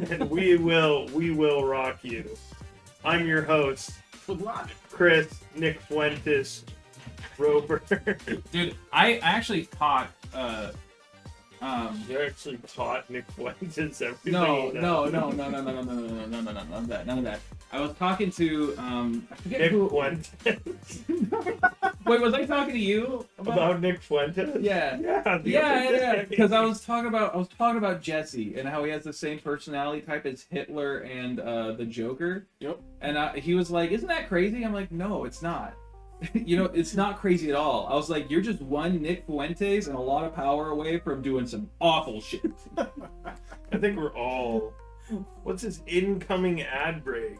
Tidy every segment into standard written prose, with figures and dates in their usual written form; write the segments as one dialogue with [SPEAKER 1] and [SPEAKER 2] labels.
[SPEAKER 1] and we will rock you. I'm your host,
[SPEAKER 2] With logic.
[SPEAKER 1] Chris Nick Fuentes Roper.
[SPEAKER 3] Dude, I actually taught.
[SPEAKER 1] You actually taught Nick Fuentes everything.
[SPEAKER 3] No,
[SPEAKER 1] he
[SPEAKER 3] no,
[SPEAKER 1] knows.
[SPEAKER 3] none of that. I was talking to I forget
[SPEAKER 1] Nick
[SPEAKER 3] who.
[SPEAKER 1] Fuentes.
[SPEAKER 3] Wait, was I talking to you
[SPEAKER 1] About Nick Fuentes?
[SPEAKER 3] Yeah.
[SPEAKER 1] Yeah.
[SPEAKER 3] Yeah. Because I was talking about Jesse and how he has the same personality type as Hitler and the Joker.
[SPEAKER 2] Yep.
[SPEAKER 3] And he was like, "Isn't that crazy?" I'm like, "No, it's not. It's not crazy at all." I was like, "You're just one Nick Fuentes and a lot of power away from doing some awful shit."
[SPEAKER 1] I think we're all. What's his incoming ad break?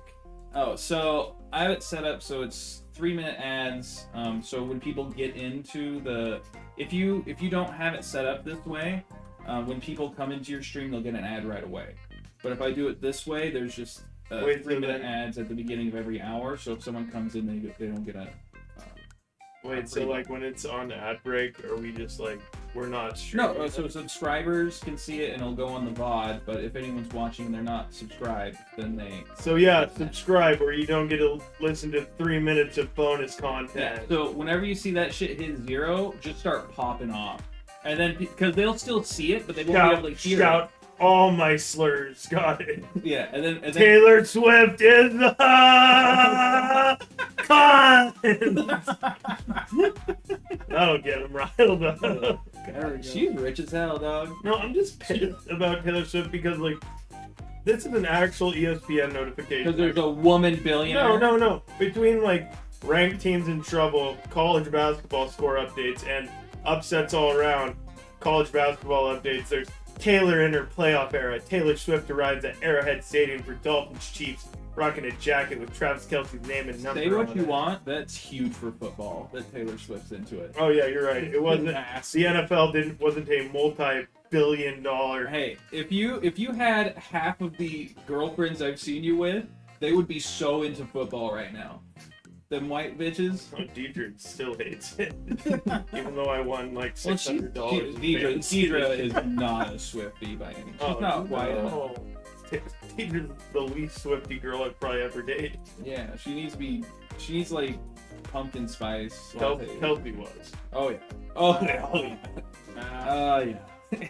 [SPEAKER 3] Oh, so I have it set up so it's 3-minute ads. So when people get into if you don't have it set up this way, when people come into your stream, they'll get an ad right away. But if I do it this way, there's just 3-minute ads at the beginning of every hour. So if someone comes in, they don't get a.
[SPEAKER 1] Wait, so like when it's on ad break, are we just like we're not streaming?
[SPEAKER 3] No, so subscribers can see it and it'll go on the VOD. But if anyone's watching and they're not subscribed, then they.
[SPEAKER 1] So yeah, subscribe or you don't get to listen to 3 minutes of bonus
[SPEAKER 3] Yeah.
[SPEAKER 1] content.
[SPEAKER 3] So whenever you see that shit hit 0, just start popping off, and then because they'll still see it, but they won't be able to hear
[SPEAKER 1] Shout all my slurs. Got it.
[SPEAKER 3] it. Yeah, and then
[SPEAKER 1] Taylor Swift is the con. That'll get him riled up.
[SPEAKER 2] There we go.
[SPEAKER 3] she's rich as hell, dog.
[SPEAKER 1] No, I'm just pissed about Taylor Swift because like this is an actual ESPN notification.
[SPEAKER 3] Because there's a woman billionaire.
[SPEAKER 1] No. Between like ranked teams in trouble, college basketball score updates, and upsets all around, college basketball updates, there's Taylor in her playoff era. Taylor Swift arrives at Arrowhead Stadium for Dolphins Chiefs, rocking a jacket with Travis Kelce's name and number
[SPEAKER 3] Say what
[SPEAKER 1] on
[SPEAKER 3] you
[SPEAKER 1] it.
[SPEAKER 3] want. That's huge for football. That Taylor Swift's into it.
[SPEAKER 1] Oh yeah, you're right. It wasn't.
[SPEAKER 3] Nasty.
[SPEAKER 1] The NFL wasn't a multi-billion-dollar.
[SPEAKER 3] Hey, if you had half of the girlfriends I've seen you with, they would be so into football right now. Them white bitches.
[SPEAKER 1] Oh, Deidre still hates it, even though I won like
[SPEAKER 3] Well,
[SPEAKER 1] $600.
[SPEAKER 3] Deidre is not a Swiftie by any means. She's not white enough.
[SPEAKER 1] no. Deidre's the least Swifty girl I've probably ever dated.
[SPEAKER 3] Yeah, she needs like pumpkin spice. latte.
[SPEAKER 1] Kelpie was.
[SPEAKER 3] Oh yeah. Oh yeah. Yeah.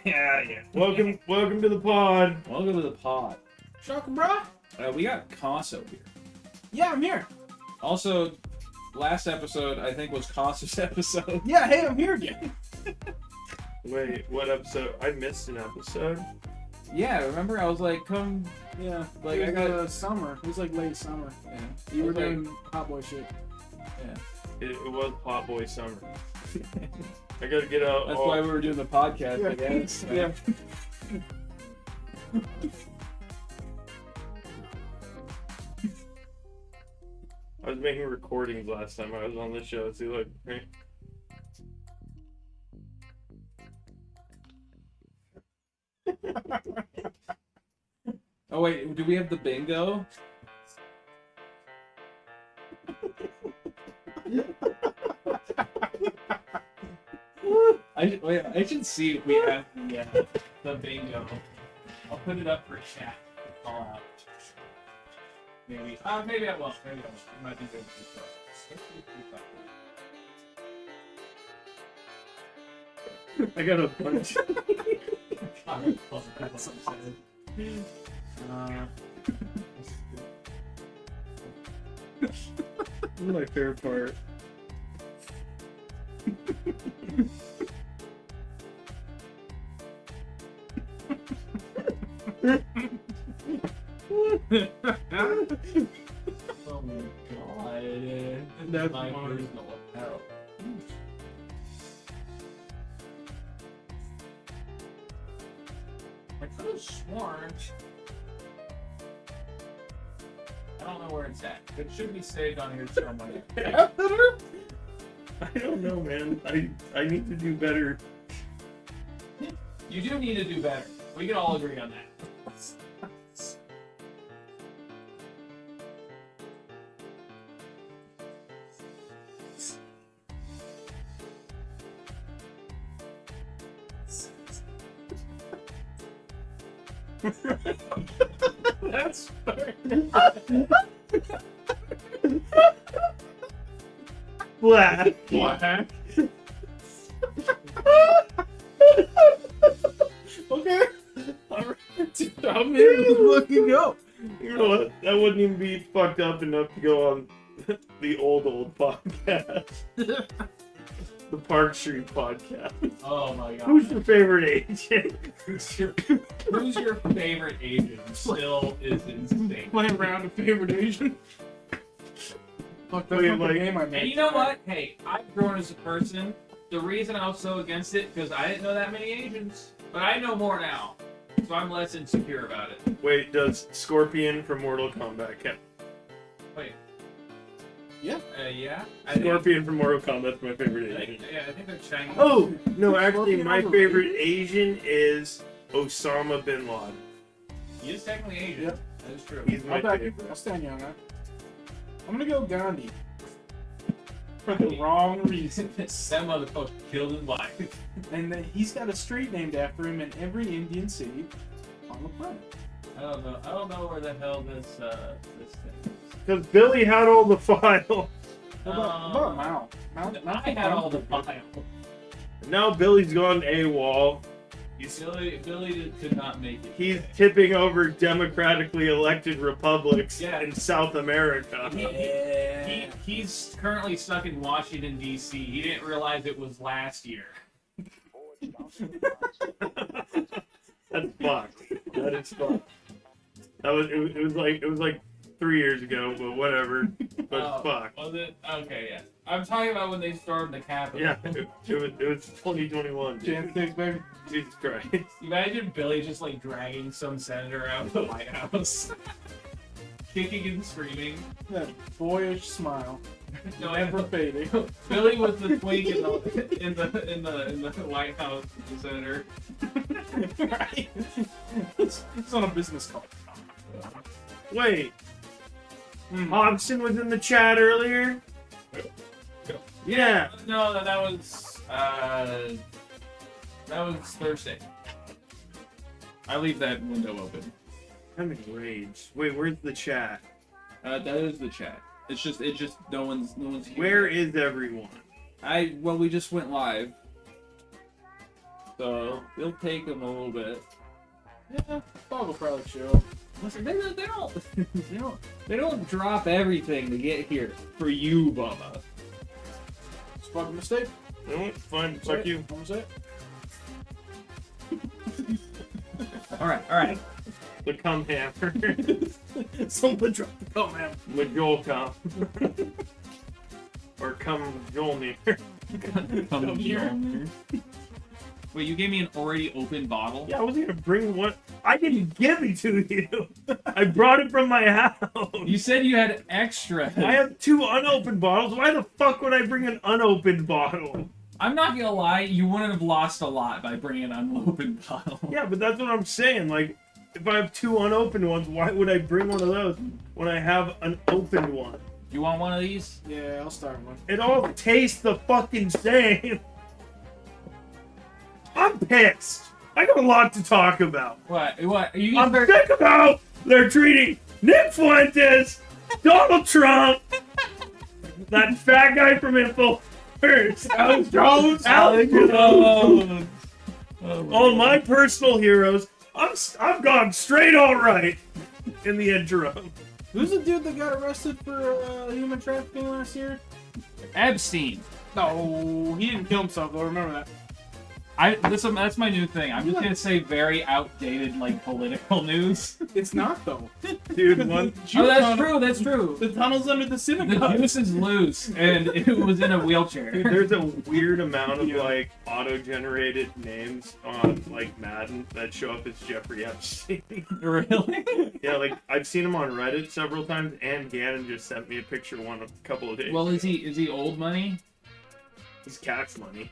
[SPEAKER 3] Yeah.
[SPEAKER 1] Welcome to the pod.
[SPEAKER 3] Welcome to the pod.
[SPEAKER 2] Shaka, bro.
[SPEAKER 3] We got Casso here.
[SPEAKER 2] Yeah, I'm here.
[SPEAKER 3] Also, last episode I think was Casso's episode.
[SPEAKER 2] Yeah, hey, I'm here again.
[SPEAKER 1] Wait, what episode? I missed an episode.
[SPEAKER 3] Yeah, remember I was like, come.
[SPEAKER 2] Yeah,
[SPEAKER 3] Like,
[SPEAKER 2] it
[SPEAKER 3] I
[SPEAKER 2] was,
[SPEAKER 3] got-
[SPEAKER 2] summer. It was like late summer.
[SPEAKER 3] Yeah.
[SPEAKER 2] You
[SPEAKER 3] I
[SPEAKER 2] were
[SPEAKER 3] was like-
[SPEAKER 2] doing hot boy shit.
[SPEAKER 3] Yeah.
[SPEAKER 1] It was Hot Boy Summer. I gotta get out.
[SPEAKER 3] That's why we were doing the podcast. I guess.
[SPEAKER 2] Yeah.
[SPEAKER 1] I was making recordings last time I was on the show. See, look. Right?
[SPEAKER 3] Oh wait, do we have the bingo? I should see if we have the bingo. I'll put it up for chat to call out. Maybe I won't. Maybe I won't. It might be good to start.
[SPEAKER 1] I got a bunch. This is my favorite part.
[SPEAKER 3] Oh my god.
[SPEAKER 1] That's
[SPEAKER 3] my
[SPEAKER 1] fine.
[SPEAKER 3] personal apparel. I could have sworn. I don't know where it's at. It should be saved on here somewhere.
[SPEAKER 1] I don't know, man. I need to do better.
[SPEAKER 3] You do need to do better. We can all agree on that.
[SPEAKER 2] That's fair.
[SPEAKER 1] Black.
[SPEAKER 2] Black. Okay. Alright. I'm here to look you go.
[SPEAKER 1] You know what? That wouldn't even be fucked up enough to go on the old podcast. The Park Street podcast.
[SPEAKER 3] Oh my god.
[SPEAKER 1] Who's your favorite agent?
[SPEAKER 3] Who's your favorite agent? Still is insane.
[SPEAKER 2] Playing around a favorite Asian. Look, that's
[SPEAKER 1] Wait,
[SPEAKER 2] not the
[SPEAKER 1] like-
[SPEAKER 2] game I made.
[SPEAKER 3] And you know what? Hey, I've grown as a person. The reason I was so against it because I didn't know that many Asians, but I know more now, so I'm less insecure about it.
[SPEAKER 1] Wait, does Scorpion from Mortal Kombat count?
[SPEAKER 3] Wait.
[SPEAKER 2] Yeah.
[SPEAKER 3] Yeah.
[SPEAKER 1] Scorpion from Mortal Kombat's my favorite agent.
[SPEAKER 3] I think they're Chinese.
[SPEAKER 1] Oh, no, actually,
[SPEAKER 2] Scorpion
[SPEAKER 1] my
[SPEAKER 2] overrated.
[SPEAKER 1] favorite Asian is Osama Bin Laden.
[SPEAKER 3] He is technically Asian.
[SPEAKER 2] Yep.
[SPEAKER 3] That is true.
[SPEAKER 1] He's my
[SPEAKER 2] I'll back you.
[SPEAKER 1] favorite.
[SPEAKER 2] I'll stand you on that. I'm gonna go Gandhi. For the wrong reason.
[SPEAKER 3] That motherfucker killed his wife.
[SPEAKER 2] And then he's got a street named after him in every Indian city on the planet.
[SPEAKER 3] I don't know where the hell this thing is.
[SPEAKER 1] Because Billy had all the files.
[SPEAKER 2] What about Mao?
[SPEAKER 3] I had all the file.
[SPEAKER 1] Now Billy's gone AWOL.
[SPEAKER 3] Billy could not make it.
[SPEAKER 1] He's tipping over democratically elected republics
[SPEAKER 3] Yeah.
[SPEAKER 1] in South America.
[SPEAKER 3] He's currently stuck in Washington, D.C. He didn't realize it was last year.
[SPEAKER 1] That's fucked. That is fucked. It was like 3 years ago, but whatever. But
[SPEAKER 3] Oh,
[SPEAKER 1] fuck.
[SPEAKER 3] Was it? Okay, yeah. I'm talking about when they stormed the Capitol.
[SPEAKER 1] Yeah, it was 2021.
[SPEAKER 2] Jan 6, baby.
[SPEAKER 1] Jesus Christ.
[SPEAKER 3] Imagine Billy just like dragging some senator out of the White House. Kicking and screaming.
[SPEAKER 2] That boyish smile.
[SPEAKER 3] No,
[SPEAKER 2] Never fading.
[SPEAKER 3] Billy was the twink in the White House, the senator.
[SPEAKER 2] Right? It's on a business call.
[SPEAKER 1] Wait, Hobson was in the chat earlier? Yeah.
[SPEAKER 3] No, that was Thursday. I leave that window open.
[SPEAKER 1] I'm in rage. Wait, where's the chat?
[SPEAKER 3] That is the chat. It's just no one's here.
[SPEAKER 1] Where is everyone?
[SPEAKER 3] We just went live, so it'll take them a little bit.
[SPEAKER 2] Yeah, dog will probably show.
[SPEAKER 3] Listen, they don't drop everything to get here for you, Bubba.
[SPEAKER 2] It's a fucking mistake.
[SPEAKER 1] You know what? Fine, fuck you.
[SPEAKER 2] I'm gonna say it.
[SPEAKER 3] All right.
[SPEAKER 1] The cum hammer.
[SPEAKER 2] Someone dropped the cum hammer.
[SPEAKER 1] With Joel cum. Or cum Jolnir.
[SPEAKER 3] Come here. Wait, you gave me an already open bottle?
[SPEAKER 1] Yeah, I was gonna bring one. I didn't give it to you. I brought it from my house.
[SPEAKER 3] You said you had extra.
[SPEAKER 1] I have 2 unopened bottles. Why the fuck would I bring an unopened bottle?
[SPEAKER 3] I'm not gonna lie, you wouldn't have lost a lot by bringing an unopened bottle.
[SPEAKER 1] Yeah, but that's what I'm saying. Like, if I have 2 unopened ones, why would I bring one of those when I have an opened one?
[SPEAKER 3] You want one of these?
[SPEAKER 2] Yeah, I'll start one.
[SPEAKER 1] It all tastes the fucking same. I'm pissed. I got a lot to talk about.
[SPEAKER 3] What? Are you
[SPEAKER 1] I'm
[SPEAKER 3] gonna
[SPEAKER 1] sick of how they're treating Nick Fuentes, Donald Trump, that fat guy from InfoWars, Alex Jones, all my personal heroes. I've gone straight all right in the interim.
[SPEAKER 2] Who's the dude that got arrested for human trafficking last year?
[SPEAKER 3] Epstein.
[SPEAKER 2] No, he didn't kill himself though. Remember that.
[SPEAKER 3] Listen, that's my new thing. I'm just gonna say very outdated, like, political news.
[SPEAKER 2] It's not though.
[SPEAKER 1] Dude, one.
[SPEAKER 3] Oh, that's true.
[SPEAKER 2] The tunnel's under the
[SPEAKER 3] The
[SPEAKER 2] synagogue.
[SPEAKER 3] juice is loose, and it was in a wheelchair.
[SPEAKER 1] Dude, there's a weird amount of like auto-generated names on like Madden that show up as Jeffrey Epstein.
[SPEAKER 3] Really?
[SPEAKER 1] Yeah, like I've seen him on Reddit several times, and Gannon just sent me a picture one a couple of days.
[SPEAKER 3] Well,
[SPEAKER 1] ago.
[SPEAKER 3] is he old money?
[SPEAKER 1] He's cash money.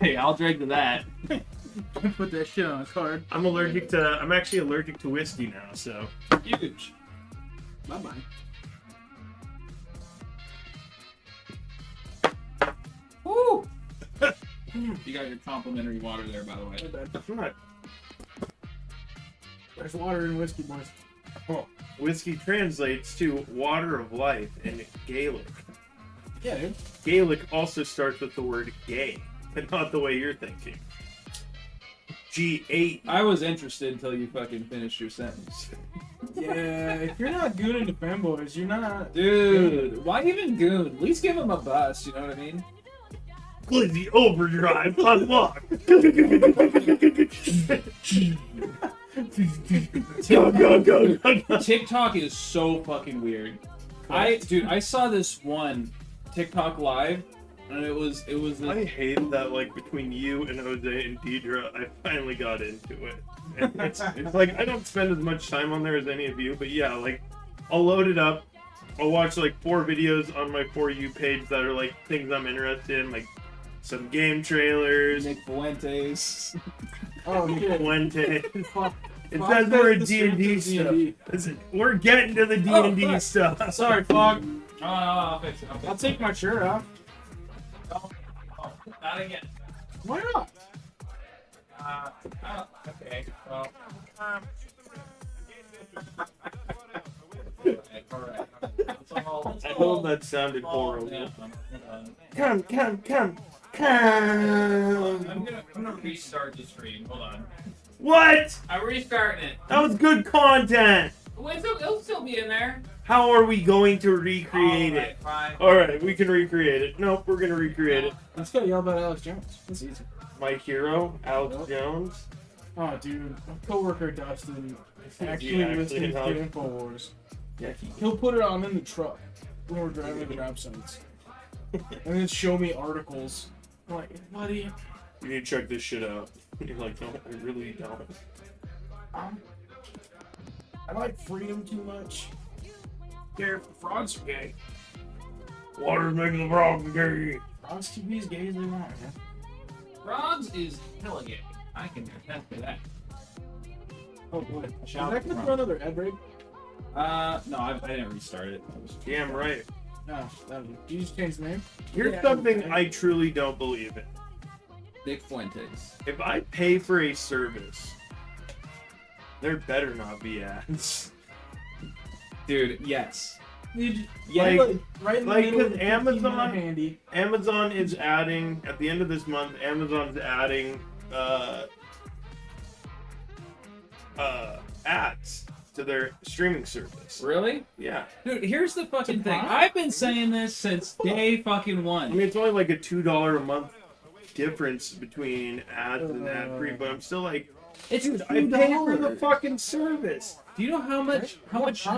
[SPEAKER 3] Hey, I'll drink to that.
[SPEAKER 2] Put that shit on a card.
[SPEAKER 1] I'm actually allergic to whiskey now, so.
[SPEAKER 3] Huge.
[SPEAKER 2] Bye bye.
[SPEAKER 3] Woo! You got your complimentary water there, by the way.
[SPEAKER 1] I'm not
[SPEAKER 2] There's water in whiskey, boys.
[SPEAKER 1] Oh, whiskey translates to water of life in Gaelic.
[SPEAKER 2] Yeah, dude.
[SPEAKER 1] Gaelic also starts with the word gay, but not the way you're thinking. G8.
[SPEAKER 3] I was interested until you fucking finished your sentence.
[SPEAKER 2] Yeah, if you're not gooning to fanboys, you're not.
[SPEAKER 3] Dude, why even goon? At least give him a bus, you know what I mean?
[SPEAKER 1] Glizzy overdrive unlocked. go.
[SPEAKER 3] TikTok is so fucking weird. I saw this one TikTok live, and it was
[SPEAKER 1] I hate that, like, between you and Jose and Deidre, I finally got into it. And it's like, I don't spend as much time on there as any of you, but yeah, like, I'll load it up, I'll watch, like, 4 videos on my For You page that are, like, things I'm interested in, like, some game trailers.
[SPEAKER 3] Nick Fuentes.
[SPEAKER 2] Oh,
[SPEAKER 1] Nick Fuentes.
[SPEAKER 2] Fuck.
[SPEAKER 1] It
[SPEAKER 2] Fuck,
[SPEAKER 1] says we're
[SPEAKER 2] that's the
[SPEAKER 1] D&D
[SPEAKER 2] strength of
[SPEAKER 1] stuff.
[SPEAKER 2] D&D.
[SPEAKER 1] Listen, we're getting to the D&D
[SPEAKER 3] fuck.
[SPEAKER 1] stuff.
[SPEAKER 2] Sorry, Fog.
[SPEAKER 3] Oh, I'll fix it.
[SPEAKER 2] I'll take my shirt off.
[SPEAKER 3] Not again.
[SPEAKER 2] Why not?
[SPEAKER 3] Okay. Well. Alright.
[SPEAKER 1] I hope that sounded horrible.
[SPEAKER 3] Yeah.
[SPEAKER 1] Come.
[SPEAKER 3] I'm gonna restart the stream. Hold on.
[SPEAKER 1] What?
[SPEAKER 3] I'm restarting it.
[SPEAKER 1] That was good content.
[SPEAKER 3] Well, it'll still be in there.
[SPEAKER 1] How are we going to recreate it?
[SPEAKER 3] Fine.
[SPEAKER 1] Alright, we can recreate it. Nope, we're gonna recreate it.
[SPEAKER 2] Let's go yell about Alex Jones. That's easy.
[SPEAKER 1] My hero, Alex
[SPEAKER 2] Yep.
[SPEAKER 1] Jones.
[SPEAKER 2] Oh, dude. My coworker Dustin actually
[SPEAKER 1] actually
[SPEAKER 2] listens to
[SPEAKER 1] not?
[SPEAKER 2] InfoWars.
[SPEAKER 1] Yeah,
[SPEAKER 2] He'll put it on in the truck when we're driving to job sites. And then show me articles. I'm like, buddy,
[SPEAKER 1] you need to check this shit out. You're like, no, I really don't.
[SPEAKER 2] I like freedom too much. Frogs are gay.
[SPEAKER 1] Water's making the frog gay.
[SPEAKER 2] Frogs can be as gay as they want, man.
[SPEAKER 3] Frogs is hella gay. I can attest to that.
[SPEAKER 2] Oh boy. Is
[SPEAKER 3] Shout
[SPEAKER 2] that gonna
[SPEAKER 3] out
[SPEAKER 2] throw another ad break?
[SPEAKER 3] No, I didn't restart it.
[SPEAKER 1] Damn right.
[SPEAKER 2] No, did you just change the name?
[SPEAKER 1] Here's
[SPEAKER 2] Yeah,
[SPEAKER 1] something
[SPEAKER 2] okay.
[SPEAKER 1] I truly don't believe in.
[SPEAKER 3] Nick Fuentes.
[SPEAKER 1] If I pay for a service, there better not be ads.
[SPEAKER 3] Dude, yes.
[SPEAKER 1] Like-
[SPEAKER 2] right in the
[SPEAKER 1] like,
[SPEAKER 2] middle of
[SPEAKER 1] cause
[SPEAKER 2] the
[SPEAKER 1] Amazon-
[SPEAKER 2] 15-minute handy.
[SPEAKER 1] Amazon is adding, at the end of this month, Amazon's adding ads to their streaming service.
[SPEAKER 3] Really?
[SPEAKER 1] Yeah.
[SPEAKER 3] Dude, here's the fucking thing.
[SPEAKER 2] Prime?
[SPEAKER 3] I've been saying this since day fucking
[SPEAKER 1] I
[SPEAKER 3] one.
[SPEAKER 1] mean, it's only like a $2 a month difference between ads and ad free, but I'm still like,
[SPEAKER 3] It's
[SPEAKER 1] dude, I pay for the
[SPEAKER 3] $2.
[SPEAKER 1] fucking service.
[SPEAKER 3] Do you know how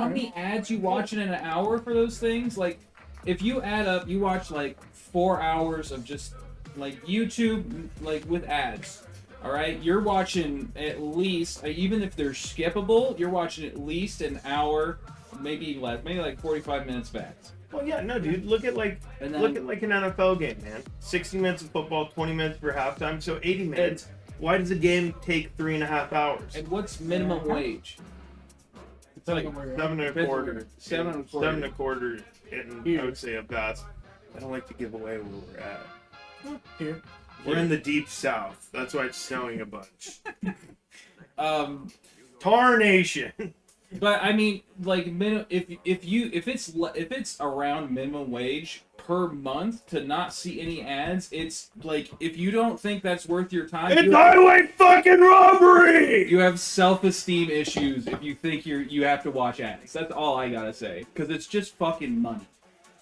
[SPEAKER 3] many ads you watch in an hour for those things? Like, if you add up, you watch like 4 hours of just like YouTube, like with ads. All right, you're watching at least, even if they're skippable, you're watching at least an hour, maybe less, maybe like 45 minutes back.
[SPEAKER 1] Well, yeah, no, dude. Look at like
[SPEAKER 3] And then,
[SPEAKER 1] an NFL game, man. 60 minutes of football, 20 minutes for halftime, so 80 minutes. Why does a game take 3.5 hours?
[SPEAKER 3] and what's minimum wage?
[SPEAKER 2] It's like where
[SPEAKER 1] 7.25.
[SPEAKER 3] Seven and a quarter.
[SPEAKER 1] 7.25, and I would say a best. I don't like to give away where we're at.
[SPEAKER 2] here.
[SPEAKER 1] We're in the deep south. That's why it's snowing a bunch. Tarnation.
[SPEAKER 3] But I mean, like, if it's around minimum wage per month to not see any ads, it's like, if you don't think that's worth your time,
[SPEAKER 1] It's highway fucking robbery.
[SPEAKER 3] you have self-esteem issues if you think you have to watch ads. That's all I gotta say, because it's just fucking money.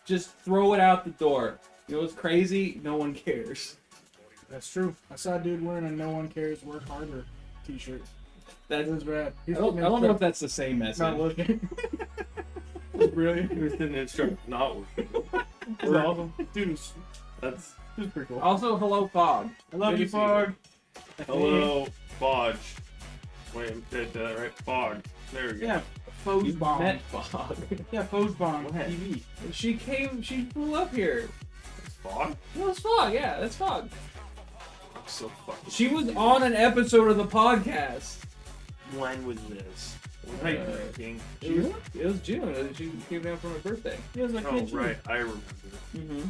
[SPEAKER 3] Just throw it out the door. You know what's crazy? No one cares.
[SPEAKER 2] That's true. I saw a dude wearing a "No One Cares, Work Harder" T-shirt.
[SPEAKER 3] That
[SPEAKER 2] It was bad.
[SPEAKER 3] I don't know if that's the same
[SPEAKER 2] Not
[SPEAKER 3] message.
[SPEAKER 2] looking. It's brilliant.
[SPEAKER 1] He was in the instructor not working.
[SPEAKER 2] It's awesome. Dude, it's
[SPEAKER 1] That's
[SPEAKER 2] pretty cool.
[SPEAKER 3] Also, hello, Fog.
[SPEAKER 2] I love
[SPEAKER 3] Good
[SPEAKER 2] you,
[SPEAKER 3] to see you.
[SPEAKER 2] Fog.
[SPEAKER 1] hello, Fodge. Wait, did that right? Fog. There we go.
[SPEAKER 2] Yeah, Foes
[SPEAKER 3] You
[SPEAKER 2] Bomb.
[SPEAKER 3] met Fog.
[SPEAKER 2] Yeah, Foes Bomb
[SPEAKER 1] What?
[SPEAKER 2] TV.
[SPEAKER 3] She flew up here.
[SPEAKER 1] Fog?
[SPEAKER 3] No, it's Fog. Yeah, that's Fog.
[SPEAKER 1] I'm so fucking.
[SPEAKER 3] She was on an episode of the podcast.
[SPEAKER 1] When was this? Was I drinking?
[SPEAKER 3] It was June. She came down for my birthday.
[SPEAKER 2] He was like,
[SPEAKER 1] Oh right, I remember.
[SPEAKER 3] Mm-hmm.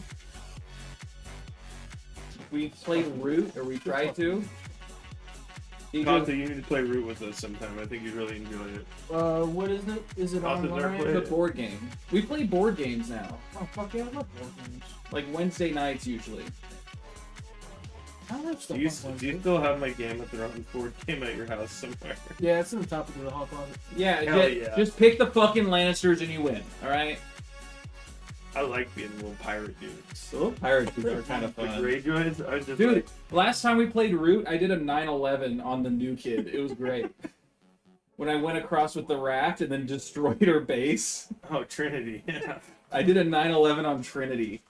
[SPEAKER 3] We played Root, or we tried to.
[SPEAKER 1] Costa, you need to play Root with us sometime. I think you'd really enjoy it.
[SPEAKER 2] What is it? Is it
[SPEAKER 1] Costa's never
[SPEAKER 2] online?
[SPEAKER 1] played
[SPEAKER 3] The board game. We play board games now.
[SPEAKER 2] Oh fuck yeah, I love board games.
[SPEAKER 3] Like Wednesday nights usually.
[SPEAKER 2] I love stuff
[SPEAKER 1] Do you
[SPEAKER 2] on Wednesday.
[SPEAKER 1] still have my Game of Thrones board game at your house somewhere?
[SPEAKER 2] Yeah, it's in the top of the hot closet.
[SPEAKER 3] Yeah,
[SPEAKER 1] Hell
[SPEAKER 3] ju-
[SPEAKER 1] yeah.
[SPEAKER 3] just pick the fucking Lannisters and you win. All right.
[SPEAKER 1] I like being little pirate dudes.
[SPEAKER 3] The little pirate dudes are kind of
[SPEAKER 1] The
[SPEAKER 3] fun.
[SPEAKER 1] Greyjoys, I was just
[SPEAKER 3] Dude,
[SPEAKER 1] like,
[SPEAKER 3] last time we played Root, I did a 9/11 on the new kid. It was great. When I went across with the raft and then destroyed her base,
[SPEAKER 1] oh, Trinity. Yeah.
[SPEAKER 3] I did a 9/11 on Trinity.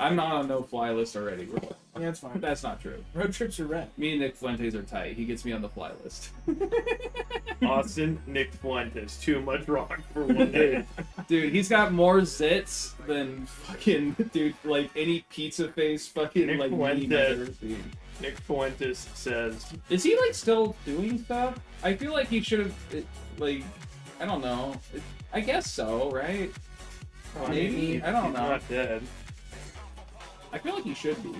[SPEAKER 3] I'm not on no-fly list already.
[SPEAKER 2] Yeah, it's fine.
[SPEAKER 3] That's not true.
[SPEAKER 2] Road trips are rad.
[SPEAKER 3] Me and Nick Fuentes are tight. He gets me on the fly list.
[SPEAKER 1] Austin, Nick Fuentes. Too much rock for one day.
[SPEAKER 3] Dude, he's got more zits than fucking, dude, like any pizza face fucking,
[SPEAKER 1] Nick
[SPEAKER 3] like, meme
[SPEAKER 1] Fuentes.
[SPEAKER 3] I've ever seen.
[SPEAKER 1] Nick Fuentes says,
[SPEAKER 3] Is he, like, still doing stuff? I feel like he should have, like, I don't know. I guess so, right? Maybe? I don't
[SPEAKER 1] he's
[SPEAKER 3] know.
[SPEAKER 1] not dead.
[SPEAKER 3] I feel like he should be.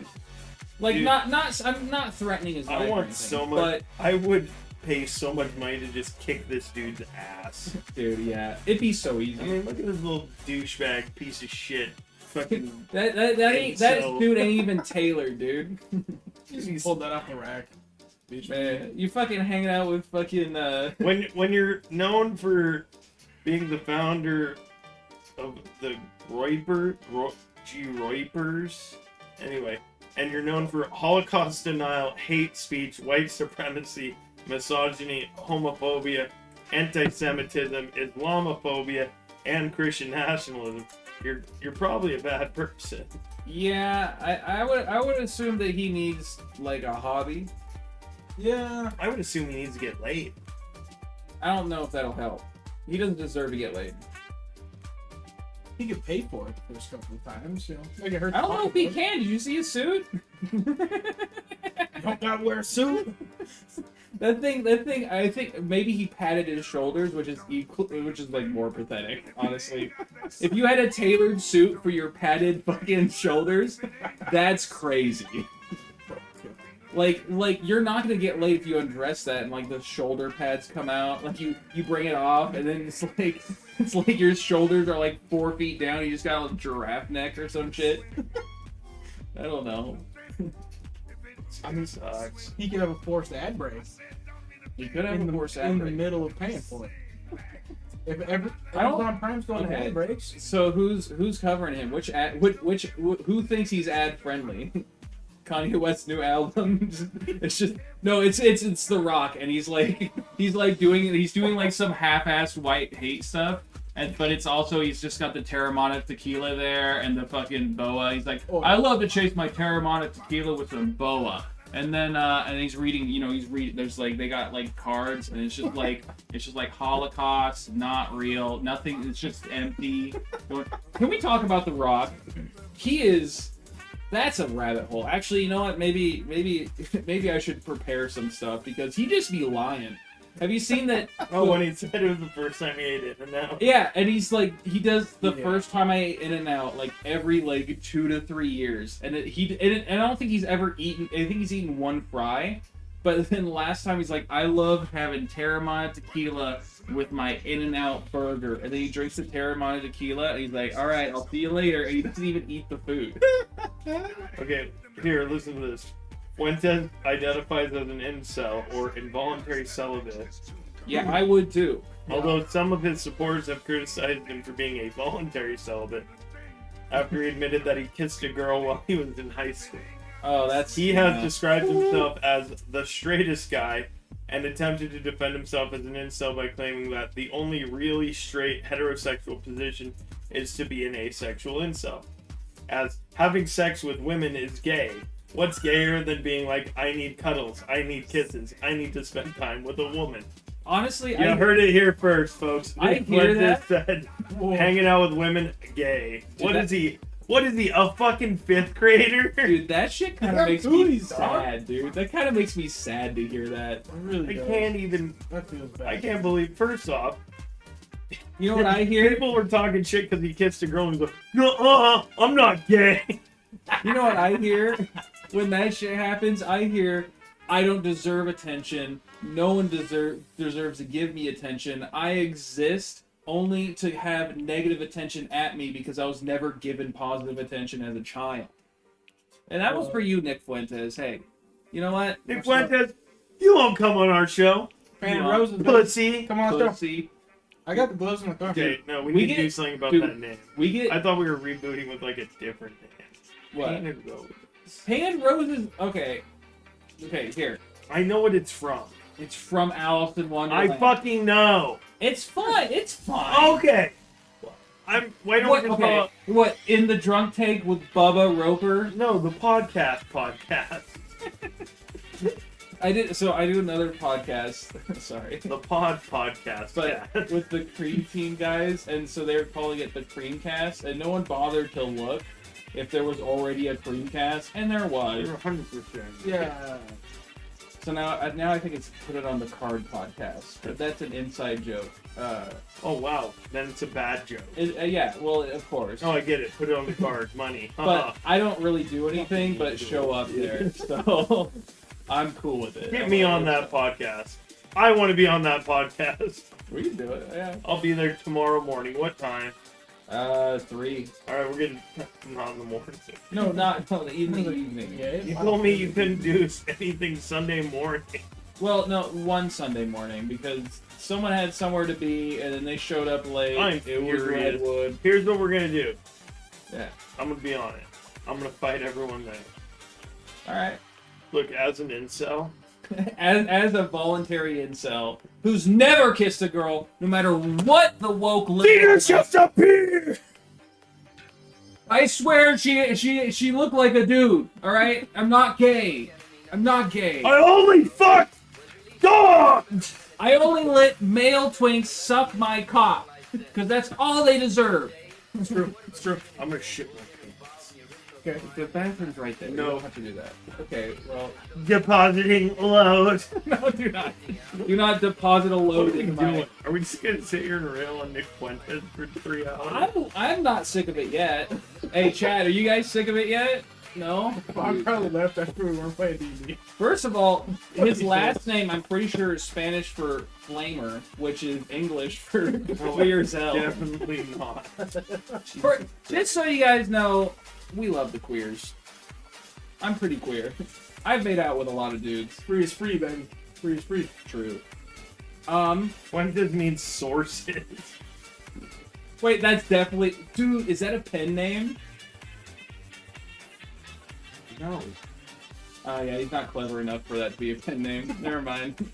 [SPEAKER 3] Like,
[SPEAKER 1] Dude.
[SPEAKER 3] I'm not threatening his life
[SPEAKER 1] I
[SPEAKER 3] or
[SPEAKER 1] want
[SPEAKER 3] anything,
[SPEAKER 1] so much.
[SPEAKER 3] But,
[SPEAKER 1] I would pay so much money to just kick this dude's ass.
[SPEAKER 3] dude, yeah. It'd be so easy.
[SPEAKER 1] I mean, look at this little douchebag piece of shit. Fucking.
[SPEAKER 3] That dude ain't even tailored, dude.
[SPEAKER 2] He pulled that off the rack.
[SPEAKER 3] Man, you fucking hanging out with fucking
[SPEAKER 1] When you're known for being the founder of the Reupers, anyway, and you're known for Holocaust denial, hate speech, white supremacy, misogyny, homophobia, anti-Semitism, Islamophobia, and Christian nationalism, you're probably a bad person.
[SPEAKER 3] Yeah, I would assume that he needs like a hobby.
[SPEAKER 2] Yeah.
[SPEAKER 1] I would assume he needs to get laid.
[SPEAKER 3] I don't know if that'll help. He doesn't deserve to get laid.
[SPEAKER 2] He could pay for it the first couple of times, you know. Make it hurt
[SPEAKER 3] I
[SPEAKER 2] the
[SPEAKER 3] don't know if he
[SPEAKER 2] pocketbook.
[SPEAKER 3] can. Did you see his suit?
[SPEAKER 2] You don't gotta wear a suit.
[SPEAKER 3] That thing. I think maybe he padded his shoulders, which is like more pathetic, honestly. If you had a tailored suit for your padded fucking shoulders, that's crazy. Like you're not gonna get laid if you undress that and like the shoulder pads come out. Like you bring it off and then it's like your shoulders are like 4 feet down. You just got a giraffe neck or some shit. I don't know.
[SPEAKER 2] I mean,
[SPEAKER 1] Sucks.
[SPEAKER 2] he could have a forced ad break
[SPEAKER 3] You could have
[SPEAKER 2] in
[SPEAKER 3] a forced ad
[SPEAKER 2] the
[SPEAKER 3] break.
[SPEAKER 2] middle of paying for it. If
[SPEAKER 3] I don't-
[SPEAKER 2] Amazon Prime's going to
[SPEAKER 3] Okay.
[SPEAKER 2] ad breaks,
[SPEAKER 3] So who's covering him? Who thinks he's ad friendly? Kanye West's new album. It's just no. It's The Rock, and he's doing like some half-assed white hate stuff, but it's also he's just got the Terramana tequila there and the fucking boa. He's like,
[SPEAKER 2] Oh.
[SPEAKER 3] I love to chase my Terramana tequila with some boa. And then and he's reading, there's like they got like cards and it's just like Holocaust, not real, nothing, it's just empty. Can we talk about The Rock? That's a rabbit hole. Actually, you know what? Maybe I should prepare some stuff because he just be lying. Have you seen that?
[SPEAKER 1] Oh, when he said it was the first time he ate it, and now.
[SPEAKER 3] Yeah, and he's like, he does the
[SPEAKER 2] Yeah.
[SPEAKER 3] first time I ate In-N-Out like every like 2 to 3 years, and and I don't think he's ever eaten. I think he's eaten one fry, but then last time he's like, I love having Terramana tequila with my In-N-Out burger, and then he drinks the Terramana tequila, and he's like, all right, I'll see you later, and he doesn't even eat the food.
[SPEAKER 1] Okay, here, listen to this. Fuentes identifies as an incel, or involuntary celibate,
[SPEAKER 3] Yeah, I would too.
[SPEAKER 1] although some of his supporters have criticized him for being a voluntary celibate after he admitted that he kissed a girl while he was in high school.
[SPEAKER 3] Oh, that's
[SPEAKER 1] He has described himself as the straightest guy and attempted to defend himself as an incel by claiming that the only really straight heterosexual position is to be an asexual incel. As having sex with women is gay. What's gayer than being like, I need cuddles, I need kisses, I need to spend time with a woman?
[SPEAKER 3] honestly,
[SPEAKER 1] You heard it here first, folks.
[SPEAKER 3] I
[SPEAKER 1] Nick
[SPEAKER 3] hear
[SPEAKER 1] Fuentes said, hanging out with women, gay.
[SPEAKER 3] Dude,
[SPEAKER 1] What is he, a fucking 5th grader?
[SPEAKER 3] dude, that shit kind of
[SPEAKER 2] Yeah,
[SPEAKER 3] makes me
[SPEAKER 2] booties, dog.
[SPEAKER 3] sad, dude. That kind of makes me sad to hear that.
[SPEAKER 2] It really
[SPEAKER 1] I
[SPEAKER 2] does.
[SPEAKER 1] can't even,
[SPEAKER 2] That feels bad.
[SPEAKER 1] I can't believe, first off,
[SPEAKER 3] You know what I hear?
[SPEAKER 1] people were talking shit because he kissed a girl and he's like, no, I'm not gay.
[SPEAKER 3] You know what I hear? When that shit happens, I hear I don't deserve attention. No one deserves to give me attention. I exist only to have negative attention at me because I was never given positive attention as a child. And that was for you, Nick Fuentes. Hey, you know what?
[SPEAKER 1] Nick Fuentes, you won't come on our show.
[SPEAKER 2] Fan and Roses, baby.
[SPEAKER 1] Pussy.
[SPEAKER 2] Come on, let's go.
[SPEAKER 3] Pussy.
[SPEAKER 2] I got the gloves in the car.
[SPEAKER 1] Okay, no, we
[SPEAKER 3] We
[SPEAKER 1] need to
[SPEAKER 3] get-
[SPEAKER 1] do something about
[SPEAKER 3] dude,
[SPEAKER 1] that name.
[SPEAKER 3] We get
[SPEAKER 1] I thought we were rebooting with like a different name.
[SPEAKER 3] what?
[SPEAKER 1] Painted Rose.
[SPEAKER 3] Pan Roses. Okay, here.
[SPEAKER 1] I know what it's from.
[SPEAKER 3] It's from Alice in Wonderland.
[SPEAKER 1] I fucking know.
[SPEAKER 3] It's fun. It's fun.
[SPEAKER 1] Okay. Why don't we just call it...
[SPEAKER 3] What, in the drunk take with Bubba Roper?
[SPEAKER 1] No, the podcast.
[SPEAKER 3] I do another podcast. Sorry.
[SPEAKER 1] The podcast.
[SPEAKER 3] But with the Cream Team guys, and so they were calling it the Creamcast, and no one bothered to look if there was already a Creamcast, and there was.
[SPEAKER 1] You're 100%.
[SPEAKER 2] Yeah.
[SPEAKER 3] So now I think it's Put It on the Card podcast, but that's an inside joke.
[SPEAKER 1] Oh, wow. Then it's a bad joke.
[SPEAKER 3] Yeah, well, of course.
[SPEAKER 1] Oh, I get it. Put it on the card. Money.
[SPEAKER 3] But I don't really do anything but show up there, so I'm cool with it.
[SPEAKER 1] Get me on that podcast. I want to be on that podcast.
[SPEAKER 3] We can do it, yeah.
[SPEAKER 1] I'll be there tomorrow morning. What time?
[SPEAKER 3] 3.
[SPEAKER 1] All right, we're getting not in the morning.
[SPEAKER 3] No, not in the evening.
[SPEAKER 2] Yeah.
[SPEAKER 1] You told me you couldn't do anything Sunday morning.
[SPEAKER 3] Well, no, one Sunday morning, because someone had somewhere to be, and then they showed up late.
[SPEAKER 1] I'm
[SPEAKER 3] It was
[SPEAKER 1] furious.
[SPEAKER 3] Redwood.
[SPEAKER 1] Here's what we're gonna do.
[SPEAKER 3] Yeah.
[SPEAKER 1] I'm gonna be on it. I'm gonna fight everyone there.
[SPEAKER 3] Alright.
[SPEAKER 1] Look, as an incel,
[SPEAKER 3] As a voluntary incel, who's never kissed a girl, no matter what the woke
[SPEAKER 1] Peter's just a beer.
[SPEAKER 3] I swear she looked like a dude, alright? I'm not gay.
[SPEAKER 1] I only fuck dogs.
[SPEAKER 3] I only let male twinks suck my cock, because that's all they deserve.
[SPEAKER 2] It's true. It's true.
[SPEAKER 1] I'm gonna shit my pants.
[SPEAKER 2] Okay.
[SPEAKER 3] The bathroom's right there.
[SPEAKER 1] No.
[SPEAKER 3] You don't have to do that. Okay, well,
[SPEAKER 1] Depositing load.
[SPEAKER 3] no, do not. Do not deposit a load into my...
[SPEAKER 1] Are we just gonna sit here and rail on Nick Fuentes for 3 hours?
[SPEAKER 3] I'm not sick of it yet. Hey, Chad, are you guys sick of it yet? No?
[SPEAKER 2] I probably left after we weren't playing D&D.
[SPEAKER 3] First of all, his last name, I'm pretty sure, is Spanish for flamer, which is English for queer Zell.
[SPEAKER 1] Definitely not.
[SPEAKER 3] Just so you guys know, we love the queers. I'm pretty queer. I've made out with a lot of dudes.
[SPEAKER 2] Free is free, baby. Free is free.
[SPEAKER 3] True.
[SPEAKER 1] Fuentes means sources.
[SPEAKER 3] Wait, that's definitely... Dude, is that a pen name?
[SPEAKER 1] No.
[SPEAKER 3] Yeah, he's not clever enough for that to be a pen name. Never mind.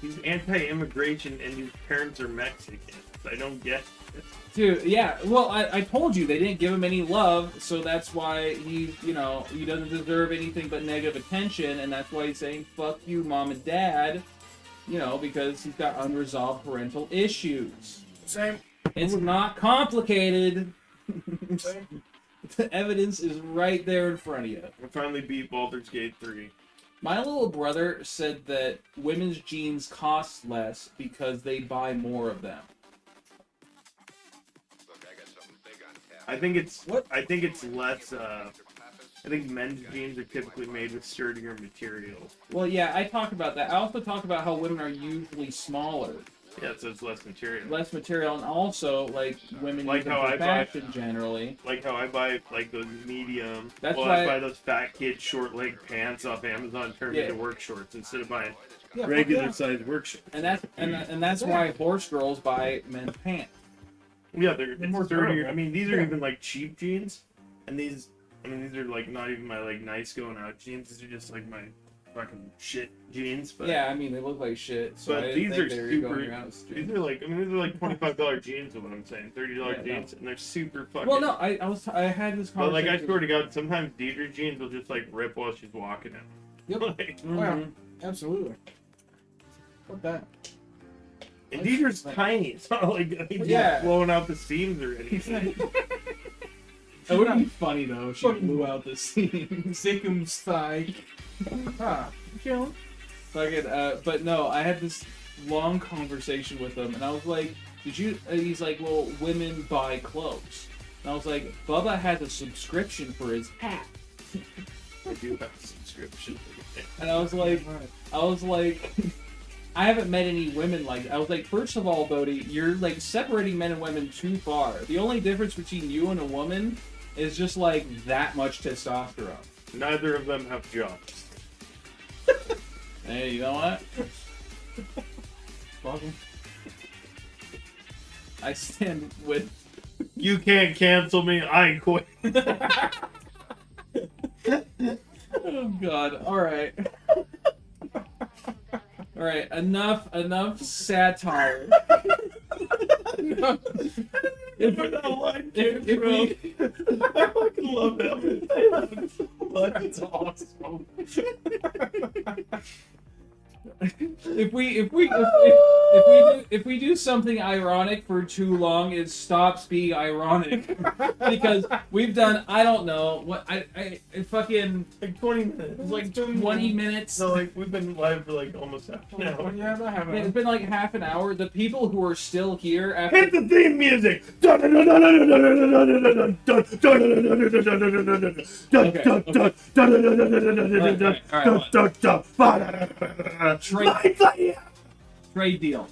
[SPEAKER 1] He's anti-immigration and his parents are Mexicans. I don't get it.
[SPEAKER 3] Dude, yeah, well, I told you, they didn't give him any love, so that's why he doesn't deserve anything but negative attention, and that's why he's saying, fuck you, mom and dad, because he's got unresolved parental issues.
[SPEAKER 2] Same.
[SPEAKER 3] It's not complicated.
[SPEAKER 2] Same.
[SPEAKER 3] The evidence is right there in front of you.
[SPEAKER 1] I finally beat Baldur's Gate 3.
[SPEAKER 3] My little brother said that women's jeans cost less because they buy more of them.
[SPEAKER 1] I think it's less. I think men's jeans are typically made with sturdier material.
[SPEAKER 3] Well, yeah, I talked about that. I also talk about how women are usually smaller.
[SPEAKER 1] Yeah, so it's less material.
[SPEAKER 3] Less material, and also, like, women
[SPEAKER 1] Like
[SPEAKER 3] use them
[SPEAKER 1] how
[SPEAKER 3] for
[SPEAKER 1] I buy-
[SPEAKER 3] fashion generally.
[SPEAKER 1] Like how I buy like those medium.
[SPEAKER 3] That's
[SPEAKER 1] I
[SPEAKER 3] why-
[SPEAKER 1] buy those fat kid short leg pants off Amazon, turn
[SPEAKER 3] Yeah.
[SPEAKER 1] into work shorts instead of buying
[SPEAKER 2] Yeah,
[SPEAKER 1] regular
[SPEAKER 2] fuck
[SPEAKER 1] size work shorts.
[SPEAKER 3] And that's why horse girls buy men's pants.
[SPEAKER 1] Yeah, they're
[SPEAKER 2] They're more
[SPEAKER 1] sturdier.
[SPEAKER 2] durable.
[SPEAKER 1] I mean, these are
[SPEAKER 2] Yeah.
[SPEAKER 1] even like cheap jeans, and these are like not even my like nice going out jeans. These are just like my fucking shit jeans. But
[SPEAKER 3] Yeah, I mean, they look like shit, so
[SPEAKER 1] But
[SPEAKER 3] I didn't
[SPEAKER 1] these
[SPEAKER 3] think
[SPEAKER 1] are
[SPEAKER 3] they were
[SPEAKER 1] super-
[SPEAKER 3] going around the street.
[SPEAKER 1] these are like $25 jeans is what I'm saying. $30
[SPEAKER 3] Yeah, no.
[SPEAKER 1] jeans, and they're super fucking.
[SPEAKER 3] Well, no, I had this
[SPEAKER 1] But like
[SPEAKER 3] conversation.
[SPEAKER 1] I swear to God, sometimes Deidre jeans will just like rip while she's walking out.
[SPEAKER 2] Yep.
[SPEAKER 1] Like,
[SPEAKER 3] Mhm.
[SPEAKER 2] Absolutely. Fuck that.
[SPEAKER 1] and Deidre's tiny. It's not like she's
[SPEAKER 3] Yeah.
[SPEAKER 1] blowing out the seams or anything.
[SPEAKER 3] It would be funny though if she
[SPEAKER 2] Fucking-
[SPEAKER 3] blew out the scene.
[SPEAKER 2] Zickums thigh. Ah, chill.
[SPEAKER 3] Fucking, but no, I had this long conversation with him, and I was like, "Did you?" And he's like, "Well, women buy clothes." And I was like, "Bubba has a subscription for his hat."
[SPEAKER 1] I do have a subscription.
[SPEAKER 3] And I was like, I haven't met any women like that. I was like, first of all, Bodhi, you're like separating men and women too far. The only difference between you and a woman is just like that much testosterone.
[SPEAKER 1] Neither of them have jobs.
[SPEAKER 3] Hey, you know what?
[SPEAKER 2] Fuck 'em.
[SPEAKER 3] I stand with.
[SPEAKER 1] You can't cancel me. I quit.
[SPEAKER 3] Oh God! All right. All right. Enough satire. If we,
[SPEAKER 1] I fucking love him. I love him so much. It's awesome.
[SPEAKER 3] if we do something ironic for too long, it stops being ironic because we've done I don't know what I fucking
[SPEAKER 1] Like 20 minutes.
[SPEAKER 3] it's like 20 minutes.
[SPEAKER 1] No, like we've been live for like almost half an hour.
[SPEAKER 2] Yeah, that happened.
[SPEAKER 3] It's been like half an hour. The people who are still here after
[SPEAKER 1] Hit the theme music.
[SPEAKER 3] trade deal.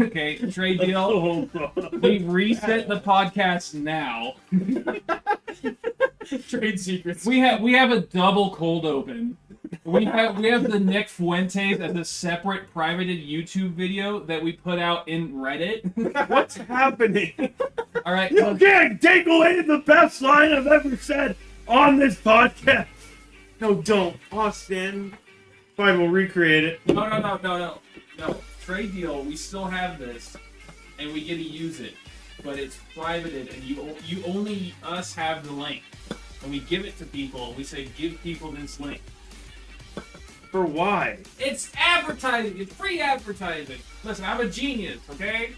[SPEAKER 3] Okay, trade deal. We reset the podcast now.
[SPEAKER 2] Trade secrets.
[SPEAKER 3] We have a double cold open. We have the Nick Fuentes as a separate privated YouTube video that we put out in Reddit.
[SPEAKER 1] What's happening?
[SPEAKER 3] All right.
[SPEAKER 1] You can't take away the best line I've ever said on this podcast. No, don't. Austin. Fine, we'll recreate it.
[SPEAKER 3] No. Trade deal. We still have this, and we get to use it, but it's privated, and you only us have the link, and we give it to people. We say give people this link.
[SPEAKER 1] For why?
[SPEAKER 3] It's advertising. It's free advertising. Listen, I'm a genius. Okay,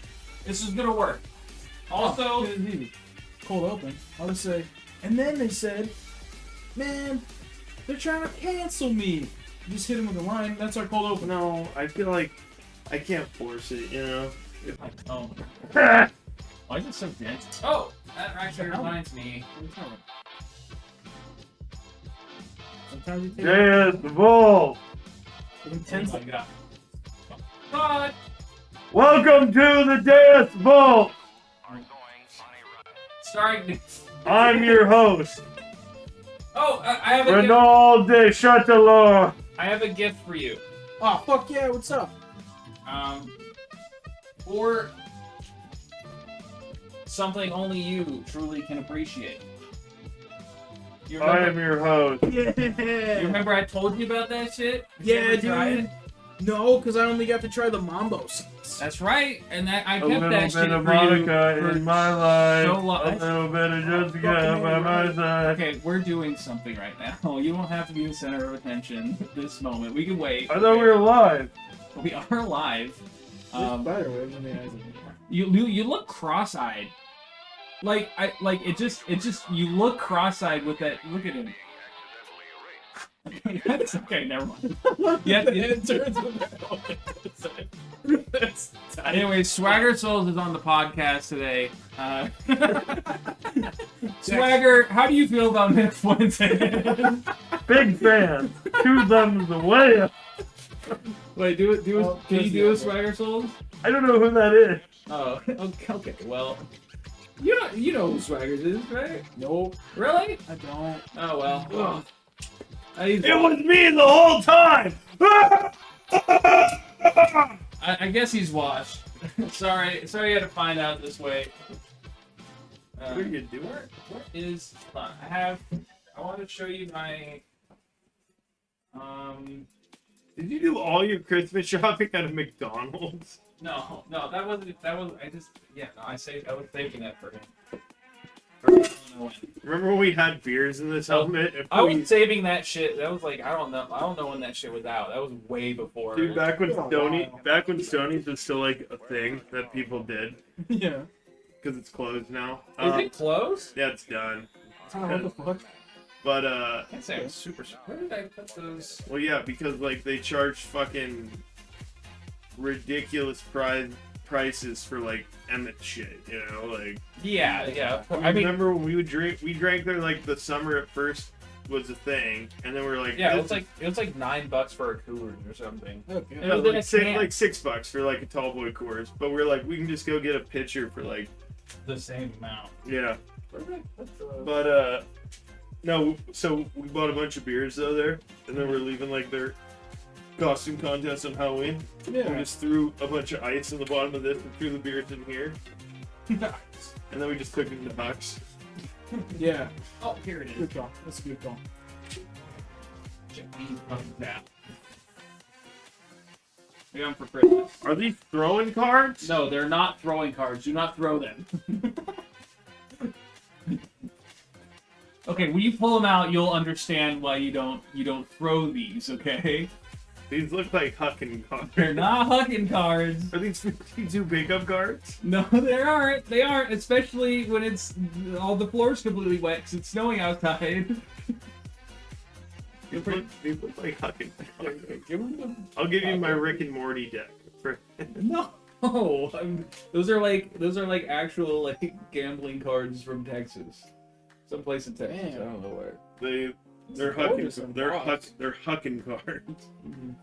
[SPEAKER 3] this is gonna work. Also,
[SPEAKER 2] Cold open. I'll just say, and then they said, man, they're trying to cancel me. Just hit him with a line. That's our cold open.
[SPEAKER 1] No, I feel like I can't force it, you know?
[SPEAKER 3] oh, why is it so dense? Oh, that actually reminds me.
[SPEAKER 2] Sometimes you take
[SPEAKER 1] Yes, Bull!
[SPEAKER 2] intense.
[SPEAKER 3] Oh my God. But
[SPEAKER 1] Welcome to the Death Vault!
[SPEAKER 3] starting.
[SPEAKER 1] I'm your host,
[SPEAKER 3] Oh, I have a gift.
[SPEAKER 1] Renaud de Chatelor.
[SPEAKER 3] I have a gift for you.
[SPEAKER 2] Oh, fuck yeah, what's up?
[SPEAKER 3] For something only you truly can appreciate. You
[SPEAKER 1] I
[SPEAKER 3] remember,
[SPEAKER 1] am your host.
[SPEAKER 3] you
[SPEAKER 2] Yeah.
[SPEAKER 3] remember I told you about that shit? You
[SPEAKER 2] Yeah,
[SPEAKER 3] ever tried
[SPEAKER 2] dude.
[SPEAKER 3] it?
[SPEAKER 2] No, because I only got to try the Mambo sauce.
[SPEAKER 3] That's right, and that I
[SPEAKER 1] A
[SPEAKER 3] kept
[SPEAKER 1] little
[SPEAKER 3] that
[SPEAKER 1] bit
[SPEAKER 3] shit
[SPEAKER 1] of
[SPEAKER 3] for you
[SPEAKER 1] Monica
[SPEAKER 3] for
[SPEAKER 1] in my life.
[SPEAKER 3] so long.
[SPEAKER 1] A little bit of Jessica by my side.
[SPEAKER 3] Okay, we're doing something right now. You don't have to be the center of attention at this moment. We can wait.
[SPEAKER 1] I thought we were live.
[SPEAKER 3] We are live.
[SPEAKER 2] Spider webs in the eyes.
[SPEAKER 3] You look cross-eyed. It just you look cross-eyed with that. Look at him. That's okay. Never mind. Yeah.
[SPEAKER 2] It turns That's tight.
[SPEAKER 3] Anyway, Swagger Souls is on the podcast today. Swagger, how do you feel about Nick Fuentes?
[SPEAKER 1] Big fan. Two thumbs away.
[SPEAKER 3] Wait, do it. Can you do a Swagger Souls?
[SPEAKER 1] I don't know who that is.
[SPEAKER 3] Oh, okay. Well, you know who Swaggers is, right?
[SPEAKER 2] Nope,
[SPEAKER 3] Really?
[SPEAKER 2] I don't.
[SPEAKER 3] Oh well.
[SPEAKER 1] Ugh.
[SPEAKER 3] I
[SPEAKER 1] It was me the whole time.
[SPEAKER 3] guess he's washed. sorry, you had to find out this way.
[SPEAKER 1] What are you doing?
[SPEAKER 3] What is? Hold on, I want to show you my.
[SPEAKER 1] Did you do all your Christmas shopping at a McDonald's?
[SPEAKER 3] No, that wasn't. I just. Yeah, no, I was saving that for him.
[SPEAKER 1] Remember when we had beers in this helmet?
[SPEAKER 3] I was saving that shit. That was like I don't know when that shit was out. That was way before.
[SPEAKER 1] Dude, back when Stoney's was still like a thing that people did
[SPEAKER 2] Yeah.
[SPEAKER 1] because it's closed now.
[SPEAKER 3] Is it closed?
[SPEAKER 1] Yeah, it's done.
[SPEAKER 2] What the fuck?
[SPEAKER 1] But
[SPEAKER 3] I can't say I'm super. Where did I put those?
[SPEAKER 1] well, yeah, because like they charge fucking ridiculous prices for like Emmett shit, you know, like.
[SPEAKER 3] Yeah.
[SPEAKER 1] I remember when we drank there like the summer at first was a thing, and then we were like,
[SPEAKER 3] Yeah, it
[SPEAKER 1] this
[SPEAKER 3] was like $9 for a Coors or something.
[SPEAKER 2] Okay.
[SPEAKER 3] You know,
[SPEAKER 1] is
[SPEAKER 3] then
[SPEAKER 1] like,
[SPEAKER 3] a can.
[SPEAKER 1] like $6 for like a tall boy Coors, but we're like, we can just go get a pitcher for like,
[SPEAKER 3] The same amount.
[SPEAKER 1] yeah.
[SPEAKER 2] That's,
[SPEAKER 1] But no, so we bought a bunch of beers though there, and then we're leaving like their costume contest on Halloween.
[SPEAKER 2] yeah.
[SPEAKER 1] We just threw a bunch of ice in the bottom of this and threw the beers in here,
[SPEAKER 2] Nice.
[SPEAKER 1] and then we just took it into Hux.
[SPEAKER 2] Yeah.
[SPEAKER 3] Oh, here it is.
[SPEAKER 2] Good call. That's a good call.
[SPEAKER 3] Yeah. We got them for Christmas.
[SPEAKER 1] Are these throwing cards?
[SPEAKER 3] No, they're not throwing cards. Do not throw them. Okay, when you pull them out, you'll understand why you don't throw these. Okay,
[SPEAKER 1] These look like hucking cards.
[SPEAKER 3] they're not hucking cards.
[SPEAKER 1] Are these 52 pickup cards?
[SPEAKER 3] No, they aren't. They aren't, especially when it's all the floor's completely wet because it's snowing outside.
[SPEAKER 1] These look like hucking cards.
[SPEAKER 3] Give them
[SPEAKER 1] I'll give you my Rick and Morty deck.
[SPEAKER 3] No, those are like actual like gambling cards from Texas, someplace in Texas.
[SPEAKER 2] Damn.
[SPEAKER 3] I don't know where.
[SPEAKER 1] They're
[SPEAKER 2] gorgeous
[SPEAKER 1] hucking.
[SPEAKER 2] and
[SPEAKER 1] They're
[SPEAKER 2] cross.
[SPEAKER 1] hucking cards.
[SPEAKER 3] Mhm.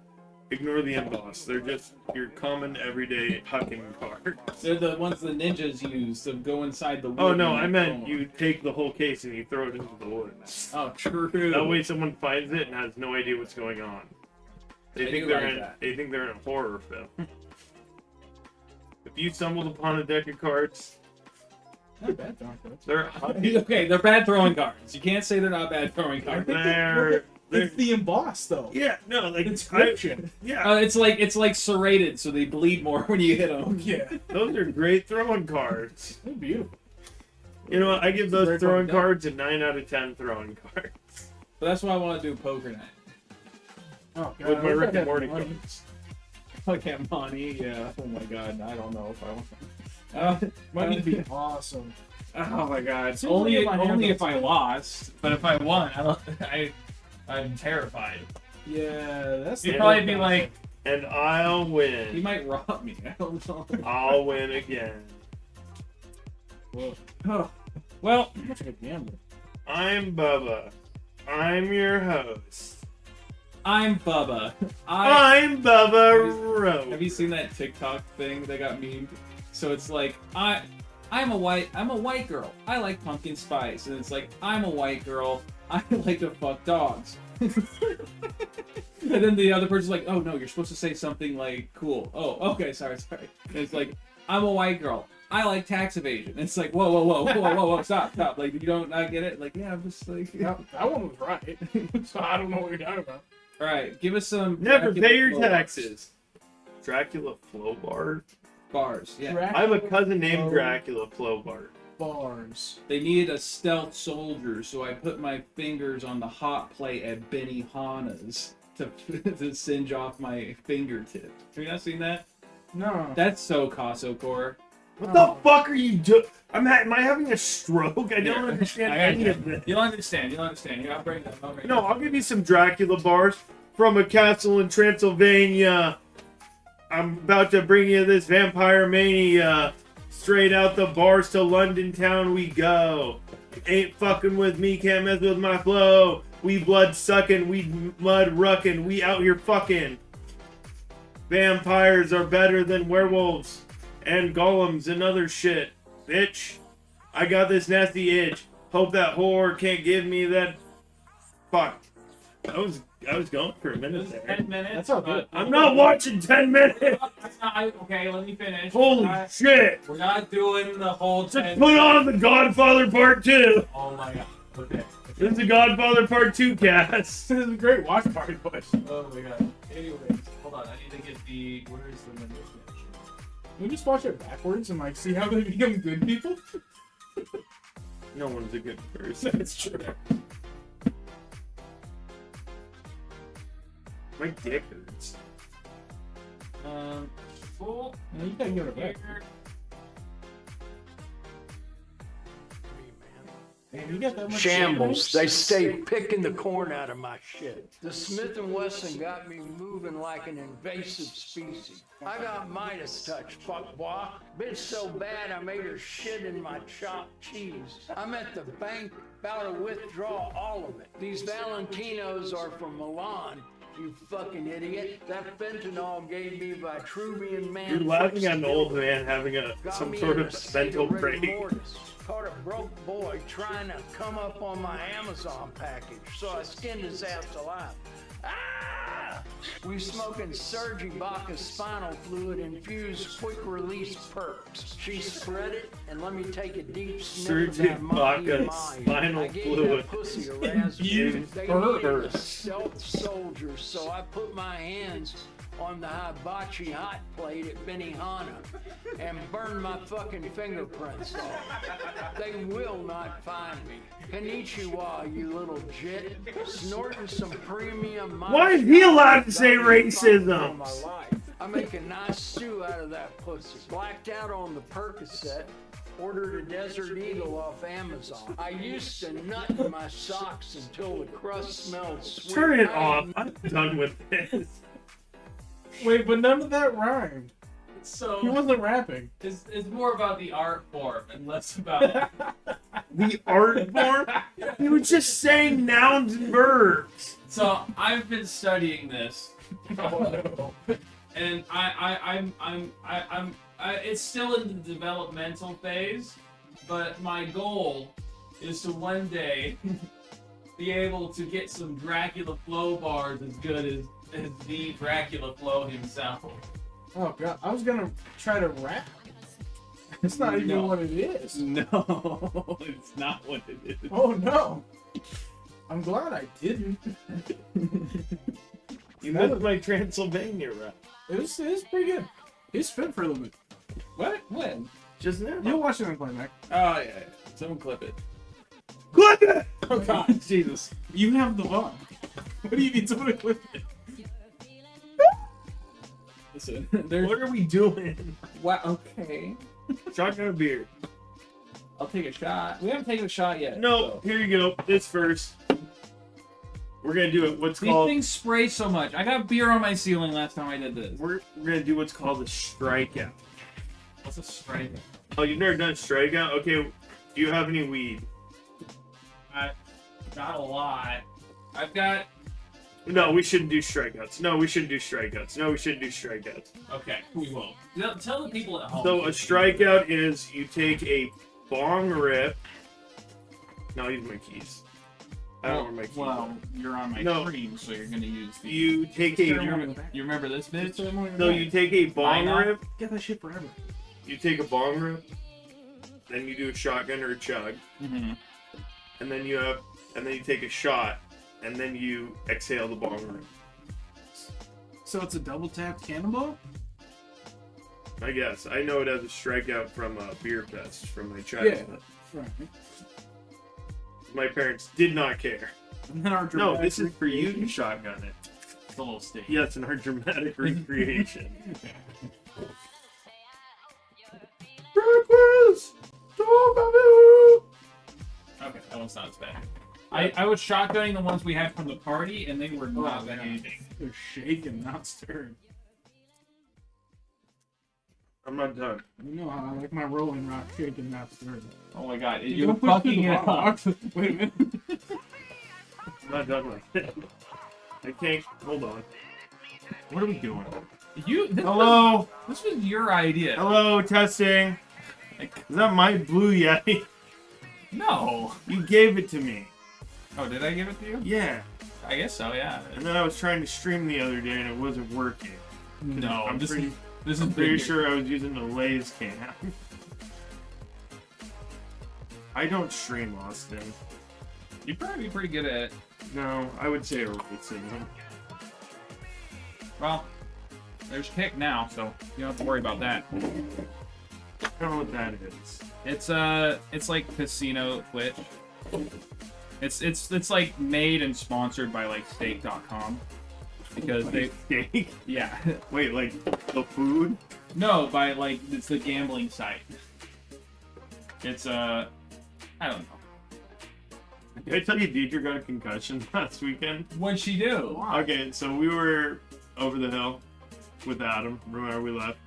[SPEAKER 1] Ignore the emboss. They're just your common everyday hucking cards.
[SPEAKER 3] They're the ones the ninjas use to go inside the wood.
[SPEAKER 1] Oh no,
[SPEAKER 3] and
[SPEAKER 1] I meant
[SPEAKER 3] throw 'em.
[SPEAKER 1] you take the whole case and you throw it into the woods.
[SPEAKER 3] Oh, true.
[SPEAKER 1] That way, someone finds it and has no idea what's going on. They
[SPEAKER 3] I
[SPEAKER 1] think
[SPEAKER 3] do
[SPEAKER 1] they're
[SPEAKER 3] like
[SPEAKER 1] in.
[SPEAKER 3] that.
[SPEAKER 1] They think they're in a horror film. If you stumbled upon a deck of cards,
[SPEAKER 2] Not bad, Don.
[SPEAKER 1] they're hucking.
[SPEAKER 3] Okay, they're bad throwing cards. You can't say they're not bad throwing cards.
[SPEAKER 1] They're
[SPEAKER 2] It's the emboss, though.
[SPEAKER 1] yeah, no, like
[SPEAKER 2] Inscription.
[SPEAKER 1] yeah,
[SPEAKER 3] It's like serrated, so they bleed more when you hit them.
[SPEAKER 2] Yeah.
[SPEAKER 1] those are great throwing cards.
[SPEAKER 2] They're beautiful.
[SPEAKER 1] You know what? I give those
[SPEAKER 2] Great
[SPEAKER 1] throwing
[SPEAKER 2] fucking deck.
[SPEAKER 1] cards a 9 out of 10 throwing cards.
[SPEAKER 3] But that's why I want to do poker night.
[SPEAKER 2] Oh, God.
[SPEAKER 1] With my
[SPEAKER 2] I wish I
[SPEAKER 1] Rick and
[SPEAKER 2] had
[SPEAKER 1] Morty
[SPEAKER 2] money.
[SPEAKER 1] cards.
[SPEAKER 3] Okay, money. Yeah. Oh my god. I don't know if I want.
[SPEAKER 2] Money would be awesome.
[SPEAKER 3] Oh my god.
[SPEAKER 2] Seems
[SPEAKER 3] Only
[SPEAKER 2] like my
[SPEAKER 3] only
[SPEAKER 2] hand
[SPEAKER 3] if I lost. But if I won, I'm terrified.
[SPEAKER 2] Yeah, that's
[SPEAKER 3] He'd
[SPEAKER 2] the
[SPEAKER 3] probably
[SPEAKER 2] good
[SPEAKER 3] be
[SPEAKER 2] guy.
[SPEAKER 3] like,
[SPEAKER 1] And I'll
[SPEAKER 3] he
[SPEAKER 1] win.
[SPEAKER 3] might rob me. I don't know.
[SPEAKER 1] I'll win again.
[SPEAKER 2] Whoa,
[SPEAKER 3] Oh. Well,
[SPEAKER 2] I'm such a good gambler.
[SPEAKER 1] I'm Bubba. I'm your host.
[SPEAKER 3] I'm Bubba. Have
[SPEAKER 1] I'm Bubba
[SPEAKER 3] you
[SPEAKER 1] Rose.
[SPEAKER 3] seen that TikTok thing that got memed? So it's like I'm a white girl. I like pumpkin spice, and it's like I'm a white girl. I like to fuck dogs. And then the other person's like, oh no, you're supposed to say something like cool. Oh, okay, sorry. And it's like I'm a white girl. I like tax evasion. It's like whoa, stop. Like you don't not get it. Like yeah, I'm just like.
[SPEAKER 2] That one was right. So I don't know what you're talking about.
[SPEAKER 3] All right, give us some.
[SPEAKER 1] Never
[SPEAKER 3] Dracula
[SPEAKER 1] pay your
[SPEAKER 3] flow
[SPEAKER 1] taxes. Dracula Flowbart.
[SPEAKER 3] Bars. Yeah.
[SPEAKER 1] I have a cousin named
[SPEAKER 2] Dracula
[SPEAKER 1] Dracula Flowbart.
[SPEAKER 2] Bars.
[SPEAKER 3] They needed a stealth soldier, so I put my fingers on the hot plate at Benihana's to singe off my fingertip. Have you not seen that?
[SPEAKER 2] No.
[SPEAKER 3] That's so Core.
[SPEAKER 1] What the fuck are you doing? Am I having a stroke? I don't understand any of this.
[SPEAKER 3] You don't understand. You don't understand. Here, I'll bring them.
[SPEAKER 1] No, I'll give you some Dracula bars from a castle in Transylvania. I'm about to bring you this vampire mania. Straight out the bars to London town we go. Ain't fucking with me, can't mess with my flow. We blood sucking, we mud rucking, we out here fucking. Vampires are better than werewolves and golems and other shit. Bitch, I got this nasty itch. Hope that whore can't give me that. Fuck. I was going for a minute there.
[SPEAKER 3] 10 minutes.
[SPEAKER 2] That's all good.
[SPEAKER 1] I'm not watching 10 minutes.
[SPEAKER 3] Okay, let me finish.
[SPEAKER 1] Holy shit.
[SPEAKER 3] We're not doing the whole
[SPEAKER 1] Just
[SPEAKER 3] 10.
[SPEAKER 1] put on The Godfather Part 2.
[SPEAKER 3] Oh my god. Okay.
[SPEAKER 1] This is The Godfather Part 2 cast.
[SPEAKER 2] This is a great watch party push.
[SPEAKER 3] Oh my god. Anyways, hold on. I need to get the. Where is the menu?
[SPEAKER 2] We just watch it backwards and like see how they become good people.
[SPEAKER 1] No one's a good person.
[SPEAKER 2] That's true.
[SPEAKER 1] My dick hurts.
[SPEAKER 3] Cool.
[SPEAKER 2] Yeah, you gotta give it back. Man, you got that much
[SPEAKER 4] Shambles.
[SPEAKER 2] shit,
[SPEAKER 4] They stay picking the corn out of my shit. The Smith & Wesson got me moving like an invasive species. I got Midas touch, fuck boy. Bitch so bad I made her shit in my chopped cheese. I'm at the bank about to withdraw all of it. These Valentinos are from Milan, you fucking idiot. That fentanyl gave me Vitruvian man.
[SPEAKER 1] You're laughing at an old man having some sort of mental break.
[SPEAKER 4] Caught a broke boy trying to come up on my Amazon package, so I skinned his ass alive. Ah! We smoking Sergi Baca spinal fluid infused quick release perks. She spread it and let me take a deep sniff of
[SPEAKER 1] Sergi
[SPEAKER 4] that monkey
[SPEAKER 1] Baca
[SPEAKER 4] in my
[SPEAKER 1] spinal
[SPEAKER 4] I gave
[SPEAKER 1] fluid
[SPEAKER 4] that pussy a raspberry.
[SPEAKER 1] infused
[SPEAKER 4] They needed a
[SPEAKER 1] perks.
[SPEAKER 4] stealth soldier, so I put my hands on the hibachi hot plate at Benihana and burned my fucking fingerprints off. They will not find me. Konnichiwa, you little jit. Snorting some premium.
[SPEAKER 1] Why is he allowed to say racism?
[SPEAKER 4] I make a nice stew out of that pussy. Blacked out on the Percocet. Ordered a Desert Eagle off Amazon. I used to nut in my socks until the crust smelled sweet.
[SPEAKER 1] Turn it off. I'm done with this.
[SPEAKER 2] Wait, but none of that rhymed.
[SPEAKER 3] So
[SPEAKER 2] He wasn't rapping.
[SPEAKER 3] it's more about the art form and less about.
[SPEAKER 1] The art form? He was just saying nouns and verbs.
[SPEAKER 3] So I've been studying this,
[SPEAKER 2] Oh, no.
[SPEAKER 3] and I'm it's still in the developmental phase, but my goal is to one day be able to get some Dracula flow bars as good as the Dracula flow himself.
[SPEAKER 2] Oh god, I was gonna try to rap. It's not even
[SPEAKER 3] No.
[SPEAKER 2] what it is.
[SPEAKER 3] No, it's not what it is.
[SPEAKER 2] Oh no. I'm glad I didn't.
[SPEAKER 1] You missed my Transylvania rap.
[SPEAKER 2] It was pretty good. He spin for a little bit.
[SPEAKER 3] What? When?
[SPEAKER 1] Just now.
[SPEAKER 2] You'll watch it on playback.
[SPEAKER 3] Oh yeah. Someone clip it.
[SPEAKER 1] Clip it!
[SPEAKER 2] Oh god.
[SPEAKER 1] Jesus.
[SPEAKER 2] You have the bond. What do you need someone to clip it?
[SPEAKER 3] Listen, there's.
[SPEAKER 1] What are we doing?
[SPEAKER 3] Wow. Okay.
[SPEAKER 1] Shotgun or beer?
[SPEAKER 3] I'll take a shot. We haven't taken a shot yet.
[SPEAKER 1] No, here you go. This first. We're gonna do it. What's
[SPEAKER 3] These
[SPEAKER 1] called.
[SPEAKER 3] things spray so much. I got beer on my ceiling last time I did this.
[SPEAKER 1] We're gonna do what's called a strikeout.
[SPEAKER 3] What's a strike?
[SPEAKER 1] Oh, you've never done a strikeout? Okay. Do you have any weed?
[SPEAKER 3] Not a lot. I've got.
[SPEAKER 1] No, we shouldn't do strikeouts. No, we shouldn't do strikeouts. No, we shouldn't do strikeouts.
[SPEAKER 3] Okay, we will. Tell the people at home.
[SPEAKER 1] So a strikeout is you take a bong rip. No, these are my keys. I don't know where my keys
[SPEAKER 3] Well, you're on my
[SPEAKER 1] No.
[SPEAKER 3] screen, so you're gonna use the.
[SPEAKER 1] You take
[SPEAKER 3] You
[SPEAKER 1] a.
[SPEAKER 3] remember this bitch?
[SPEAKER 1] So you take a bong
[SPEAKER 3] Mine
[SPEAKER 1] rip.
[SPEAKER 2] Get that shit forever.
[SPEAKER 1] You take a bong rip. Then you do a shotgun or a chug,
[SPEAKER 3] Mm-hmm.
[SPEAKER 1] and then you take a shot, and then you exhale the bong rip.
[SPEAKER 2] So it's a double tapped cannonball?
[SPEAKER 1] I guess I know it as a strikeout from Beer Fest from my childhood.
[SPEAKER 2] Right.
[SPEAKER 1] My parents did not care.
[SPEAKER 2] And then our
[SPEAKER 1] No,
[SPEAKER 2] dramatic
[SPEAKER 1] this is for you to
[SPEAKER 2] recreation.
[SPEAKER 1] shotgun it.
[SPEAKER 3] It's a little sticky.
[SPEAKER 1] Yes, in our dramatic recreation. Breakfast!
[SPEAKER 3] Okay, that one's not as bad. I was shotgunning the ones we had from the party, and they were not
[SPEAKER 2] Oh,
[SPEAKER 3] bad
[SPEAKER 2] yeah.
[SPEAKER 3] anything.
[SPEAKER 2] They're shaking, not stirring.
[SPEAKER 1] I'm not done.
[SPEAKER 2] You know how I like my Rolling Rock shaking, not stirring.
[SPEAKER 3] Oh my god,
[SPEAKER 2] You
[SPEAKER 3] you're
[SPEAKER 2] don't put it
[SPEAKER 3] fucking
[SPEAKER 2] in
[SPEAKER 3] it
[SPEAKER 2] the
[SPEAKER 3] up.
[SPEAKER 2] box. Wait a minute.
[SPEAKER 1] I'm not done with it. I can't. Hold on. What are we doing? Hello?
[SPEAKER 3] This was your idea.
[SPEAKER 1] Hello, testing. Is that my blue Yeti?
[SPEAKER 3] No.
[SPEAKER 1] You gave it to me.
[SPEAKER 3] Oh, did I give it to you?
[SPEAKER 1] Yeah.
[SPEAKER 3] I guess so, yeah.
[SPEAKER 1] And then I was trying to stream the other day and it wasn't working.
[SPEAKER 3] No,
[SPEAKER 1] I'm
[SPEAKER 3] this
[SPEAKER 1] pretty,
[SPEAKER 3] is
[SPEAKER 1] I'm pretty
[SPEAKER 3] bigger.
[SPEAKER 1] sure I was using the Lay's can. I don't stream, Austin.
[SPEAKER 3] You'd probably be pretty good at it.
[SPEAKER 1] No, I would say racism.
[SPEAKER 3] Well, there's Kick now, so you don't have to worry about that.
[SPEAKER 1] I don't know what that is.
[SPEAKER 3] It's like casino Twitch. It's like made and sponsored by like Steak.com because they
[SPEAKER 1] Steak?
[SPEAKER 3] yeah
[SPEAKER 1] Wait, like the food?
[SPEAKER 3] no by like it's the gambling site. It's I don't know.
[SPEAKER 1] Did I tell you Deidre got a concussion last weekend?
[SPEAKER 3] What'd she do?
[SPEAKER 1] Okay, so we were over the hill with Adam. Remember we left?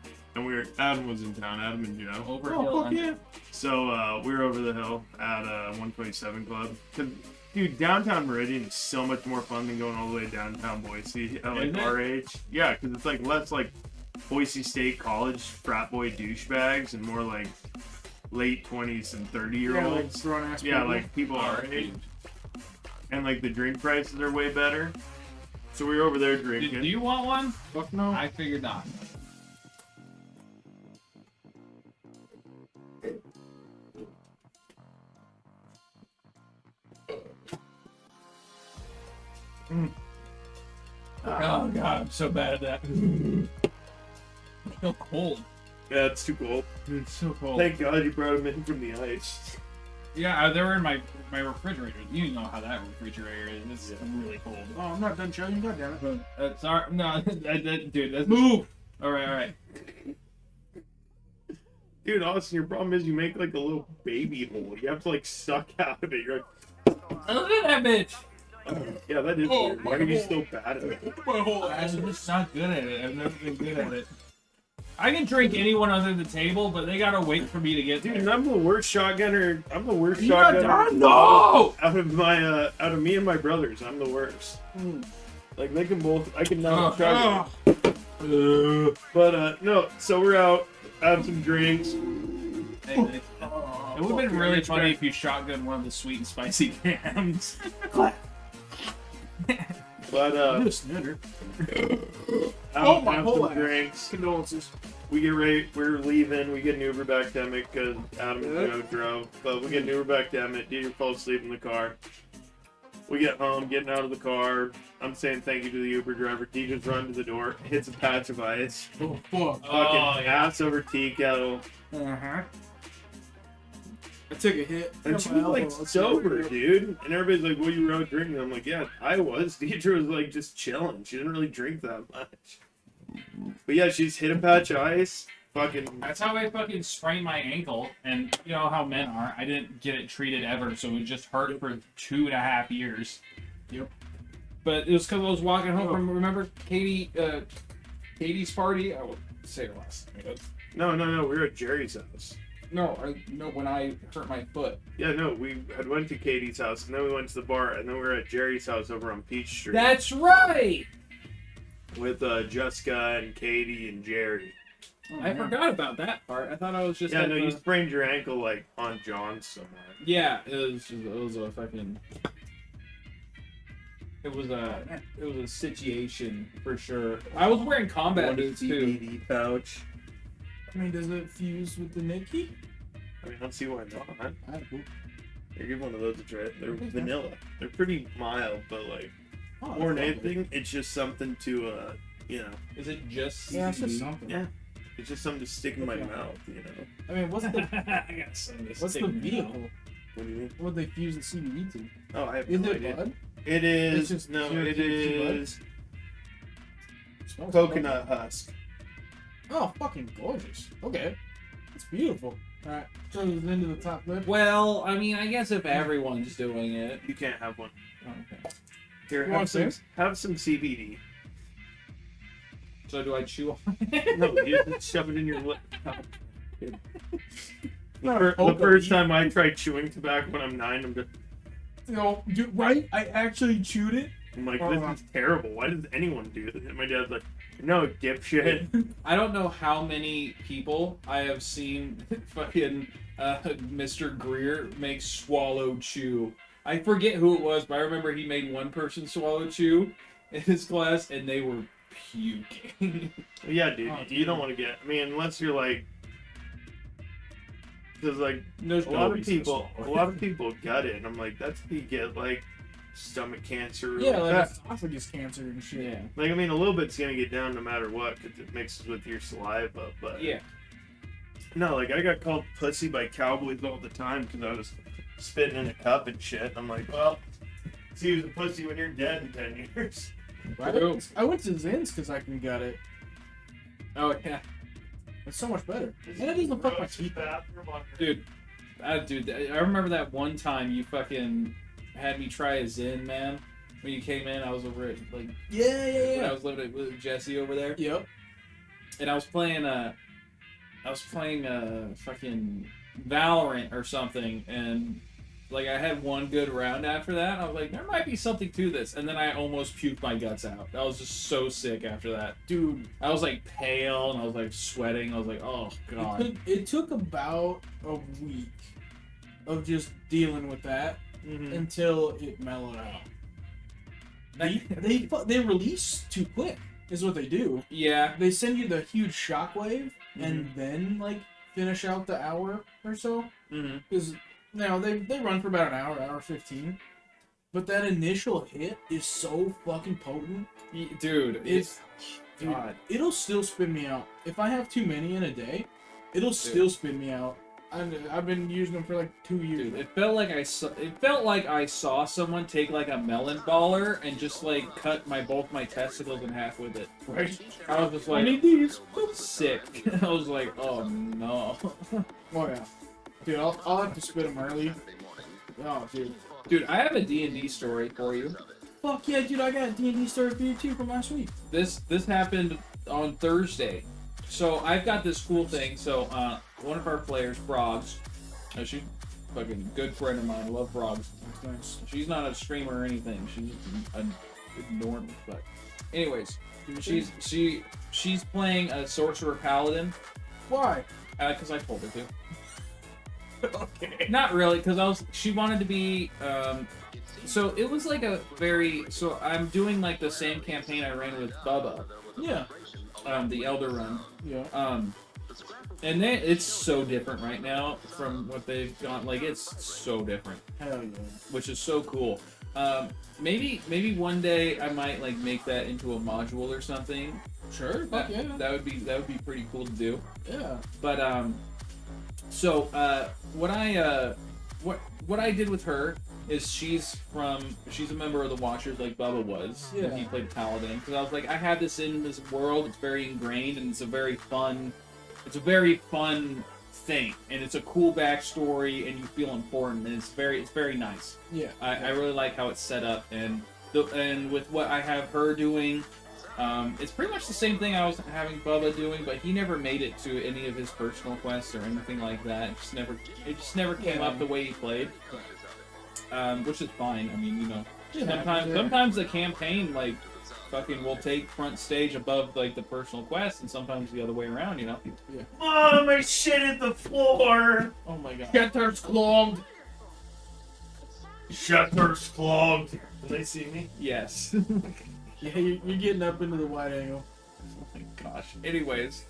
[SPEAKER 1] and Adam was in town, Adam and Joe.
[SPEAKER 3] Over
[SPEAKER 2] Oh,
[SPEAKER 3] hill
[SPEAKER 2] fuck
[SPEAKER 3] under.
[SPEAKER 2] yeah.
[SPEAKER 1] So we were over the hill at 127 Club. 'Cause, dude, downtown Meridian is so much more fun than going all the way to downtown Boise at like
[SPEAKER 3] Isn't it?
[SPEAKER 1] our age. Yeah, because it's like less like Boise State College frat boy douchebags and more like late 20s and 30-year-olds.
[SPEAKER 2] Like ass
[SPEAKER 1] Yeah,
[SPEAKER 2] people.
[SPEAKER 1] like people our
[SPEAKER 3] Oh,
[SPEAKER 1] age. And like the drink prices are way better. So we were over there
[SPEAKER 3] Do
[SPEAKER 1] drinking.
[SPEAKER 3] you want one?
[SPEAKER 2] Fuck no.
[SPEAKER 3] I figured not. Oh god, I'm so bad at that. I feel cold.
[SPEAKER 1] Yeah, it's too cold.
[SPEAKER 3] Dude, it's so cold.
[SPEAKER 1] Thank God you brought them in from the ice.
[SPEAKER 3] Yeah, they were in my refrigerator. You know how that refrigerator is. It's really cold.
[SPEAKER 2] Oh, I'm not done chilling. God damn it.
[SPEAKER 3] That's our no, dude. That's move. All right.
[SPEAKER 1] Dude, Austin, your problem is you make like a little baby hole. You have to like suck out of it. You're like,
[SPEAKER 3] Look at that bitch.
[SPEAKER 1] yeah, that is
[SPEAKER 2] Oh,
[SPEAKER 1] weird. Why are you so bad at it?
[SPEAKER 2] My whole ass.
[SPEAKER 3] I'm just not good at it. I've never been good at it. I can drink anyone under the table, but they gotta wait for me to get
[SPEAKER 1] Dude,
[SPEAKER 3] there.
[SPEAKER 1] and I'm the worst shotgunner. I'm the worst
[SPEAKER 2] You not
[SPEAKER 1] shotgunner.
[SPEAKER 2] done?
[SPEAKER 3] No!
[SPEAKER 1] Out of me and my brothers, I'm the worst. Like they can both. I can not shotgun. But no. So we're out. Have some drinks.
[SPEAKER 3] It would have been really funny if you shotgun one of the sweet and spicy cans.
[SPEAKER 1] But
[SPEAKER 2] I'm a snitter.
[SPEAKER 1] have
[SPEAKER 2] my whole
[SPEAKER 1] some
[SPEAKER 2] ass.
[SPEAKER 1] drinks.
[SPEAKER 2] Condolences.
[SPEAKER 1] We get ready. We're leaving. We get an Uber back to Emmett because Adam and Joe drove. But we get an Uber back to Emmett. Dieter falls asleep in the car. We get home, getting out of the car. I'm saying thank you to the Uber driver. Dieter's run to the door, hits a patch of ice.
[SPEAKER 2] Oh, fuck.
[SPEAKER 1] Fucking
[SPEAKER 3] yeah.
[SPEAKER 1] ass over tea kettle.
[SPEAKER 2] Uh-huh. I took a hit.
[SPEAKER 1] And she was like sober, dude. And everybody's like, "Well, you were out drinking." I'm like, "Yeah, I was." Deidre was like just chilling. She didn't really drink that much. But yeah, she's hit a patch of ice. Fucking.
[SPEAKER 3] That's how I fucking sprained my ankle, and you know how men are. I didn't get it treated ever, so it just hurt for 2.5 years.
[SPEAKER 2] Yep.
[SPEAKER 3] But it was because I was walking home from, remember Katie's party? I won't say her last name.
[SPEAKER 1] No. We were at Jerry's house.
[SPEAKER 3] No, when I hurt my foot.
[SPEAKER 1] Yeah, no. We had went to Katie's house, and then we went to the bar, and then we were at Jerry's house over on Peach Street
[SPEAKER 3] That's right!
[SPEAKER 1] with Jessica and Katie and Jerry.
[SPEAKER 3] I forgot about that part. I thought I was just
[SPEAKER 1] Yeah,
[SPEAKER 3] at
[SPEAKER 1] no,
[SPEAKER 3] the-
[SPEAKER 1] you sprained your ankle like on John somewhere.
[SPEAKER 3] Yeah, it was a fucking. It was a situation for sure. I was wearing combat boots too.
[SPEAKER 1] DVD pouch.
[SPEAKER 2] I mean, does it fuse with the Nicky?
[SPEAKER 1] I mean, I don't see why not.
[SPEAKER 2] I do.
[SPEAKER 1] Here, give one of those a try. They're vanilla. They're pretty mild, but like
[SPEAKER 2] Oh,
[SPEAKER 1] more than
[SPEAKER 2] that's
[SPEAKER 1] anything, it's just something to you know,
[SPEAKER 3] Is it just?
[SPEAKER 2] Yeah, it's just
[SPEAKER 3] CBD?
[SPEAKER 2] something.
[SPEAKER 1] yeah, it's just something to stick in my
[SPEAKER 2] Okay.
[SPEAKER 1] mouth, you know.
[SPEAKER 2] I mean, what's the
[SPEAKER 3] I got some of this
[SPEAKER 2] what's the
[SPEAKER 3] thing.
[SPEAKER 2] vehicle?
[SPEAKER 1] What do you mean?
[SPEAKER 2] What would they fuse the CBD to?
[SPEAKER 1] Oh, I have
[SPEAKER 2] Is
[SPEAKER 1] no
[SPEAKER 2] it
[SPEAKER 1] idea.
[SPEAKER 2] bud?
[SPEAKER 1] It is
[SPEAKER 2] It's just
[SPEAKER 1] no,
[SPEAKER 2] pure
[SPEAKER 1] it
[SPEAKER 2] THC bud?
[SPEAKER 1] is
[SPEAKER 2] Smells
[SPEAKER 1] coconut husk.
[SPEAKER 2] Oh, fucking gorgeous. Okay. It's beautiful. Alright, throw this into the top lip.
[SPEAKER 3] Well, I mean, I guess if everyone's doing it.
[SPEAKER 1] You can't have one.
[SPEAKER 3] Oh, okay.
[SPEAKER 1] Here,
[SPEAKER 2] You
[SPEAKER 1] have
[SPEAKER 2] want
[SPEAKER 1] some,
[SPEAKER 2] some?
[SPEAKER 1] have some CBD.
[SPEAKER 3] So do I chew on it?
[SPEAKER 1] No, you just shove it in your lip. The
[SPEAKER 2] Okay.
[SPEAKER 1] first time I tried chewing tobacco when I'm 9,
[SPEAKER 2] Dude, right? I actually chewed it.
[SPEAKER 1] I'm like, this is terrible. Why does anyone do this? And my dad's like, no, dipshit.
[SPEAKER 3] I don't know how many people I have seen fucking Mr. Greer make swallow chew. I forget who it was, but I remember he made one person swallow chew in his class, and they were puking.
[SPEAKER 1] Yeah, dude,
[SPEAKER 2] Oh,
[SPEAKER 1] you don't want to get. I mean, unless you're like, because like
[SPEAKER 3] There's
[SPEAKER 1] a
[SPEAKER 3] no
[SPEAKER 1] lot of
[SPEAKER 3] reason to
[SPEAKER 1] people,
[SPEAKER 3] swallow.
[SPEAKER 1] gut it, and I'm like, that's how you get like stomach cancer. Or
[SPEAKER 2] Yeah,
[SPEAKER 1] like
[SPEAKER 2] like
[SPEAKER 1] that.
[SPEAKER 2] esophagus cancer and shit.
[SPEAKER 3] Yeah.
[SPEAKER 1] Like, I mean, a little bit's gonna get down no matter what, because it mixes with your saliva. But
[SPEAKER 3] Yeah.
[SPEAKER 1] no, like I got called pussy by cowboys all the time because I was spitting in a cup and shit. I'm like, well, see who's a pussy when you're dead in 10 years.
[SPEAKER 2] I went to Zin's because I can get it.
[SPEAKER 3] Oh yeah,
[SPEAKER 2] It's so much better. And it doesn't fuck my teeth up.
[SPEAKER 3] dude. I remember that one time you fucking had me try a Zin, man. When you came in, I was over at like
[SPEAKER 2] Yeah,
[SPEAKER 3] when I was living with Jesse over there,
[SPEAKER 2] Yep.
[SPEAKER 3] and I was playing playing fucking Valorant or something, and like I had one good round after that. I was like, there might be something to this, and then I almost puked my guts out. I was just so sick after that,
[SPEAKER 2] Dude,
[SPEAKER 3] I was like pale and I was like sweating. I was like, oh god.
[SPEAKER 2] it took about a week of just dealing with that
[SPEAKER 1] Mhm.
[SPEAKER 2] until it mellowed out. They release too quick, is what they do.
[SPEAKER 3] Yeah.
[SPEAKER 2] They send you the huge shockwave and then like finish out the hour or so.
[SPEAKER 3] Mm-hmm.
[SPEAKER 2] Because they run for about an hour 15. But that initial hit is so fucking potent.
[SPEAKER 3] Dude,
[SPEAKER 2] It's dude,
[SPEAKER 3] God.
[SPEAKER 2] it'll still spin me out. If I have too many in a day, it'll still spin me out. I've been using them for like 2 years.
[SPEAKER 3] Dude, it felt like I saw someone take like a melon baller and just like cut both my testicles in half with it.
[SPEAKER 2] Right?
[SPEAKER 3] I was just
[SPEAKER 2] I
[SPEAKER 3] like,
[SPEAKER 2] need these.
[SPEAKER 3] sick. I was like, oh no.
[SPEAKER 2] Oh yeah. Dude, I'll have to spit them early. Oh, dude.
[SPEAKER 3] Dude, I have a D&D story for you.
[SPEAKER 2] Fuck yeah, dude, I got a D&D story for you too from last week.
[SPEAKER 3] This happened on Thursday. So I've got this cool thing. So one of our players, Frogs, she's a fucking good friend of mine. I love Frogs.
[SPEAKER 2] That's nice.
[SPEAKER 3] She's not a streamer or anything. She's a normal. But anyways, she's playing a sorcerer paladin.
[SPEAKER 2] Why?
[SPEAKER 3] Because I told her to.
[SPEAKER 1] Okay.
[SPEAKER 3] Not really, because she wanted to be. So it was like a very. So I'm doing like the same campaign I ran with Bubba.
[SPEAKER 2] Yeah.
[SPEAKER 3] The Elder Run.
[SPEAKER 2] Yeah.
[SPEAKER 3] And it's so different right now from what they've gone. Like it's so different,
[SPEAKER 2] Hell yeah.
[SPEAKER 3] which is so cool. Maybe one day I might like make that into a module or something.
[SPEAKER 2] Sure. Fuck yeah.
[SPEAKER 3] That would be pretty cool to do.
[SPEAKER 2] Yeah.
[SPEAKER 3] But so what I did with her is she's a member of the Watchers like Bubba was.
[SPEAKER 2] Yeah.
[SPEAKER 3] He played Paladin because I was like I have this in this world. It's very ingrained and it's a very fun thing and it's a cool backstory and you feel important and it's very nice.
[SPEAKER 2] Yeah.
[SPEAKER 3] I really like how it's set up and with what I have her doing. It's pretty much the same thing I was having Bubba doing, but he never made it to any of his personal quests or anything like that. It just never came up the way he played, which is fine. I mean, you know, sometimes the campaign like fucking will take front stage above like the personal quest, and sometimes the other way around. You know.
[SPEAKER 2] Yeah.
[SPEAKER 1] Mom, I shit at the floor.
[SPEAKER 2] Oh my god.
[SPEAKER 3] Shutters clogged.
[SPEAKER 1] Shutters clogged. Can they see me?
[SPEAKER 3] Yes.
[SPEAKER 2] Yeah, you're getting up into the wide angle.
[SPEAKER 3] Oh my gosh. Anyways,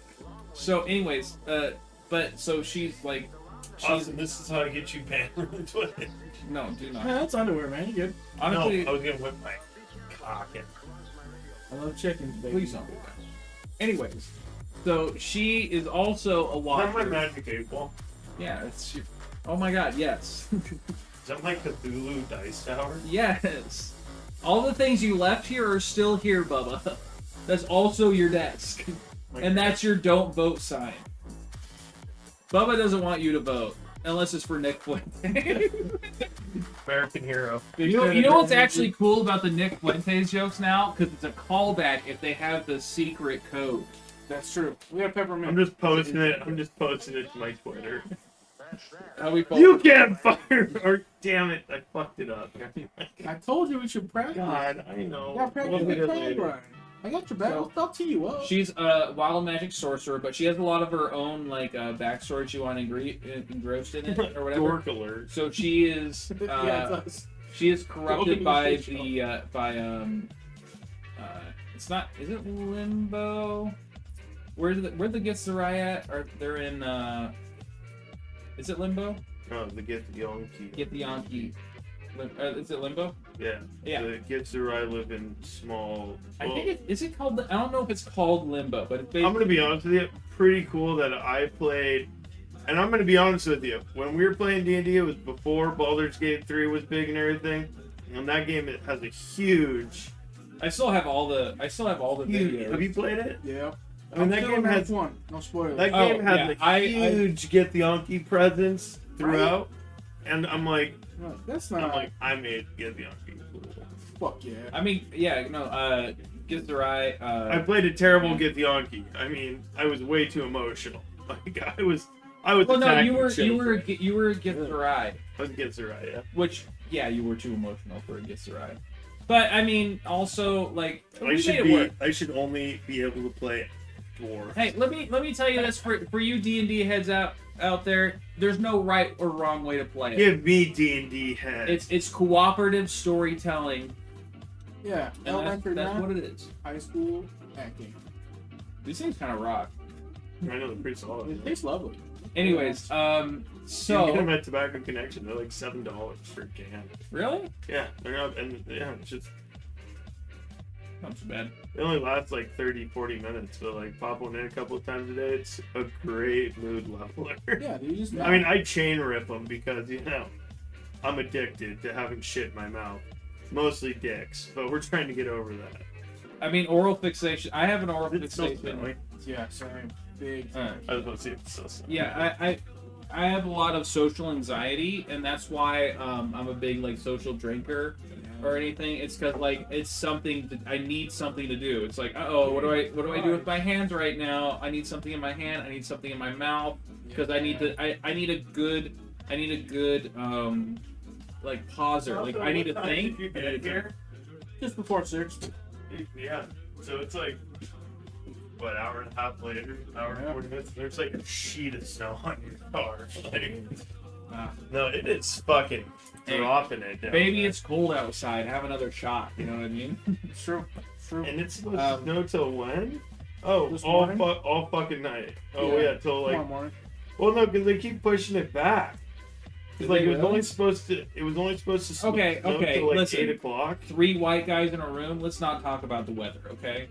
[SPEAKER 3] but so she's like,
[SPEAKER 1] Austin, this is how I get you banned from the Twitch.
[SPEAKER 3] no, do
[SPEAKER 2] Yeah,
[SPEAKER 3] not.
[SPEAKER 2] that's underwear, man. You're good.
[SPEAKER 3] Honestly,
[SPEAKER 1] No, I was gonna whip my cock in.
[SPEAKER 2] I love chickens, baby.
[SPEAKER 3] please don't do that. Anyways, so she is also a
[SPEAKER 1] Where's my
[SPEAKER 3] watcher.
[SPEAKER 1] magic 8-ball?
[SPEAKER 3] Yeah, it's. Oh my god, yes.
[SPEAKER 1] Is that my Cthulhu dice tower?
[SPEAKER 3] Yes. All the things you left here are still here, Bubba. That's also your desk. And that's your don't vote sign. Bubba doesn't want you to vote. Unless it's for Nick Fuentes.
[SPEAKER 1] American hero.
[SPEAKER 3] You know what's actually cool about the Nick Fuentes jokes now? Because it's a callback if they have the secret code.
[SPEAKER 2] That's true. We have peppermint.
[SPEAKER 1] I'm just posting it to my Twitter.
[SPEAKER 3] How we
[SPEAKER 1] You can't fire or damn it, I fucked it up.
[SPEAKER 2] I told you we should practice.
[SPEAKER 1] God, I know.
[SPEAKER 2] Yeah, practice
[SPEAKER 1] We'll
[SPEAKER 2] the
[SPEAKER 1] get it
[SPEAKER 2] crowd
[SPEAKER 1] later.
[SPEAKER 2] run. I got your back. I'll tee you up.
[SPEAKER 3] She's a wild magic sorcerer, but she has a lot of her own like backstory she want engrossed in it or whatever.
[SPEAKER 1] Dork alert.
[SPEAKER 3] So she is
[SPEAKER 2] Yeah, it's us.
[SPEAKER 3] she is corrupted
[SPEAKER 2] Welcome
[SPEAKER 3] by
[SPEAKER 2] to the
[SPEAKER 3] the it's not, is it Limbo? Where the Githzerai at? Or they're in is it Limbo?
[SPEAKER 1] No, the Get the Yonki.
[SPEAKER 3] Get the Yankee. Is it Limbo?
[SPEAKER 1] Yeah.
[SPEAKER 3] Yeah.
[SPEAKER 1] The Githzerai live in small.
[SPEAKER 3] I think is it called? I don't know if it's called Limbo, but it's basically.
[SPEAKER 1] I'm gonna be honest with you. Pretty cool that I played, and I'm gonna be honest with you. When we were playing D&D, it was before Baldur's Gate 3 was big and everything. And that game, it has a huge.
[SPEAKER 3] I still have all the videos.
[SPEAKER 1] Have you played it?
[SPEAKER 2] Yeah.
[SPEAKER 1] I mean, that
[SPEAKER 2] still
[SPEAKER 1] game
[SPEAKER 2] on
[SPEAKER 1] has
[SPEAKER 2] one. No spoilers.
[SPEAKER 1] that
[SPEAKER 3] Oh,
[SPEAKER 1] game has
[SPEAKER 3] yeah,
[SPEAKER 1] a huge Get the Yonki presence throughout. And I'm like,
[SPEAKER 2] No, that's not.
[SPEAKER 1] I made Get the Yonki cool.
[SPEAKER 2] Fuck yeah.
[SPEAKER 3] I mean, yeah, no, Githzerai.
[SPEAKER 1] I played a terrible Get the Yonki. I mean, I was way too emotional. Like I was
[SPEAKER 3] Well, no,
[SPEAKER 1] attacking
[SPEAKER 3] you were
[SPEAKER 1] children.
[SPEAKER 3] against the ride.
[SPEAKER 1] I was against the right, yeah.
[SPEAKER 3] Which, yeah, you were too emotional for against the ride. But I mean, also like we made it work.
[SPEAKER 1] I should only be able to play dwarf.
[SPEAKER 3] Hey, let me tell you this for you D&D heads out there. There's no right or wrong way to play it.
[SPEAKER 1] Give me D&D head.
[SPEAKER 3] It's cooperative storytelling.
[SPEAKER 2] Yeah,
[SPEAKER 3] And
[SPEAKER 2] elementary
[SPEAKER 3] that's
[SPEAKER 2] math,
[SPEAKER 3] what it is.
[SPEAKER 2] high school acting.
[SPEAKER 3] These things kind of rock.
[SPEAKER 1] I know they're pretty solid.
[SPEAKER 2] It tastes lovely.
[SPEAKER 3] Anyways,
[SPEAKER 1] So you get them
[SPEAKER 3] so
[SPEAKER 1] at Tobacco Connection. They're like $7 for a can.
[SPEAKER 3] really,
[SPEAKER 1] Yeah, they're not, and yeah, it's just
[SPEAKER 3] not too bad.
[SPEAKER 1] it only lasts like 30-40 minutes, but like pop one in a couple of times a day. It's a great mood leveler.
[SPEAKER 2] Yeah, you just.
[SPEAKER 1] I mean, I chain rip them because I'm addicted to having shit in my mouth. Mostly dicks, but we're trying to get over that.
[SPEAKER 3] I mean, oral fixation. I have an oral
[SPEAKER 1] It's so
[SPEAKER 3] fixation.
[SPEAKER 1] smelly.
[SPEAKER 2] yeah, same. Big.
[SPEAKER 3] Uh,
[SPEAKER 1] I was about to see if it's so smelly.
[SPEAKER 3] Yeah, I have a lot of social anxiety, and that's why I'm a big like social drinker or anything. It's because like it's something that I need something to do. It's like, oh, what do I do with my hands right now? I need something in my hand. I need something in my mouth because I need a good like pauser. Like I need to think.
[SPEAKER 1] You get here?
[SPEAKER 2] Just before 6.
[SPEAKER 1] Yeah. So it's like what, hour and a half later, hour and 40 minutes. There's like a sheet of snow on your car. Like, no, it is fucking dropping it down.
[SPEAKER 3] Baby,
[SPEAKER 1] there.
[SPEAKER 3] it's cold outside. Have another shot. You know what I mean?
[SPEAKER 2] True. True.
[SPEAKER 1] And it's supposed to snow till when? Oh,
[SPEAKER 2] This
[SPEAKER 1] all
[SPEAKER 2] morning?
[SPEAKER 1] all fucking night. Oh yeah, till like.
[SPEAKER 2] Tomorrow morning.
[SPEAKER 1] Well, no, because they keep pushing it back. It's like
[SPEAKER 3] they
[SPEAKER 1] it was
[SPEAKER 3] really?
[SPEAKER 1] only supposed to. It was only supposed to snow
[SPEAKER 3] Okay,
[SPEAKER 1] till like
[SPEAKER 3] listen.
[SPEAKER 1] 8 o'clock.
[SPEAKER 3] 3 white guys in a room. Let's not talk about the weather, okay?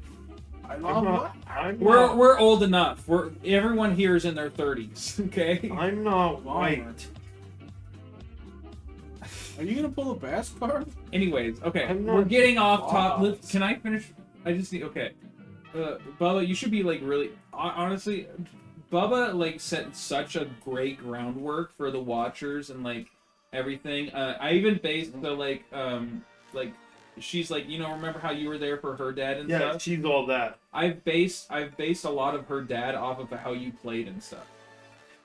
[SPEAKER 1] I'm not
[SPEAKER 3] We're old enough. Everyone here is in their 30s, okay?
[SPEAKER 1] I'm not white.
[SPEAKER 2] Are you gonna pull a bass card?
[SPEAKER 3] Anyways, okay,
[SPEAKER 1] I'm not
[SPEAKER 3] we're getting off top.
[SPEAKER 1] lost.
[SPEAKER 3] Can I finish? I just need. Okay, Bubba, you should be like really honestly. Bubba like set such a great groundwork for the watchers and like everything. I even based the like she's like, remember how you were there for her dad and
[SPEAKER 1] Yeah,
[SPEAKER 3] stuff?
[SPEAKER 1] she's all that.
[SPEAKER 3] I've based a lot of her dad off of how you played and stuff.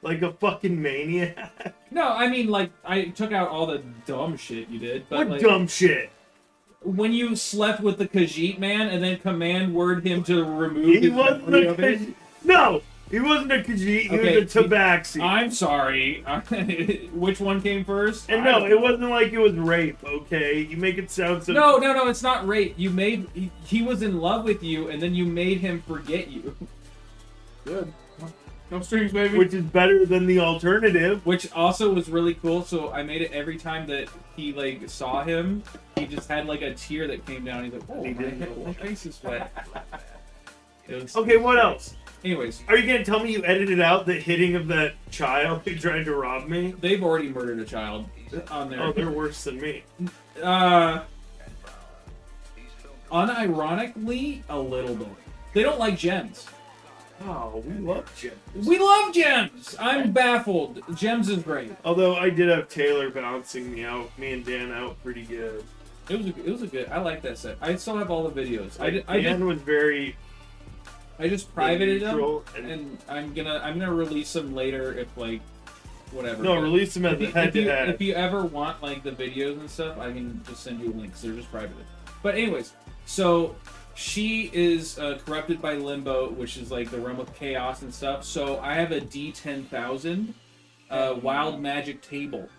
[SPEAKER 1] Like a fucking maniac.
[SPEAKER 3] No, I mean like I took out all the dumb shit you did, but
[SPEAKER 1] What
[SPEAKER 3] like
[SPEAKER 1] dumb shit?
[SPEAKER 3] when you slept with the Khajiit man and then command word him to remove
[SPEAKER 1] He
[SPEAKER 3] his
[SPEAKER 1] wasn't
[SPEAKER 3] memory
[SPEAKER 1] a
[SPEAKER 3] of it.
[SPEAKER 1] Khajiit. No, he wasn't a Khajiit. He
[SPEAKER 3] Okay,
[SPEAKER 1] was a Tabaxi.
[SPEAKER 3] I'm sorry. Which one came first?
[SPEAKER 1] And
[SPEAKER 3] I
[SPEAKER 1] no,
[SPEAKER 3] don't
[SPEAKER 1] it
[SPEAKER 3] know.
[SPEAKER 1] wasn't like it was rape. Okay, you make it sound so.
[SPEAKER 3] No, it's not rape. You made he was in love with you, and then you made him forget you,
[SPEAKER 2] Good. No strings, baby.
[SPEAKER 1] Which is better than the alternative.
[SPEAKER 3] which also was really cool. So I made it every time that he like saw him, he just had like a tear that came down. He's like, "Oh,
[SPEAKER 1] He didn't know.
[SPEAKER 3] my face is wet." It was,
[SPEAKER 1] Okay, what else?
[SPEAKER 3] Anyways,
[SPEAKER 1] Are you gonna tell me you edited out the hitting of that child who tried to rob me?
[SPEAKER 3] they've already murdered a child on there.
[SPEAKER 1] Oh, they're worse than me.
[SPEAKER 3] Unironically, a little bit. They don't like gems.
[SPEAKER 1] Oh, we love Jim.
[SPEAKER 3] We love gems. I'm baffled. Gems is great.
[SPEAKER 1] Although I did have Taylor bouncing me and Dan out pretty good.
[SPEAKER 3] It was a good. I like that set. I still have all the videos.
[SPEAKER 1] Dan was very
[SPEAKER 3] I just privated them,
[SPEAKER 1] neutral
[SPEAKER 3] and I'm gonna release them later if like whatever.
[SPEAKER 1] No,
[SPEAKER 3] But
[SPEAKER 1] release them as a head-to-head.
[SPEAKER 3] If you ever want like the videos and stuff, I can just send you links. They're just privated. But anyways, so she is corrupted by Limbo, which is like the realm of chaos and stuff. So I have a D10,000 wild magic table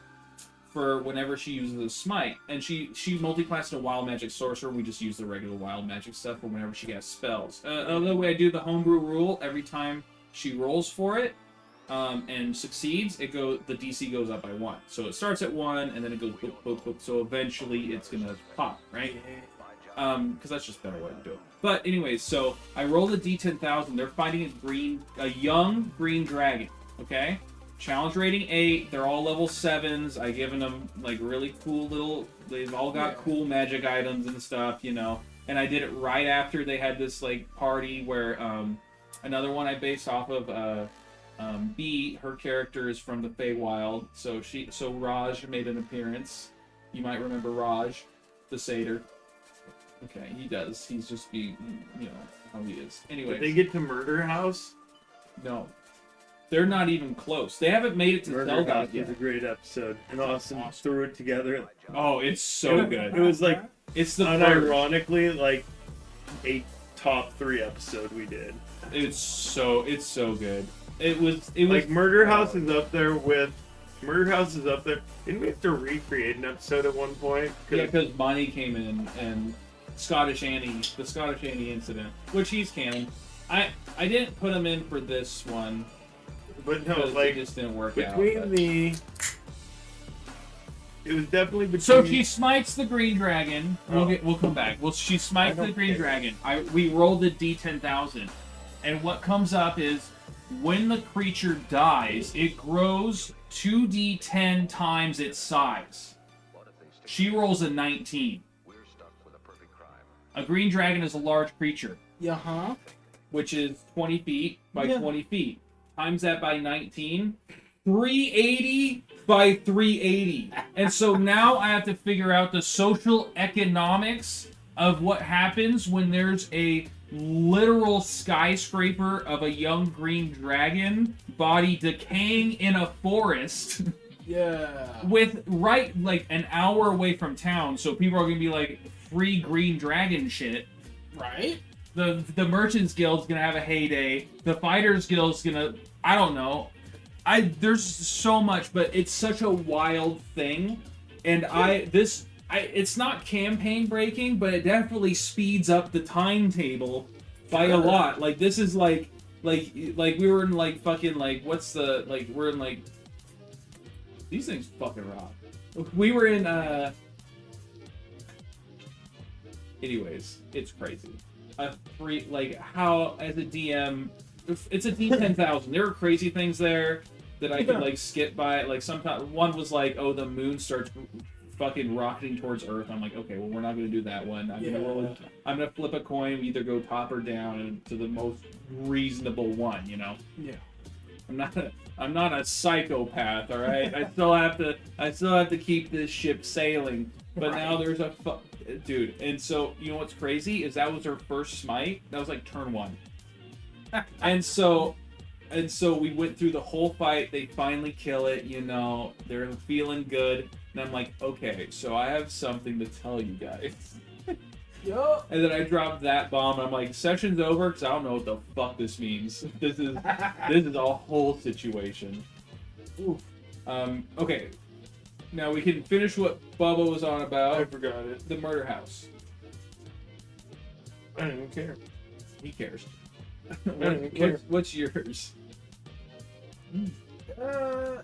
[SPEAKER 3] for whenever she uses a smite, and she multi-classed a wild magic sorcerer. We just use the regular wild magic stuff for whenever she casts spells. Another way I do the homebrew rule: every time she rolls for it and succeeds, the DC goes up by 1. So it starts at 1, and then it goes boop, boop, boop. So eventually it's gonna pop, right? Because that's just a better way to do it. But anyways, so I rolled a D10,000. They're fighting a young green dragon. Okay. Challenge rating 8. They're all level 7s. I given them like really cool little. They've all got cool magic items and stuff, And I did it right after they had this like party where another one I based off of B. Her character is from the Feywild, so Raj made an appearance. You might remember Raj, the satyr. Okay, he does. He's just how he is. Anyway,
[SPEAKER 1] Did they get to Murder House?
[SPEAKER 3] no. They're not even close. They haven't made it to
[SPEAKER 1] Murder
[SPEAKER 3] Zelda
[SPEAKER 1] House
[SPEAKER 3] yet.
[SPEAKER 1] was a great episode, and Austin threw it together.
[SPEAKER 3] Oh, it's so good.
[SPEAKER 1] It was like
[SPEAKER 3] It's the first.
[SPEAKER 1] unironically like a top 3 episode we did.
[SPEAKER 3] It's so good. It was
[SPEAKER 1] Like Murder House is up there with Murder House is up there. Didn't we have to recreate an episode at one point?
[SPEAKER 3] yeah, because Bonnie came in and the Scottish Annie incident, which he's canon. I didn't put him in for this one
[SPEAKER 1] But no,
[SPEAKER 3] because
[SPEAKER 1] like
[SPEAKER 3] it just didn't work out.
[SPEAKER 1] between
[SPEAKER 3] but-
[SPEAKER 1] the, it was definitely between.
[SPEAKER 3] So she smites the green dragon. We'll come back. Well, she smites
[SPEAKER 1] I
[SPEAKER 3] the
[SPEAKER 1] don't
[SPEAKER 3] green
[SPEAKER 1] care.
[SPEAKER 3] dragon. We rolled the D10,000, and what comes up is when the creature dies, it grows 2d10 times its size. She rolls a 19. A green dragon is a large creature,
[SPEAKER 2] Yeah, huh?
[SPEAKER 3] which is 20 feet by
[SPEAKER 2] Yeah.
[SPEAKER 3] 20 feet. Times that by 19, 380 by 380. And so now I have to figure out the social economics of what happens when there's a literal skyscraper of a young green dragon body decaying in a forest
[SPEAKER 2] Yeah.
[SPEAKER 3] with like an hour away from town. So people are going to be like free green dragon shit.
[SPEAKER 2] Right?
[SPEAKER 3] The Merchants Guild's gonna have a heyday. The Fighters Guild's gonna, I don't know. There's so much, but it's such a wild thing, and it's not campaign breaking, but it definitely speeds up the timetable by a lot. Like this is like we were in like fucking like we're in like these things fucking rock. We were in anyways, it's crazy. How as a DM, it's a D10,000. There were crazy things there that I could like skip by. Like sometimes one was like, oh, the moon starts fucking rocketing towards Earth. I'm like, okay, well we're not gonna do that one. I'm gonna flip a coin, we either go top or down, and to the most reasonable one. You know.
[SPEAKER 2] Yeah.
[SPEAKER 3] I'm not a psychopath. All right. I still have to keep this ship sailing. But now there's a dude, and so you know what's crazy is that was her first smite. That was like turn 1, and so we went through the whole fight. They finally kill it. You know, they're feeling good, and I'm like, okay, so I have something to tell you guys.
[SPEAKER 2] Yup.
[SPEAKER 3] And then I dropped that bomb. And I'm like, session's over because I don't know what the fuck this means. This is a whole situation.
[SPEAKER 2] Oof.
[SPEAKER 3] Okay. Now we can finish what Bubba was on
[SPEAKER 1] I
[SPEAKER 3] about.
[SPEAKER 1] forgot it.
[SPEAKER 3] The murder house.
[SPEAKER 1] I don't even care.
[SPEAKER 3] He cares.
[SPEAKER 1] don't even care.
[SPEAKER 3] What's yours?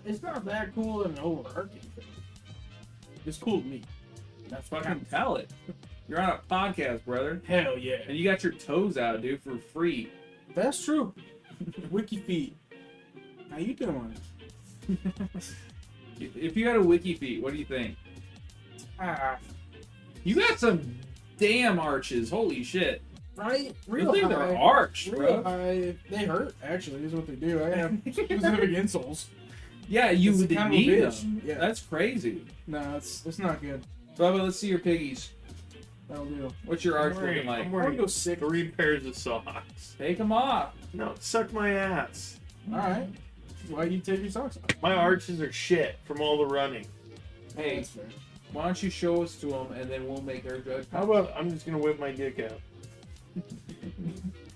[SPEAKER 2] It's not that cool and overarching. It's cool to me.
[SPEAKER 3] That's fucking tell it. You're on a podcast, brother.
[SPEAKER 2] Hell yeah.
[SPEAKER 3] And you got your toes out, dude, for free.
[SPEAKER 2] That's true. Wiki feet. How you doing?
[SPEAKER 3] If you had a wiki feet, what do you think? You got some damn arches. Holy shit.
[SPEAKER 2] Right?
[SPEAKER 3] Those
[SPEAKER 2] Real
[SPEAKER 3] things
[SPEAKER 2] high.
[SPEAKER 3] are arched,
[SPEAKER 2] Real
[SPEAKER 3] bro.
[SPEAKER 2] high. They hurt, actually, is what they do. I have specific insoles.
[SPEAKER 3] Yeah, you
[SPEAKER 2] It's
[SPEAKER 3] would
[SPEAKER 2] kind of a
[SPEAKER 3] need
[SPEAKER 2] bitch.
[SPEAKER 3] them.
[SPEAKER 2] Yeah.
[SPEAKER 3] That's crazy.
[SPEAKER 2] No, it's not good.
[SPEAKER 3] Bubba, let's see your piggies.
[SPEAKER 2] That'll do.
[SPEAKER 3] What's your arch
[SPEAKER 1] I'm wearing-
[SPEAKER 3] looking like?
[SPEAKER 1] I'm
[SPEAKER 2] I'm
[SPEAKER 1] wearing
[SPEAKER 2] gonna go 6.
[SPEAKER 1] 3 pairs of socks.
[SPEAKER 3] Take them off.
[SPEAKER 1] No, suck my ass.
[SPEAKER 2] Alright. Why you take your socks off?
[SPEAKER 1] My arches are shit from all the running.
[SPEAKER 3] Hey,
[SPEAKER 2] That's fair.
[SPEAKER 3] why don't you show us to them and then we'll make our judgment.
[SPEAKER 1] How about I'm just gonna whip my dick out?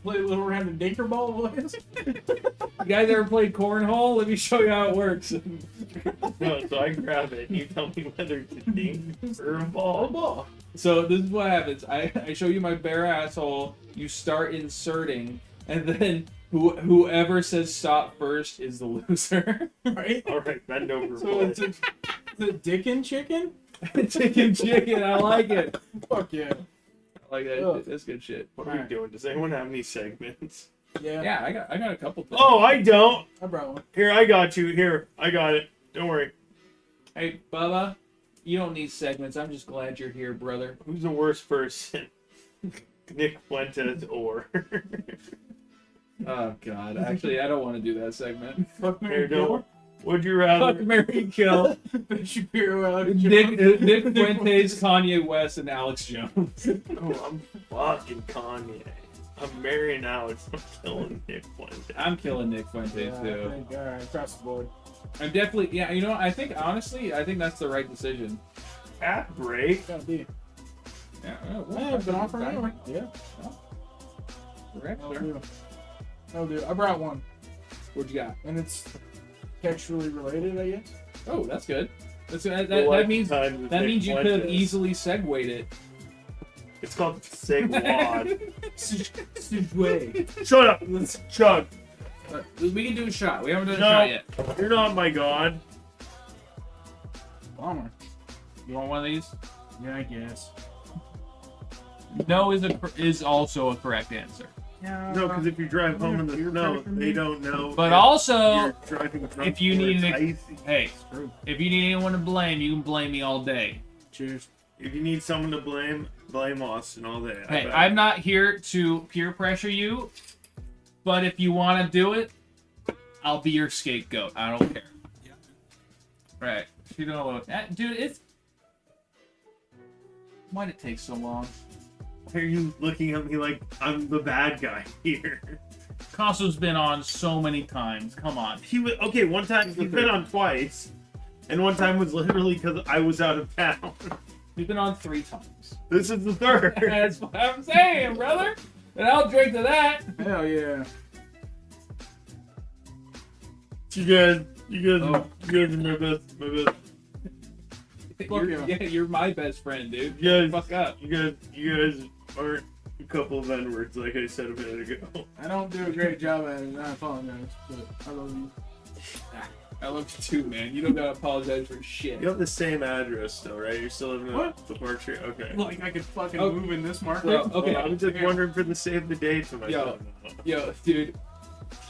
[SPEAKER 2] Play a little round of dinker ball, boys.
[SPEAKER 3] You guys ever played cornhole? Let me show you how it works.
[SPEAKER 1] No, so I grab it. You tell me whether it's a dink or a ball.
[SPEAKER 2] ball.
[SPEAKER 3] So this is what happens. I show you my bare asshole. You start inserting, and then whoever says stop first is the loser.
[SPEAKER 2] Right?
[SPEAKER 1] All right, bend over.
[SPEAKER 2] So
[SPEAKER 1] boy.
[SPEAKER 2] it's a dickin' chicken?
[SPEAKER 3] Chicken. I like it.
[SPEAKER 2] Fuck yeah.
[SPEAKER 3] I like that.
[SPEAKER 2] Ugh.
[SPEAKER 3] That's good shit.
[SPEAKER 1] What are we
[SPEAKER 2] Alright.
[SPEAKER 1] doing? Does anyone have any segments?
[SPEAKER 2] Yeah.
[SPEAKER 3] Yeah, I got a couple things.
[SPEAKER 1] Oh, I don't.
[SPEAKER 2] I brought one.
[SPEAKER 1] Here, I got you. Here, I got it. Don't worry.
[SPEAKER 3] Hey, Bubba, you don't need segments. I'm just glad you're here, brother.
[SPEAKER 1] Who's the worst person? Nick Fuentes or?
[SPEAKER 3] Oh God, actually, I don't want to do that segment.
[SPEAKER 2] Fuck
[SPEAKER 1] Here,
[SPEAKER 2] Mary
[SPEAKER 1] don't.
[SPEAKER 2] Kill.
[SPEAKER 1] Would you rather?
[SPEAKER 3] Fuck, Mary, kill.
[SPEAKER 2] Ben Shapiro, Alex
[SPEAKER 3] Nick
[SPEAKER 2] Jones.
[SPEAKER 3] Fuentes, Kanye West, and Alex Jones.
[SPEAKER 1] Oh, I'm fucking Kanye. I'm marrying Alex. I'm killing Nick Fuentes.
[SPEAKER 3] I'm killing Nick Fuentes
[SPEAKER 2] Yeah, I
[SPEAKER 3] too.
[SPEAKER 2] think, all right, across the board.
[SPEAKER 3] I'm definitely, yeah. You know, I think honestly, I think that's the right decision.
[SPEAKER 1] At break.
[SPEAKER 2] Gotta be.
[SPEAKER 3] Yeah,
[SPEAKER 2] Yeah, I've been offering anyway. Yeah.
[SPEAKER 3] Correct,
[SPEAKER 2] That'll
[SPEAKER 3] sir.
[SPEAKER 2] do. That'll do. I brought one,
[SPEAKER 3] What you got?
[SPEAKER 2] and it's textually related, I guess.
[SPEAKER 3] Oh, that's good. That
[SPEAKER 1] What
[SPEAKER 3] means
[SPEAKER 1] time is
[SPEAKER 3] that
[SPEAKER 1] Nick
[SPEAKER 3] means you could have
[SPEAKER 1] Fuentes?
[SPEAKER 3] easily segued it.
[SPEAKER 1] It's called Sigwad.
[SPEAKER 2] Subway.
[SPEAKER 1] Shut up. Let's chug.
[SPEAKER 3] We can do a shot. We haven't done a
[SPEAKER 1] No.
[SPEAKER 3] shot yet.
[SPEAKER 1] You're not my god.
[SPEAKER 2] Bummer.
[SPEAKER 3] You want one of these?
[SPEAKER 2] Yeah, I guess.
[SPEAKER 3] No is also a correct answer.
[SPEAKER 1] No, because if you drive home in the snow, they don't know.
[SPEAKER 3] But
[SPEAKER 1] if
[SPEAKER 3] also,
[SPEAKER 1] you're driving drunk
[SPEAKER 3] if you
[SPEAKER 1] or
[SPEAKER 3] need
[SPEAKER 1] it's
[SPEAKER 3] an-
[SPEAKER 1] icy.
[SPEAKER 3] hey,
[SPEAKER 2] True.
[SPEAKER 3] if you need anyone to blame, you can blame me all day.
[SPEAKER 2] Cheers.
[SPEAKER 1] If you need someone to blame Austin all day.
[SPEAKER 3] Hey,
[SPEAKER 1] bet.
[SPEAKER 3] I'm not here to peer pressure you, but if you want to do it, I'll be your scapegoat. I don't care. Right. You know, dude, it's. Why'd it take so long?
[SPEAKER 1] Why are you looking at me like I'm the bad guy here?
[SPEAKER 3] Costco's been on so many times. Come on.
[SPEAKER 1] He was okay. One time he's been on twice, and one time was literally because I was out of town.
[SPEAKER 3] We've been on 3 times.
[SPEAKER 1] This is the third.
[SPEAKER 3] That's what I'm saying, brother. And I'll drink to that.
[SPEAKER 2] Hell yeah.
[SPEAKER 1] You guys
[SPEAKER 3] Oh.
[SPEAKER 1] are my best.
[SPEAKER 3] You're my best friend, dude.
[SPEAKER 1] You guys,
[SPEAKER 3] Fuck up.
[SPEAKER 1] you guys aren't a couple of N-words like I said a minute ago.
[SPEAKER 2] I don't do a great job at it, and I apologize, but I love you.
[SPEAKER 3] I love you too, man. You don't gotta apologize for shit.
[SPEAKER 1] You have the same address still, right? You're still living
[SPEAKER 2] What?
[SPEAKER 1] at the Park Street? Okay.
[SPEAKER 2] Like I could fucking
[SPEAKER 3] Oh.
[SPEAKER 2] move in this market.
[SPEAKER 3] Well, okay.
[SPEAKER 1] Well, I was just wondering for the save the date to myself.
[SPEAKER 3] Yo, dude.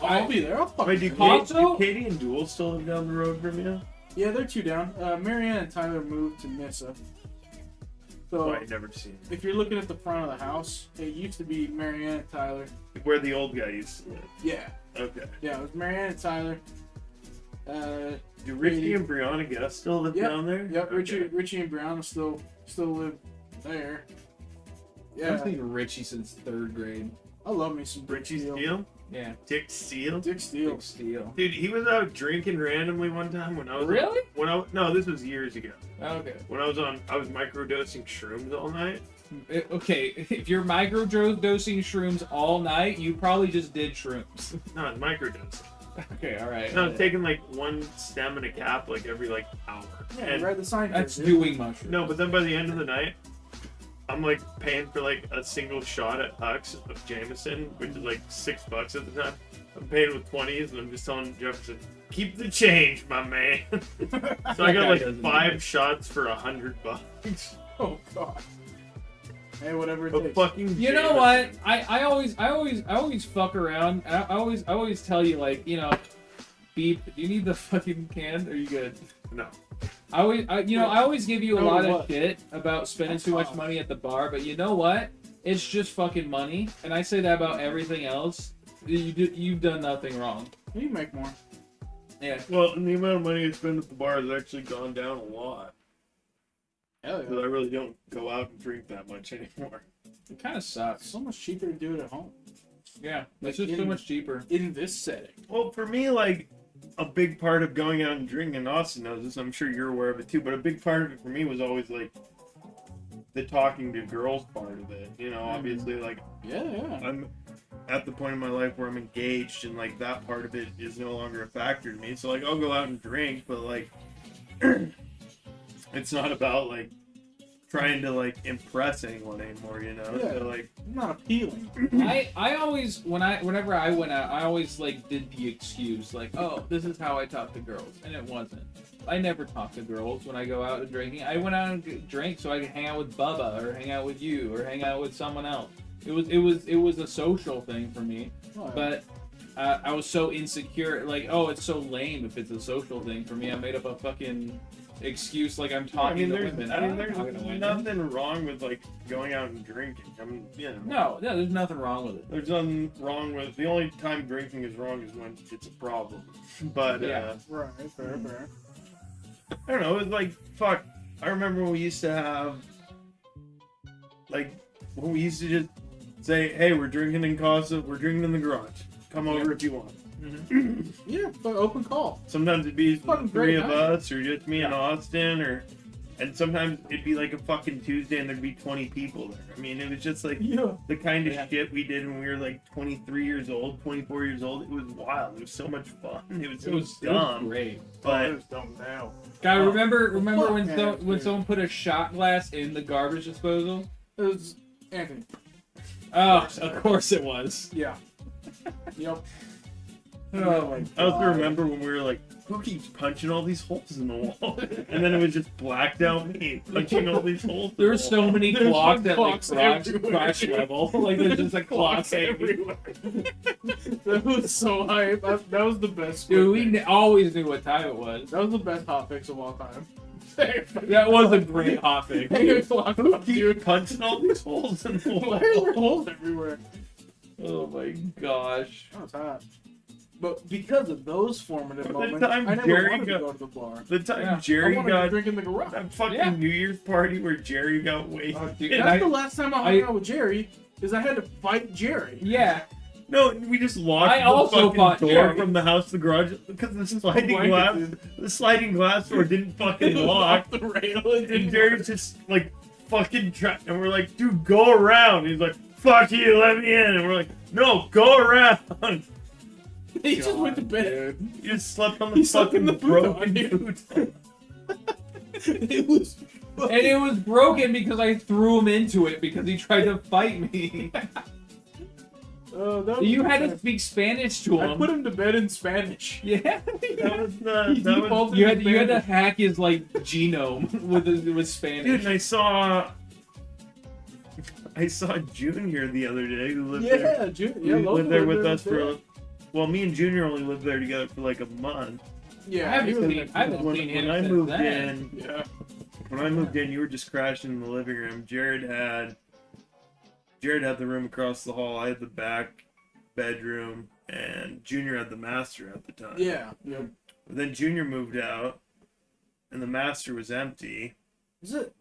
[SPEAKER 2] I'll be there. I'll fucking
[SPEAKER 1] Wait,
[SPEAKER 2] be
[SPEAKER 1] do,
[SPEAKER 2] there.
[SPEAKER 3] Also-
[SPEAKER 1] Katie and Duel still live down the road from you?
[SPEAKER 2] Yeah, they're 2 down. Marianne and Tyler moved to Nissa. So
[SPEAKER 1] Oh, I never seen it.
[SPEAKER 2] if you're looking at the front of the house, it used to be Marianne and Tyler.
[SPEAKER 1] Where the old guy used to live.
[SPEAKER 2] Yeah.
[SPEAKER 1] Okay.
[SPEAKER 2] Yeah, it was Marianne and Tyler.
[SPEAKER 1] Do Ricky and Brianna Guest still live
[SPEAKER 2] Yep.
[SPEAKER 1] down there?
[SPEAKER 2] Yep,
[SPEAKER 1] Okay.
[SPEAKER 2] Richie and Brianna still live there.
[SPEAKER 3] I've
[SPEAKER 2] Yeah,
[SPEAKER 3] seen Richie since 3rd grade.
[SPEAKER 2] I love me some
[SPEAKER 1] Richie
[SPEAKER 2] Steele.
[SPEAKER 1] Steele?
[SPEAKER 3] Yeah.
[SPEAKER 1] Dick Steele?
[SPEAKER 2] Dick Steele.
[SPEAKER 3] Big Steel.
[SPEAKER 1] Dude, he was out drinking randomly one time when I was
[SPEAKER 3] Really?
[SPEAKER 1] No, this was years ago.
[SPEAKER 3] Okay.
[SPEAKER 1] When I was microdosing shrooms all night.
[SPEAKER 3] Okay, if you're microdosing shrooms all night, you probably just did shrooms.
[SPEAKER 1] No, it's microdosing.
[SPEAKER 3] Okay, alright.
[SPEAKER 1] No, I was taking like one stem and a cap like every like hour.
[SPEAKER 2] Yeah,
[SPEAKER 1] And-
[SPEAKER 2] you read the sign.
[SPEAKER 3] That's
[SPEAKER 2] dude.
[SPEAKER 3] doing mushrooms.
[SPEAKER 1] no, but then by the end of the night, I'm like paying for like a single shot at Huck's of Jameson, which is like $6 at the time. I'm paying with 20s, and I'm just telling Jefferson, keep the change, my man. So I
[SPEAKER 3] That
[SPEAKER 1] got
[SPEAKER 3] guy
[SPEAKER 1] like
[SPEAKER 3] doesn't
[SPEAKER 1] 5 shots for $100.
[SPEAKER 2] Oh god. Hey, whatever it
[SPEAKER 1] A
[SPEAKER 2] takes.
[SPEAKER 1] fucking
[SPEAKER 3] You know
[SPEAKER 1] Jameson.
[SPEAKER 3] what? I always fuck around. I always tell you, like, you know, beep. Do you need the fucking can? Are you good?
[SPEAKER 1] No.
[SPEAKER 3] I always give you a
[SPEAKER 2] No,
[SPEAKER 3] lot of
[SPEAKER 2] what?
[SPEAKER 3] shit about spending
[SPEAKER 2] That's
[SPEAKER 3] too much
[SPEAKER 2] fine.
[SPEAKER 3] money at the bar, but you know what? It's just fucking money, and I say that about everything else. You've done nothing wrong.
[SPEAKER 2] You can make more.
[SPEAKER 3] Yeah.
[SPEAKER 1] Well, and the amount of money I spend at the bar has actually gone down a lot.
[SPEAKER 2] Hell
[SPEAKER 1] Because I really don't go out and drink that much anymore.
[SPEAKER 3] It kind of sucks.
[SPEAKER 2] So much cheaper to do it at home.
[SPEAKER 3] Yeah. It's
[SPEAKER 2] Like
[SPEAKER 3] just so
[SPEAKER 2] in-
[SPEAKER 3] much cheaper.
[SPEAKER 2] In this setting.
[SPEAKER 1] Well, for me, like, a big part of going out and drinking, and Austin knows this, I'm sure you're aware of it too, but a big part of it for me was always, like, the talking to girls part of it. You know, obviously, like,
[SPEAKER 2] Yeah, yeah.
[SPEAKER 1] I'm at the point in my life where I'm engaged, and, like, that part of it is no longer a factor to me. So, like, I'll go out and drink, but, like, it's not about, like, trying to, like, impress anyone anymore, you know?
[SPEAKER 2] Yeah.
[SPEAKER 1] So, like,
[SPEAKER 2] Not appealing.
[SPEAKER 3] I always whenever I went out, I always like did the excuse like, oh, this is how I talk to girls, and it wasn't. I never talk to girls when I go out and drinking. I went out and drank so I could hang out with Bubba or hang out with you or hang out with someone else. It was a social thing for me,
[SPEAKER 2] Oh, yeah.
[SPEAKER 3] but I was so insecure. Like, oh, it's so lame if it's a social thing for me. I made up a fucking excuse like I'm
[SPEAKER 1] I
[SPEAKER 3] talking
[SPEAKER 1] mean,
[SPEAKER 3] to
[SPEAKER 1] there's,
[SPEAKER 3] women.
[SPEAKER 1] I mean,
[SPEAKER 3] I'm not
[SPEAKER 1] there's
[SPEAKER 3] talking to women.
[SPEAKER 1] nothing wrong with, like, going out and drinking. I mean, you know.
[SPEAKER 3] No, there's nothing wrong with it.
[SPEAKER 1] There's nothing wrong with the only time drinking is wrong is when it's a problem. But
[SPEAKER 3] Yeah.
[SPEAKER 2] Right, fair, fair.
[SPEAKER 1] I don't know. It was like fuck. I remember when we used to have like when we used to just Say, hey, we're drinking in Casa. We're drinking in the garage. Come over if you want.
[SPEAKER 2] Yeah, but open call.
[SPEAKER 1] Sometimes it'd be
[SPEAKER 2] Fucking
[SPEAKER 1] the three
[SPEAKER 2] great
[SPEAKER 1] of
[SPEAKER 2] night.
[SPEAKER 1] us, or just me and Austin, and sometimes it'd be like a fucking Tuesday and there'd be 20 people there. I mean, it was just like
[SPEAKER 2] Yeah.
[SPEAKER 1] the kind of shit we did when we were like 23 years old, 24 years old. It was wild. It was so much fun. It was so dumb.
[SPEAKER 3] Great.
[SPEAKER 1] But
[SPEAKER 2] It was dumb now.
[SPEAKER 3] God,
[SPEAKER 1] Oh.
[SPEAKER 3] remember
[SPEAKER 2] fuck
[SPEAKER 3] when
[SPEAKER 2] yeah,
[SPEAKER 3] when
[SPEAKER 2] dude.
[SPEAKER 3] someone put a shot glass in the garbage disposal?
[SPEAKER 2] It was Anthony.
[SPEAKER 3] Oh, of course it was.
[SPEAKER 2] Yeah. Yep.
[SPEAKER 3] Oh my
[SPEAKER 1] I also remember when we were like, who keeps punching all these holes in the wall? And then it was just blacked out me punching all these holes.
[SPEAKER 3] There were so many
[SPEAKER 2] There's
[SPEAKER 3] clocks
[SPEAKER 2] like
[SPEAKER 3] at like
[SPEAKER 2] clocks everywhere.
[SPEAKER 3] crash level. Like there's just like clocks
[SPEAKER 2] everywhere. That was so hype. That was the best.
[SPEAKER 3] Dude,
[SPEAKER 2] quick
[SPEAKER 3] we
[SPEAKER 2] fix.
[SPEAKER 3] always knew what time it was.
[SPEAKER 2] That was the best hot fix of all time.
[SPEAKER 3] That was a great hot fix.
[SPEAKER 1] Who keeps punching all these holes in the
[SPEAKER 2] Why are there
[SPEAKER 1] wall?
[SPEAKER 2] holes everywhere?
[SPEAKER 3] Oh my gosh.
[SPEAKER 2] That was hot. But because of those formative
[SPEAKER 1] The
[SPEAKER 2] moments,
[SPEAKER 1] time
[SPEAKER 2] I never
[SPEAKER 1] Jerry
[SPEAKER 2] wanted to
[SPEAKER 1] got-
[SPEAKER 2] go to the bar.
[SPEAKER 1] The time
[SPEAKER 3] Yeah.
[SPEAKER 2] I
[SPEAKER 1] Jerry
[SPEAKER 2] wanted to
[SPEAKER 1] got
[SPEAKER 2] drink in the garage.
[SPEAKER 1] that fucking
[SPEAKER 3] Yeah.
[SPEAKER 1] New Year's party where Jerry got wasted.
[SPEAKER 3] Oh, dude,
[SPEAKER 2] That's
[SPEAKER 3] I-
[SPEAKER 2] the last time I hung out with Jerry, is I had to fight Jerry.
[SPEAKER 3] Yeah.
[SPEAKER 1] No, we just locked
[SPEAKER 3] I
[SPEAKER 1] the
[SPEAKER 3] also
[SPEAKER 1] fucking
[SPEAKER 3] fought
[SPEAKER 1] door
[SPEAKER 3] Jerry.
[SPEAKER 1] from the house to the garage because the sliding glass door didn't fucking lock.
[SPEAKER 2] the rail. It
[SPEAKER 1] And
[SPEAKER 2] didn't
[SPEAKER 1] Jerry's just like fucking and we're like, dude, go around. He's like, fuck you, let me in. And we're like, no, go around.
[SPEAKER 2] He just went to bed.
[SPEAKER 1] You just slept on the
[SPEAKER 2] He slept
[SPEAKER 1] fucking
[SPEAKER 2] in the
[SPEAKER 1] broken
[SPEAKER 2] futon.
[SPEAKER 1] futon.
[SPEAKER 2] It was.
[SPEAKER 3] And it was broken because I threw him into it because he tried to fight me.
[SPEAKER 2] That was
[SPEAKER 3] You had to
[SPEAKER 2] fantastic.
[SPEAKER 3] speak Spanish to
[SPEAKER 2] I
[SPEAKER 3] him.
[SPEAKER 2] put him to bed in Spanish.
[SPEAKER 3] Yeah.
[SPEAKER 1] That was the
[SPEAKER 2] He
[SPEAKER 1] that was,
[SPEAKER 2] defaulted
[SPEAKER 3] You
[SPEAKER 2] to
[SPEAKER 3] had to
[SPEAKER 2] Spanish.
[SPEAKER 3] hack his like genome with Spanish.
[SPEAKER 1] dude. And I saw Junior the other day who lived there.
[SPEAKER 2] Yeah, Junior. Yeah,
[SPEAKER 1] He
[SPEAKER 2] Logan
[SPEAKER 1] lived there with
[SPEAKER 2] lived
[SPEAKER 1] us
[SPEAKER 2] there.
[SPEAKER 1] for. Well, me and Junior only lived there together for like a month.
[SPEAKER 2] Yeah,
[SPEAKER 3] I haven't
[SPEAKER 2] he was
[SPEAKER 3] seen-
[SPEAKER 2] there
[SPEAKER 3] I haven't
[SPEAKER 2] for-
[SPEAKER 1] When,
[SPEAKER 3] seen
[SPEAKER 1] when
[SPEAKER 3] him
[SPEAKER 1] I
[SPEAKER 3] since
[SPEAKER 1] moved
[SPEAKER 3] then.
[SPEAKER 1] in,
[SPEAKER 2] Yeah.
[SPEAKER 1] when I moved in, you were just crashing in the living room. Jared had the room across the hall. I had the back bedroom, and Junior had the master at the time.
[SPEAKER 2] Yeah. Yeah.
[SPEAKER 1] But then Junior moved out, and the master was empty.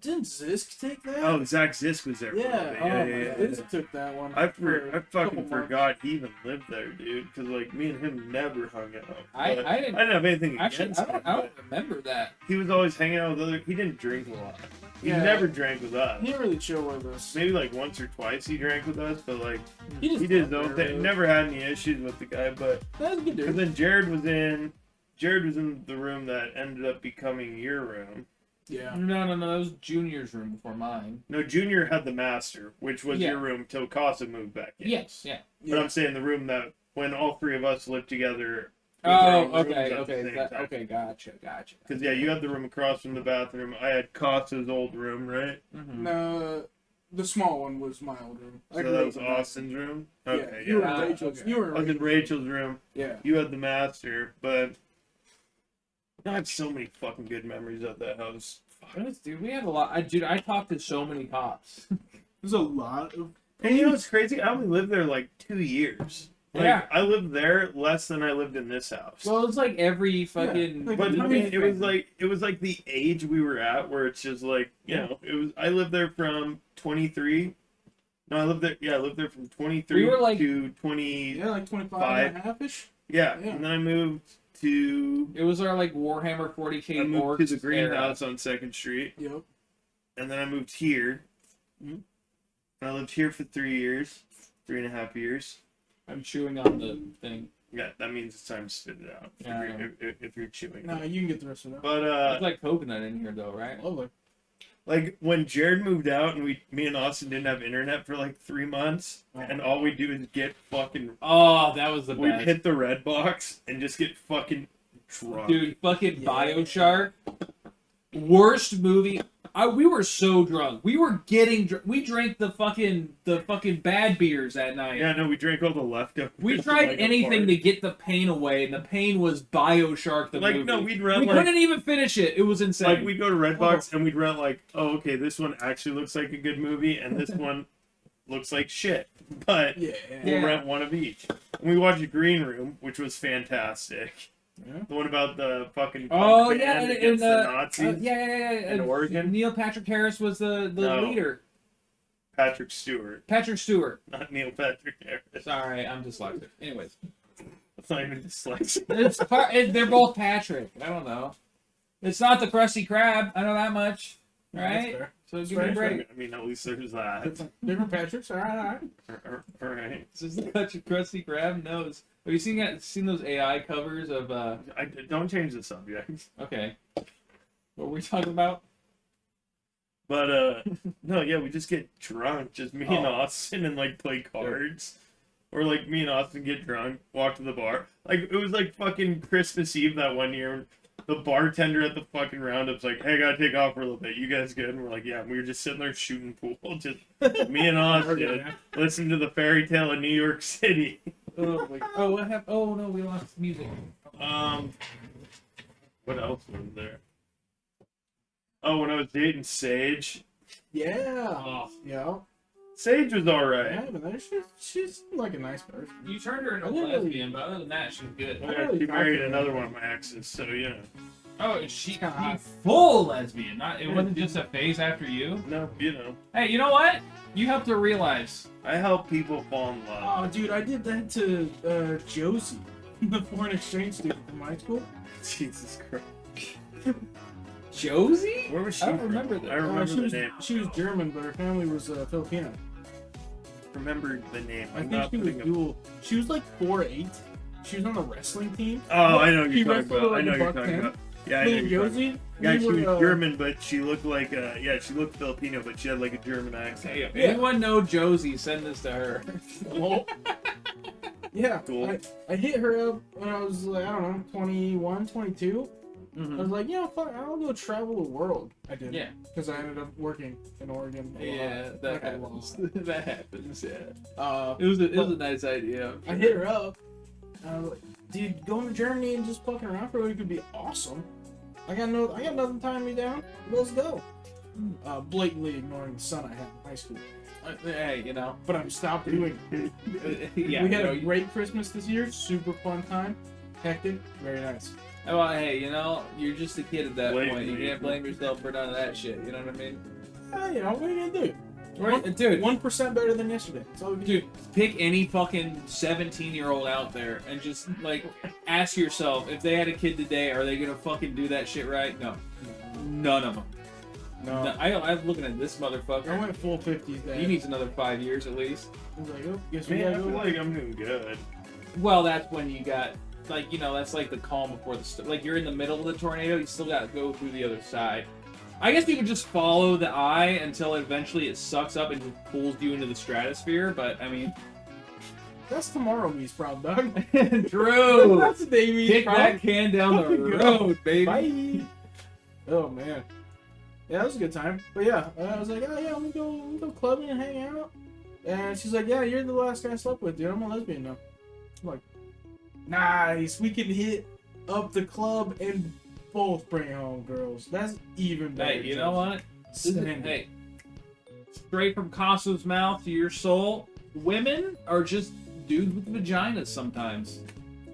[SPEAKER 2] Didn't Zisk take that?
[SPEAKER 1] Oh, Zach Zisk was there. For a
[SPEAKER 2] yeah.
[SPEAKER 1] bit.
[SPEAKER 2] Oh,
[SPEAKER 1] yeah,
[SPEAKER 2] my
[SPEAKER 1] yeah,
[SPEAKER 2] God.
[SPEAKER 1] yeah.
[SPEAKER 2] Zisk took that one.
[SPEAKER 1] I
[SPEAKER 2] for a
[SPEAKER 1] fucking
[SPEAKER 2] couple months.
[SPEAKER 1] forgot he even lived there, dude. Because like me and him never hung out.
[SPEAKER 3] I
[SPEAKER 1] But
[SPEAKER 3] didn't-
[SPEAKER 1] have anything
[SPEAKER 3] Actually,
[SPEAKER 1] against him.
[SPEAKER 3] I
[SPEAKER 1] but
[SPEAKER 3] don't remember that.
[SPEAKER 1] he was always hanging out with other. He didn't drink a lot. He
[SPEAKER 2] Yeah.
[SPEAKER 1] never drank with us.
[SPEAKER 2] He didn't really chill with us.
[SPEAKER 1] Maybe like once or twice he drank with us, but like
[SPEAKER 2] He
[SPEAKER 1] he
[SPEAKER 2] just
[SPEAKER 1] did his
[SPEAKER 2] loved
[SPEAKER 1] own
[SPEAKER 2] it,
[SPEAKER 1] thing.
[SPEAKER 2] really.
[SPEAKER 1] Never had any issues with the guy, but
[SPEAKER 2] That was a good
[SPEAKER 1] because
[SPEAKER 2] dude.
[SPEAKER 1] then Jared was in the room that ended up becoming your room.
[SPEAKER 2] Yeah.
[SPEAKER 3] No, that was Junior's room before mine.
[SPEAKER 1] No, Junior had the master, which was
[SPEAKER 3] Yeah.
[SPEAKER 1] your room till Casa moved back in.
[SPEAKER 3] Yes, yeah.
[SPEAKER 1] But I'm saying the room that when all three of us lived together.
[SPEAKER 3] Oh, okay, gotcha.
[SPEAKER 1] Because yeah, you had the room across from the bathroom. I had Casa's old room, right?
[SPEAKER 3] Mm-hmm.
[SPEAKER 2] No, the small one was my old room. I
[SPEAKER 1] So
[SPEAKER 2] grew
[SPEAKER 1] that
[SPEAKER 2] up
[SPEAKER 1] was
[SPEAKER 2] in
[SPEAKER 1] Austin's room. Okay,
[SPEAKER 2] Yeah,
[SPEAKER 1] yeah.
[SPEAKER 2] you were in
[SPEAKER 3] Ah,
[SPEAKER 2] Rachel's.
[SPEAKER 3] okay.
[SPEAKER 2] You were
[SPEAKER 1] I was in Rachel's room.
[SPEAKER 2] Yeah.
[SPEAKER 1] You had the master, but I have so many fucking good memories of that house. Fuck.
[SPEAKER 3] Dude, we had a lot. I talked to so many cops.
[SPEAKER 2] There's a lot of.
[SPEAKER 1] And you know what's crazy? I only lived there like 2 years. Like,
[SPEAKER 3] Yeah.
[SPEAKER 1] I lived there less than I lived in this house.
[SPEAKER 3] Well, it's like every fucking.
[SPEAKER 2] Yeah.
[SPEAKER 1] But I mean, it was like the age we were at, where it's just like, you know, it was. I lived there from 23. No, I lived there. Yeah, I lived there from 23
[SPEAKER 3] We were like-
[SPEAKER 1] to 20.
[SPEAKER 2] Yeah, like 25 and a half-ish.
[SPEAKER 1] Yeah,
[SPEAKER 2] Yeah.
[SPEAKER 1] and then I moved to.
[SPEAKER 3] It was our like Warhammer 40k
[SPEAKER 1] I moved to the
[SPEAKER 3] orcs era.
[SPEAKER 1] greenhouse on 2nd Street,
[SPEAKER 2] Yep.
[SPEAKER 1] and then I moved here.
[SPEAKER 2] Mhm.
[SPEAKER 1] And I lived here for 3 years, 3.5 years.
[SPEAKER 3] I'm chewing on the thing.
[SPEAKER 1] Yeah, that means it's time to spit it out. If,
[SPEAKER 3] Yeah,
[SPEAKER 1] if you're chewing.
[SPEAKER 2] Nah, you can get the rest of that.
[SPEAKER 1] But
[SPEAKER 3] It's like coconut in here, though, right?
[SPEAKER 2] Lovely.
[SPEAKER 1] like when Jared moved out and me and Austin didn't have internet for like 3 months, and all we do is get fucking.
[SPEAKER 3] Oh, that was the
[SPEAKER 1] We'd
[SPEAKER 3] best.
[SPEAKER 1] hit the red box and just get fucking drunk.
[SPEAKER 3] Dude, fucking
[SPEAKER 2] Yeah.
[SPEAKER 3] Bioshock. Worst movie. We were so drunk. We were getting we drank the fucking bad beers that night.
[SPEAKER 1] Yeah, no, we drank all the leftovers.
[SPEAKER 3] We
[SPEAKER 1] from,
[SPEAKER 3] tried
[SPEAKER 1] like, a
[SPEAKER 3] anything
[SPEAKER 1] party.
[SPEAKER 3] to get the pain away, and the pain was Bioshock the
[SPEAKER 1] Like
[SPEAKER 3] movie.
[SPEAKER 1] no, we'd run
[SPEAKER 3] we
[SPEAKER 1] like.
[SPEAKER 3] couldn't even finish it. It was insane.
[SPEAKER 1] Like we'd go to Redbox and we'd rent like, oh okay, this one actually looks like a good movie, and this one looks like shit. But
[SPEAKER 2] Yeah.
[SPEAKER 1] we'll
[SPEAKER 3] Yeah.
[SPEAKER 1] rent one of each. And we watched Green Room, which was fantastic.
[SPEAKER 2] Yeah.
[SPEAKER 1] The one about the fucking
[SPEAKER 3] oh
[SPEAKER 1] punk
[SPEAKER 3] yeah,
[SPEAKER 1] band
[SPEAKER 3] and
[SPEAKER 1] against the Nazis.
[SPEAKER 3] yeah.
[SPEAKER 1] in Oregon.
[SPEAKER 3] Neil Patrick Harris was the
[SPEAKER 1] No.
[SPEAKER 3] leader.
[SPEAKER 1] Patrick Stewart,
[SPEAKER 3] Patrick Stewart.
[SPEAKER 1] not Neil Patrick Harris.
[SPEAKER 3] Sorry, I'm dyslexic. Anyways,
[SPEAKER 1] That's not even dyslexic.
[SPEAKER 3] they're both Patrick. I don't know. It's not the Krusty Krab. I know that much. Right?
[SPEAKER 2] fair.
[SPEAKER 3] So give
[SPEAKER 2] Fair,
[SPEAKER 3] me a break.
[SPEAKER 1] I mean, at least there's that.
[SPEAKER 2] Different Patricks. All right.
[SPEAKER 1] All right.
[SPEAKER 3] Is this the Krusty Krab? No. Have you seen those AI covers of?
[SPEAKER 1] Don't change the subject.
[SPEAKER 3] Okay. What were we talking about?
[SPEAKER 1] But no, yeah, we just get drunk, just me and
[SPEAKER 3] Oh.
[SPEAKER 1] Austin, and like play cards, or like me and Austin get drunk, walk to the bar. Like it was like fucking Christmas Eve that one year. The bartender at the fucking roundup's like, "Hey, I gotta take off for a little bit. You guys good?" And we're like, "Yeah." And we were just sitting there shooting pool, just me and Austin, listening to the fairy tale of New York City.
[SPEAKER 3] Oh, what happened? Oh no, we lost music.
[SPEAKER 1] What else was there? Oh, when I was dating Sage.
[SPEAKER 2] Yeah.
[SPEAKER 3] Oh.
[SPEAKER 2] Yeah.
[SPEAKER 1] Sage was
[SPEAKER 2] Yeah,
[SPEAKER 1] alright.
[SPEAKER 2] but she's like a nice person.
[SPEAKER 3] You turned her into a
[SPEAKER 2] I didn't really-
[SPEAKER 3] lesbian, but other than that, she's good.
[SPEAKER 2] I
[SPEAKER 1] Yeah,
[SPEAKER 2] really
[SPEAKER 1] she
[SPEAKER 2] thought
[SPEAKER 1] married
[SPEAKER 2] that.
[SPEAKER 1] another one of my exes, so you know.
[SPEAKER 3] Oh, is she
[SPEAKER 2] Kinda hot.
[SPEAKER 3] full lesbian? It wasn't just a phase after you.
[SPEAKER 1] No, you know.
[SPEAKER 3] Hey, you know what? You have to realize.
[SPEAKER 1] I help people fall in love.
[SPEAKER 2] Oh, dude, I did that to Josie, the foreign exchange student from high school.
[SPEAKER 1] Jesus Christ.
[SPEAKER 3] Josie?
[SPEAKER 1] Where was she
[SPEAKER 3] I don't
[SPEAKER 1] from?
[SPEAKER 3] remember that.
[SPEAKER 1] I remember
[SPEAKER 2] she
[SPEAKER 1] the
[SPEAKER 2] was
[SPEAKER 1] name.
[SPEAKER 2] she was German, but her family was Filipino.
[SPEAKER 1] Remember the name.
[SPEAKER 2] I
[SPEAKER 1] I'm
[SPEAKER 2] think
[SPEAKER 1] not
[SPEAKER 2] she was
[SPEAKER 1] putting a...
[SPEAKER 2] dual. She was like 4'8". She was on the wrestling team.
[SPEAKER 1] Oh, I know what
[SPEAKER 2] She
[SPEAKER 1] you're talking
[SPEAKER 2] wrestled
[SPEAKER 1] about.
[SPEAKER 2] like
[SPEAKER 1] I know
[SPEAKER 2] a
[SPEAKER 1] what you're
[SPEAKER 2] buck
[SPEAKER 1] talking
[SPEAKER 2] 10.
[SPEAKER 1] about. Yeah, I know
[SPEAKER 2] Me
[SPEAKER 1] what
[SPEAKER 2] and
[SPEAKER 1] you're talking
[SPEAKER 2] Josie.
[SPEAKER 1] about. Yeah,
[SPEAKER 2] we
[SPEAKER 1] she
[SPEAKER 2] were,
[SPEAKER 1] was German, but she looked like yeah, she looked Filipino, but she had like a German accent.
[SPEAKER 3] Hey, if
[SPEAKER 2] Yeah.
[SPEAKER 3] anyone know Josie, send this to her.
[SPEAKER 2] Well, yeah,
[SPEAKER 1] Cool.
[SPEAKER 2] I hit her up when I was like, I don't know, 21, 22. I
[SPEAKER 3] Mhm.
[SPEAKER 2] was like, yeah, fuck, I'll go travel the world. I did.
[SPEAKER 3] Yeah.
[SPEAKER 2] Because I ended up working in Oregon. a lot.
[SPEAKER 3] Yeah, that
[SPEAKER 2] Like, a
[SPEAKER 3] happens.
[SPEAKER 2] lot.
[SPEAKER 3] That happens. Yeah.
[SPEAKER 2] Uh,
[SPEAKER 3] It was a nice idea.
[SPEAKER 2] I hit her up. And I was like, dude, going to Germany and just fucking around for a week could be awesome. I got nothing tying me down. Let's go. Blatantly ignoring the son I had in high school.
[SPEAKER 3] Hey, you know.
[SPEAKER 2] But I'm stopped doing it.
[SPEAKER 3] Yeah.
[SPEAKER 2] We had
[SPEAKER 3] you know,
[SPEAKER 2] a great Christmas this year. Super fun time. Hectic. Very nice.
[SPEAKER 3] well, hey, you know, you're just a kid at that point. You
[SPEAKER 1] Blatantly.
[SPEAKER 3] can't blame yourself for none of that shit. You know what I mean?
[SPEAKER 2] You know, what are you gonna do?
[SPEAKER 3] Right, dude.
[SPEAKER 2] 1% better than yesterday. That's all we can do.
[SPEAKER 3] Dude, pick any fucking 17-year-old out there and just like ask yourself if they had a kid today, are they gonna fucking do that shit right? No, none of them.
[SPEAKER 2] No.
[SPEAKER 3] No, I'm looking at this
[SPEAKER 2] I
[SPEAKER 3] motherfucker.
[SPEAKER 2] went full 50s
[SPEAKER 3] He
[SPEAKER 2] there.
[SPEAKER 3] needs another 5 years at least.
[SPEAKER 2] I was like, oh, guess we
[SPEAKER 1] Man, I
[SPEAKER 2] gotta
[SPEAKER 1] feel
[SPEAKER 2] go.
[SPEAKER 1] like I'm doing good.
[SPEAKER 3] Well, that's when you got like, you know, that's like the calm before the like you're in the middle of the tornado. You still got to go through the other side. I guess you could just follow the eye until eventually it sucks up and just pulls you into the stratosphere. But I mean,
[SPEAKER 2] That's tomorrow me's problem, dog.
[SPEAKER 3] Drew,
[SPEAKER 2] That's the day me's
[SPEAKER 3] kick
[SPEAKER 2] problem.
[SPEAKER 3] that can down the
[SPEAKER 2] Fucking go.
[SPEAKER 3] road, baby.
[SPEAKER 2] Bye. Oh man. Yeah, that was a good time. But yeah, I was like, oh yeah, we go clubbing and hang out. And she's like, yeah, you're the last guy I slept with, dude. I'm a lesbian now. I'm like, nice. We can hit up the club and both bring home girls. That's even better.
[SPEAKER 3] Hey, you know what? This is-
[SPEAKER 2] Send it.
[SPEAKER 3] hey, straight from Caso's mouth to your soul, women are just dudes with vaginas sometimes.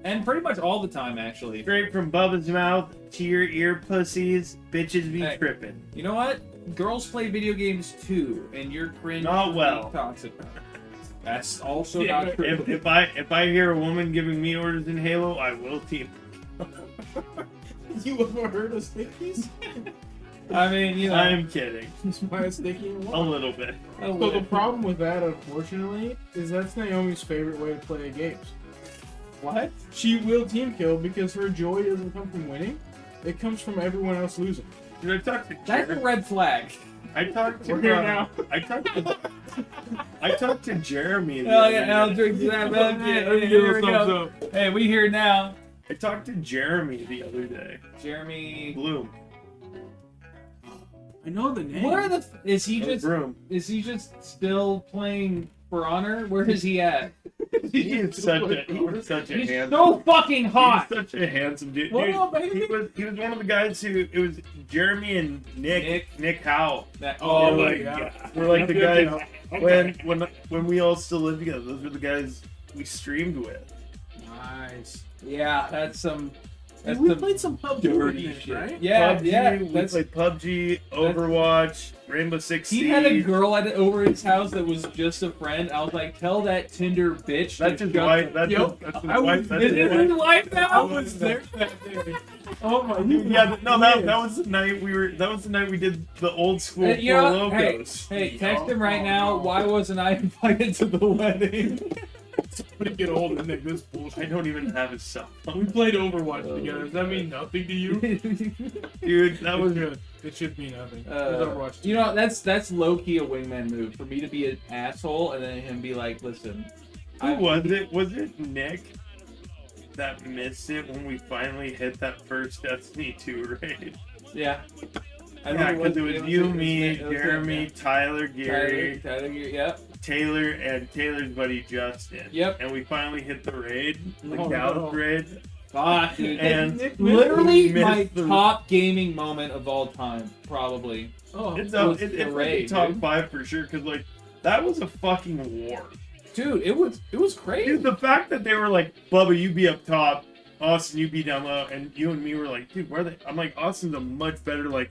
[SPEAKER 3] And pretty much all the time, actually.
[SPEAKER 1] Straight from Bubba's mouth to your ear pussies, bitches be
[SPEAKER 3] Hey.
[SPEAKER 1] tripping.
[SPEAKER 3] You know what? Girls play video games too, and you're cringe.
[SPEAKER 1] Not well.
[SPEAKER 3] Toxic. That's also
[SPEAKER 2] Yeah,
[SPEAKER 3] not true.
[SPEAKER 1] If I hear a woman giving me orders in Halo, I will team.
[SPEAKER 2] You ever heard of stickies?
[SPEAKER 3] I mean, you know.
[SPEAKER 1] I'm kidding.
[SPEAKER 2] Why a sticky and
[SPEAKER 1] A
[SPEAKER 2] what?
[SPEAKER 1] little bit.
[SPEAKER 2] So the problem with that, unfortunately, is that's Naomi's favorite way to play games.
[SPEAKER 3] What?
[SPEAKER 2] She will team kill because her joy doesn't come from winning; it comes from everyone else losing.
[SPEAKER 1] Dude, I talked to
[SPEAKER 3] That's a
[SPEAKER 1] Jeremy.
[SPEAKER 3] red flag.
[SPEAKER 1] I talked to
[SPEAKER 2] We're here now.
[SPEAKER 1] I talked to Jeremy. the
[SPEAKER 3] Oh
[SPEAKER 1] other
[SPEAKER 3] yeah, I'll
[SPEAKER 1] day.
[SPEAKER 3] drink to that.
[SPEAKER 2] Let me give
[SPEAKER 3] Here
[SPEAKER 2] a
[SPEAKER 3] we
[SPEAKER 2] thumbs
[SPEAKER 3] go.
[SPEAKER 2] up.
[SPEAKER 3] Hey, we here now.
[SPEAKER 1] I talked to Jeremy the other day.
[SPEAKER 3] Jeremy.
[SPEAKER 1] Bloom.
[SPEAKER 2] I know the name.
[SPEAKER 3] Where the is he
[SPEAKER 1] Or
[SPEAKER 3] just?
[SPEAKER 1] Broom.
[SPEAKER 3] Is he just still playing For Honor? Where is he at?
[SPEAKER 1] He is such a
[SPEAKER 3] He's
[SPEAKER 1] handsome.
[SPEAKER 3] so fucking hot.
[SPEAKER 1] He's such a handsome dude.
[SPEAKER 2] What
[SPEAKER 1] Dude,
[SPEAKER 2] up, baby?
[SPEAKER 1] he was one of the guys who it was Jeremy and Nick Howell.
[SPEAKER 3] Oh
[SPEAKER 1] my
[SPEAKER 2] yeah.
[SPEAKER 1] god. We're like the guys when we all still lived together. Those were the guys we streamed with.
[SPEAKER 2] Nice.
[SPEAKER 3] Yeah, that's some That's
[SPEAKER 2] we
[SPEAKER 3] some
[SPEAKER 2] played some PUBG,
[SPEAKER 3] dirty
[SPEAKER 2] with it,
[SPEAKER 3] shit.
[SPEAKER 2] right?
[SPEAKER 3] Yeah,
[SPEAKER 1] PUBG,
[SPEAKER 3] yeah.
[SPEAKER 1] we
[SPEAKER 3] That's,
[SPEAKER 1] played PUBG, Overwatch, Rainbow Six Siege.
[SPEAKER 3] he had a girl over his house that was just a friend. I was like, tell that Tinder bitch.
[SPEAKER 1] That's
[SPEAKER 3] to
[SPEAKER 1] his
[SPEAKER 3] shut
[SPEAKER 1] wife.
[SPEAKER 3] the-
[SPEAKER 1] That's
[SPEAKER 2] Yep.
[SPEAKER 1] his
[SPEAKER 2] I
[SPEAKER 1] wife.
[SPEAKER 2] was-
[SPEAKER 1] That's
[SPEAKER 3] Is
[SPEAKER 1] his
[SPEAKER 3] it
[SPEAKER 1] wife.
[SPEAKER 3] his wife
[SPEAKER 2] I
[SPEAKER 3] now?
[SPEAKER 2] was there that day. Oh my!
[SPEAKER 1] That was the night we were. That was the night we did the old school
[SPEAKER 3] You
[SPEAKER 1] Four
[SPEAKER 3] know,
[SPEAKER 1] Locos.
[SPEAKER 3] Hey, text him right
[SPEAKER 2] Oh,
[SPEAKER 3] now.
[SPEAKER 2] no.
[SPEAKER 3] Why wasn't I invited to the wedding?
[SPEAKER 2] Somebody get old and Nick this bullshit.
[SPEAKER 1] I don't even have his cell
[SPEAKER 2] We
[SPEAKER 1] phone,
[SPEAKER 2] played Overwatch together. Does that mean nothing to you?
[SPEAKER 1] dude. That was
[SPEAKER 2] good. It should mean nothing. It was Overwatch.
[SPEAKER 3] You know, that's low key a wingman move for me to be an asshole and then him be like, listen.
[SPEAKER 1] Who was it? Was it Nick that missed it when we finally hit that first Destiny 2 raid?
[SPEAKER 3] Yeah.
[SPEAKER 1] Yeah, because it was you, me,
[SPEAKER 3] it was him,
[SPEAKER 1] Jeremy,
[SPEAKER 3] yeah.
[SPEAKER 1] Tyler, Gary,
[SPEAKER 3] Tyler, yep.
[SPEAKER 1] Taylor, and Taylor's buddy Justin.
[SPEAKER 3] Yep.
[SPEAKER 1] And we finally hit the raid, the
[SPEAKER 2] Oh,
[SPEAKER 1] Gauss
[SPEAKER 2] no.
[SPEAKER 1] raid.
[SPEAKER 3] Fuck, dude.
[SPEAKER 1] And
[SPEAKER 2] Nick
[SPEAKER 3] Literally
[SPEAKER 1] missed
[SPEAKER 3] my
[SPEAKER 1] the-
[SPEAKER 3] top gaming moment of all time, probably.
[SPEAKER 2] Oh,
[SPEAKER 1] It's
[SPEAKER 3] It was
[SPEAKER 1] up. It's
[SPEAKER 3] the
[SPEAKER 1] like
[SPEAKER 3] raid,
[SPEAKER 1] the top
[SPEAKER 3] dude.
[SPEAKER 1] 5 for sure. Because like that was a fucking war.
[SPEAKER 3] Dude, it was crazy.
[SPEAKER 1] Dude, the fact that they were like, Bubba, you be up top, Austin, you be down low, and you and me were like, dude, where are they? I'm like, Austin's a much better like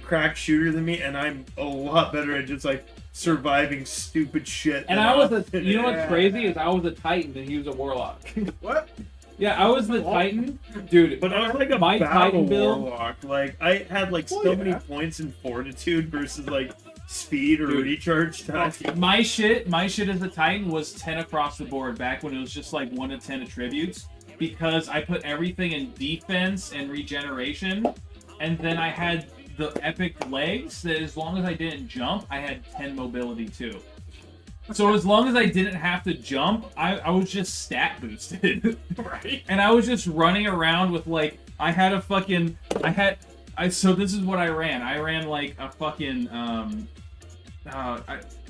[SPEAKER 1] crack shooter than me, and I'm a lot better at just like surviving stupid shit.
[SPEAKER 3] And
[SPEAKER 1] than
[SPEAKER 3] I was
[SPEAKER 1] Austin
[SPEAKER 3] you know
[SPEAKER 1] is.
[SPEAKER 3] what's crazy is I was a Titan and he was a Warlock.
[SPEAKER 2] what?
[SPEAKER 3] Yeah, I was the Titan. Dude,
[SPEAKER 1] But I was like a
[SPEAKER 3] my
[SPEAKER 1] battle
[SPEAKER 3] Titan build.
[SPEAKER 1] warlock. Like I had like so
[SPEAKER 2] Oh,
[SPEAKER 1] many
[SPEAKER 2] yeah.
[SPEAKER 1] points in fortitude versus like speed or
[SPEAKER 3] Dude.
[SPEAKER 1] recharge time.
[SPEAKER 3] My shit as a Titan was 10 across the board back when it was just like 1 to 10 attributes because I put everything in defense and regeneration, and then I had the epic legs that as long as I didn't jump, I had 10 mobility too. So as long as I didn't have to jump, I was just stat boosted.
[SPEAKER 2] Right.
[SPEAKER 3] And I was just running around with like so this is what I ran. I ran like a fucking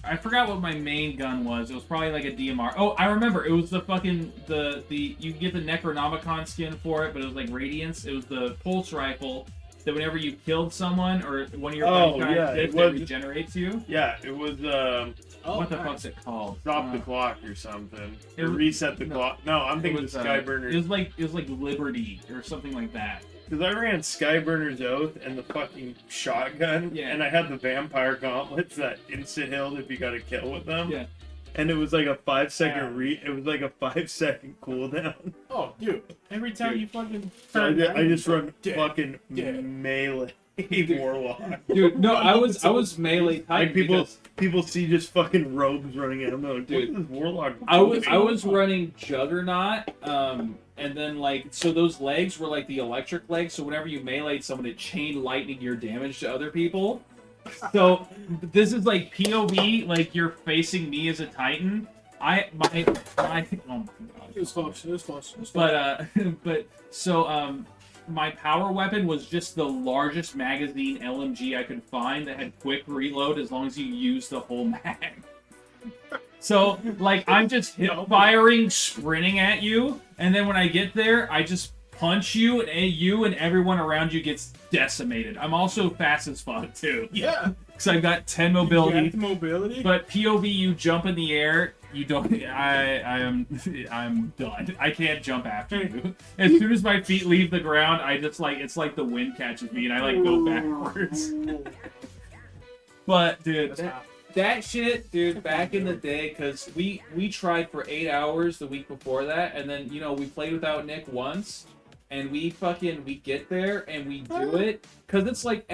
[SPEAKER 3] I forgot what my main gun was. It was probably like a DMR. Oh, I remember. It was the fucking the you get the Necronomicon skin for it, but it was like Radiance. It was the pulse rifle that whenever you killed someone or one of your
[SPEAKER 1] Oh,
[SPEAKER 3] buddies
[SPEAKER 1] yeah,
[SPEAKER 3] it
[SPEAKER 1] it was-
[SPEAKER 3] regenerates you.
[SPEAKER 1] Yeah, it was
[SPEAKER 2] Oh,
[SPEAKER 3] What the
[SPEAKER 2] nice.
[SPEAKER 3] fuck's it called?
[SPEAKER 1] stop the clock or something.
[SPEAKER 3] it
[SPEAKER 1] Or
[SPEAKER 3] was-
[SPEAKER 1] reset the
[SPEAKER 3] no.
[SPEAKER 1] clock. No, I'm
[SPEAKER 3] It
[SPEAKER 1] thinking
[SPEAKER 3] was,
[SPEAKER 1] of
[SPEAKER 3] it
[SPEAKER 1] Skyburner.
[SPEAKER 3] was like Liberty or something like that.
[SPEAKER 1] Because I ran Skyburner's Oath and the fucking shotgun,
[SPEAKER 3] Yeah.
[SPEAKER 1] and I had the vampire gauntlets that instant healed if you got a kill with them.
[SPEAKER 3] Yeah.
[SPEAKER 1] And it was like a 5-second
[SPEAKER 2] Yeah.
[SPEAKER 1] it was like a 5-second cooldown.
[SPEAKER 2] Oh, dude. Every time
[SPEAKER 3] Dude.
[SPEAKER 2] you fucking.
[SPEAKER 1] So I just run
[SPEAKER 2] Dead.
[SPEAKER 1] fucking
[SPEAKER 2] Dead.
[SPEAKER 1] melee warlock.
[SPEAKER 3] Dude, no, I was melee Titan
[SPEAKER 1] Like
[SPEAKER 3] because
[SPEAKER 1] people see just fucking robes running at them. They're like,
[SPEAKER 3] Dude,
[SPEAKER 1] what is this warlock?
[SPEAKER 3] I was
[SPEAKER 1] doing?"
[SPEAKER 3] running Juggernaut, and then like so those legs were like the electric legs. So whenever you meleeed someone, it chain lightning your damage to other people. So this is like POV, like you're facing me as a Titan. My oh my god.
[SPEAKER 2] It was close. It was close. It was close.
[SPEAKER 3] But so my power weapon was just the largest magazine LMG I could find that had quick reload as long as you use the whole mag. So like I'm just hip firing, sprinting at you, and then when I get there, I just punch you, and everyone around you gets decimated. I'm also fast as fuck too,
[SPEAKER 2] Yeah.
[SPEAKER 3] because I've got 10
[SPEAKER 2] You
[SPEAKER 3] mobility.
[SPEAKER 2] got the mobility.
[SPEAKER 3] But POV, you jump in the air. You don't. I'm done. I can't jump after you. As soon as my feet leave the ground, I just like it's like the wind catches me and I like go backwards. But dude,
[SPEAKER 2] That's hot.
[SPEAKER 3] that shit, dude, back in the day, because we tried for 8 hours the week before that, and then we played without Nick once. And we get there and we do it because it's like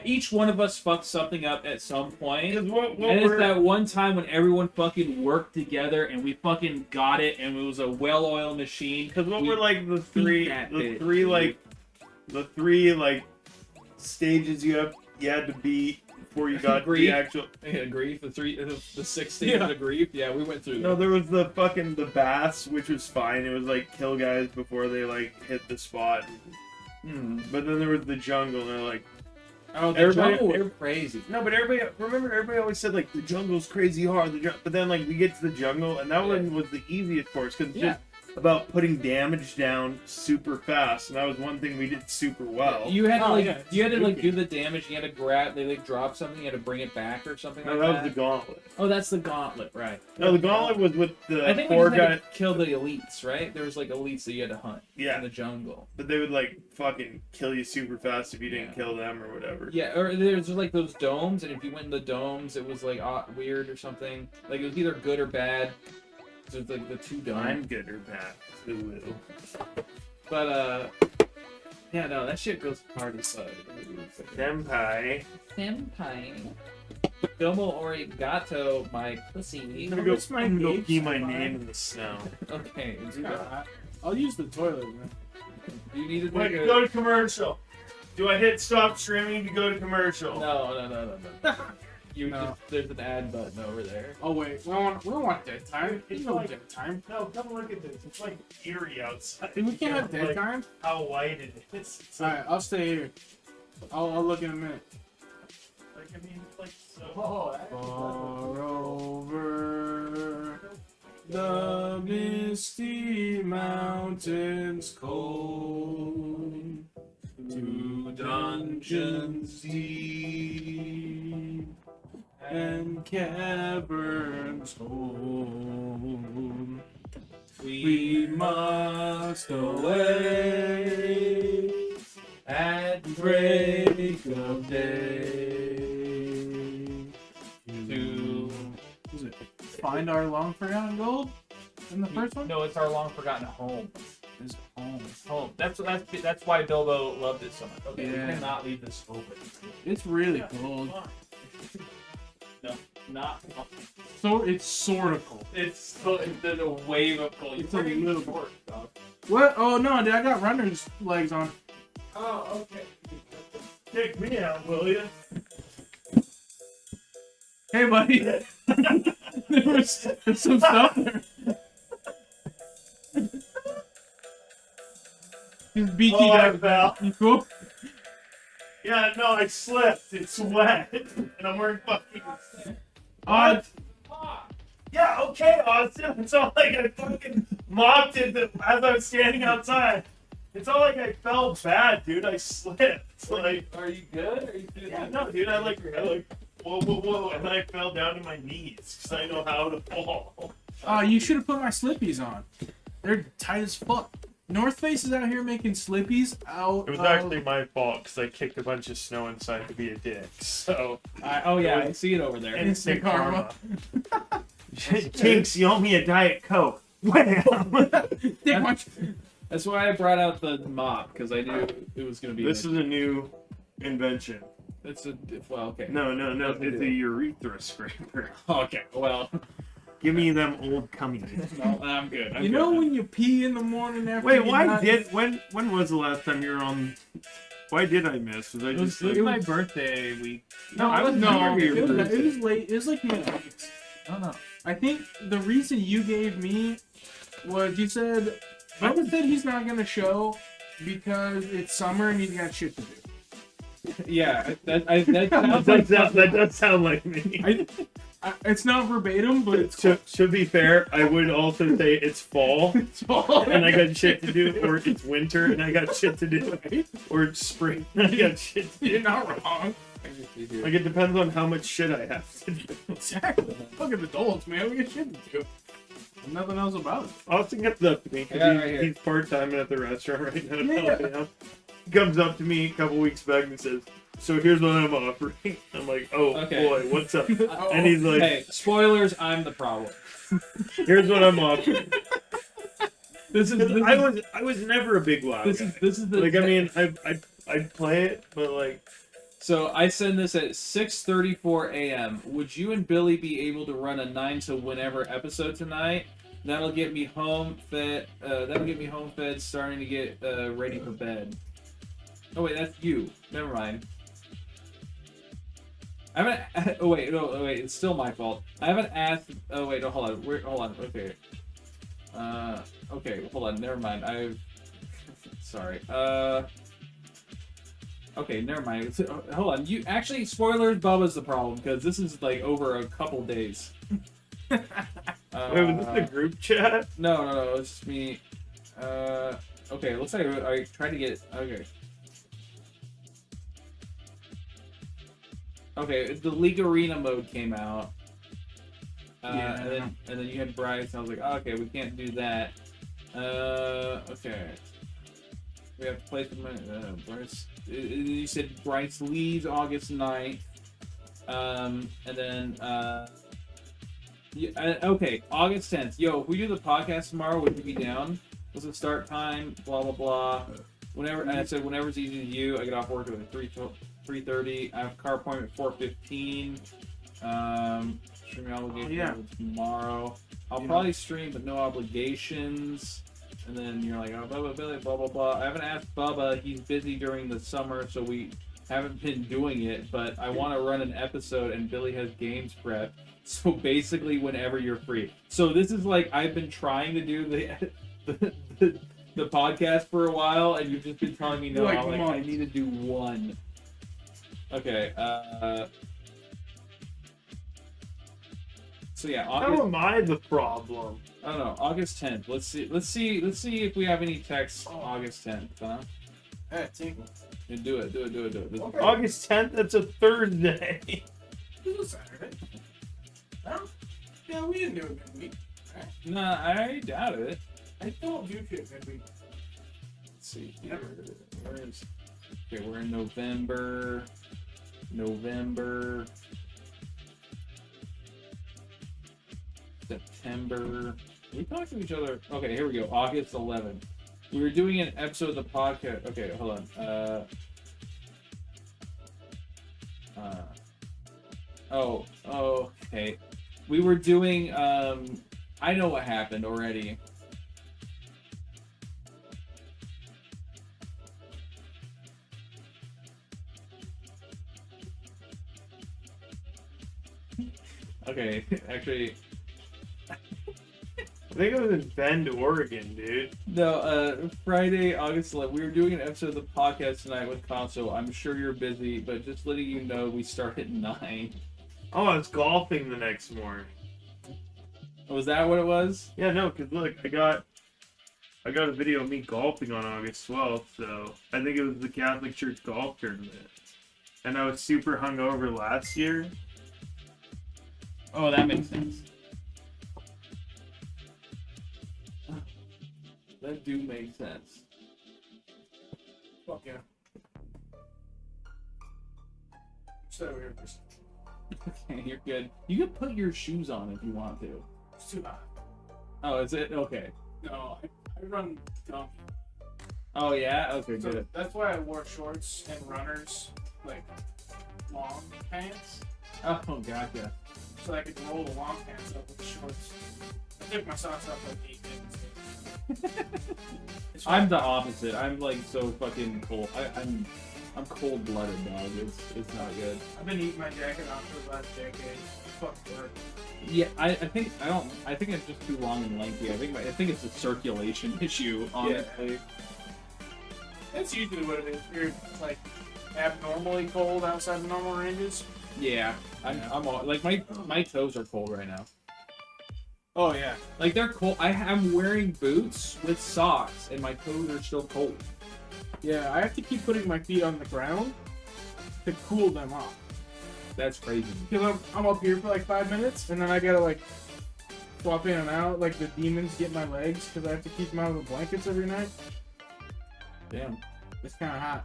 [SPEAKER 3] each one of us fucked something up at some point.
[SPEAKER 1] Because what
[SPEAKER 3] And it's
[SPEAKER 1] we're-
[SPEAKER 3] that one time when everyone fucking worked together and we fucking got it and it was a well-oiled machine.
[SPEAKER 1] Because what
[SPEAKER 3] We
[SPEAKER 1] were like the
[SPEAKER 3] that
[SPEAKER 1] three stages you had to beat before you got to the
[SPEAKER 3] Grief.
[SPEAKER 1] actual.
[SPEAKER 3] Yeah, grief, the 6 stages of grief. Yeah, we went through
[SPEAKER 1] No, there was the baths, which was fine. It was like kill guys before they like hit the spot. But then there was the jungle, and they're like,
[SPEAKER 3] Oh, the
[SPEAKER 1] Everybody-
[SPEAKER 3] jungle was crazy.
[SPEAKER 1] no, but everybody always said like the jungle's crazy hard. But then like we get to the jungle, and that one was the easiest course because
[SPEAKER 3] Yeah.
[SPEAKER 1] about putting damage down super fast, and that was one thing we did super well.
[SPEAKER 3] You had to
[SPEAKER 2] Oh,
[SPEAKER 3] like
[SPEAKER 2] yeah,
[SPEAKER 3] you had to like
[SPEAKER 2] spooky.
[SPEAKER 3] do the damage. You had to grab. They like drop something. You had to bring it back or something
[SPEAKER 1] No,
[SPEAKER 3] like
[SPEAKER 1] that
[SPEAKER 3] that.
[SPEAKER 1] was the gauntlet.
[SPEAKER 3] Oh, that's the gauntlet, right?
[SPEAKER 1] No, the gauntlet was with the
[SPEAKER 3] I think we
[SPEAKER 1] four
[SPEAKER 3] just had
[SPEAKER 1] guys.
[SPEAKER 3] to kill the elites, right? There was like elites that you had to hunt
[SPEAKER 1] Yeah.
[SPEAKER 3] in the jungle.
[SPEAKER 1] But they would like fucking kill you super fast if you didn't
[SPEAKER 3] Yeah.
[SPEAKER 1] kill them or whatever.
[SPEAKER 3] Yeah, or there's like those domes, and if you went in the domes, it was like weird or something. Like it was either good or bad. So it's like the two domes.
[SPEAKER 1] I'm good or bad. Ooh.
[SPEAKER 3] But yeah, no, that shit goes hard as fuck.
[SPEAKER 1] Senpai.
[SPEAKER 3] Senpai. Domo origato, my pussy.
[SPEAKER 1] I'm gonna go,
[SPEAKER 2] What's my
[SPEAKER 1] I'm gonna go
[SPEAKER 2] name,
[SPEAKER 1] pee my
[SPEAKER 2] Senpai?
[SPEAKER 1] name in the snow.
[SPEAKER 3] Okay,
[SPEAKER 2] It's kinda hot. I'll use the toilet, man.
[SPEAKER 3] you need to
[SPEAKER 1] Wait,
[SPEAKER 3] take a...
[SPEAKER 1] go to commercial. Do I hit stop streaming to go to commercial?
[SPEAKER 3] No. You
[SPEAKER 2] No.
[SPEAKER 3] just, there's an ad button over there.
[SPEAKER 2] Oh wait, we don't want dead time.
[SPEAKER 1] It's
[SPEAKER 2] There's no
[SPEAKER 1] like-
[SPEAKER 2] dead time.
[SPEAKER 1] No, come look at this. It's like eerie outside.
[SPEAKER 2] Dude, we can't have dead
[SPEAKER 1] Like,
[SPEAKER 2] time.
[SPEAKER 1] how white it is. It's like,
[SPEAKER 2] Alright, I'll stay here. I'll look in a minute.
[SPEAKER 1] I mean, it's like so.
[SPEAKER 2] Far over the misty mountains cold, to dungeons deep and caverns old, we must away at break of day to find our long forgotten gold in the first one.
[SPEAKER 3] No, it's our long forgotten home.
[SPEAKER 2] Is home.
[SPEAKER 3] Home. That's why Bilbo loved it so much. Okay,
[SPEAKER 2] Yeah.
[SPEAKER 3] we cannot leave this open.
[SPEAKER 2] It's really cold.
[SPEAKER 3] No, not.
[SPEAKER 2] So it's sort of cold.
[SPEAKER 3] It's a wave of cold.
[SPEAKER 2] It's a little
[SPEAKER 3] short, dog.
[SPEAKER 2] What? Oh no, dude, I got runner's legs on.
[SPEAKER 3] Oh, okay.
[SPEAKER 1] Kick me out, will you?
[SPEAKER 2] Hey, buddy. there's some stuff there. His beaky
[SPEAKER 1] Oh, I
[SPEAKER 2] duck.
[SPEAKER 1] fell.
[SPEAKER 2] You cool?
[SPEAKER 1] Yeah, no, I slipped. It's wet, and I'm wearing fucking.
[SPEAKER 2] What?
[SPEAKER 1] Yeah, okay, Austin. It's all like I fucking mopped it as I was standing outside. It's all like I felt bad, dude. I slipped. Like,
[SPEAKER 3] Are you good? Are you good?
[SPEAKER 1] yeah, no, dude. I like, whoa, and then I fell down to my knees because I know how to fall.
[SPEAKER 2] You should have put my slippies on. They're tight as fuck. North Face is out here making slippies out.
[SPEAKER 1] It was
[SPEAKER 2] of-
[SPEAKER 1] actually my fault because I kicked a bunch of snow inside to be a dick. So,
[SPEAKER 3] Oh yeah, I see it over there.
[SPEAKER 2] Instant karma.
[SPEAKER 1] Kinks, you owe me a Diet Coke. Wham!
[SPEAKER 2] Dick punch.
[SPEAKER 3] That's why I brought out the mop, because I knew it was gonna be.
[SPEAKER 1] This is a new invention.
[SPEAKER 3] It's a well, okay.
[SPEAKER 1] No, it's a urethra scraper.
[SPEAKER 3] Okay, well,
[SPEAKER 1] Give me them old cummies.
[SPEAKER 3] no, I'm good. I'm
[SPEAKER 2] You know
[SPEAKER 3] good.
[SPEAKER 2] when you pee in the morning after
[SPEAKER 1] Wait,
[SPEAKER 2] you
[SPEAKER 1] why
[SPEAKER 2] not-
[SPEAKER 1] did when was the last time you were on? Why did I miss? Was I
[SPEAKER 3] It was,
[SPEAKER 1] just
[SPEAKER 3] it was
[SPEAKER 1] like,
[SPEAKER 3] my birthday week.
[SPEAKER 1] No, I was
[SPEAKER 2] No,
[SPEAKER 1] never here
[SPEAKER 2] it
[SPEAKER 1] for
[SPEAKER 2] was,
[SPEAKER 1] this.
[SPEAKER 2] it was late. It was like mid-weeks.
[SPEAKER 3] Oh no.
[SPEAKER 2] I think the reason you gave me was you said Bubba said he's not gonna show because it's summer and he's got shit to do.
[SPEAKER 3] Yeah, that sounds like
[SPEAKER 1] that does sound like me.
[SPEAKER 2] It's not verbatim, but it's
[SPEAKER 1] To be fair, I would also say it's fall and I got shit to do, or it's winter and I got shit to do, or it's spring and I got shit to do.
[SPEAKER 2] You're not wrong.
[SPEAKER 1] Like it depends on how much shit I have to do.
[SPEAKER 2] Exactly. Fucking adults, man. We got shit to do. And nothing else about it.
[SPEAKER 1] Austin gets up to me
[SPEAKER 3] I got it right
[SPEAKER 1] because
[SPEAKER 3] here.
[SPEAKER 1] he's part-time at the restaurant right now.
[SPEAKER 2] Yeah.
[SPEAKER 1] He comes up to me a couple weeks back and says, "So here's what I'm offering." I'm like, "Oh
[SPEAKER 3] Okay.
[SPEAKER 1] boy, what's up?" And he's like,
[SPEAKER 3] hey, spoilers, I'm the problem.
[SPEAKER 1] "Here's what I'm offering."
[SPEAKER 3] This is
[SPEAKER 1] I was never a big WoW
[SPEAKER 3] this
[SPEAKER 1] guy.
[SPEAKER 3] is this is the
[SPEAKER 1] Like I mean, I'd play it, but like
[SPEAKER 3] So I send this at 6:34 a.m. Would you and Billy be able to run a 9 to whenever episode tonight? That'll get me home fed. Starting to get ready for bed. Oh wait, that's you. Never mind. I haven't. Oh wait, no, wait. It's still my fault. I haven't asked. Oh wait, no, hold on. Hold on. Okay. Okay, hold on. Never mind. Sorry. Okay, never mind. Hold on. You actually, spoilers. Bubba's the problem because this is like over a couple days.
[SPEAKER 1] Wait, was this the group chat?
[SPEAKER 3] No, it's just me. Okay, looks like I tried to get. Okay, the League Arena mode came out.
[SPEAKER 2] Yeah.
[SPEAKER 3] And then you had Bryce. I was like, oh, okay, we can't do that. Okay. We have to play some Bryce. You said Bryce leaves August 9th. And then okay, August 10th. Yo, if we do the podcast tomorrow, would you be down? What's the start time? Blah blah blah. Whenever, and I said whenever's easy to you. I get off work at like 3:30. I have a car appointment at 4:15. Streaming obligation tomorrow. I'll probably stream, but no obligations. And then you're like, oh, Bubba, Billy, blah, blah, blah. I haven't asked Bubba. He's busy during the summer, so we haven't been doing it. But I want to run an episode, and Billy has games prep. So basically, whenever you're free. So this is like, I've been trying to do the podcast for a while, and you've just been telling me no.
[SPEAKER 2] Like,
[SPEAKER 3] I'm like, I need to do one. Okay, so yeah, August,
[SPEAKER 1] How am I the problem?
[SPEAKER 3] I don't know. August 10th. Let's see if we have any texts. August 10th, huh?
[SPEAKER 2] Hey, tinkle.
[SPEAKER 3] Yeah, do it.
[SPEAKER 2] Okay.
[SPEAKER 1] August 10th, that's a Thursday.
[SPEAKER 2] It was Saturday. No? Yeah, we didn't do it midweek. Right?
[SPEAKER 3] Nah, I doubt it.
[SPEAKER 2] I don't do shit midweek.
[SPEAKER 3] Let's see here. Okay, we're in November. September. We talked to each other. Okay, here we go. August 11th. We were doing an episode of the podcast. Okay, hold on. Okay. We were doing. I know what happened already. Okay, actually.
[SPEAKER 1] I think it was in Bend, Oregon, dude.
[SPEAKER 3] No, Friday, August 11th. We were doing an episode of the podcast tonight with Console. I'm sure you're busy, but just letting you know we start at 9.
[SPEAKER 1] Oh, I was golfing the next morning.
[SPEAKER 3] Was that what it was?
[SPEAKER 1] Yeah, no, because look, I got a video of me golfing on August 12th, so I think it was the Catholic Church golf tournament. And I was super hungover last year.
[SPEAKER 3] Oh, that makes sense. That do make sense.
[SPEAKER 2] Fuck yeah. Stay over here for a second.
[SPEAKER 3] Okay, you're good. You can put your shoes on if you want to.
[SPEAKER 2] It's too hot.
[SPEAKER 3] Oh, is it? Okay.
[SPEAKER 2] No, I run donkey.
[SPEAKER 3] Oh, yeah? Okay,
[SPEAKER 2] So
[SPEAKER 3] good.
[SPEAKER 2] that's why I wore shorts and runners, like long pants,
[SPEAKER 3] Oh, gotcha.
[SPEAKER 2] so I could roll the long pants up with the shorts. I took my socks off like 8 minutes. It's
[SPEAKER 3] I'm
[SPEAKER 2] fine.
[SPEAKER 3] the opposite. I'm like so fucking cold. I'm cold blooded, dog. It's not good.
[SPEAKER 2] I've been eating my jacket off for the last decade. Fuck work.
[SPEAKER 3] Yeah, I think it's just too long and lengthy. I think it's a circulation issue, honestly.
[SPEAKER 2] That's usually what it is. You're like abnormally cold outside the normal ranges.
[SPEAKER 3] Yeah. I'm all, like my toes are cold right now.
[SPEAKER 2] Oh yeah.
[SPEAKER 3] Like they're cold. I'm wearing boots with socks and my toes are still cold.
[SPEAKER 2] Yeah, I have to keep putting my feet on the ground to cool them off.
[SPEAKER 3] That's crazy.
[SPEAKER 2] Because I'm up here for like 5 minutes, and then I gotta like swap in and out, like the demons get my legs, because I have to keep them out of the blankets every night.
[SPEAKER 3] Damn.
[SPEAKER 2] It's kind of hot.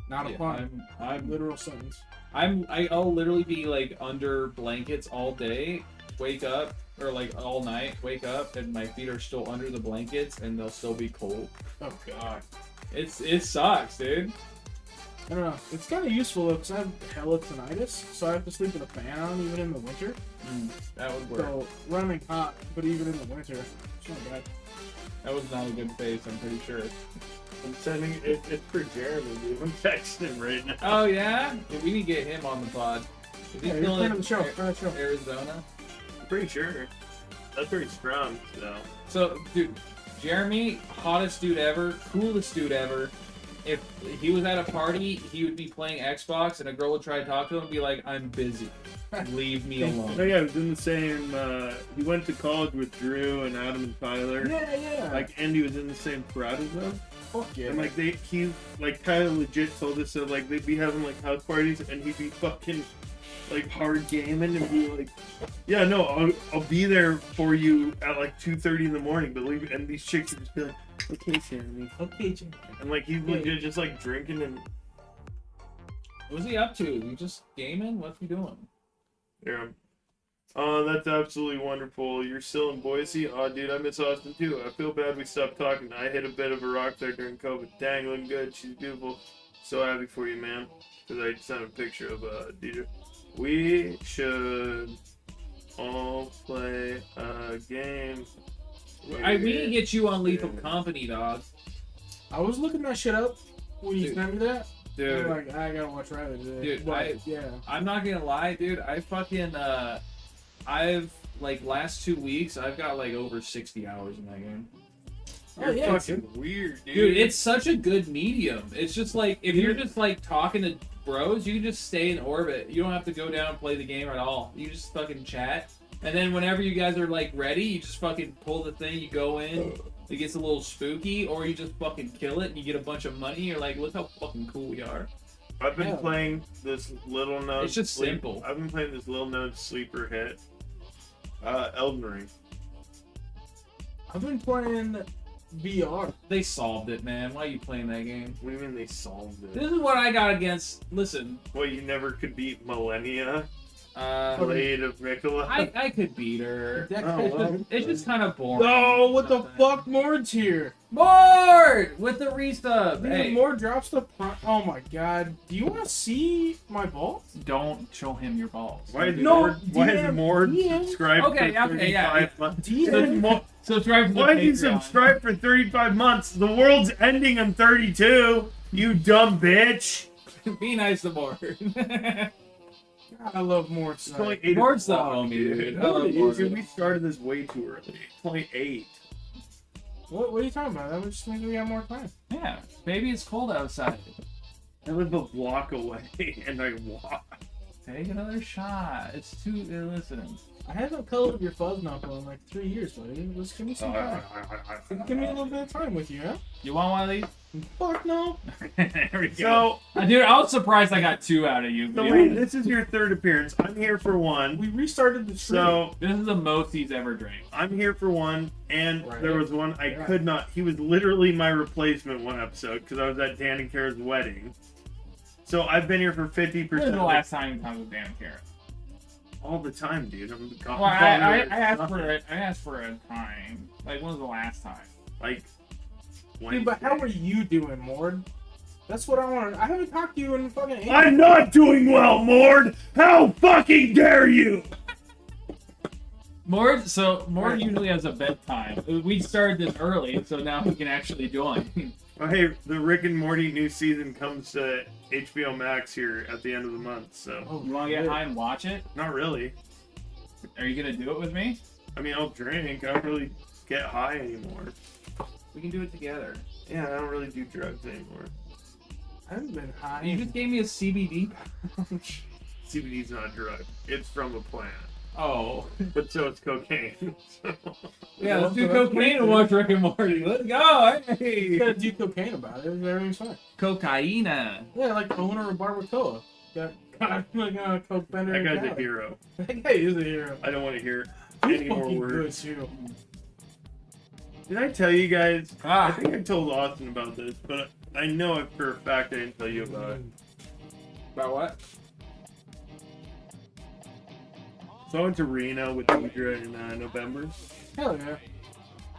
[SPEAKER 2] Not a
[SPEAKER 3] Yeah,
[SPEAKER 2] pun.
[SPEAKER 3] I'm
[SPEAKER 2] Literal sentence.
[SPEAKER 3] I'll literally be like under blankets all day, wake up, or like all night, wake up, and my feet are still under the blankets, and they'll still be cold.
[SPEAKER 2] Oh god.
[SPEAKER 3] It sucks, dude.
[SPEAKER 2] I don't know. It's kind of useful though, because I have hella tinnitus, so I have to sleep with a fan on even in the winter.
[SPEAKER 3] That would work.
[SPEAKER 2] So running hot, but even in the winter, it's not bad.
[SPEAKER 3] That was not a good face, I'm pretty sure.
[SPEAKER 1] I'm sending it. It's for Jeremy, dude. I'm texting him right now.
[SPEAKER 3] Oh yeah? Yeah, we need to get him on the pod. Is he
[SPEAKER 2] Yeah,
[SPEAKER 3] still
[SPEAKER 2] you're
[SPEAKER 3] in
[SPEAKER 2] friend of the show. Friend of the show.
[SPEAKER 3] Arizona?
[SPEAKER 1] I'm pretty sure. That's where he's from, so.
[SPEAKER 3] So, dude, Jeremy, hottest dude ever, coolest dude ever, if he was at a party, he would be playing Xbox, and a girl would try to talk to him and be like, "I'm busy, leave me alone."
[SPEAKER 1] No, yeah, he was in the same. He went to college with Drew and Adam and Tyler.
[SPEAKER 2] Yeah.
[SPEAKER 1] Like, and he was in the same frat as them.
[SPEAKER 2] Fuck yeah.
[SPEAKER 1] And like Tyler legit told us that like they'd be having like house parties, and he'd be fucking like hard gaming and be like, "Yeah, no, I'll be there for you at like 2:30 in the morning." Believe it. And these chicks would just be like, "Okay, Sammy."
[SPEAKER 2] Okay, Jim.
[SPEAKER 1] And like he's legit just like drinking and
[SPEAKER 3] What's he up to? You just gaming? What's he doing?
[SPEAKER 1] yeah. Oh, that's absolutely wonderful. You're still in Boise? Oh, dude, I miss Austin too. I feel bad we stopped talking. I hit a bit of a rock there during COVID. Dang, looking good. She's beautiful. So happy for you, man. Because I sent a picture of DJ. We should all play a game.
[SPEAKER 3] We can get you on Lethal Company, dog.
[SPEAKER 2] I was looking that shit up when you
[SPEAKER 3] Dude.
[SPEAKER 2] sent me that.
[SPEAKER 3] Dude,
[SPEAKER 2] I'm like, I gotta watch Riley today.
[SPEAKER 3] Dude,
[SPEAKER 2] But, yeah.
[SPEAKER 3] I'm not gonna lie, dude. I fucking I've like last 2 weeks, I've got like over 60 hours in that game.
[SPEAKER 2] Oh, yeah, it's
[SPEAKER 1] fucking weird, dude.
[SPEAKER 3] Dude, it's such a good medium. It's just like if you're just like talking to bros, you can just stay in orbit. You don't have to go down and play the game at all. You just fucking chat. And then whenever you guys are like ready, you just fucking pull the thing, you go in, it gets a little spooky, or you just fucking kill it and you get a bunch of money. You're like, look how fucking cool we are.
[SPEAKER 1] I've been
[SPEAKER 2] Yeah.
[SPEAKER 1] playing this little known.
[SPEAKER 3] It's just simple.
[SPEAKER 1] I've been playing this little known sleeper hit. Elden Ring.
[SPEAKER 2] I've been playing VR.
[SPEAKER 3] They solved it, man. Why are you playing that game?
[SPEAKER 1] What do you mean they solved it?
[SPEAKER 3] This is what I got against. Listen,
[SPEAKER 1] Well, you never could beat Millennia.
[SPEAKER 3] uh,
[SPEAKER 1] Blade of Mikola.
[SPEAKER 3] I could beat her.
[SPEAKER 2] That-
[SPEAKER 1] Oh, well.
[SPEAKER 3] It's just kind of boring.
[SPEAKER 2] No, what the fuck? Mord's here.
[SPEAKER 3] Bored with the resub.
[SPEAKER 2] Dude,
[SPEAKER 3] Hey,
[SPEAKER 2] Mord drops the Oh my god. Do you want to see my balls?
[SPEAKER 3] don't show him your balls.
[SPEAKER 1] Why is
[SPEAKER 2] No,
[SPEAKER 1] Why is
[SPEAKER 2] DM,
[SPEAKER 1] Mord
[SPEAKER 2] DM.
[SPEAKER 1] subscribed
[SPEAKER 3] Okay,
[SPEAKER 1] for
[SPEAKER 3] okay, yeah,
[SPEAKER 1] 35 months?
[SPEAKER 2] DM.
[SPEAKER 3] Subscribe to the
[SPEAKER 1] Why did you
[SPEAKER 3] Patreon.
[SPEAKER 1] subscribe for 35 months? The world's ending in 32. You dumb bitch.
[SPEAKER 3] Be nice to Mord.
[SPEAKER 2] I love Mord.
[SPEAKER 1] It's only 8
[SPEAKER 3] Mord's the
[SPEAKER 1] o'clock,
[SPEAKER 3] homie, dude. I
[SPEAKER 1] No,
[SPEAKER 3] love
[SPEAKER 1] it is,
[SPEAKER 3] Mord.
[SPEAKER 1] dude. We started this way too early. It's only 8.
[SPEAKER 2] What are you talking about? That would just mean we got more time.
[SPEAKER 3] Yeah, maybe it's cold outside.
[SPEAKER 1] I live a block away, and I walk.
[SPEAKER 3] Take another shot. It's too. Listen.
[SPEAKER 2] I haven't colored your fuzz knuckle in like 3 years, buddy. Let's give me some time. Give me a little bit of time with you, huh?
[SPEAKER 3] You want one of these?
[SPEAKER 2] Fuck no.
[SPEAKER 3] There we go.
[SPEAKER 1] So,
[SPEAKER 3] Dude, I was surprised I got 2 out of you.
[SPEAKER 1] so wait, this is your third appearance. I'm here for one.
[SPEAKER 2] We restarted the stream.
[SPEAKER 1] So,
[SPEAKER 3] This is the most he's ever drank.
[SPEAKER 1] I'm here for one, and
[SPEAKER 2] Right.
[SPEAKER 1] there was one I
[SPEAKER 2] Yeah.
[SPEAKER 1] could not. He was literally my replacement one episode because I was at Dan and Kara's wedding. So I've been here for 50%.
[SPEAKER 3] When was the last time you talked with Dan Carrot?
[SPEAKER 1] All the time, dude. I'm
[SPEAKER 3] Well, I asked for it. I asked for a time. Like, when was the last time?
[SPEAKER 1] Like,
[SPEAKER 2] Dude, but how
[SPEAKER 1] Wednesday.
[SPEAKER 2] are you doing, Mord? That's what I want. I haven't talked to you in fucking ages.
[SPEAKER 1] I'm not doing well, Mord. How fucking dare you?
[SPEAKER 3] Mord usually has a bedtime. We started this early, so now he can actually join.
[SPEAKER 1] Oh, hey, the Rick and Morty new season comes to HBO Max here at the end of the month. So
[SPEAKER 2] Oh,
[SPEAKER 3] You want to get
[SPEAKER 2] shit.
[SPEAKER 3] high and watch it?
[SPEAKER 1] not really.
[SPEAKER 3] Are you gonna do it with me?
[SPEAKER 1] I mean, I'll drink. I don't really get high anymore.
[SPEAKER 3] We can do it together.
[SPEAKER 1] Yeah, I don't really do drugs anymore.
[SPEAKER 2] I haven't been high.
[SPEAKER 3] You just gave me a CBD pouch.
[SPEAKER 1] CBD's not a drug. It's from a plant.
[SPEAKER 3] Oh.
[SPEAKER 1] But so it's cocaine.
[SPEAKER 3] Yeah, let's do
[SPEAKER 2] So that's
[SPEAKER 3] cocaine and
[SPEAKER 2] weird.
[SPEAKER 3] watch Rick and Morty. Let's go.
[SPEAKER 2] You
[SPEAKER 3] Hey.
[SPEAKER 2] gotta do cocaine about it. Everything's fine.
[SPEAKER 3] Cocaina.
[SPEAKER 2] Yeah, like the owner of Barbacoa. Got like a coke bender.
[SPEAKER 1] That
[SPEAKER 2] in
[SPEAKER 1] guy's a
[SPEAKER 2] Cali.
[SPEAKER 1] hero.
[SPEAKER 2] That guy is a hero.
[SPEAKER 1] I don't want to hear
[SPEAKER 2] He's
[SPEAKER 1] any more
[SPEAKER 2] fucking
[SPEAKER 1] words.
[SPEAKER 2] good too.
[SPEAKER 1] Did I tell you guys? I
[SPEAKER 3] Ah.
[SPEAKER 1] think I told Austin about this, but I know it for a fact I didn't tell you about it.
[SPEAKER 3] About what?
[SPEAKER 1] So I went to Reno with Deidre in November.
[SPEAKER 2] Hell yeah.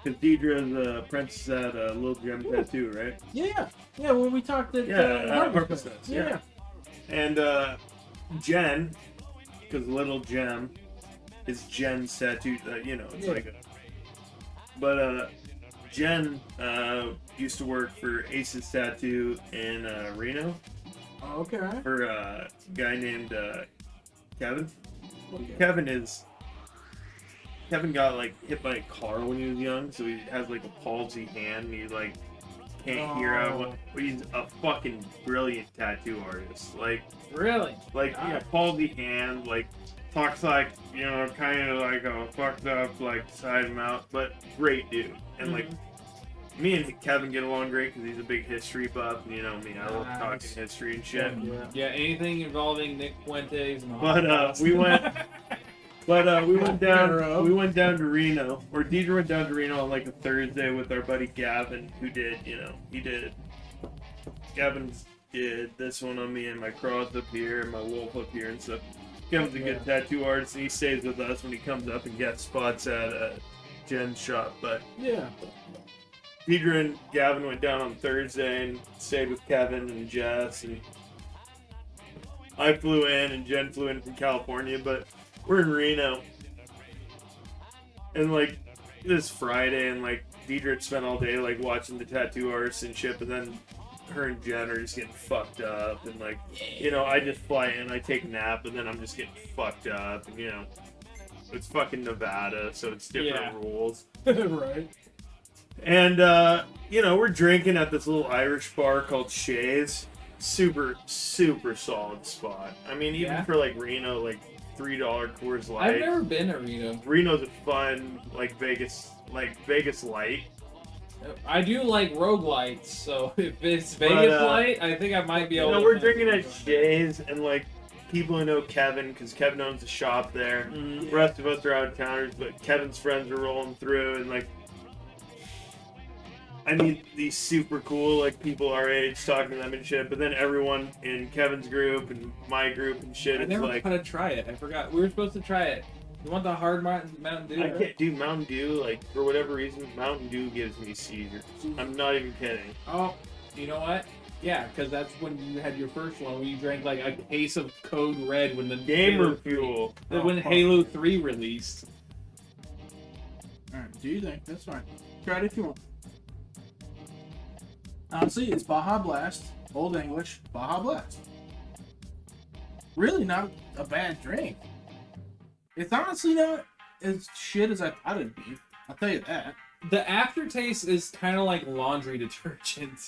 [SPEAKER 1] Because Deidre is the princess at Little Gem Tattoo, right?
[SPEAKER 2] Yeah. Yeah, when we talked at
[SPEAKER 1] Yeah,
[SPEAKER 2] Harvest
[SPEAKER 1] Harvest
[SPEAKER 2] Fest.
[SPEAKER 1] Fest,
[SPEAKER 2] Yeah.
[SPEAKER 1] yeah. And Jen, because Little Gem is Jen's tattoo, it's
[SPEAKER 2] Yeah.
[SPEAKER 1] like a... But Jen used to work for Ace's Tattoo in Reno
[SPEAKER 2] Okay.
[SPEAKER 1] for a guy named Kevin.
[SPEAKER 2] Okay.
[SPEAKER 1] Kevin got like hit by a car when he was young, so he has like a palsy hand, and he like can't hear him. But he's a fucking brilliant tattoo artist.
[SPEAKER 3] Really?
[SPEAKER 1] Palsy hand, talks like, kind of like a fucked up, side mouth, but great dude. And me and Kevin get along great because he's a big history buff, and you know me, I love talking history and shit.
[SPEAKER 3] Yeah, anything involving Nick Fuentes.
[SPEAKER 1] We went down. We went down to Reno, or Deidre went down to Reno on a Thursday with our buddy Gavin, who did, Gavin did this one on me and my cross up here and my wolf up here and stuff. Kevin's a good tattoo artist, and he stays with us when he comes up and gets spots at Jen's shop. But Deidre and Gavin went down on Thursday and stayed with Kevin and Jess, and I flew in and Jen flew in from California, but we're in Reno. And this Friday, and Deidre had spent all day watching the tattoo artists and shit, but then her and Jen are just getting fucked up, and I just fly in, I take a nap, and then I'm just getting fucked up, and it's fucking Nevada, so it's different rules.
[SPEAKER 2] Right.
[SPEAKER 1] And we're drinking at this little Irish bar called Shays. Super, super solid spot. I mean, even for Reno, $3 Coors Light.
[SPEAKER 3] I've never been to Reno.
[SPEAKER 1] Reno's a fun, Vegas light.
[SPEAKER 3] I do like roguelites, so if it's Vegas light, I think I might be able to.
[SPEAKER 1] We're drinking at Shays, and people who know Kevin, because Kevin owns a shop there. The rest of us are out of towners, but Kevin's friends are rolling through, and I meet these super cool people our age, talking to them and shit, but then everyone in Kevin's group and my group and shit,
[SPEAKER 3] I
[SPEAKER 1] it's
[SPEAKER 3] never got to try it. I forgot. We were supposed to try it. You want the hard Mountain Dew?
[SPEAKER 1] I can't do Mountain Dew, for whatever reason, Mountain Dew gives me seizures. I'm not even kidding.
[SPEAKER 3] Oh, you know what? Yeah, because that's when you had your first one, when you drank a case of Code Red when the
[SPEAKER 1] Gamer Fuel.
[SPEAKER 3] When Halo 3 released.
[SPEAKER 2] Alright, do you think? That's fine. Try it if you want. Honestly, it's Baja Blast. Old English, Baja Blast. Really not a bad drink. It's honestly not as shit as I thought it'd be. I'll tell you that.
[SPEAKER 3] The aftertaste is kind of like laundry detergent.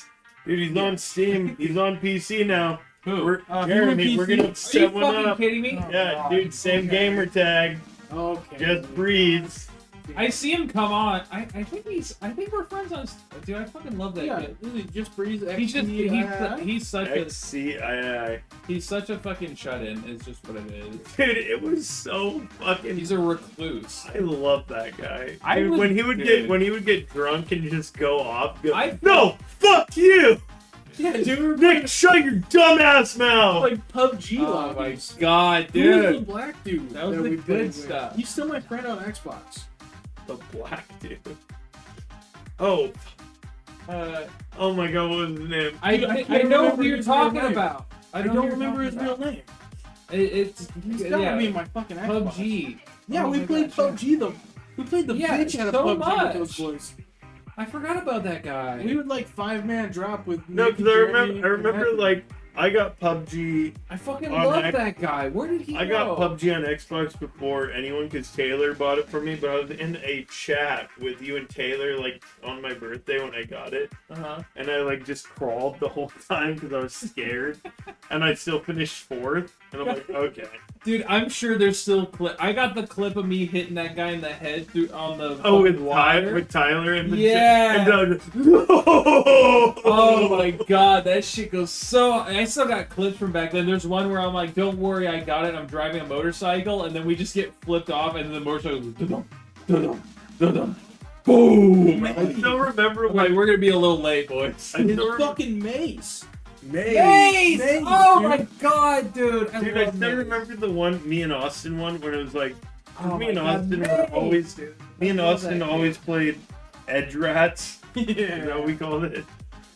[SPEAKER 1] Dude, he's on Steam. He's on PC now.
[SPEAKER 3] Who?
[SPEAKER 1] Jeremy, we're gonna set one
[SPEAKER 3] Are you fucking
[SPEAKER 1] up.
[SPEAKER 3] kidding me?
[SPEAKER 1] Yeah, dude, same gamer tag.
[SPEAKER 2] Okay.
[SPEAKER 1] Just breathes.
[SPEAKER 3] I see him come on. I think we're friends on. Dude, I fucking love that kid.
[SPEAKER 2] Really, just breathe.
[SPEAKER 3] He's such a
[SPEAKER 1] XCII.
[SPEAKER 3] he's such a fucking shut-in. Is just what it is.
[SPEAKER 1] Dude, it was so fucking.
[SPEAKER 3] He's a recluse.
[SPEAKER 1] I love that guy.
[SPEAKER 3] I
[SPEAKER 1] Dude,
[SPEAKER 3] was-
[SPEAKER 1] when he
[SPEAKER 3] dude.
[SPEAKER 1] would get drunk and just go off.
[SPEAKER 3] I-
[SPEAKER 1] No, fuck you,
[SPEAKER 2] Yeah, dude.
[SPEAKER 1] Nick. Shut your dumbass mouth.
[SPEAKER 2] Like PUBG
[SPEAKER 3] Oh my
[SPEAKER 2] lobbies.
[SPEAKER 3] god,
[SPEAKER 2] Who was the
[SPEAKER 3] dude!
[SPEAKER 2] black dude?
[SPEAKER 3] That was the
[SPEAKER 2] we
[SPEAKER 3] good
[SPEAKER 2] played with?
[SPEAKER 3] stuff.
[SPEAKER 2] He's still my friend on Xbox.
[SPEAKER 1] The black dude. Oh. Oh my god, what was his name?
[SPEAKER 3] I
[SPEAKER 2] Dude, I
[SPEAKER 3] know
[SPEAKER 2] remember
[SPEAKER 3] who you're
[SPEAKER 2] his real
[SPEAKER 3] talking
[SPEAKER 2] name.
[SPEAKER 3] about.
[SPEAKER 2] I don't remember his real name.
[SPEAKER 3] It's
[SPEAKER 2] He's gotta be in my fucking Xbox.
[SPEAKER 3] PUBG.
[SPEAKER 2] Yeah,
[SPEAKER 3] Oh
[SPEAKER 2] we
[SPEAKER 3] my
[SPEAKER 2] played
[SPEAKER 3] gosh,
[SPEAKER 2] PUBG though. We played the
[SPEAKER 3] Yeah,
[SPEAKER 2] bitch out of
[SPEAKER 3] so
[SPEAKER 2] PUBG
[SPEAKER 3] much.
[SPEAKER 2] with those boys.
[SPEAKER 3] I forgot about that guy.
[SPEAKER 2] We would 5-man drop with.
[SPEAKER 1] No,
[SPEAKER 2] Nick,
[SPEAKER 1] because
[SPEAKER 2] Jeremy,
[SPEAKER 1] I remember I got PUBG.
[SPEAKER 3] I fucking
[SPEAKER 1] On
[SPEAKER 3] love
[SPEAKER 1] X-
[SPEAKER 3] that guy. Where did he
[SPEAKER 1] I
[SPEAKER 3] go?
[SPEAKER 1] got PUBG on Xbox before anyone, because Taylor bought it for me. But I was in a chat with you and Taylor on my birthday when I got it, and I just crawled the whole time because I was scared, and I still finished 4th. And I'm like, okay.
[SPEAKER 3] Dude, I'm sure there's still clip. I got the clip of me hitting that guy in the head on the
[SPEAKER 1] With Tyler and the
[SPEAKER 3] Yeah.
[SPEAKER 1] and I was just, no!
[SPEAKER 3] Oh my god, that shit goes so. I still got clips from back then. There's one where I'm like, "Don't worry, I got it." I'm driving a motorcycle, and then we just get flipped off, and then the motorcycle goes, dum dum dum, boom.
[SPEAKER 1] I still remember
[SPEAKER 3] I'm like, we're gonna be a little late, boys.
[SPEAKER 1] I
[SPEAKER 2] His
[SPEAKER 1] still remember
[SPEAKER 2] fucking mace.
[SPEAKER 3] Mace!
[SPEAKER 2] Mace,
[SPEAKER 3] Oh
[SPEAKER 2] dude.
[SPEAKER 3] my god, dude! I
[SPEAKER 1] Dude, I
[SPEAKER 3] love
[SPEAKER 1] still
[SPEAKER 3] Mace.
[SPEAKER 1] remember the one, me and Austin one, when it was
[SPEAKER 3] Oh
[SPEAKER 1] me
[SPEAKER 3] my
[SPEAKER 1] and
[SPEAKER 3] God,
[SPEAKER 1] Austin
[SPEAKER 3] Mace,
[SPEAKER 1] were always,
[SPEAKER 3] dude.
[SPEAKER 1] me and
[SPEAKER 3] I love
[SPEAKER 1] Austin
[SPEAKER 3] that
[SPEAKER 1] always played Edge Rats.
[SPEAKER 2] Yeah.
[SPEAKER 1] Is that what we called it?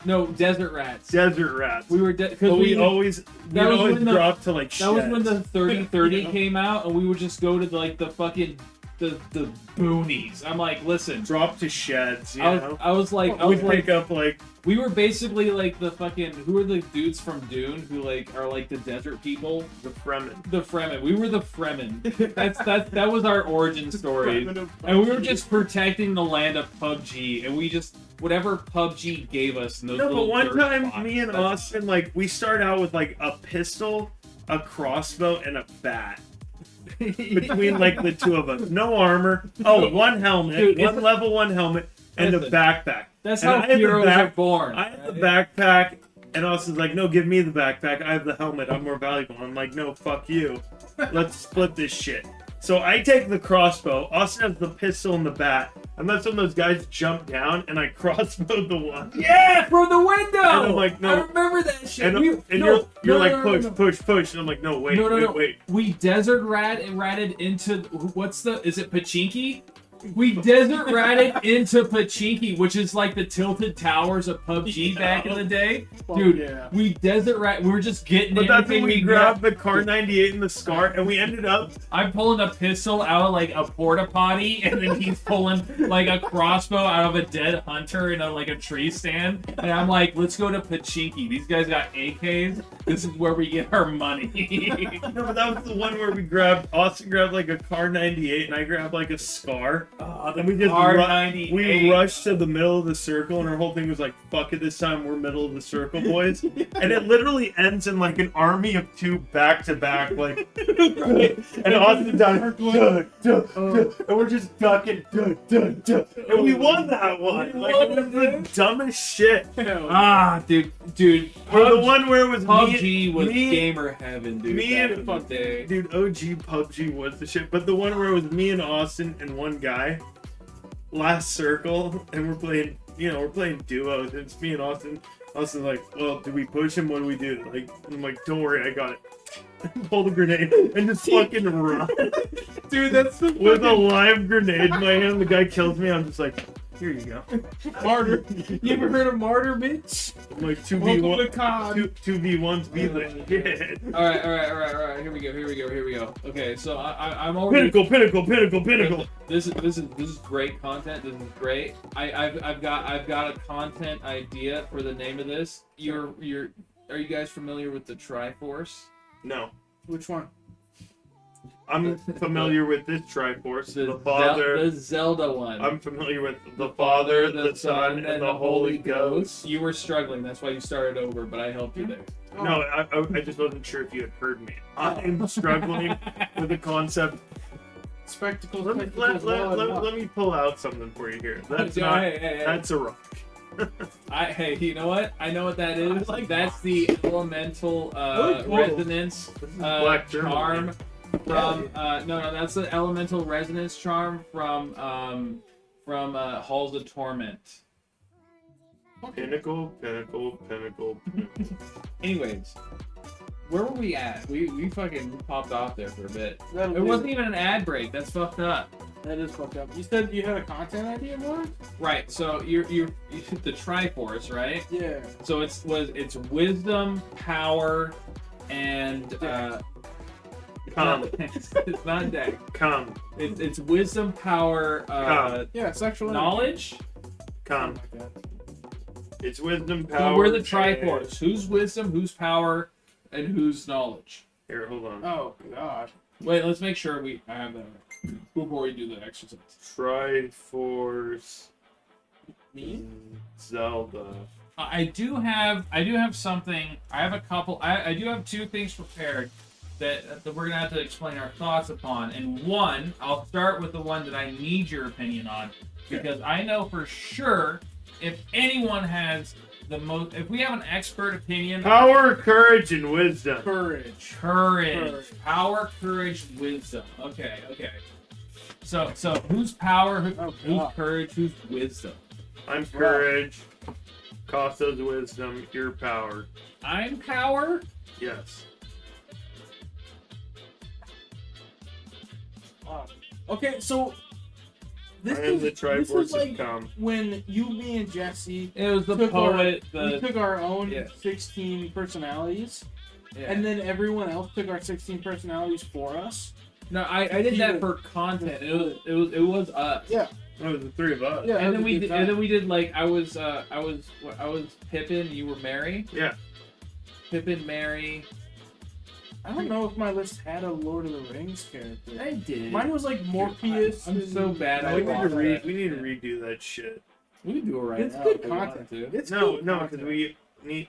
[SPEAKER 3] No, Desert Rats.
[SPEAKER 1] Desert Rats.
[SPEAKER 3] We were because
[SPEAKER 1] But we always
[SPEAKER 3] that was
[SPEAKER 1] always
[SPEAKER 3] when the-
[SPEAKER 1] dropped to
[SPEAKER 3] that was when the
[SPEAKER 1] sheds.
[SPEAKER 3] 3030
[SPEAKER 2] Yeah.
[SPEAKER 3] came out, and we would just go to the fucking the boonies. I'm like, listen.
[SPEAKER 1] Drop to sheds, you
[SPEAKER 3] I
[SPEAKER 1] know?
[SPEAKER 3] was like,
[SPEAKER 1] We pick up, like...
[SPEAKER 3] we were basically like the fucking, who are the dudes from Dune who like are like the desert people?
[SPEAKER 1] The Fremen.
[SPEAKER 3] The Fremen. We were the Fremen. That was our origin story. And we were just protecting the land of PUBG, and we just, whatever PUBG gave us in those
[SPEAKER 1] No, but
[SPEAKER 3] little
[SPEAKER 1] one
[SPEAKER 3] dirt
[SPEAKER 1] time,
[SPEAKER 3] spots,
[SPEAKER 1] me and
[SPEAKER 3] that's-
[SPEAKER 1] Austin, like, we start out with, like, a pistol, a crossbow, and a bat. Between, like, the two of us. No armor. Oh, one helmet.
[SPEAKER 3] Dude,
[SPEAKER 1] one level 1 helmet. And a
[SPEAKER 3] Listen,
[SPEAKER 1] backpack.
[SPEAKER 3] That's
[SPEAKER 1] And
[SPEAKER 3] how
[SPEAKER 1] I had the
[SPEAKER 3] heroes are born.
[SPEAKER 1] I have the backpack, and Austin's like, no, give me the backpack. I have the helmet. I'm more valuable. I'm like, no, fuck you. Let's split this shit. So I take the crossbow. Austin has the pistol and the bat. And that's when those guys jump down, and I crossbowed the one.
[SPEAKER 3] Yeah, from the window.
[SPEAKER 1] And I'm like, no.
[SPEAKER 3] I remember that shit.
[SPEAKER 1] And, you're like, push. And I'm like, no, wait.
[SPEAKER 3] We desert ratted into is it Pachinki? We desert ratted into Pachinki, which is like the tilted towers of PUBG back in the day. Dude,
[SPEAKER 2] yeah.
[SPEAKER 3] we desert rat. We were just getting
[SPEAKER 1] But that's when
[SPEAKER 3] anything
[SPEAKER 1] we grabbed the Car 98 and the Scar, and we ended up...
[SPEAKER 3] I'm pulling a pistol out of like a porta potty, and then he's pulling like a crossbow out of a dead hunter in like a tree stand. And I'm like, let's go to Pachinki. These guys got AKs. This is where we get our money.
[SPEAKER 1] No, but that was the one where Austin grabbed like a Car 98, and I grabbed like a Scar.
[SPEAKER 3] Oh,
[SPEAKER 1] And we just
[SPEAKER 3] R98.
[SPEAKER 1] we rushed to the middle of the circle, and our whole thing was like, fuck it, this time we're middle of the circle, boys. And it literally ends in like an army of two back to back, like, and Austin down, and we're just ducking, and we won that one. Like, it was the dumbest shit.
[SPEAKER 3] Dude.
[SPEAKER 1] Or the one where it was
[SPEAKER 3] PUBG was
[SPEAKER 1] me,
[SPEAKER 3] gamer heaven, dude.
[SPEAKER 1] me
[SPEAKER 3] back
[SPEAKER 1] and
[SPEAKER 3] in the day.
[SPEAKER 1] dude, OG PUBG was the shit. But the one where it was me and Austin and one guy, last circle, and we're playing duos. It's me and Austin. Austin's like, well, do we push him? What do we do? Like, I'm like, don't worry, I got it. Pull the grenade and just fucking run.
[SPEAKER 3] Dude, that's the
[SPEAKER 1] With a live grenade in my hand, the guy kills me. I'm just like, here you go.
[SPEAKER 2] Martyr. You ever heard of Martyr, bitch?
[SPEAKER 1] I'm like
[SPEAKER 2] Welcome
[SPEAKER 1] 2v1,
[SPEAKER 2] to COD.
[SPEAKER 1] 2v1s be the shit.
[SPEAKER 3] All right. Here we go. Okay, so I'm already
[SPEAKER 1] Pinnacle.
[SPEAKER 3] This is great content. This is great. I've got a content idea for the name of this. Are you guys familiar with the Triforce?
[SPEAKER 1] No.
[SPEAKER 2] Which one?
[SPEAKER 1] I'm familiar with this Triforce. The
[SPEAKER 3] The
[SPEAKER 1] Father.
[SPEAKER 3] Zelda one.
[SPEAKER 1] I'm familiar with the Father, the Son, and the Holy Ghost.
[SPEAKER 3] You were struggling, that's why you started over, but I helped you there.
[SPEAKER 1] No, I just wasn't sure if you had heard me. I'm struggling with the concept.
[SPEAKER 2] Spectacles.
[SPEAKER 1] Let me pull out something for you here. That's not.
[SPEAKER 3] Hey.
[SPEAKER 1] That's a rock.
[SPEAKER 3] Hey, you know what? I know what that is.
[SPEAKER 1] like
[SPEAKER 3] That's the elemental
[SPEAKER 1] cool.
[SPEAKER 3] resonance
[SPEAKER 1] This is Black German.
[SPEAKER 3] charm from. No, that's the elemental resonance charm from Halls of Torment.
[SPEAKER 1] Pinnacle.
[SPEAKER 3] Anyways, where were we at? We fucking popped off there for a bit.
[SPEAKER 2] That'll
[SPEAKER 3] It
[SPEAKER 2] do.
[SPEAKER 3] wasn't even an ad break. That's fucked up.
[SPEAKER 2] That is fucked up. You said you had a content idea, Mark?
[SPEAKER 3] Right. So you're the Triforce, right?
[SPEAKER 2] Yeah.
[SPEAKER 3] So it's wisdom, power, and it's not deck.
[SPEAKER 1] Come.
[SPEAKER 3] It's wisdom, power,
[SPEAKER 2] Yeah, sexual
[SPEAKER 3] knowledge.
[SPEAKER 1] Come.
[SPEAKER 2] Like that.
[SPEAKER 1] It's wisdom, power.
[SPEAKER 3] So we're the
[SPEAKER 1] and-
[SPEAKER 3] Triforce. Who's wisdom? Who's power? And who's knowledge?
[SPEAKER 1] Here, hold on.
[SPEAKER 2] Oh god.
[SPEAKER 3] Wait, let's make sure I have that before we do the exercise.
[SPEAKER 1] Triforce.
[SPEAKER 2] Me?
[SPEAKER 1] Zelda.
[SPEAKER 3] I do have something. I have a couple. I do have two things prepared that we're gonna have to explain our thoughts upon. And one, I'll start with the one that I need your opinion on, because I know for sure if anyone has the most, if we have an expert opinion,
[SPEAKER 1] Power, courage, and wisdom.
[SPEAKER 2] Courage.
[SPEAKER 3] courage, power, courage, wisdom. Okay. So who's power?
[SPEAKER 2] Oh,
[SPEAKER 3] Who's
[SPEAKER 2] God.
[SPEAKER 3] courage? Who's wisdom?
[SPEAKER 1] I'm courage. Costa's wisdom. Your power.
[SPEAKER 3] I'm power.
[SPEAKER 1] Yes.
[SPEAKER 2] Okay, so this
[SPEAKER 1] I am the
[SPEAKER 2] this
[SPEAKER 1] Triforce
[SPEAKER 2] is like
[SPEAKER 1] of Come.
[SPEAKER 2] when you, me, and Jesse
[SPEAKER 3] It was the
[SPEAKER 2] took
[SPEAKER 3] poet.
[SPEAKER 2] we took our own
[SPEAKER 3] Yeah.
[SPEAKER 2] 16 personalities,
[SPEAKER 3] Yeah.
[SPEAKER 2] and then everyone else took our 16 personalities for us.
[SPEAKER 3] No, I did that for content. It was us.
[SPEAKER 2] Yeah.
[SPEAKER 1] It was the three of us.
[SPEAKER 2] Yeah.
[SPEAKER 3] And then we did like I was Pippin, you were Mary.
[SPEAKER 1] Yeah.
[SPEAKER 3] Pippin, Mary.
[SPEAKER 2] I don't know if my list had a Lord of the Rings character.
[SPEAKER 3] I did.
[SPEAKER 2] Mine was like Morpheus.
[SPEAKER 3] I'm so bad.
[SPEAKER 1] We need to redo that shit.
[SPEAKER 3] We can do it right
[SPEAKER 2] It's
[SPEAKER 3] now.
[SPEAKER 2] good
[SPEAKER 3] if we wanted
[SPEAKER 2] content.
[SPEAKER 3] to.
[SPEAKER 2] It's
[SPEAKER 1] No,
[SPEAKER 2] good
[SPEAKER 1] because
[SPEAKER 2] content.
[SPEAKER 1] we need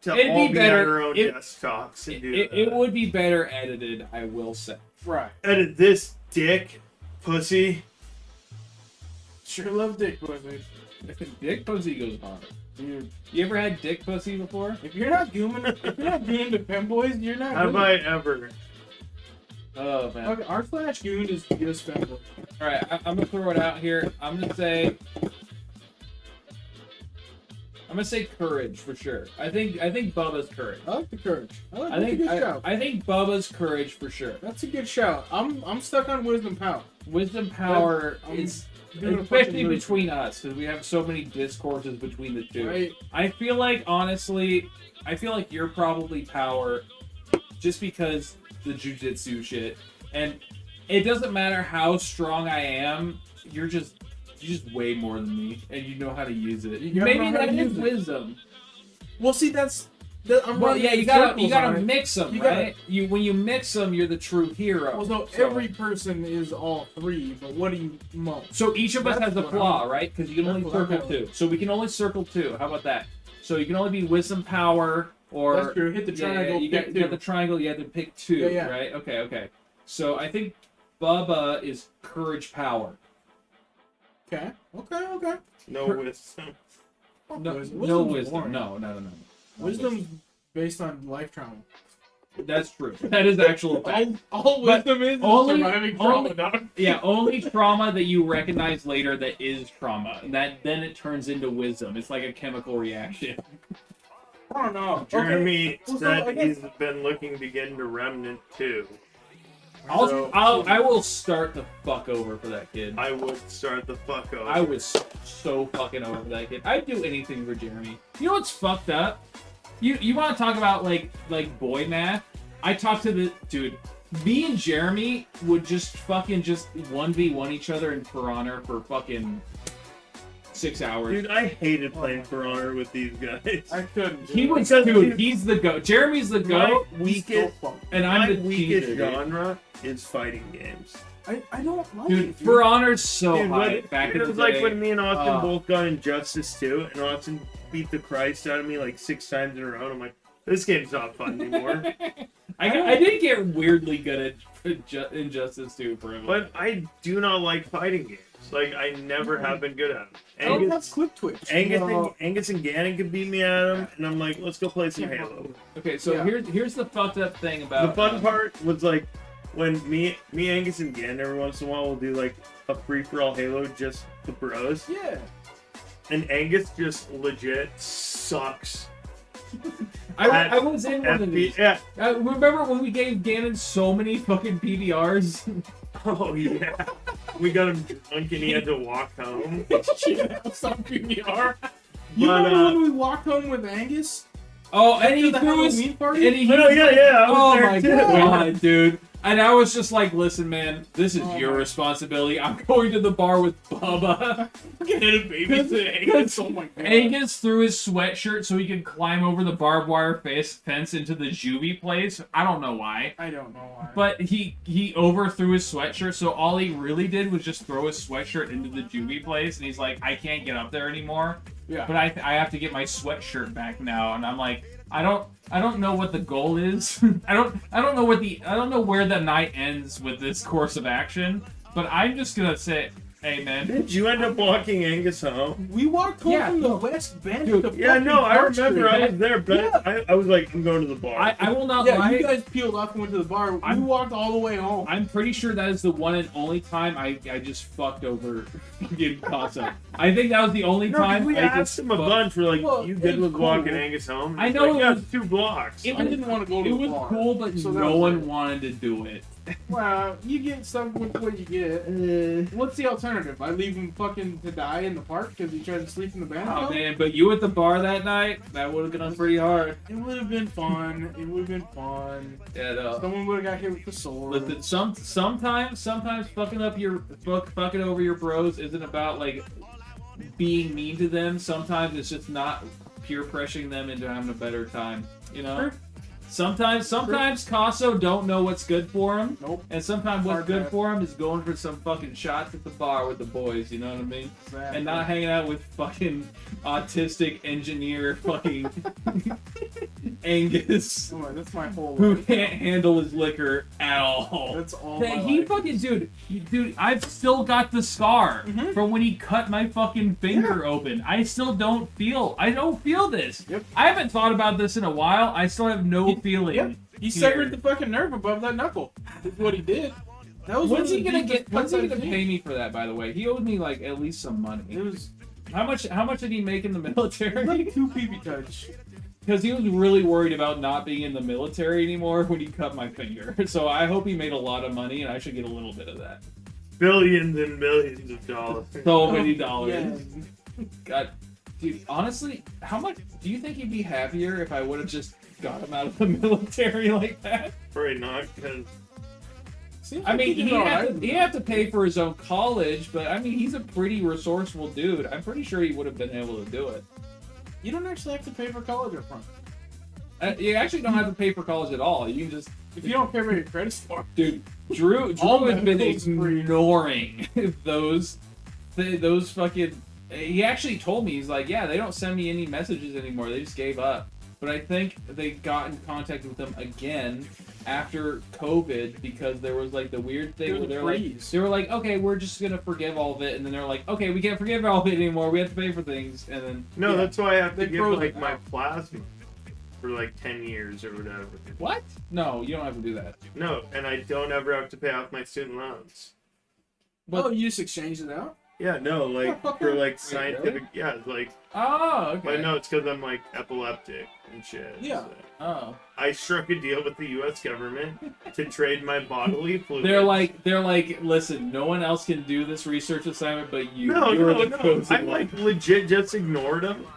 [SPEAKER 1] to
[SPEAKER 3] It'd
[SPEAKER 1] all
[SPEAKER 3] be
[SPEAKER 1] be
[SPEAKER 3] better
[SPEAKER 1] on our own
[SPEAKER 3] if-
[SPEAKER 1] desktops and do
[SPEAKER 3] It
[SPEAKER 1] that.
[SPEAKER 3] would be better edited, I will say.
[SPEAKER 2] Right.
[SPEAKER 1] Edit this dick, pussy.
[SPEAKER 2] Sure love dick pussy.
[SPEAKER 3] Dick pussy goes hard.
[SPEAKER 2] Dude,
[SPEAKER 3] You ever had dick pussy before?
[SPEAKER 2] if you're not doing to femboys, you're not.
[SPEAKER 1] Have
[SPEAKER 2] good.
[SPEAKER 1] I ever?
[SPEAKER 3] Oh man.
[SPEAKER 2] Okay, our Flash Goon is just femboy.
[SPEAKER 3] All right, I'm gonna throw it out here. I'm gonna say courage for sure. I think Bubba's courage.
[SPEAKER 2] I like the courage. That's
[SPEAKER 3] I
[SPEAKER 2] a
[SPEAKER 3] think
[SPEAKER 2] good shout.
[SPEAKER 3] I think Bubba's courage for sure.
[SPEAKER 2] That's a good shout. I'm stuck on wisdom power.
[SPEAKER 3] Wisdom power
[SPEAKER 2] I'm
[SPEAKER 3] is
[SPEAKER 2] doing a
[SPEAKER 3] especially
[SPEAKER 2] fucking move.
[SPEAKER 3] between us because we have so many discourses between the two.
[SPEAKER 2] Right.
[SPEAKER 3] I feel like honestly, you're probably power just because the jujitsu shit, and it doesn't matter how strong I am. You're just way more than me, and you know how to use it.
[SPEAKER 2] You gotta
[SPEAKER 3] Maybe
[SPEAKER 2] know how
[SPEAKER 3] that
[SPEAKER 2] to
[SPEAKER 3] is
[SPEAKER 2] use it.
[SPEAKER 3] wisdom.
[SPEAKER 2] Well, see, I'm
[SPEAKER 3] Well,
[SPEAKER 2] running
[SPEAKER 3] yeah,
[SPEAKER 2] in
[SPEAKER 3] you
[SPEAKER 2] circles
[SPEAKER 3] gotta
[SPEAKER 2] on it.
[SPEAKER 3] mix them,
[SPEAKER 2] You gotta-
[SPEAKER 3] right? When you mix them, you're the true hero.
[SPEAKER 2] Well, so every person is all three, but what do you most?
[SPEAKER 3] So each of us
[SPEAKER 2] That's
[SPEAKER 3] has a
[SPEAKER 2] what
[SPEAKER 3] flaw,
[SPEAKER 2] I'm-
[SPEAKER 3] right? Because you can only
[SPEAKER 2] that's what I'm
[SPEAKER 3] circle
[SPEAKER 2] having.
[SPEAKER 3] two. So we can only circle two. How about that? So you can only be wisdom power or
[SPEAKER 2] That's true. Hit the triangle.
[SPEAKER 3] you
[SPEAKER 2] pick
[SPEAKER 3] got
[SPEAKER 2] two.
[SPEAKER 3] the triangle. You have to pick two,
[SPEAKER 2] Yeah, yeah.
[SPEAKER 3] right? Okay. So I think Bubba is courage power.
[SPEAKER 2] Okay.
[SPEAKER 1] No wisdom.
[SPEAKER 3] No
[SPEAKER 2] Wisdom's
[SPEAKER 3] wisdom.
[SPEAKER 2] boring.
[SPEAKER 3] No. No
[SPEAKER 2] Wisdom's based on life trauma.
[SPEAKER 3] That's true. That is actual fact.
[SPEAKER 2] All
[SPEAKER 3] But
[SPEAKER 2] wisdom is
[SPEAKER 3] only-
[SPEAKER 2] surviving trauma,
[SPEAKER 3] only-
[SPEAKER 2] dog.
[SPEAKER 3] Yeah, only trauma that you recognize later that is trauma. That then it turns into wisdom. It's like a chemical reaction.
[SPEAKER 2] I don't know.
[SPEAKER 1] Jeremy
[SPEAKER 2] Well, so
[SPEAKER 1] said
[SPEAKER 2] I guess-
[SPEAKER 1] he's been looking to get into Remnant too. So-
[SPEAKER 3] I will start the fuck over for that kid.
[SPEAKER 1] I would start the fuck over.
[SPEAKER 3] I was so fucking over for that kid. I'd do anything for Jeremy. You know what's fucked up? You want to talk about like boy math? I talked to the dude. Me and Jeremy would just 1v1 each other in For Honor for fucking 6 hours.
[SPEAKER 1] Dude, I hated playing For Honor with these guys.
[SPEAKER 2] I couldn't.
[SPEAKER 3] He was
[SPEAKER 1] Because,
[SPEAKER 3] dude.
[SPEAKER 1] dude,
[SPEAKER 3] He's the goat. Jeremy's the goat,
[SPEAKER 1] My weakest,
[SPEAKER 3] and
[SPEAKER 1] my
[SPEAKER 3] I'm the
[SPEAKER 1] weakest
[SPEAKER 3] teacher, dude.
[SPEAKER 1] genre is fighting games.
[SPEAKER 2] I don't like
[SPEAKER 3] Dude,
[SPEAKER 2] it.
[SPEAKER 3] For Honor's so
[SPEAKER 1] Dude,
[SPEAKER 3] high
[SPEAKER 1] when-
[SPEAKER 3] back in
[SPEAKER 1] it
[SPEAKER 3] the
[SPEAKER 1] was
[SPEAKER 3] day.
[SPEAKER 1] like when me and Austin
[SPEAKER 3] Uh,
[SPEAKER 1] both got Injustice 2, and Austin beat the Christ out of me like 6 times in a row. And I'm like, this game's not fun anymore.
[SPEAKER 3] I did get weirdly good at Injustice 2 for him.
[SPEAKER 1] But I do not like fighting games. Like, I never have been good at them.
[SPEAKER 2] I don't have quick twitch.
[SPEAKER 1] Angus and Gannon could beat me at them, and I'm like, let's go play some Halo.
[SPEAKER 3] Okay, so
[SPEAKER 2] Yeah.
[SPEAKER 3] here's the fucked up thing about
[SPEAKER 1] The fun part was like when me, Angus, and Gannon every once in a while will do like a free for all Halo just the bros,
[SPEAKER 2] Yeah.
[SPEAKER 1] and Angus just legit sucks.
[SPEAKER 3] I was in one of
[SPEAKER 1] FP,
[SPEAKER 3] these.
[SPEAKER 1] yeah.
[SPEAKER 3] Remember when we gave Gannon so many fucking PBRs?
[SPEAKER 1] Oh yeah. We got him drunk and he had to walk home.
[SPEAKER 2] Shit, stop PBR. You
[SPEAKER 1] But,
[SPEAKER 2] remember when we walked home with Angus?
[SPEAKER 3] Oh, and he
[SPEAKER 2] After the
[SPEAKER 3] threw his
[SPEAKER 2] Halloween party?
[SPEAKER 3] and he
[SPEAKER 1] Oh yeah, I was
[SPEAKER 3] Oh
[SPEAKER 1] there
[SPEAKER 3] my
[SPEAKER 1] too.
[SPEAKER 3] god, dude. And I was just like, listen, man, this is
[SPEAKER 2] Oh
[SPEAKER 3] your
[SPEAKER 2] my-
[SPEAKER 3] responsibility. I'm going to the bar with Bubba.
[SPEAKER 2] Get a babysit Angus. Oh my god.
[SPEAKER 3] Angus threw his sweatshirt so he could climb over the barbed wire fence into the juvie place. I don't know why.
[SPEAKER 2] I don't know why.
[SPEAKER 3] But he overthrew his sweatshirt, so all he really did was just throw his sweatshirt into the juvie place, and he's like, I can't get up there anymore.
[SPEAKER 2] yeah.
[SPEAKER 3] But I have to get my sweatshirt back now, and I'm like, I don't know what the goal is. I don't know where the night ends with this course of action. But I'm just gonna say, hey man,
[SPEAKER 1] Did you end up walking Angus home?
[SPEAKER 2] We walked home
[SPEAKER 3] Yeah.
[SPEAKER 2] from the West Bend
[SPEAKER 3] Dude,
[SPEAKER 2] to
[SPEAKER 1] Yeah,
[SPEAKER 2] fucking
[SPEAKER 1] no, I
[SPEAKER 2] Park
[SPEAKER 1] remember
[SPEAKER 2] Street.
[SPEAKER 1] I was there, but
[SPEAKER 2] Yeah.
[SPEAKER 1] I was like, I'm going to the bar.
[SPEAKER 3] I will not
[SPEAKER 2] Yeah,
[SPEAKER 3] lie.
[SPEAKER 2] you guys peeled off and went to the bar. We
[SPEAKER 3] I'm-
[SPEAKER 2] walked all the way home.
[SPEAKER 3] I'm pretty sure that is the one and only time I just fucked over fucking Casa. I think that was the only
[SPEAKER 1] No, 'cause
[SPEAKER 3] time
[SPEAKER 1] we
[SPEAKER 3] I
[SPEAKER 1] asked
[SPEAKER 3] just
[SPEAKER 1] him a
[SPEAKER 3] fucked-
[SPEAKER 1] bunch. We're like,
[SPEAKER 2] Well,
[SPEAKER 1] you good
[SPEAKER 2] it's
[SPEAKER 1] with
[SPEAKER 2] cool.
[SPEAKER 1] walking Angus home?
[SPEAKER 3] I
[SPEAKER 1] He's
[SPEAKER 3] know
[SPEAKER 1] like,
[SPEAKER 3] it
[SPEAKER 1] yeah,
[SPEAKER 3] was-
[SPEAKER 1] it's 2 blocks.
[SPEAKER 3] It
[SPEAKER 2] I
[SPEAKER 3] was-
[SPEAKER 2] didn't want to go to
[SPEAKER 3] It
[SPEAKER 2] the
[SPEAKER 3] was
[SPEAKER 2] bar.
[SPEAKER 3] cool, but
[SPEAKER 2] So that
[SPEAKER 3] no
[SPEAKER 2] was
[SPEAKER 3] one
[SPEAKER 2] it.
[SPEAKER 3] wanted to do it.
[SPEAKER 2] Well, you get stuck with what you get. What's the alternative? I leave him fucking to die in the park because he tries to sleep in the band?
[SPEAKER 3] Oh man, but you at the bar that night, that would have gone pretty hard.
[SPEAKER 2] It would have been fun. It would have been fun.
[SPEAKER 3] Yeah, no.
[SPEAKER 2] Someone would have got hit with the sword.
[SPEAKER 3] Listen, sometimes fucking over your bros isn't about like being mean to them. Sometimes it's just not peer pressuring them into having a better time. You know.
[SPEAKER 2] Sure.
[SPEAKER 3] Sometimes Casso don't know what's good for him.
[SPEAKER 2] Nope.
[SPEAKER 3] And sometimes what's
[SPEAKER 2] Hard
[SPEAKER 3] good
[SPEAKER 2] bad.
[SPEAKER 3] for him is going for some fucking shots at the bar with the boys, you know what I mean?
[SPEAKER 2] Exactly.
[SPEAKER 3] And not hanging out with fucking autistic engineer fucking Angus,
[SPEAKER 2] Oh, that's my whole
[SPEAKER 3] who
[SPEAKER 2] life.
[SPEAKER 3] can't handle his liquor at all.
[SPEAKER 2] That's all
[SPEAKER 3] Hey,
[SPEAKER 2] my
[SPEAKER 3] he
[SPEAKER 2] life.
[SPEAKER 3] fucking dude, I've still got the scar
[SPEAKER 2] Mhm.
[SPEAKER 3] from when he cut my fucking finger open. I don't feel this.
[SPEAKER 2] Yep.
[SPEAKER 3] I haven't thought about this in a while. I still have no feeling.
[SPEAKER 2] Yep. He severed the fucking nerve above that knuckle. That's what he did. That was
[SPEAKER 3] When's
[SPEAKER 2] one
[SPEAKER 3] he
[SPEAKER 2] of the
[SPEAKER 3] gonna
[SPEAKER 2] deepest
[SPEAKER 3] get? When's he
[SPEAKER 2] cuts
[SPEAKER 3] gonna
[SPEAKER 2] I've
[SPEAKER 3] pay me for that? By the way, he owed me like at least some money.
[SPEAKER 2] It was
[SPEAKER 3] How much did he make in the military?
[SPEAKER 2] like 2 PB touch.
[SPEAKER 3] Because he was really worried about not being in the military anymore when he cut my finger. So I hope he made a lot of money, and I should get a little bit of that.
[SPEAKER 1] Billions and millions of dollars.
[SPEAKER 3] So many dollars.
[SPEAKER 2] Yeah.
[SPEAKER 3] God, dude, honestly, how much do you think he'd be happier if I would have just got him out of the military like that?
[SPEAKER 1] Probably not, because
[SPEAKER 2] Seems
[SPEAKER 3] I
[SPEAKER 2] like
[SPEAKER 3] mean,
[SPEAKER 2] he did all right.
[SPEAKER 3] he'd have to pay for his own college, but I mean, he's a pretty resourceful dude. I'm pretty sure he would have been able to do it.
[SPEAKER 2] You don't actually have to pay for college up front.
[SPEAKER 3] You actually don't have to pay for college at all. You can just,
[SPEAKER 2] If you don't pay for your credit score.
[SPEAKER 3] dude. Drew
[SPEAKER 2] All
[SPEAKER 3] has been
[SPEAKER 2] medical's free.
[SPEAKER 3] ignoring those fucking. He actually told me, he's like, yeah, they don't send me any messages anymore. They just gave up. But I think they got in contact with them again after COVID because there was like the weird thing where they were like, okay, we're just gonna forgive all of it, and then they're like, okay, we can't forgive all of it anymore. We have to pay for things, and then
[SPEAKER 1] no,
[SPEAKER 2] Yeah.
[SPEAKER 1] that's why I have to
[SPEAKER 2] They
[SPEAKER 1] give
[SPEAKER 2] froze
[SPEAKER 1] like
[SPEAKER 2] it
[SPEAKER 1] my
[SPEAKER 2] out.
[SPEAKER 1] plasma for like 10 years or whatever.
[SPEAKER 3] what? No, you don't have to do that.
[SPEAKER 1] No, and I don't ever have to pay off my student loans.
[SPEAKER 3] But
[SPEAKER 2] Oh, you just exchanged it out?
[SPEAKER 1] Yeah, no, like for like scientific,
[SPEAKER 3] really?
[SPEAKER 1] yeah, like,
[SPEAKER 3] oh, okay.
[SPEAKER 1] but no, it's because I'm like epileptic and shit.
[SPEAKER 2] Yeah.
[SPEAKER 1] so.
[SPEAKER 3] Oh,
[SPEAKER 1] I struck a deal with the U.S. government to trade my bodily fluids.
[SPEAKER 3] they're like, listen, no one else can do this research assignment but you.
[SPEAKER 1] no,
[SPEAKER 3] You're
[SPEAKER 1] no,
[SPEAKER 3] the
[SPEAKER 1] no.
[SPEAKER 3] chosen
[SPEAKER 1] I
[SPEAKER 3] one.
[SPEAKER 1] like legit just ignored them.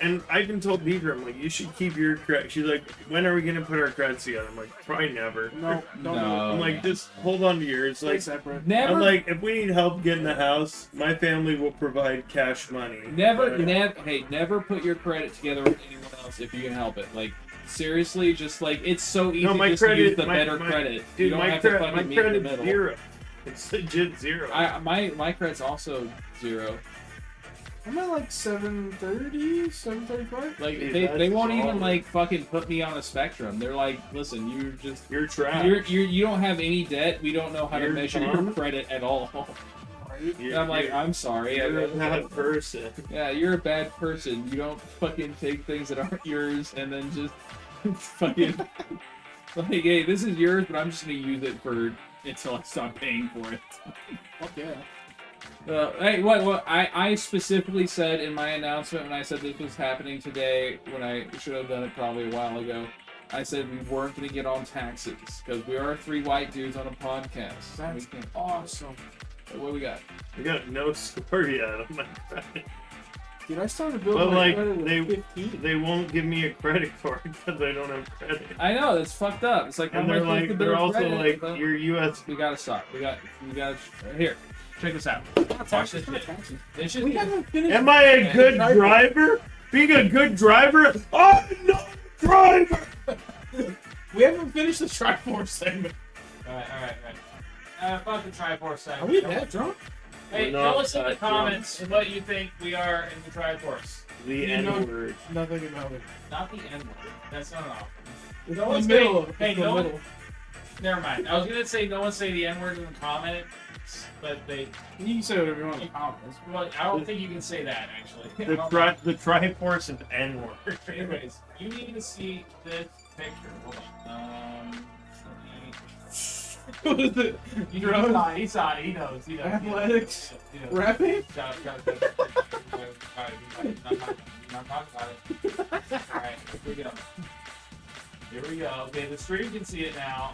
[SPEAKER 1] And I even told Deidre, I'm like, you should keep your credit. She's like, when are we gonna put our credits together? I'm like, probably never.
[SPEAKER 2] No, don't
[SPEAKER 3] No.
[SPEAKER 1] I'm like, just hold on to yours.
[SPEAKER 2] Stay
[SPEAKER 1] Like,
[SPEAKER 2] separate.
[SPEAKER 3] Never,
[SPEAKER 1] I'm like, if we need help getting a house, my family will provide cash money.
[SPEAKER 3] never,
[SPEAKER 1] But-
[SPEAKER 3] never put your credit together with anyone else if you can help it. Like, seriously, just like it's so easy
[SPEAKER 1] No, my
[SPEAKER 3] just to
[SPEAKER 1] credit,
[SPEAKER 3] use the
[SPEAKER 1] my,
[SPEAKER 3] better
[SPEAKER 1] my-
[SPEAKER 3] credit. You
[SPEAKER 1] Dude,
[SPEAKER 3] don't
[SPEAKER 1] my
[SPEAKER 3] have to
[SPEAKER 1] credit,
[SPEAKER 3] fucking
[SPEAKER 1] my
[SPEAKER 3] meet in the
[SPEAKER 1] credit's
[SPEAKER 3] middle.
[SPEAKER 1] zero. It's legit zero.
[SPEAKER 3] My credit's also 0.
[SPEAKER 2] I'm at like 730, 735.
[SPEAKER 3] Like
[SPEAKER 1] Dude,
[SPEAKER 3] they
[SPEAKER 1] that's
[SPEAKER 3] won't even
[SPEAKER 1] solid.
[SPEAKER 3] like fucking put me on a spectrum. They're like, listen,
[SPEAKER 1] You're trapped.
[SPEAKER 3] you don't have any debt. We don't know how to
[SPEAKER 1] You're
[SPEAKER 3] measure your
[SPEAKER 1] dumb.
[SPEAKER 3] credit at all.
[SPEAKER 1] You're,
[SPEAKER 3] And I'm like,
[SPEAKER 1] you're,
[SPEAKER 3] I'm sorry.
[SPEAKER 1] you're a bad person.
[SPEAKER 3] Yeah, you're a bad person. You don't fucking take things that aren't yours and then just fucking like, hey, this is yours, but I'm just gonna use it for until I stop paying for it.
[SPEAKER 2] Fuck yeah.
[SPEAKER 3] Hey, what I specifically said in my announcement when I said this was happening today, when I should have done it probably a while ago, I said we weren't going to get on taxes because we are 3 white dudes on a podcast.
[SPEAKER 2] That's
[SPEAKER 3] We can't-
[SPEAKER 2] awesome.
[SPEAKER 3] What we got?
[SPEAKER 1] We got no score yet on my credit.
[SPEAKER 2] Dude, I started to build
[SPEAKER 1] But,
[SPEAKER 2] my
[SPEAKER 1] like,
[SPEAKER 2] credit at
[SPEAKER 1] they-
[SPEAKER 2] 15.
[SPEAKER 1] They won't give me a credit card because I don't have credit.
[SPEAKER 3] I know that's fucked up. It's like how
[SPEAKER 1] And
[SPEAKER 3] am I
[SPEAKER 1] they're
[SPEAKER 3] supposed to
[SPEAKER 1] like,
[SPEAKER 3] build
[SPEAKER 1] they're also
[SPEAKER 3] credit
[SPEAKER 1] like,
[SPEAKER 3] without-
[SPEAKER 1] your U.S.
[SPEAKER 3] We gotta stop. We got here. Check this out. Watch this shit. This shit.
[SPEAKER 2] We haven't finished.
[SPEAKER 1] Am I a good driver? Being a good driver? I'm not a driver!
[SPEAKER 2] We haven't finished the Triforce segment.
[SPEAKER 3] All right. Fucking Triforce
[SPEAKER 2] Are
[SPEAKER 3] segment.
[SPEAKER 2] we that drunk?
[SPEAKER 3] Hey,
[SPEAKER 1] We're not
[SPEAKER 3] tell us in the
[SPEAKER 1] that
[SPEAKER 3] comments what you think we are in the Triforce.
[SPEAKER 1] The
[SPEAKER 2] You know-
[SPEAKER 1] N-word.
[SPEAKER 2] Nothing about it.
[SPEAKER 3] Not the N word. That's not an option.
[SPEAKER 2] It's
[SPEAKER 3] No
[SPEAKER 2] the
[SPEAKER 3] one's
[SPEAKER 2] middle.
[SPEAKER 3] saying- hey,
[SPEAKER 2] It's the
[SPEAKER 3] no one-
[SPEAKER 2] middle.
[SPEAKER 3] Never mind. I was gonna say no one say the N word in the comments, but they.
[SPEAKER 2] You can say whatever you want in the comments.
[SPEAKER 3] Well, I don't think you can say that actually. I don't
[SPEAKER 1] The Triforce is N-word.
[SPEAKER 3] Anyways, you need to see this picture. Hold on.
[SPEAKER 2] What is it?
[SPEAKER 3] He
[SPEAKER 2] Drugs?
[SPEAKER 3] saw it. He knows.
[SPEAKER 2] Athletics?
[SPEAKER 3] He knows.
[SPEAKER 2] Rapping?
[SPEAKER 3] Shut up. Not talking about it. Alright, here we go. Okay, the stream can see it now.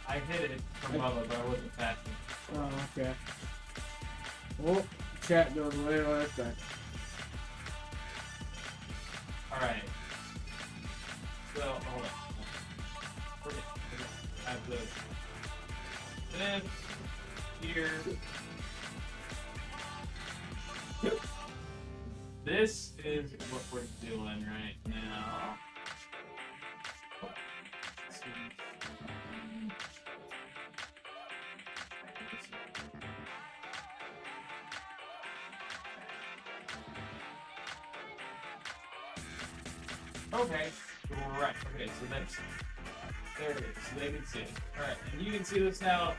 [SPEAKER 3] I hid it from Bubba, but I wasn't fasting.
[SPEAKER 2] Oh, okay. Well, chat goes way like that.
[SPEAKER 3] Alright. So, hold on. I have this here. This is what we're doing right now. Let's see. Okay, right. Okay, so that's there it is. So they can see it. All right, and you can see this now.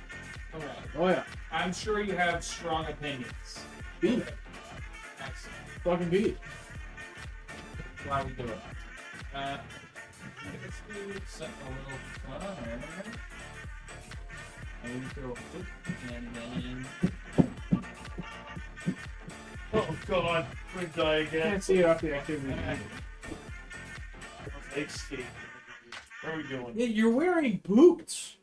[SPEAKER 3] All right.
[SPEAKER 2] Oh yeah.
[SPEAKER 3] I'm sure you have strong opinions.
[SPEAKER 2] Beat it.
[SPEAKER 3] Excellent.
[SPEAKER 2] Fucking beat it.
[SPEAKER 3] That's why we do it. Let's do something a little fun. And then.
[SPEAKER 1] Oh god, we die again.
[SPEAKER 2] Can't see it off the activity.
[SPEAKER 1] Egg skate. What are we doing?
[SPEAKER 2] Yeah, you're wearing boots.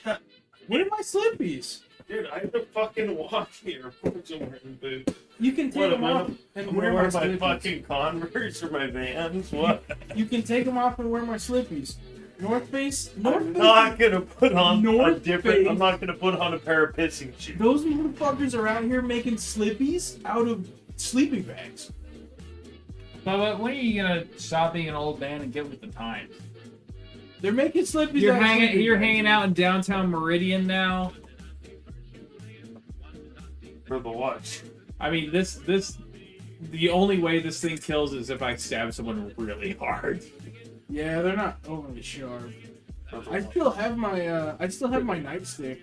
[SPEAKER 2] What are my slippies?
[SPEAKER 1] Dude, I have to fucking walk here. Of course I'm wearing boots.
[SPEAKER 2] You can take
[SPEAKER 1] What,
[SPEAKER 2] them
[SPEAKER 1] am I-
[SPEAKER 2] off and
[SPEAKER 1] I'm
[SPEAKER 2] wear
[SPEAKER 1] gonna
[SPEAKER 2] my
[SPEAKER 1] wear my
[SPEAKER 2] slippies.
[SPEAKER 1] fucking Converse or my Vans. What?
[SPEAKER 2] You can take them off and wear my slippies. North Face.
[SPEAKER 1] I'm
[SPEAKER 2] Face.
[SPEAKER 1] not gonna put on a
[SPEAKER 2] North
[SPEAKER 1] different.
[SPEAKER 2] Face.
[SPEAKER 1] I'm not gonna put on a pair of pissing shoes.
[SPEAKER 2] Those motherfuckers around here making slippies out of sleeping bags.
[SPEAKER 3] But when are you gonna stop being an old man and get with the times?
[SPEAKER 2] They're making slippies.
[SPEAKER 3] You're
[SPEAKER 2] out of sleeping
[SPEAKER 3] You're
[SPEAKER 2] bags.
[SPEAKER 3] hanging out in downtown Meridian now.
[SPEAKER 1] For the watch.
[SPEAKER 3] I mean, the only way this thing kills is if I stab someone really hard.
[SPEAKER 2] Yeah, they're not overly sharp.
[SPEAKER 1] For the
[SPEAKER 2] I
[SPEAKER 1] watch.
[SPEAKER 2] still have my nightstick.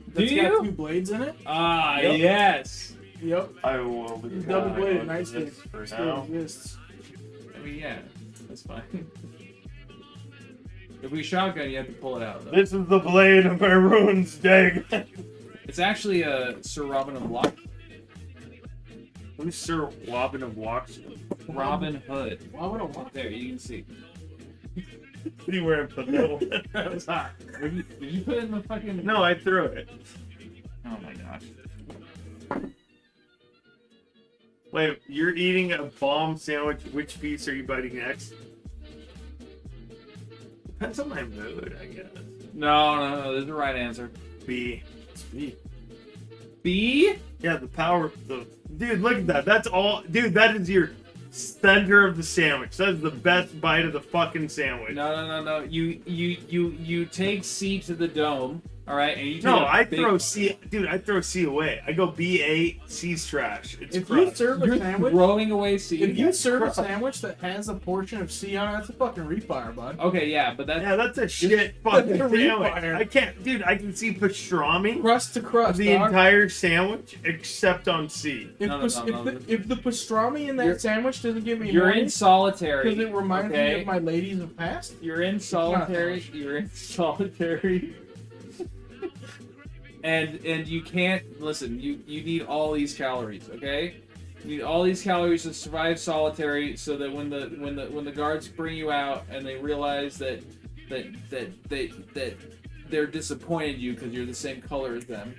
[SPEAKER 2] That's
[SPEAKER 3] Do you?
[SPEAKER 2] got 2 blades in it.
[SPEAKER 3] Ah,
[SPEAKER 2] Yep.
[SPEAKER 3] yes.
[SPEAKER 2] Yep.
[SPEAKER 1] I will be
[SPEAKER 2] Double bladed
[SPEAKER 1] going
[SPEAKER 2] nightstick
[SPEAKER 1] with this for
[SPEAKER 2] still
[SPEAKER 1] now.
[SPEAKER 2] exists.
[SPEAKER 3] I mean, yeah, that's fine. If we shotgun, you have to pull it out, though.
[SPEAKER 1] This is the blade of my runes, dag.
[SPEAKER 3] It's actually a Sir Robin of Lock.
[SPEAKER 1] Who's Sir Wobbin of Walks?
[SPEAKER 3] Robin Hood.
[SPEAKER 2] Why would I want
[SPEAKER 3] There, you can see.
[SPEAKER 1] What are you wearing, Padilla? That was hot.
[SPEAKER 3] Did you put it in the fucking...
[SPEAKER 1] No, I threw it.
[SPEAKER 3] Oh my gosh.
[SPEAKER 1] Wait, you're eating a bomb sandwich. Which piece are you biting next? Depends on my mood, I guess.
[SPEAKER 3] No, there's the right answer.
[SPEAKER 1] B.
[SPEAKER 2] Speed.
[SPEAKER 3] B?
[SPEAKER 1] Yeah, the power. Dude, look at that. That's all. Dude, that is your center of the sandwich. That is the best bite of the fucking sandwich.
[SPEAKER 3] No. You take C to the dome, all right? And you take
[SPEAKER 1] No,
[SPEAKER 3] a
[SPEAKER 1] I
[SPEAKER 3] big-
[SPEAKER 1] throw C. Dude, I throw C away. I go B8. C's trash. It's
[SPEAKER 2] If you
[SPEAKER 1] crust.
[SPEAKER 2] serve a
[SPEAKER 3] You're
[SPEAKER 2] sandwich,
[SPEAKER 3] throwing away C.
[SPEAKER 2] if you serve a
[SPEAKER 1] crust.
[SPEAKER 2] sandwich that has a portion of C on it, that's a fucking refire, bud.
[SPEAKER 3] Okay, yeah, but that's
[SPEAKER 1] Yeah, that's a shit fucking
[SPEAKER 2] That's a
[SPEAKER 1] sandwich.
[SPEAKER 2] refire.
[SPEAKER 1] I can't, dude. I can see pastrami
[SPEAKER 2] Crust to crust,
[SPEAKER 1] the
[SPEAKER 2] dog.
[SPEAKER 1] entire sandwich except on C.
[SPEAKER 2] If,
[SPEAKER 3] No,
[SPEAKER 2] if the pastrami in that
[SPEAKER 3] You're-
[SPEAKER 2] sandwich doesn't give me
[SPEAKER 3] you're
[SPEAKER 2] horny,
[SPEAKER 3] in solitary.
[SPEAKER 2] because it reminds me
[SPEAKER 3] okay?
[SPEAKER 2] of my ladies of past.
[SPEAKER 3] You're in solitary.
[SPEAKER 2] harsh.
[SPEAKER 3] You're in solitary. and you can't listen. You need all these calories, okay? You need all these calories to survive solitary, so that when the guards bring you out and they realize that they're disappointed you because you're the same color as them,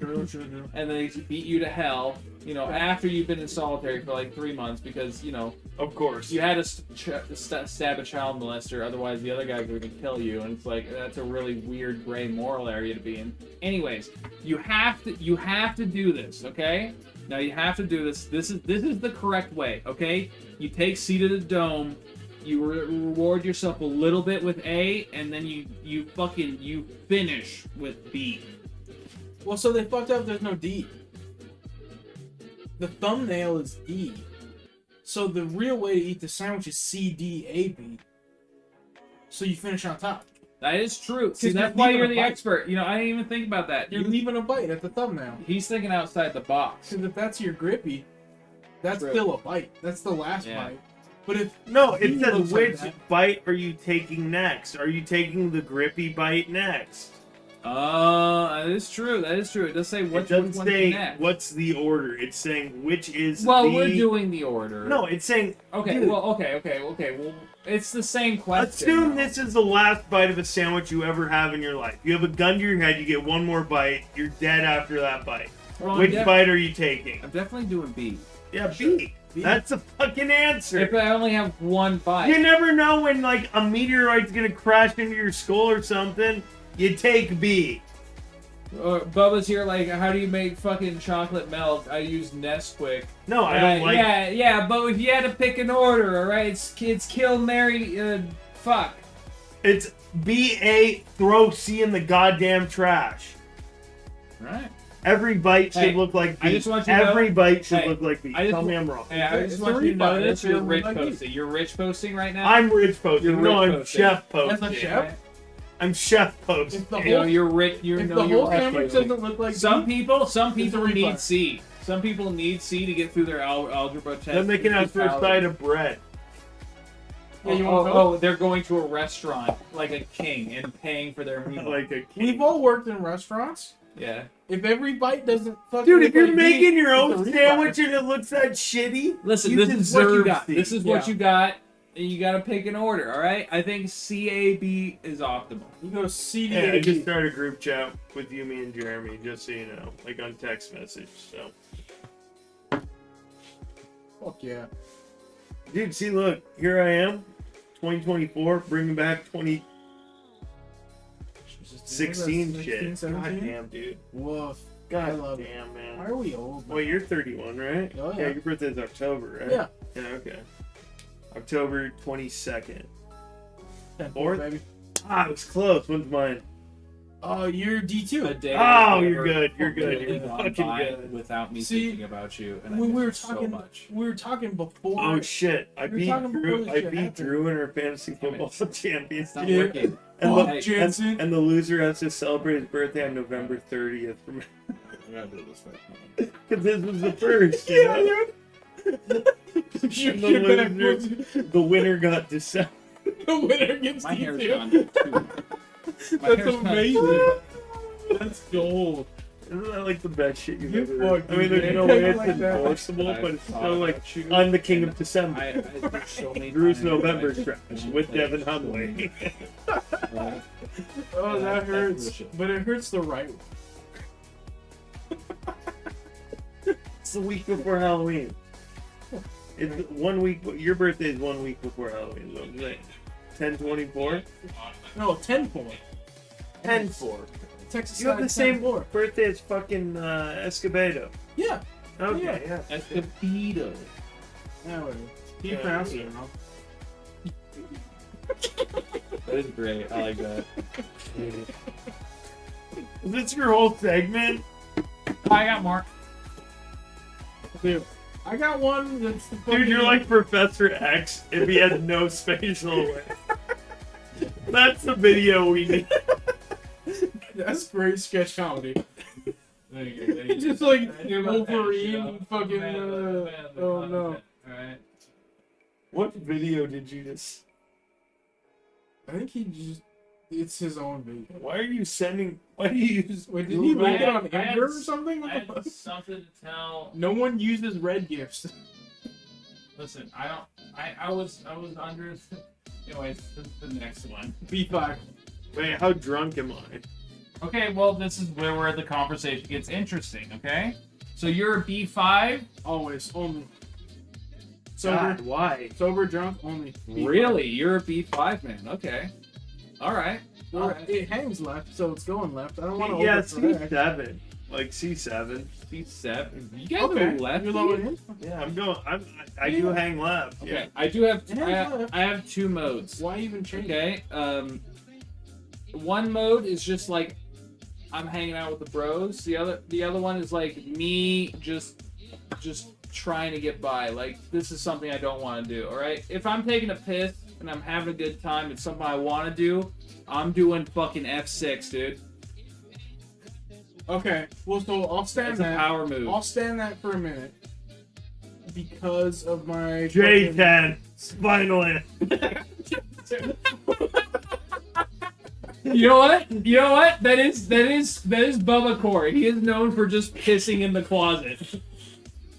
[SPEAKER 2] True.
[SPEAKER 3] and they beat you to hell. You know, after you've been in solitary for like 3 months because
[SPEAKER 1] Of course.
[SPEAKER 3] you had to stab a child molester, otherwise the other guy could kill you, and it's like that's a really weird gray moral area to be in. Anyways, you have to do this, okay? Now you have to do this. This is the correct way, okay? You take C to the dome, you reward yourself a little bit with A, and then you finish with B.
[SPEAKER 2] Well, so they fucked up. There's no D. The thumbnail is D. So the real way to eat the sandwich is C, D, A, B. So you finish on top.
[SPEAKER 3] That is true. See,
[SPEAKER 2] 'Cause
[SPEAKER 3] that's
[SPEAKER 2] you're
[SPEAKER 3] why
[SPEAKER 2] leaving
[SPEAKER 3] you're
[SPEAKER 2] a
[SPEAKER 3] the
[SPEAKER 2] bite.
[SPEAKER 3] expert. I didn't even think about that.
[SPEAKER 2] You're leaving a bite at the thumbnail.
[SPEAKER 3] He's thinking outside the box.
[SPEAKER 2] Because if that's your grippy, that's
[SPEAKER 3] True.
[SPEAKER 2] still a bite. That's the last
[SPEAKER 3] Yeah.
[SPEAKER 2] bite. But if
[SPEAKER 1] No, it
[SPEAKER 2] he
[SPEAKER 1] says
[SPEAKER 2] looks like
[SPEAKER 1] which
[SPEAKER 2] that-
[SPEAKER 1] bite are you taking next? Are you taking the grippy bite next?
[SPEAKER 3] That is true. That is true. It does say
[SPEAKER 1] It
[SPEAKER 3] which
[SPEAKER 1] doesn't
[SPEAKER 3] one's
[SPEAKER 1] say
[SPEAKER 3] next.
[SPEAKER 1] what's the order. It's saying which is
[SPEAKER 3] Well,
[SPEAKER 1] the...
[SPEAKER 3] we're doing the order.
[SPEAKER 1] No, it's saying...
[SPEAKER 3] Okay,
[SPEAKER 1] dude,
[SPEAKER 3] well, okay. Well, it's the same question.
[SPEAKER 1] assume
[SPEAKER 3] though.
[SPEAKER 1] this is the last bite of a sandwich you ever have in your life. You have a gun to your head, you get one more bite, you're dead after that bite.
[SPEAKER 3] Well,
[SPEAKER 1] Which bite are you taking?
[SPEAKER 3] I'm definitely doing B.
[SPEAKER 1] Yeah, B. That's a fucking answer.
[SPEAKER 3] If I only have one bite.
[SPEAKER 1] You never know when, like, a meteorite's gonna crash into your skull or something. You take B.
[SPEAKER 3] Bubba's here like, how do you make fucking chocolate milk? I use Nesquik.
[SPEAKER 1] No, I don't like...
[SPEAKER 3] Yeah, but if you had to pick an order, alright? It's kill, marry, fuck.
[SPEAKER 1] It's B-A, throw C in the goddamn trash.
[SPEAKER 3] Right.
[SPEAKER 1] Every bite should
[SPEAKER 3] Hey,
[SPEAKER 1] look like B.
[SPEAKER 3] I just want you to know-
[SPEAKER 1] Every bite should
[SPEAKER 3] Hey,
[SPEAKER 1] look like B.
[SPEAKER 3] I just
[SPEAKER 1] Tell me
[SPEAKER 3] wa-
[SPEAKER 1] I'm wrong.
[SPEAKER 3] Hey, I just
[SPEAKER 2] It's
[SPEAKER 3] want
[SPEAKER 2] a
[SPEAKER 3] you to know
[SPEAKER 2] rebut.
[SPEAKER 3] this.
[SPEAKER 2] It's
[SPEAKER 3] You're
[SPEAKER 2] a
[SPEAKER 3] rich
[SPEAKER 2] rebut.
[SPEAKER 3] posting. You're rich posting right now?
[SPEAKER 1] I'm rich posting.
[SPEAKER 3] You're
[SPEAKER 1] No,
[SPEAKER 3] rich
[SPEAKER 1] I'm
[SPEAKER 3] posting.
[SPEAKER 1] chef
[SPEAKER 2] That's
[SPEAKER 1] posting.
[SPEAKER 2] a chef?
[SPEAKER 1] I'm chef posting.
[SPEAKER 2] If the
[SPEAKER 3] You know,
[SPEAKER 2] whole,
[SPEAKER 3] you're rich. You
[SPEAKER 2] if
[SPEAKER 3] know
[SPEAKER 2] the
[SPEAKER 3] you're
[SPEAKER 2] whole
[SPEAKER 3] rich
[SPEAKER 2] sandwich
[SPEAKER 3] posting.
[SPEAKER 2] doesn't look like
[SPEAKER 3] Some
[SPEAKER 2] B,
[SPEAKER 3] people
[SPEAKER 2] it's a
[SPEAKER 3] need
[SPEAKER 2] rebut.
[SPEAKER 3] C. Some people need C to get through their algebra test.
[SPEAKER 1] Then they can have their side of bread.
[SPEAKER 2] Yeah, you want milk?
[SPEAKER 3] Oh, they're going to a restaurant like a king and paying for their meal.
[SPEAKER 1] Like a
[SPEAKER 2] We've all worked in restaurants.
[SPEAKER 3] Yeah.
[SPEAKER 2] If every bite doesn't fucking
[SPEAKER 1] Dude,
[SPEAKER 2] look
[SPEAKER 1] if you're
[SPEAKER 2] like
[SPEAKER 1] making
[SPEAKER 2] B,
[SPEAKER 1] your
[SPEAKER 2] it's
[SPEAKER 1] own
[SPEAKER 2] a rebut.
[SPEAKER 1] sandwich and it looks that shitty,
[SPEAKER 3] Listen,
[SPEAKER 1] you
[SPEAKER 3] this is what you
[SPEAKER 1] deserve
[SPEAKER 3] got.
[SPEAKER 1] C.
[SPEAKER 3] This is what
[SPEAKER 2] Yeah.
[SPEAKER 3] you got. And you got to pick an order, all right? I think CAB is optimal.
[SPEAKER 2] You go C D
[SPEAKER 1] Yeah, I
[SPEAKER 2] A
[SPEAKER 1] just
[SPEAKER 2] B.
[SPEAKER 1] started a group chat with you, me, and Jeremy, just so you know, like on text message. So,
[SPEAKER 2] Fuck yeah.
[SPEAKER 1] dude, see, look, here I am, 2024, bringing back 2016 shit.
[SPEAKER 2] 16, 17?
[SPEAKER 1] God damn, dude.
[SPEAKER 2] Woof.
[SPEAKER 1] God
[SPEAKER 2] I love it.
[SPEAKER 1] damn, man.
[SPEAKER 2] Why are we old?
[SPEAKER 1] Well, you're 31, right?
[SPEAKER 2] Oh,
[SPEAKER 1] Yeah,
[SPEAKER 2] yeah.
[SPEAKER 1] your birthday's October, right?
[SPEAKER 2] Yeah.
[SPEAKER 1] Yeah, okay. October 22nd.
[SPEAKER 2] 10
[SPEAKER 1] Fourth?
[SPEAKER 2] baby.
[SPEAKER 1] Ah, it was close. When's mine?
[SPEAKER 2] Oh, you're D2.
[SPEAKER 3] A day
[SPEAKER 1] Oh,
[SPEAKER 3] never
[SPEAKER 1] you're good. You're good.
[SPEAKER 3] really
[SPEAKER 1] You're
[SPEAKER 3] gone
[SPEAKER 1] fucking
[SPEAKER 3] by
[SPEAKER 1] good.
[SPEAKER 3] Without me
[SPEAKER 2] See,
[SPEAKER 3] thinking about you, and I
[SPEAKER 2] When
[SPEAKER 3] miss
[SPEAKER 2] we were
[SPEAKER 3] you so
[SPEAKER 2] talking,
[SPEAKER 3] much.
[SPEAKER 2] we were talking before.
[SPEAKER 1] Oh shit! I
[SPEAKER 2] We were
[SPEAKER 1] beat
[SPEAKER 2] talking before
[SPEAKER 1] Drew.
[SPEAKER 2] this
[SPEAKER 1] I
[SPEAKER 2] shit
[SPEAKER 1] beat
[SPEAKER 2] happened.
[SPEAKER 1] Drew in our fantasy
[SPEAKER 3] Damn it.
[SPEAKER 1] football championship.
[SPEAKER 3] It's not
[SPEAKER 2] Yeah.
[SPEAKER 3] working.
[SPEAKER 1] And,
[SPEAKER 2] Fuck
[SPEAKER 1] the,
[SPEAKER 2] Jansen.
[SPEAKER 1] and the loser has to celebrate his birthday on November 30th. Because this was the first. You know?
[SPEAKER 2] You're
[SPEAKER 1] And the loser, the winner got December.
[SPEAKER 2] The winner gets
[SPEAKER 3] My hair's
[SPEAKER 2] D2.
[SPEAKER 3] gone too. My
[SPEAKER 2] That's
[SPEAKER 3] hair's gone
[SPEAKER 2] amazing.
[SPEAKER 3] too.
[SPEAKER 2] That's gold.
[SPEAKER 1] Isn't that like the best shit you've
[SPEAKER 2] You
[SPEAKER 1] ever heard? I mean, there's
[SPEAKER 2] fucking
[SPEAKER 1] no way
[SPEAKER 2] idiot.
[SPEAKER 1] it's
[SPEAKER 2] Like that.
[SPEAKER 1] enforceable,
[SPEAKER 3] I
[SPEAKER 1] but it's
[SPEAKER 3] thought
[SPEAKER 1] still like,
[SPEAKER 3] about you,
[SPEAKER 1] I'm the king
[SPEAKER 3] and
[SPEAKER 1] of December.
[SPEAKER 3] I there's so many
[SPEAKER 1] Drew's
[SPEAKER 3] times
[SPEAKER 1] November
[SPEAKER 3] I-
[SPEAKER 1] stretch with Devin Hunley.
[SPEAKER 2] Oh,
[SPEAKER 3] Yeah,
[SPEAKER 2] that hurts.
[SPEAKER 3] that's bullshit.
[SPEAKER 2] But it hurts the right way.
[SPEAKER 1] It's the week before Halloween. It's 1 week. Your birthday is 1 week before Halloween. So I'm saying 10/24.
[SPEAKER 2] No, 10-4.
[SPEAKER 1] 10/4.
[SPEAKER 2] Texas
[SPEAKER 1] You have
[SPEAKER 2] side
[SPEAKER 1] the same
[SPEAKER 2] 10-4.
[SPEAKER 1] birthday as fucking Escobedo.
[SPEAKER 2] Yeah.
[SPEAKER 1] Okay,
[SPEAKER 2] Yeah.
[SPEAKER 1] yeah.
[SPEAKER 3] Escobedo.
[SPEAKER 2] Yeah, whatever. He
[SPEAKER 1] Yeah,
[SPEAKER 2] pronounced
[SPEAKER 1] yeah.
[SPEAKER 2] it wrong.
[SPEAKER 3] That is great. I like that.
[SPEAKER 1] Is this your whole segment?
[SPEAKER 3] I got Mark.
[SPEAKER 2] Dude, I got one that's the
[SPEAKER 1] Dude, you're like Professor X if he had no spatial awareness. That's the video we need.
[SPEAKER 2] That's great sketch comedy.
[SPEAKER 3] There you go. There you
[SPEAKER 2] It's
[SPEAKER 3] go.
[SPEAKER 2] just like
[SPEAKER 3] I knew about that
[SPEAKER 2] Wolverine
[SPEAKER 3] show.
[SPEAKER 2] and fucking.
[SPEAKER 3] Man, the
[SPEAKER 2] Oh no.
[SPEAKER 3] content. Alright.
[SPEAKER 1] What video did you just...
[SPEAKER 2] I think he just. It's his own video.
[SPEAKER 1] Why are you sending... Why do you use...
[SPEAKER 2] Wait, did he
[SPEAKER 3] I
[SPEAKER 2] make it
[SPEAKER 3] had-
[SPEAKER 2] on
[SPEAKER 3] I had
[SPEAKER 2] Amber or
[SPEAKER 3] s-
[SPEAKER 2] something?
[SPEAKER 3] I
[SPEAKER 2] What
[SPEAKER 3] had
[SPEAKER 2] the fuck?
[SPEAKER 3] something to tell.
[SPEAKER 2] No one uses red gifts.
[SPEAKER 3] Listen, I don't. I was under. Anyways, this is the next one.
[SPEAKER 2] B5.
[SPEAKER 1] Wait, how drunk am I?
[SPEAKER 3] Okay, well, this is where the conversation gets interesting. Okay, so you're a B5.
[SPEAKER 2] Always. Only. Sober.
[SPEAKER 1] God, why?
[SPEAKER 2] Sober, drunk, only. B5.
[SPEAKER 3] Really, you're a B5 man. Okay, all right.
[SPEAKER 2] Well,
[SPEAKER 3] All right.
[SPEAKER 2] it hangs left, so it's going left. I don't want to
[SPEAKER 1] Yeah,
[SPEAKER 2] overcorrect.
[SPEAKER 1] C7. Like C7.
[SPEAKER 3] B7. You guys
[SPEAKER 2] Okay.
[SPEAKER 3] are left.
[SPEAKER 2] You're lower in?
[SPEAKER 1] Yeah, I'm going... I do hang left.
[SPEAKER 3] Okay,
[SPEAKER 1] Yeah.
[SPEAKER 3] I do have.
[SPEAKER 2] Yeah,
[SPEAKER 3] I have two modes.
[SPEAKER 2] Why even change it?
[SPEAKER 3] Okay. One mode is just like I'm hanging out with the bros. The other one is like me just trying to get by. Like this is something I don't want to do. All right. If I'm taking a piss and I'm having a good time, it's something I want to do. I'm doing fucking F6, dude.
[SPEAKER 2] Okay. Well, so I'll stand
[SPEAKER 3] That's a
[SPEAKER 2] that.
[SPEAKER 3] power move.
[SPEAKER 2] I'll stand that for a minute. Because of my.
[SPEAKER 1] J10. Spinal in.
[SPEAKER 3] You know what? You know what? That is Bubba Core. He is known for just pissing in the closet.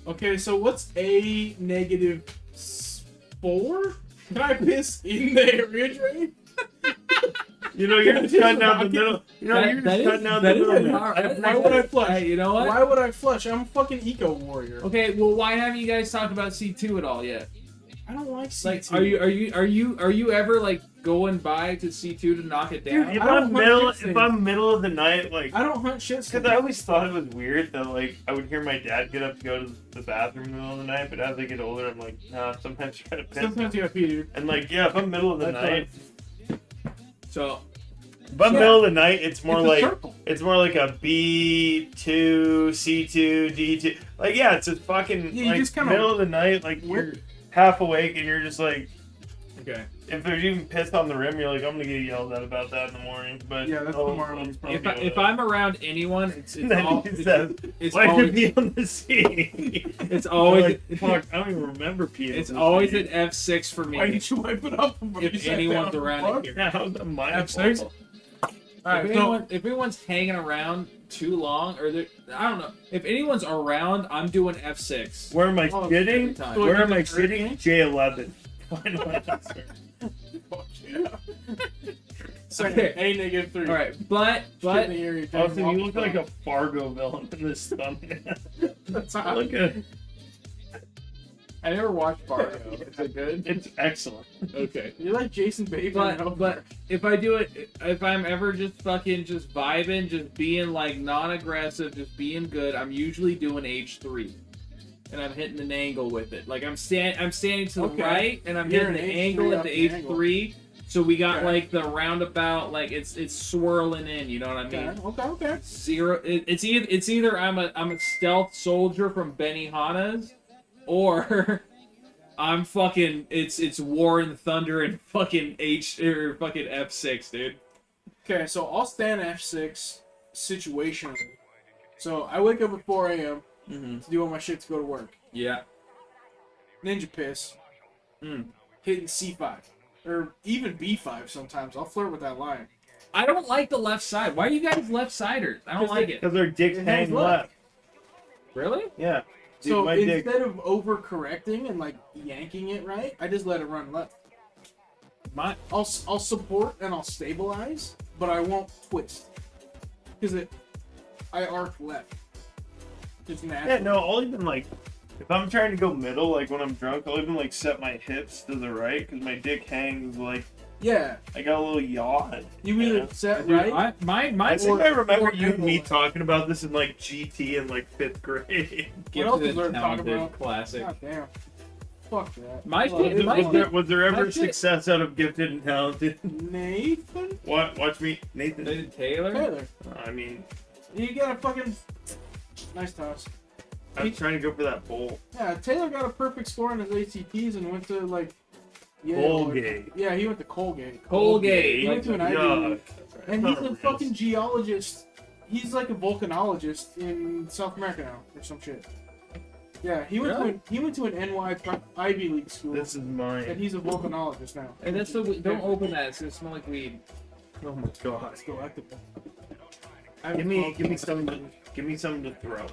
[SPEAKER 2] Okay, so what's A negative 4? Can I piss in the area drain?
[SPEAKER 1] You know, you're just cutting out the middle. You know, you're just cutting out the middle.
[SPEAKER 2] Why would I flush?
[SPEAKER 3] Hey, you know what?
[SPEAKER 2] Why would I flush? I'm a fucking eco warrior.
[SPEAKER 3] Okay, well, why haven't you guys talked about C2 at all yet?
[SPEAKER 2] I don't like C2.
[SPEAKER 3] Like, are you ever like going by to C2 to knock it down?
[SPEAKER 1] Dude, if
[SPEAKER 2] I don't hunt shit
[SPEAKER 1] I'm middle of the night, like,
[SPEAKER 2] I don't hunt shit.
[SPEAKER 1] because I always thought it was weird that like I would hear my dad get up to go to the bathroom in the middle of the night, but as I get older, I'm like, nah. Sometimes you gotta piss.
[SPEAKER 2] Sometimes you gotta pee, dude.
[SPEAKER 1] And like, yeah, if I'm middle of the night,
[SPEAKER 3] So,
[SPEAKER 1] if I'm middle of the night, it's more
[SPEAKER 2] It's a
[SPEAKER 1] like
[SPEAKER 2] circle.
[SPEAKER 1] it's more like a B2, C2, D2. Like, yeah, it's a fucking
[SPEAKER 2] Yeah, you
[SPEAKER 1] like
[SPEAKER 2] just kinda-
[SPEAKER 1] middle of the night, like you're half awake and you're just like,
[SPEAKER 3] okay.
[SPEAKER 1] if there's even piss on the rim, you're like, I'm gonna get yelled at about that in the morning. But
[SPEAKER 2] Yeah, that's the Marlins problem.
[SPEAKER 3] If I'm around anyone, it's
[SPEAKER 1] then
[SPEAKER 3] all,
[SPEAKER 1] he says,
[SPEAKER 3] it's
[SPEAKER 1] why
[SPEAKER 3] always,
[SPEAKER 1] should be on the scene?
[SPEAKER 3] it's always
[SPEAKER 1] like, fuck, I don't even remember peeing.
[SPEAKER 3] it's
[SPEAKER 1] on the
[SPEAKER 3] always
[SPEAKER 1] scene.
[SPEAKER 3] an F6 for me.
[SPEAKER 2] Why didn't you wipe it up?
[SPEAKER 3] If anyone's around here.
[SPEAKER 1] Yeah, how's that my
[SPEAKER 2] F6?
[SPEAKER 1] fault?
[SPEAKER 2] Alright,
[SPEAKER 3] If anyone's hanging around too long, or I don't know, if anyone's around, I'm doing F6.
[SPEAKER 1] Where am I
[SPEAKER 2] Oh,
[SPEAKER 3] every
[SPEAKER 1] sitting?
[SPEAKER 3] time.
[SPEAKER 1] Where am I
[SPEAKER 2] Like,
[SPEAKER 1] sitting? J11. Final answer.
[SPEAKER 2] Fuck yeah. Second,
[SPEAKER 3] Okay.
[SPEAKER 2] A negative 3.
[SPEAKER 3] All right, but
[SPEAKER 2] Shit in the area drain,
[SPEAKER 1] Also, you
[SPEAKER 2] walk
[SPEAKER 1] look
[SPEAKER 2] the
[SPEAKER 1] like
[SPEAKER 2] dog.
[SPEAKER 1] a Fargo villain in this thumbnail.
[SPEAKER 2] That's how
[SPEAKER 1] Look at
[SPEAKER 3] I never watched Fargo. Is it good?
[SPEAKER 1] it's excellent.
[SPEAKER 3] Okay.
[SPEAKER 2] You're like Jason Bateman.
[SPEAKER 3] But if I do it, if I'm ever just fucking just vibing, just being like non-aggressive, just being good, I'm usually doing H3, and I'm hitting an angle with it. Like I'm standing to the
[SPEAKER 2] Okay.
[SPEAKER 3] right, and I'm
[SPEAKER 2] You're
[SPEAKER 3] hitting the
[SPEAKER 2] an
[SPEAKER 3] angle
[SPEAKER 2] H3
[SPEAKER 3] at
[SPEAKER 2] up
[SPEAKER 3] the
[SPEAKER 2] the
[SPEAKER 3] H3. So we got
[SPEAKER 2] Okay.
[SPEAKER 3] like the roundabout, like it's swirling in. You know what I mean?
[SPEAKER 2] Okay.
[SPEAKER 3] Zero. It's either I'm a stealth soldier from Benihana's, or I'm fucking it's War and Thunder and fucking fucking F6, dude.
[SPEAKER 2] Okay, so I'll stand F6 situationally. So I wake up at 4 a.m.
[SPEAKER 3] Mm-hmm.
[SPEAKER 2] to do all my shit to go to work.
[SPEAKER 3] Yeah.
[SPEAKER 2] Ninja piss.
[SPEAKER 3] Mm.
[SPEAKER 2] Hitting C5. Or even B5 sometimes. I'll flirt with that line.
[SPEAKER 3] I don't like the left side. Why are you guys left-siders? I don't like it.
[SPEAKER 1] Because their dicks
[SPEAKER 2] It
[SPEAKER 1] hang
[SPEAKER 2] hangs
[SPEAKER 1] left.
[SPEAKER 3] Really?
[SPEAKER 1] Yeah. Dude,
[SPEAKER 2] So
[SPEAKER 1] my dick.
[SPEAKER 2] instead of overcorrecting and like yanking it right, I just let it run left.
[SPEAKER 3] My
[SPEAKER 2] I'll support and I'll stabilize, but I won't twist. Because I arc left. It's natural.
[SPEAKER 1] Yeah, no, I'll even like, if I'm trying to go middle, like when I'm drunk, I'll even like set my hips to the right because my dick hangs like,
[SPEAKER 2] Yeah.
[SPEAKER 1] I got a little yaw.
[SPEAKER 2] You either
[SPEAKER 1] Yeah.
[SPEAKER 2] set
[SPEAKER 3] dude,
[SPEAKER 2] right.
[SPEAKER 1] I think I remember
[SPEAKER 2] or
[SPEAKER 1] you and me
[SPEAKER 2] angle.
[SPEAKER 1] talking about this in like GT in like 5th grade.
[SPEAKER 3] give
[SPEAKER 2] else
[SPEAKER 3] to
[SPEAKER 2] is
[SPEAKER 3] the
[SPEAKER 2] there to talk
[SPEAKER 3] talented
[SPEAKER 2] about?
[SPEAKER 3] classic.
[SPEAKER 2] God damn. Fuck that.
[SPEAKER 3] My
[SPEAKER 2] Well,
[SPEAKER 3] shit-
[SPEAKER 2] it-
[SPEAKER 3] my shit-
[SPEAKER 1] Was there ever
[SPEAKER 3] my shit-
[SPEAKER 1] success out of gifted and talented?
[SPEAKER 2] Nathan
[SPEAKER 1] Watch me, Nathan.
[SPEAKER 3] Nathan Taylor.
[SPEAKER 2] Taylor.
[SPEAKER 1] I mean,
[SPEAKER 2] You got a fucking nice toss.
[SPEAKER 1] I was trying to go for that bowl.
[SPEAKER 2] Yeah, Taylor got a perfect score on his ACTs and went to like Yale or-
[SPEAKER 1] Colgate.
[SPEAKER 2] Yeah, he went to Colgate.
[SPEAKER 3] Colgate.
[SPEAKER 2] He went to an Ivy
[SPEAKER 1] Yuck.
[SPEAKER 2] League. And he's a fucking geologist. He's like a volcanologist in South America now, or some shit. Yeah, he went
[SPEAKER 3] Really?
[SPEAKER 2] to he went to an NY Ivy League school,
[SPEAKER 1] This is
[SPEAKER 2] and
[SPEAKER 1] mine.
[SPEAKER 2] he's a volcanologist now.
[SPEAKER 3] And that's so don't open that. It's gonna smell like weed.
[SPEAKER 1] Oh my god.
[SPEAKER 2] It's delectable.
[SPEAKER 1] Give me something to throw.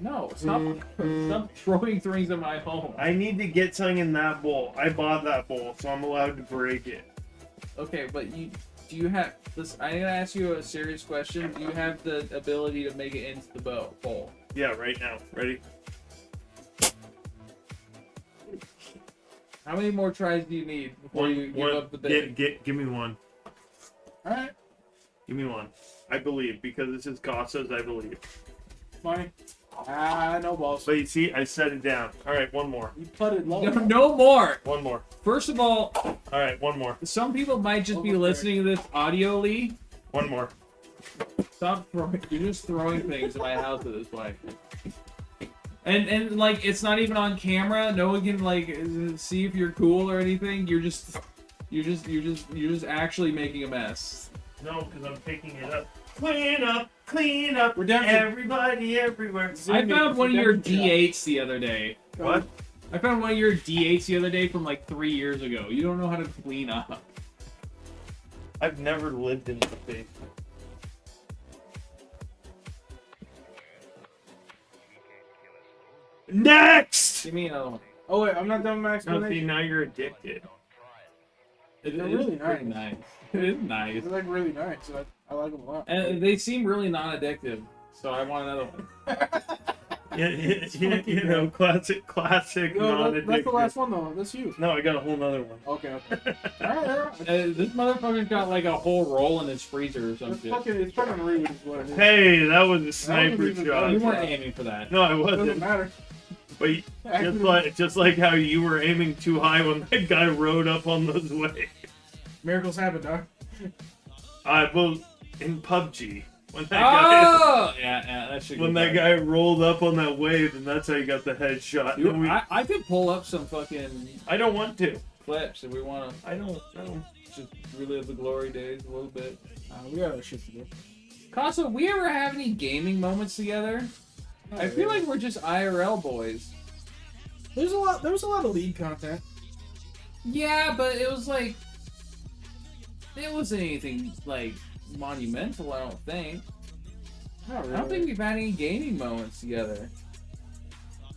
[SPEAKER 3] No, stop throwing things in my home.
[SPEAKER 1] I need to get something in that bowl. I bought that bowl, so I'm allowed to break it.
[SPEAKER 3] Okay, but do you have this? I'm gonna ask you a serious question. Do you have the ability to make it into the bowl?
[SPEAKER 1] Yeah, right now. Ready?
[SPEAKER 3] How many more tries do you need before you give up the bid?
[SPEAKER 1] Give me one.
[SPEAKER 2] Alright,
[SPEAKER 1] Give me one. I believe, because this is Casas, I believe.
[SPEAKER 2] money. Ah, no balls.
[SPEAKER 1] But you see, I set it down. Alright, one more.
[SPEAKER 2] You putted low.
[SPEAKER 3] No more.
[SPEAKER 1] One more.
[SPEAKER 3] First of all,
[SPEAKER 1] Alright, one more.
[SPEAKER 3] some people might just be listening to this audially.
[SPEAKER 1] One more.
[SPEAKER 3] Stop throwing. You're just throwing things in my house at this point. And like it's not even on camera. No one can like see if you're cool or anything. You're just actually making a mess.
[SPEAKER 1] No, because I'm picking it up. Clean up.
[SPEAKER 2] We're down to-
[SPEAKER 1] Everybody, everywhere.
[SPEAKER 3] I found one of your
[SPEAKER 2] Redemption shot.
[SPEAKER 3] D8s the other day.
[SPEAKER 1] What?
[SPEAKER 3] I found one of your D8s the other day from like 3 years ago. You don't know how to clean up.
[SPEAKER 1] I've never lived in space. Next!
[SPEAKER 3] Give me another one.
[SPEAKER 2] Oh wait, I'm not done with my
[SPEAKER 1] No, see,
[SPEAKER 2] explanation.
[SPEAKER 1] now you're addicted.
[SPEAKER 2] They're
[SPEAKER 3] is
[SPEAKER 2] really
[SPEAKER 3] pretty
[SPEAKER 2] nice.
[SPEAKER 3] nice. It is nice.
[SPEAKER 2] They're like really nice. I like them a lot.
[SPEAKER 3] And they seem really non-addictive, so I want another one.
[SPEAKER 1] You know, classic
[SPEAKER 2] No, that's the
[SPEAKER 1] non-addicted.
[SPEAKER 2] last one though. That's you.
[SPEAKER 1] No, I got a whole nother one.
[SPEAKER 2] Okay. Alright.
[SPEAKER 3] This motherfucker's got like a whole roll in his freezer or some
[SPEAKER 2] It's
[SPEAKER 3] shit.
[SPEAKER 2] fucking rude is what it is.
[SPEAKER 1] Hey, that was a sniper
[SPEAKER 2] even
[SPEAKER 1] shot.
[SPEAKER 3] You
[SPEAKER 2] better.
[SPEAKER 3] weren't aiming for that.
[SPEAKER 1] No, I
[SPEAKER 2] It doesn't
[SPEAKER 1] wasn't.
[SPEAKER 2] matter.
[SPEAKER 1] But just like how you were aiming too high when that guy rode up on those waves.
[SPEAKER 2] Miracles happen, dog.
[SPEAKER 1] Well, in PUBG, when that guy
[SPEAKER 3] Oh! Yeah, that should
[SPEAKER 1] when that guy rolled up on that wave, and that's how you got the headshot.
[SPEAKER 3] Dude,
[SPEAKER 1] And we-
[SPEAKER 3] I could pull up some fucking
[SPEAKER 1] I don't want to.
[SPEAKER 3] clips if we want to
[SPEAKER 1] I don't.
[SPEAKER 3] just relive the glory days a little bit.
[SPEAKER 2] We got other shit to do.
[SPEAKER 3] Casa, we ever have any gaming moments together? I feel like we're just IRL boys.
[SPEAKER 2] There was a lot of league content.
[SPEAKER 3] Yeah, but it was like it wasn't anything like monumental. I don't think.
[SPEAKER 2] Not really.
[SPEAKER 3] I don't think we've had any gaming moments together.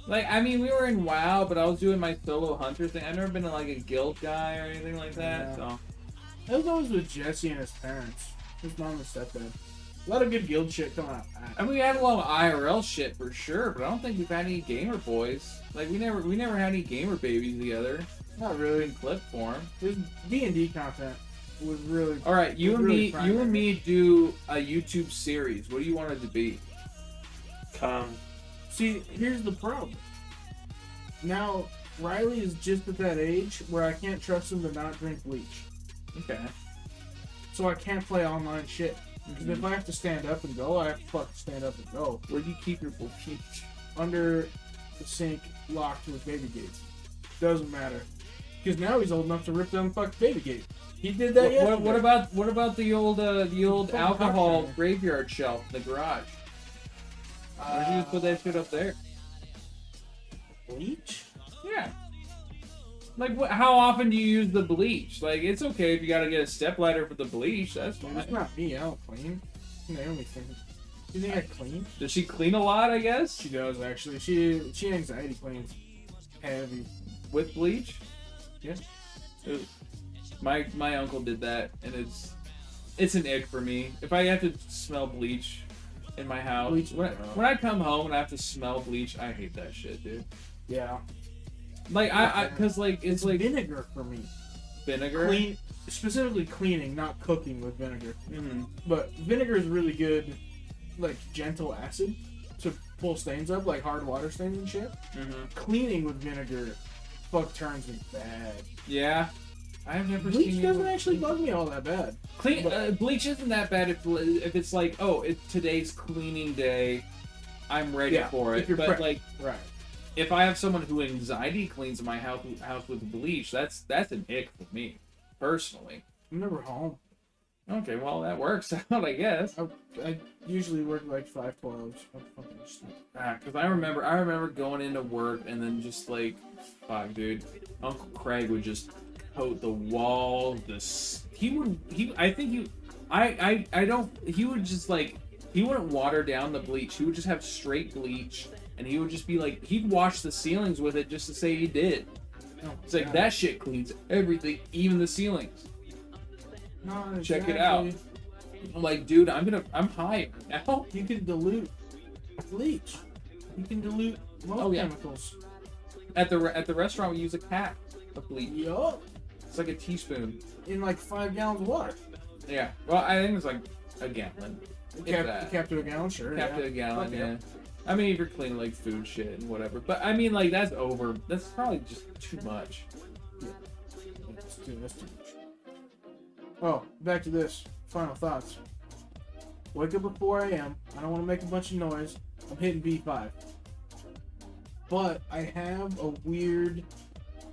[SPEAKER 3] Like, I mean, we were in WoW, but I was doing my solo hunter thing. I've never been like a guild guy or anything like that.
[SPEAKER 2] Yeah.
[SPEAKER 3] So
[SPEAKER 2] That was always with Jesse and his parents. His mom and stepdad. A lot of good guild shit coming out.
[SPEAKER 3] I mean, we had a lot of IRL shit for sure, but I don't think we've had any gamer boys. Like, we never had any gamer babies together
[SPEAKER 2] Not really.
[SPEAKER 3] in clip form.
[SPEAKER 2] His D&D content was really.
[SPEAKER 3] All right, you
[SPEAKER 2] was
[SPEAKER 3] and
[SPEAKER 2] really
[SPEAKER 3] me,
[SPEAKER 2] primary.
[SPEAKER 3] you and me do a YouTube series. What do you want it to be?
[SPEAKER 2] See, here's the problem. Now, Riley is just at that age where I can't trust him to not drink bleach.
[SPEAKER 3] Okay.
[SPEAKER 2] So I can't play online shit. Because if I have to stand up and go, I have to fucking stand up and go.
[SPEAKER 3] Where do you keep your bleach?
[SPEAKER 2] Under the sink, locked with baby gates. Doesn't matter. Because now he's old enough to rip down the fucking baby gate. He did that yesterday.
[SPEAKER 3] What about the old
[SPEAKER 2] Fucking
[SPEAKER 3] alcohol
[SPEAKER 2] cocktail.
[SPEAKER 3] graveyard shelf in the garage? Why don't you just put that shit up there?
[SPEAKER 2] Bleach?
[SPEAKER 3] Yeah. Like, how often do you use the bleach? Like, it's okay if you gotta get a step ladder for the bleach. That's
[SPEAKER 2] Dude,
[SPEAKER 3] fine.
[SPEAKER 2] it's not me. I don't clean. Naomi thinks. You think I clean?
[SPEAKER 3] Does she clean a lot? I guess
[SPEAKER 2] She does, actually. She anxiety cleans. Heavy.
[SPEAKER 3] with bleach.
[SPEAKER 2] Yeah.
[SPEAKER 3] Ooh. My uncle did that, and it's an ick for me. If I have to smell bleach in my house,
[SPEAKER 2] Bleach is
[SPEAKER 3] when
[SPEAKER 2] rough.
[SPEAKER 3] I come home and I have to smell bleach, I hate that shit, dude.
[SPEAKER 2] Yeah.
[SPEAKER 3] Like cause like it's like
[SPEAKER 2] vinegar for me.
[SPEAKER 3] vinegar.
[SPEAKER 2] Clean, specifically cleaning, not cooking with vinegar.
[SPEAKER 3] Mm-hmm.
[SPEAKER 2] But vinegar is really good, like gentle acid to pull stains up, like hard water stains and shit.
[SPEAKER 3] Mm-hmm.
[SPEAKER 2] Cleaning with vinegar, fuck turns me bad.
[SPEAKER 3] Yeah, I've never
[SPEAKER 2] Bleach
[SPEAKER 3] seen
[SPEAKER 2] doesn't
[SPEAKER 3] anyone
[SPEAKER 2] actually bug me all that bad.
[SPEAKER 3] clean.
[SPEAKER 2] but-
[SPEAKER 3] Bleach isn't that bad if it's like, oh, it's today's cleaning day, I'm ready
[SPEAKER 2] Yeah,
[SPEAKER 3] for
[SPEAKER 2] if
[SPEAKER 3] it.
[SPEAKER 2] you're
[SPEAKER 3] But
[SPEAKER 2] prepped.
[SPEAKER 3] like,
[SPEAKER 2] Right.
[SPEAKER 3] if I have someone who anxiety cleans my house with bleach, that's an ick for me, personally.
[SPEAKER 2] I'm never home.
[SPEAKER 3] Okay, well that works out, I guess.
[SPEAKER 2] I usually work like 5/12s. I'm fucking sleep.
[SPEAKER 3] Because I remember going into work and then just like, fuck, dude, Uncle Craig would just coat the walls. He would just like, he wouldn't water down the bleach. He would just have straight bleach, and he would just be like, he'd wash the ceilings with it just to say he did.
[SPEAKER 2] Oh,
[SPEAKER 3] It's like
[SPEAKER 2] God.
[SPEAKER 3] that shit cleans everything, even the ceilings.
[SPEAKER 2] No,
[SPEAKER 3] Check it out. I'm like, dude, I'm high now.
[SPEAKER 2] You can dilute bleach. You can dilute most
[SPEAKER 3] Oh, yeah.
[SPEAKER 2] chemicals.
[SPEAKER 3] At the restaurant, we use a cap of bleach.
[SPEAKER 2] Yup.
[SPEAKER 3] It's like a teaspoon.
[SPEAKER 2] In like 5 gallons of water.
[SPEAKER 3] Yeah. Well, I think it's like a gallon.
[SPEAKER 2] Cap to a gallon, sure.
[SPEAKER 3] Cap
[SPEAKER 2] yeah.
[SPEAKER 3] to a gallon,
[SPEAKER 2] Fuck
[SPEAKER 3] yeah. I mean, if you're cleaning like food shit and whatever. But I mean, like, that's probably just too much.
[SPEAKER 2] That's too much. Oh, back to this. Final thoughts. Wake up at 4 a.m. I don't want to make a bunch of noise. I'm hitting B5. But I have a weird,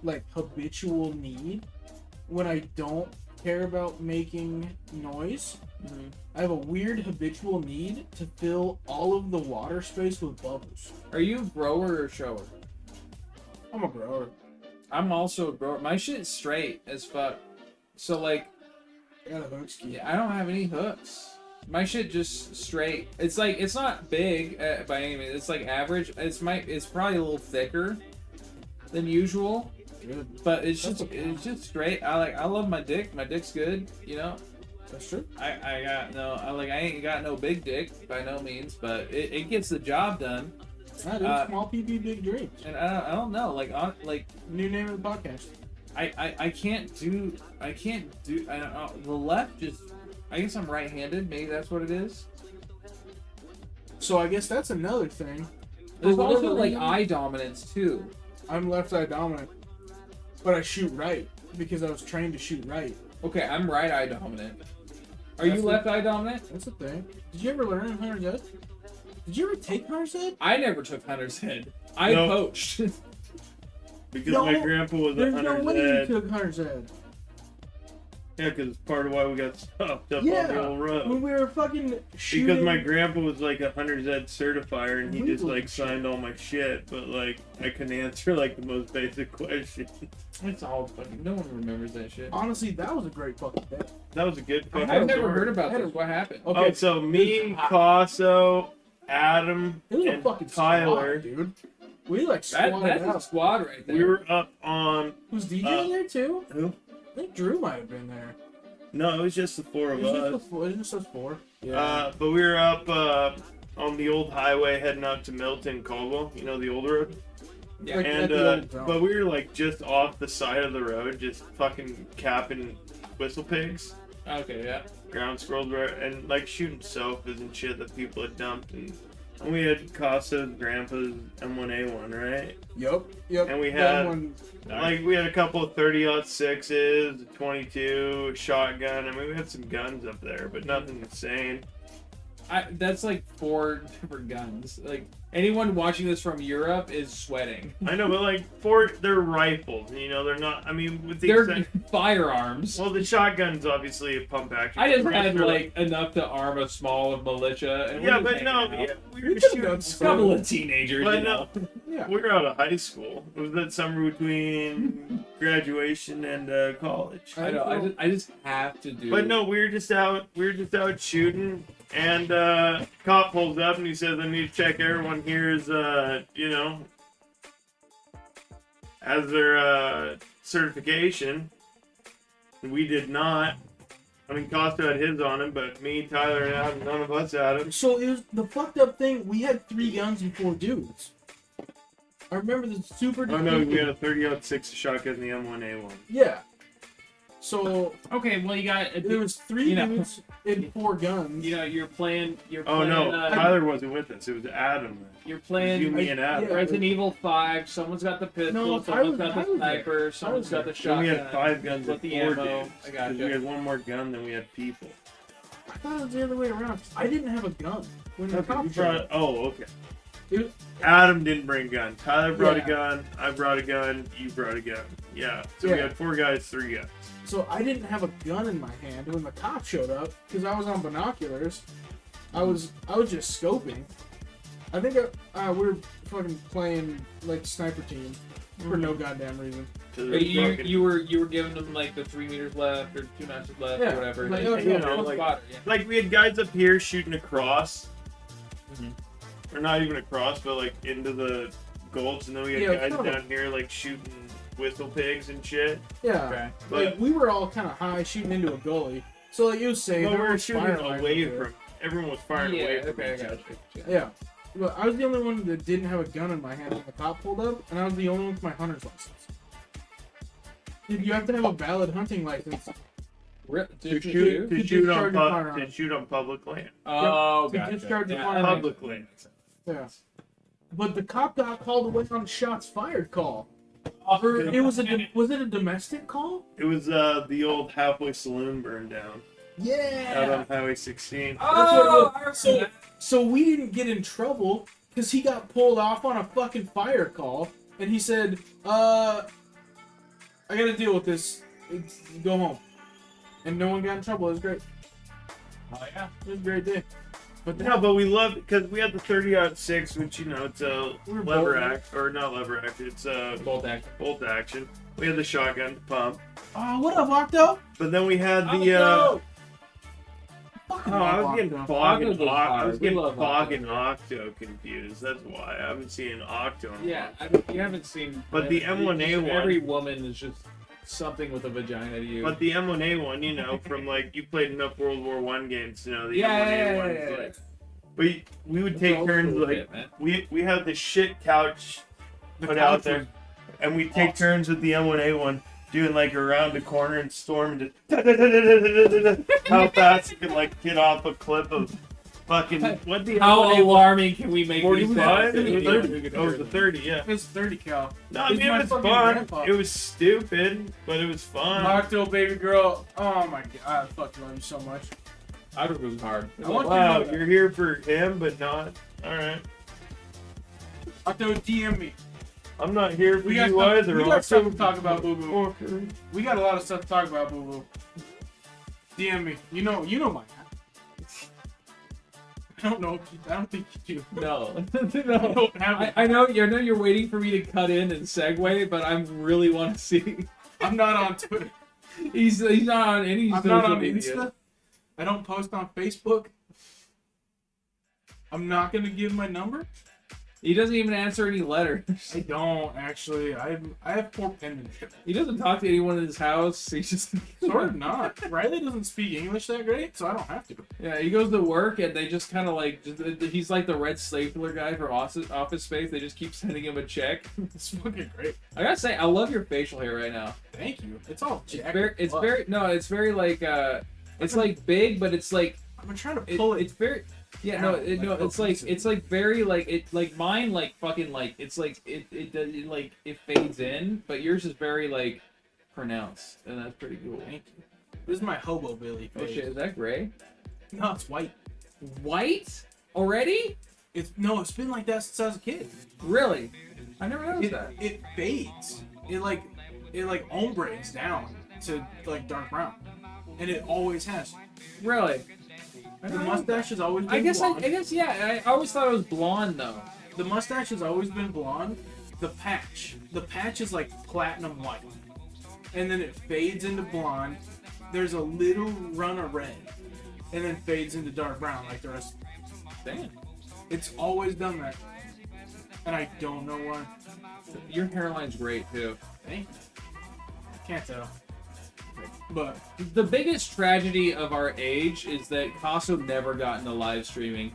[SPEAKER 2] like, habitual need when I don't care about making noise.
[SPEAKER 3] Mm-hmm.
[SPEAKER 2] I have a weird habitual need to fill all of the water space with bubbles.
[SPEAKER 3] Are you a grower or shower?
[SPEAKER 2] I'm a grower.
[SPEAKER 3] I'm also a grower. My shit's straight as fuck. So like,
[SPEAKER 2] I got a hook ski.
[SPEAKER 3] Yeah, I don't have any hooks. My shit just straight. It's like it's not big by any means. It's like average. It's probably a little thicker than usual,
[SPEAKER 2] Good.
[SPEAKER 3] but it's
[SPEAKER 2] That's
[SPEAKER 3] just straight. I love my dick. My dick's good. You know.
[SPEAKER 2] That's true.
[SPEAKER 3] I ain't got no big dick by no means, but it gets the job done.
[SPEAKER 2] That is small PB, big dreams.
[SPEAKER 3] And I don't know,
[SPEAKER 2] New name of the podcast.
[SPEAKER 3] I can't do I don't know, the left just, I guess I'm right-handed, maybe that's what it is.
[SPEAKER 2] So I guess that's another thing.
[SPEAKER 3] There's
[SPEAKER 2] For whatever
[SPEAKER 3] also like
[SPEAKER 2] reason,
[SPEAKER 3] eye dominance too.
[SPEAKER 2] I'm left eye dominant, but I shoot right because I was trained to shoot right.
[SPEAKER 3] Okay, I'm right eye dominant. Are
[SPEAKER 2] That's
[SPEAKER 3] you
[SPEAKER 2] the-
[SPEAKER 3] left eye dominant?
[SPEAKER 2] That's the thing. Did you ever learn in Hunter's Ed? Did you ever take Hunter's Ed?
[SPEAKER 3] I never took Hunter's Ed. I
[SPEAKER 1] No.
[SPEAKER 3] poached.
[SPEAKER 1] Because
[SPEAKER 2] No,
[SPEAKER 1] my grandpa was a
[SPEAKER 2] There's no
[SPEAKER 1] hunter's
[SPEAKER 2] way you
[SPEAKER 1] ed.
[SPEAKER 2] took Hunter's Ed.
[SPEAKER 1] Yeah, because it's part of why we got stopped up on
[SPEAKER 2] Yeah,
[SPEAKER 1] the old road.
[SPEAKER 2] when we were fucking shooting.
[SPEAKER 1] Because my grandpa was like a hunter's ed certifier, and he
[SPEAKER 2] We
[SPEAKER 1] just
[SPEAKER 2] were
[SPEAKER 1] like signed all my shit, but like I couldn't answer like the most basic questions.
[SPEAKER 3] It's all fucking, no one remembers that shit.
[SPEAKER 2] Honestly, that was a great fucking day.
[SPEAKER 1] That was a good fucking
[SPEAKER 3] I've never
[SPEAKER 1] story.
[SPEAKER 3] heard about
[SPEAKER 2] I had
[SPEAKER 3] this. What happened?
[SPEAKER 2] Okay,
[SPEAKER 1] Oh, so me,
[SPEAKER 2] It was-
[SPEAKER 1] Casso, Adam,
[SPEAKER 2] it was a
[SPEAKER 1] and
[SPEAKER 2] fucking
[SPEAKER 1] Tyler,
[SPEAKER 2] squad, dude. We like squatted
[SPEAKER 3] That's a
[SPEAKER 2] out.
[SPEAKER 3] squad right there.
[SPEAKER 1] we were up on
[SPEAKER 2] Was DJ there too?
[SPEAKER 1] who?
[SPEAKER 2] I think Drew might have been there.
[SPEAKER 1] No, it was just the four
[SPEAKER 2] It
[SPEAKER 1] of
[SPEAKER 2] was just
[SPEAKER 1] us.
[SPEAKER 2] us four. It was just us four. Yeah.
[SPEAKER 1] But we were up on the old highway heading out to Milton, Caldwell. You know the old road.
[SPEAKER 3] Yeah.
[SPEAKER 2] Like,
[SPEAKER 1] And
[SPEAKER 2] at the old town.
[SPEAKER 1] but we were like just off the side of the road, just fucking capping whistle pigs,
[SPEAKER 3] Okay, yeah.
[SPEAKER 1] ground squirrels, and like shooting sofas and shit that people had dumped. And we had Casso's grandpa's M1A1, right?
[SPEAKER 2] Yep.
[SPEAKER 1] And we
[SPEAKER 2] That
[SPEAKER 1] had
[SPEAKER 2] one.
[SPEAKER 1] like we had a couple of 30-06s, a 22, a shotgun. I mean, we had some guns up there, but nothing insane.
[SPEAKER 3] That's like 4 different guns. Like anyone watching this from Europe is sweating.
[SPEAKER 1] I know, but like they're rifles, you know, they're not. I mean, with the
[SPEAKER 3] They're
[SPEAKER 1] exception,
[SPEAKER 3] firearms.
[SPEAKER 1] well, the shotgun's obviously a pump action.
[SPEAKER 3] I just
[SPEAKER 1] Pretty
[SPEAKER 3] had
[SPEAKER 1] sure,
[SPEAKER 3] like enough to arm a small militia. And
[SPEAKER 1] yeah,
[SPEAKER 3] we're
[SPEAKER 1] but
[SPEAKER 3] just
[SPEAKER 1] no,
[SPEAKER 3] hanging out.
[SPEAKER 1] yeah, we
[SPEAKER 2] We
[SPEAKER 1] were
[SPEAKER 2] could've
[SPEAKER 1] shooting.
[SPEAKER 2] done
[SPEAKER 3] A
[SPEAKER 2] some.
[SPEAKER 3] couple of teenagers.
[SPEAKER 1] But
[SPEAKER 3] you know.
[SPEAKER 2] Yeah.
[SPEAKER 1] We were out of high school. It was that summer between graduation and college.
[SPEAKER 3] I know. I just have to do.
[SPEAKER 1] But no, we were just out shooting, and cop pulls up and he says, "I need to check everyone here's has their certification." We did not. I mean, Costa had his on him, but me, Tyler, and Adam, none of us had him.
[SPEAKER 2] So it was the fucked up thing. We had 3 guns and 4 dudes. I remember the super.
[SPEAKER 1] Oh no, we had a 30-06 shotgun and the M1A1.
[SPEAKER 2] Yeah. So
[SPEAKER 3] okay, well you got.
[SPEAKER 2] there was 3
[SPEAKER 3] You know.
[SPEAKER 2] dudes and 4 guns.
[SPEAKER 3] You know, you're playing.
[SPEAKER 1] Oh no, Tyler wasn't with us. It was Adam.
[SPEAKER 3] You're
[SPEAKER 1] It was
[SPEAKER 3] playing.
[SPEAKER 1] you, me, and Adam.
[SPEAKER 2] Yeah.
[SPEAKER 3] Resident Evil 5. Someone's got the pistol.
[SPEAKER 2] No,
[SPEAKER 3] someone's
[SPEAKER 2] I
[SPEAKER 3] got
[SPEAKER 2] was
[SPEAKER 3] the
[SPEAKER 2] there.
[SPEAKER 3] sniper. Someone's got the
[SPEAKER 1] Then
[SPEAKER 3] shotgun.
[SPEAKER 1] we had 5 guns
[SPEAKER 3] With
[SPEAKER 1] and
[SPEAKER 3] the
[SPEAKER 1] 4
[SPEAKER 3] ammo.
[SPEAKER 1] dudes.
[SPEAKER 3] I got
[SPEAKER 1] 'Cause
[SPEAKER 3] you.
[SPEAKER 1] we had one more gun than we had people.
[SPEAKER 2] I thought it was the other way around. I didn't have a gun when the
[SPEAKER 1] You
[SPEAKER 2] cops showed up.
[SPEAKER 1] okay.
[SPEAKER 2] It was-
[SPEAKER 1] Adam didn't bring gun. Tyler brought
[SPEAKER 2] Yeah.
[SPEAKER 1] a gun. I brought a gun. You brought a gun. Yeah. So we
[SPEAKER 2] Yeah.
[SPEAKER 1] had 4 guys, 3 guns.
[SPEAKER 2] So I didn't have a gun in my hand when the cop showed up because I was on binoculars. I was just scoping. I think we were fucking playing like sniper team for no goddamn reason.
[SPEAKER 1] So
[SPEAKER 3] But
[SPEAKER 1] they're fucking-
[SPEAKER 3] you were giving them like the 3 meters left or 2 notches left
[SPEAKER 2] Yeah,
[SPEAKER 3] or whatever.
[SPEAKER 2] like,
[SPEAKER 3] They-
[SPEAKER 2] oh,
[SPEAKER 3] they-
[SPEAKER 2] you
[SPEAKER 1] know,
[SPEAKER 3] one
[SPEAKER 1] like-
[SPEAKER 3] spotter, yeah.
[SPEAKER 1] like we had guys up here shooting across,
[SPEAKER 3] Mhm.
[SPEAKER 1] or not even across, but like into the gulch, and then we had
[SPEAKER 2] Yeah,
[SPEAKER 1] guys
[SPEAKER 2] kind of-
[SPEAKER 1] down here like shooting whistle pigs and shit.
[SPEAKER 2] Yeah.
[SPEAKER 3] Okay.
[SPEAKER 2] Like we were all kind of high shooting into a gully, so like it was safe.
[SPEAKER 1] But we were
[SPEAKER 2] Everyone was
[SPEAKER 1] shooting
[SPEAKER 2] firing right
[SPEAKER 1] away
[SPEAKER 2] there.
[SPEAKER 1] from. Everyone was firing
[SPEAKER 3] Yeah,
[SPEAKER 1] away from
[SPEAKER 3] okay, I
[SPEAKER 1] each
[SPEAKER 3] got
[SPEAKER 1] other.
[SPEAKER 3] you.
[SPEAKER 2] Yeah. But I was the only one that didn't have a gun in my hand when the cop pulled up, and I was the only one with my hunter's license. Dude, you have to have a valid hunting license
[SPEAKER 1] To shoot
[SPEAKER 2] discharge a firearm.
[SPEAKER 1] to shoot on public land.
[SPEAKER 3] Oh,
[SPEAKER 2] To
[SPEAKER 3] gotcha.
[SPEAKER 2] discharge a
[SPEAKER 3] Yeah,
[SPEAKER 2] firearm.
[SPEAKER 3] that
[SPEAKER 1] Public
[SPEAKER 3] makes
[SPEAKER 1] land.
[SPEAKER 3] sense.
[SPEAKER 2] Yeah. But the cop got called away on shots fired call. It was was it a domestic call?
[SPEAKER 1] It was the old halfway saloon burned down out
[SPEAKER 2] Yeah.
[SPEAKER 1] on Highway 16.
[SPEAKER 3] Oh, I remember
[SPEAKER 2] So,
[SPEAKER 3] that.
[SPEAKER 2] so we didn't get in trouble because he got pulled off on a fucking fire call, and he said, I gotta deal with this. Go home. And no one got in trouble. It was great.
[SPEAKER 3] Oh, yeah.
[SPEAKER 2] It was a great day. But
[SPEAKER 1] No, but we loved because we had the 30-06, which it's a
[SPEAKER 2] We were
[SPEAKER 1] lever
[SPEAKER 2] both-
[SPEAKER 1] action, or not lever action, it's a
[SPEAKER 3] Bolt action.
[SPEAKER 1] bolt action. We had the shotgun pump.
[SPEAKER 2] oh, what up, Octo?
[SPEAKER 1] But then we had the I was getting Fog and
[SPEAKER 3] Octo goes
[SPEAKER 1] I
[SPEAKER 3] hard.
[SPEAKER 1] was
[SPEAKER 3] We
[SPEAKER 1] getting
[SPEAKER 3] love
[SPEAKER 1] Fog
[SPEAKER 3] Octo.
[SPEAKER 1] and Octo confused. That's why I haven't seen Octo. In a
[SPEAKER 3] Yeah,
[SPEAKER 1] while.
[SPEAKER 3] you haven't seen.
[SPEAKER 1] But the M1A one-
[SPEAKER 3] Every woman is just something with a vagina to you.
[SPEAKER 1] But the M1A one, you know, from like you played enough World War One games to know the
[SPEAKER 3] Yeah,
[SPEAKER 1] M1A
[SPEAKER 3] yeah,
[SPEAKER 1] one.
[SPEAKER 3] yeah, yeah,
[SPEAKER 1] Like, we would
[SPEAKER 3] That's
[SPEAKER 1] take
[SPEAKER 3] old
[SPEAKER 1] turns
[SPEAKER 3] school
[SPEAKER 1] like
[SPEAKER 3] shit, man.
[SPEAKER 1] we had the shit couch
[SPEAKER 2] The
[SPEAKER 1] put out
[SPEAKER 2] couch
[SPEAKER 1] there,
[SPEAKER 2] was
[SPEAKER 1] and we take
[SPEAKER 2] awesome.
[SPEAKER 1] turns with the M1A one. Doing like around the corner and storm and just how fast you can like get off a clip of fucking what the
[SPEAKER 3] How
[SPEAKER 1] M1A
[SPEAKER 3] alarming can we make these
[SPEAKER 1] 45?
[SPEAKER 3] sounds?
[SPEAKER 1] It was
[SPEAKER 3] Yeah,
[SPEAKER 1] 30.
[SPEAKER 3] we could
[SPEAKER 1] Oh, it was
[SPEAKER 3] hear
[SPEAKER 1] a
[SPEAKER 3] them.
[SPEAKER 1] 30, yeah.
[SPEAKER 2] It's 30 cal.
[SPEAKER 1] No, I
[SPEAKER 2] It's
[SPEAKER 1] mean,
[SPEAKER 2] my
[SPEAKER 1] it was
[SPEAKER 2] fucking
[SPEAKER 1] fun.
[SPEAKER 2] grandpa.
[SPEAKER 1] It was stupid, but it was fun.
[SPEAKER 2] Octo baby girl. Oh my god, I fucking love you so much.
[SPEAKER 3] I thought it was hard.
[SPEAKER 2] I want
[SPEAKER 1] Wow,
[SPEAKER 2] you to know
[SPEAKER 1] you're here for him, but not. Alright.
[SPEAKER 2] Octo, DM me.
[SPEAKER 1] I'm not here for
[SPEAKER 2] We
[SPEAKER 1] you
[SPEAKER 2] got
[SPEAKER 1] either.
[SPEAKER 2] stuff, we got
[SPEAKER 1] also.
[SPEAKER 2] stuff to talk about, boo boo.
[SPEAKER 1] Fucker.
[SPEAKER 2] We got a lot of stuff to talk about, boo boo. DM me. You know my. I don't know. I don't think you do.
[SPEAKER 3] No,
[SPEAKER 2] I
[SPEAKER 3] no.
[SPEAKER 2] don't have it.
[SPEAKER 3] I know you're waiting for me to cut in and segue, but I really want to see.
[SPEAKER 2] I'm not on Twitter.
[SPEAKER 3] He's not on any
[SPEAKER 2] I'm
[SPEAKER 3] social
[SPEAKER 2] not on
[SPEAKER 3] media.
[SPEAKER 2] Insta. I don't post on Facebook. I'm not gonna give my number.
[SPEAKER 3] He doesn't even answer any letters.
[SPEAKER 2] I don't actually. I have poor penmanship.
[SPEAKER 3] He doesn't talk to anyone in his house. He's just
[SPEAKER 2] Sort of not. Riley doesn't speak English that great, so I don't have to.
[SPEAKER 3] yeah. He goes to work and they just kind of like he's like the red stapler guy from Office Space. They just keep sending him a check.
[SPEAKER 2] It's fucking great.
[SPEAKER 3] I gotta say, I love your facial hair right now.
[SPEAKER 2] Thank you. It's all
[SPEAKER 3] It's
[SPEAKER 2] jacked.
[SPEAKER 3] very, it's
[SPEAKER 2] up.
[SPEAKER 3] very no, it's very like it's like big, but it's like
[SPEAKER 2] I'm trying to pull it.
[SPEAKER 3] it's very. Yeah,
[SPEAKER 2] down,
[SPEAKER 3] no, it's like very like it like mine like fucking like it's like it does it, like it fades in, but yours is very like pronounced, and that's pretty cool.
[SPEAKER 2] Thank you. This is my hobo Billy
[SPEAKER 3] Oh
[SPEAKER 2] face.
[SPEAKER 3] shit, is that gray?
[SPEAKER 2] No, it's white.
[SPEAKER 3] White already?
[SPEAKER 2] It's been like that since I was a kid.
[SPEAKER 3] Really? I never noticed that.
[SPEAKER 2] It fades. It like ombres down to like dark brown, and it always has.
[SPEAKER 3] Really?
[SPEAKER 2] The mustache has always been
[SPEAKER 3] I guess
[SPEAKER 2] blonde.
[SPEAKER 3] yeah. I always thought it was blonde though.
[SPEAKER 2] The mustache has always been blonde. The patch is like platinum white, and then it fades into blonde. There's a little run of red, and then fades into dark brown like the rest.
[SPEAKER 3] Damn.
[SPEAKER 2] It's always done that, and I don't know why.
[SPEAKER 3] Your hairline's great too.
[SPEAKER 2] Thank you. Can't tell. But
[SPEAKER 3] The biggest tragedy of our age is that Kaso never got into live streaming.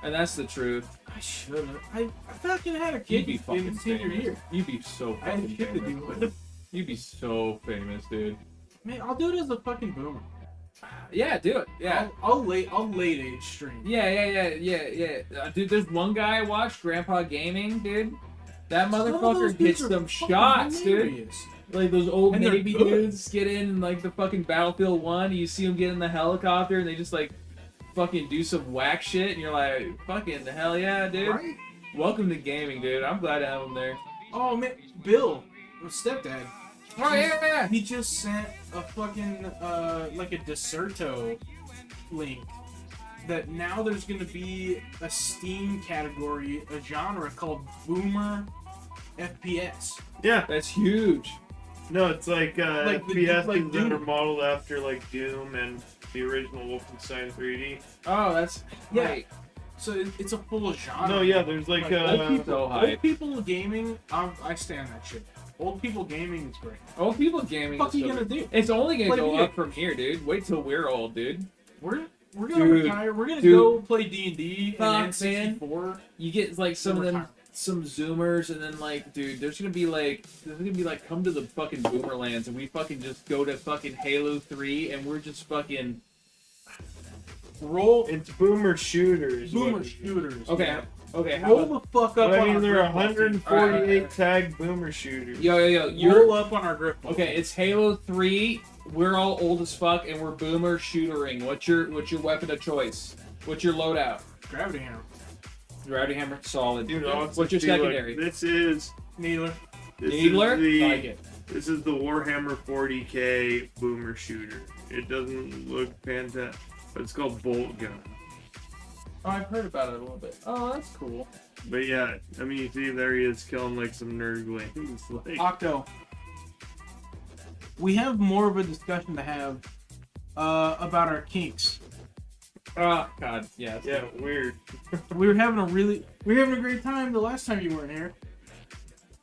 [SPEAKER 3] And that's the truth.
[SPEAKER 2] I should have. I fucking had a
[SPEAKER 3] You'd
[SPEAKER 2] kid
[SPEAKER 3] be fucking
[SPEAKER 2] in senior
[SPEAKER 3] famous.
[SPEAKER 2] year.
[SPEAKER 3] You'd be so
[SPEAKER 2] I had
[SPEAKER 3] fucking
[SPEAKER 2] shit to
[SPEAKER 3] famous.
[SPEAKER 2] do with it.
[SPEAKER 3] You'd be so famous, dude.
[SPEAKER 2] Man, I'll do it as a fucking boomer.
[SPEAKER 3] Yeah, do it. Yeah.
[SPEAKER 2] I'll late age stream.
[SPEAKER 3] Yeah. Dude, there's one guy I watched, Grandpa Gaming, dude. That
[SPEAKER 2] Some of those
[SPEAKER 3] motherfucker
[SPEAKER 2] dudes
[SPEAKER 3] hits
[SPEAKER 2] are
[SPEAKER 3] some
[SPEAKER 2] fucking
[SPEAKER 3] shots, dude.
[SPEAKER 2] hilarious.
[SPEAKER 3] Like those old
[SPEAKER 2] And they're
[SPEAKER 3] Navy
[SPEAKER 2] good.
[SPEAKER 3] dudes get in like the fucking Battlefield 1, you see them get in the helicopter and they just like fucking do some whack shit and you're like, fucking the hell yeah, dude.
[SPEAKER 2] Right?
[SPEAKER 3] Welcome to gaming, dude. I'm glad to have him there.
[SPEAKER 2] Oh man, Bill, my stepdad.
[SPEAKER 3] Oh yeah.
[SPEAKER 2] He just sent a fucking like a Deserto link that now there's gonna be a Steam category, a genre called Boomer FPS.
[SPEAKER 1] Yeah.
[SPEAKER 3] That's huge.
[SPEAKER 1] No, it's like,
[SPEAKER 2] Like the-
[SPEAKER 1] FPS
[SPEAKER 2] like
[SPEAKER 1] that are
[SPEAKER 2] Doom.
[SPEAKER 1] modeled after like Doom and the original Wolfenstein 3D.
[SPEAKER 3] Oh, that's
[SPEAKER 2] Yeah.
[SPEAKER 3] right.
[SPEAKER 2] So it's a full genre.
[SPEAKER 1] No, yeah, there's like
[SPEAKER 3] So
[SPEAKER 2] Old
[SPEAKER 3] hype.
[SPEAKER 2] people gaming, I stand that shit. Old people gaming is great.
[SPEAKER 3] Old people gaming.
[SPEAKER 2] What the
[SPEAKER 3] is
[SPEAKER 2] fuck
[SPEAKER 3] so
[SPEAKER 2] you
[SPEAKER 3] good.
[SPEAKER 2] gonna do?
[SPEAKER 3] It's only gonna
[SPEAKER 2] Play
[SPEAKER 3] go
[SPEAKER 2] video
[SPEAKER 3] up from here, dude. Wait till we're old, dude.
[SPEAKER 2] We're gonna
[SPEAKER 3] Dude.
[SPEAKER 2] retire. We're gonna
[SPEAKER 3] Dude.
[SPEAKER 2] go play D&D and
[SPEAKER 3] Fuck, man.
[SPEAKER 2] N64.
[SPEAKER 3] You get like some of them,
[SPEAKER 2] Retire.
[SPEAKER 3] some Zoomers, and then like, dude, there's gonna be like, come to the fucking Boomerlands, and we fucking just go to fucking Halo 3, and we're just fucking.
[SPEAKER 2] Roll
[SPEAKER 1] it's boomer shooters.
[SPEAKER 2] boomer
[SPEAKER 1] what-
[SPEAKER 2] shooters.
[SPEAKER 3] Okay,
[SPEAKER 2] man.
[SPEAKER 3] okay. How
[SPEAKER 2] Roll
[SPEAKER 3] about,
[SPEAKER 2] the fuck up
[SPEAKER 1] I
[SPEAKER 2] on
[SPEAKER 1] mean,
[SPEAKER 2] our
[SPEAKER 1] there are
[SPEAKER 2] grip ball, dude.
[SPEAKER 1] 148
[SPEAKER 3] Alright.
[SPEAKER 1] tagged boomer shooters.
[SPEAKER 3] yo.
[SPEAKER 2] Roll
[SPEAKER 3] You're
[SPEAKER 2] up on our grip ball.
[SPEAKER 3] okay. It's Halo 3. We're all old as fuck, and we're boomer shootering. What's your weapon of choice? What's your loadout?
[SPEAKER 2] Gravity hammer.
[SPEAKER 3] Gravity hammer, solid.
[SPEAKER 1] Dude, I'll
[SPEAKER 3] What's your
[SPEAKER 1] just be like,
[SPEAKER 3] secondary?
[SPEAKER 1] this is
[SPEAKER 2] Needler.
[SPEAKER 3] Needler?
[SPEAKER 1] the,
[SPEAKER 3] Like it.
[SPEAKER 1] This is the Warhammer 40k boomer shooter. It doesn't look fantastic, but it's called bolt gun.
[SPEAKER 3] Oh, I've heard about it a little bit. Oh, that's cool.
[SPEAKER 1] But yeah, I mean, you see there he is killing like some nerdlings. Like,
[SPEAKER 2] Octo. we have more of a discussion to have about our kinks.
[SPEAKER 3] Oh God, yeah.
[SPEAKER 1] Yeah, weird.
[SPEAKER 2] We were having a great time the last time you weren't here.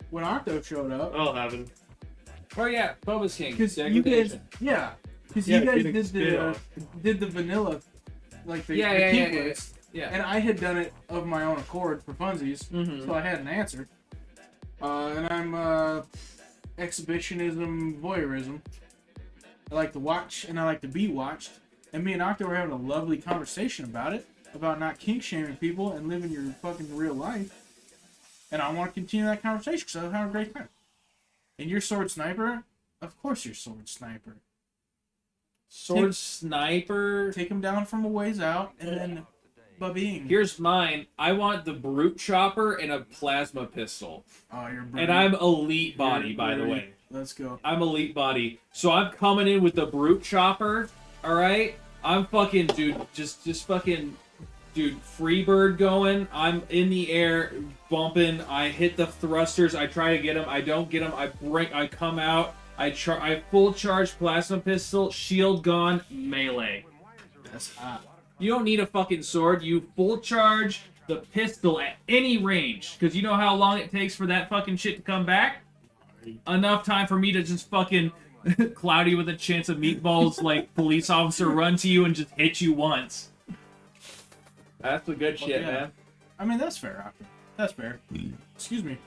[SPEAKER 2] When Octo showed up.
[SPEAKER 1] I'll have it.
[SPEAKER 3] Oh yeah, Boba's King.
[SPEAKER 2] Because you guys,
[SPEAKER 3] Degradation.
[SPEAKER 2] yeah. Because
[SPEAKER 1] Yeah,
[SPEAKER 2] you guys
[SPEAKER 1] getting spit
[SPEAKER 2] did the vanilla, like the
[SPEAKER 3] Yeah,
[SPEAKER 2] kink
[SPEAKER 3] yeah.
[SPEAKER 2] list.
[SPEAKER 3] Yeah.
[SPEAKER 2] And I had done it of my own accord for funsies,
[SPEAKER 3] Mhm.
[SPEAKER 2] so I had an answer. And I'm exhibitionism, voyeurism. I like to watch and I like to be watched. And me and Octo were having a lovely conversation about it, about not kink shaming people and living your fucking real life. And I want to continue that conversation because I was having a great time. And you're sword sniper? Of course you're sword sniper.
[SPEAKER 3] Sword sniper.
[SPEAKER 2] Take him down from a ways out and then ba-bing.
[SPEAKER 3] Here's mine. I want the brute chopper and a plasma pistol.
[SPEAKER 2] Oh, you're
[SPEAKER 3] And I'm elite body, by the way.
[SPEAKER 2] Let's go.
[SPEAKER 3] I'm elite body. So I'm coming in with the brute chopper. All right. I'm fucking, dude. Just fucking, dude. Freebird going. I'm in the air, bumping. I hit the thrusters. I try to get him. I don't get him. I come out. I full charge plasma pistol. Shield gone. Melee.
[SPEAKER 2] That's hot.
[SPEAKER 3] You don't need a fucking sword. You full charge the pistol at any range. Because you know how long it takes for that fucking shit to come back? Enough time for me to just fucking cloudy with a chance of meatballs like police officer run to you and just hit you once. That's the good shit,
[SPEAKER 2] yeah.
[SPEAKER 3] man.
[SPEAKER 2] I mean, that's fair, Octo. That's fair. Excuse me.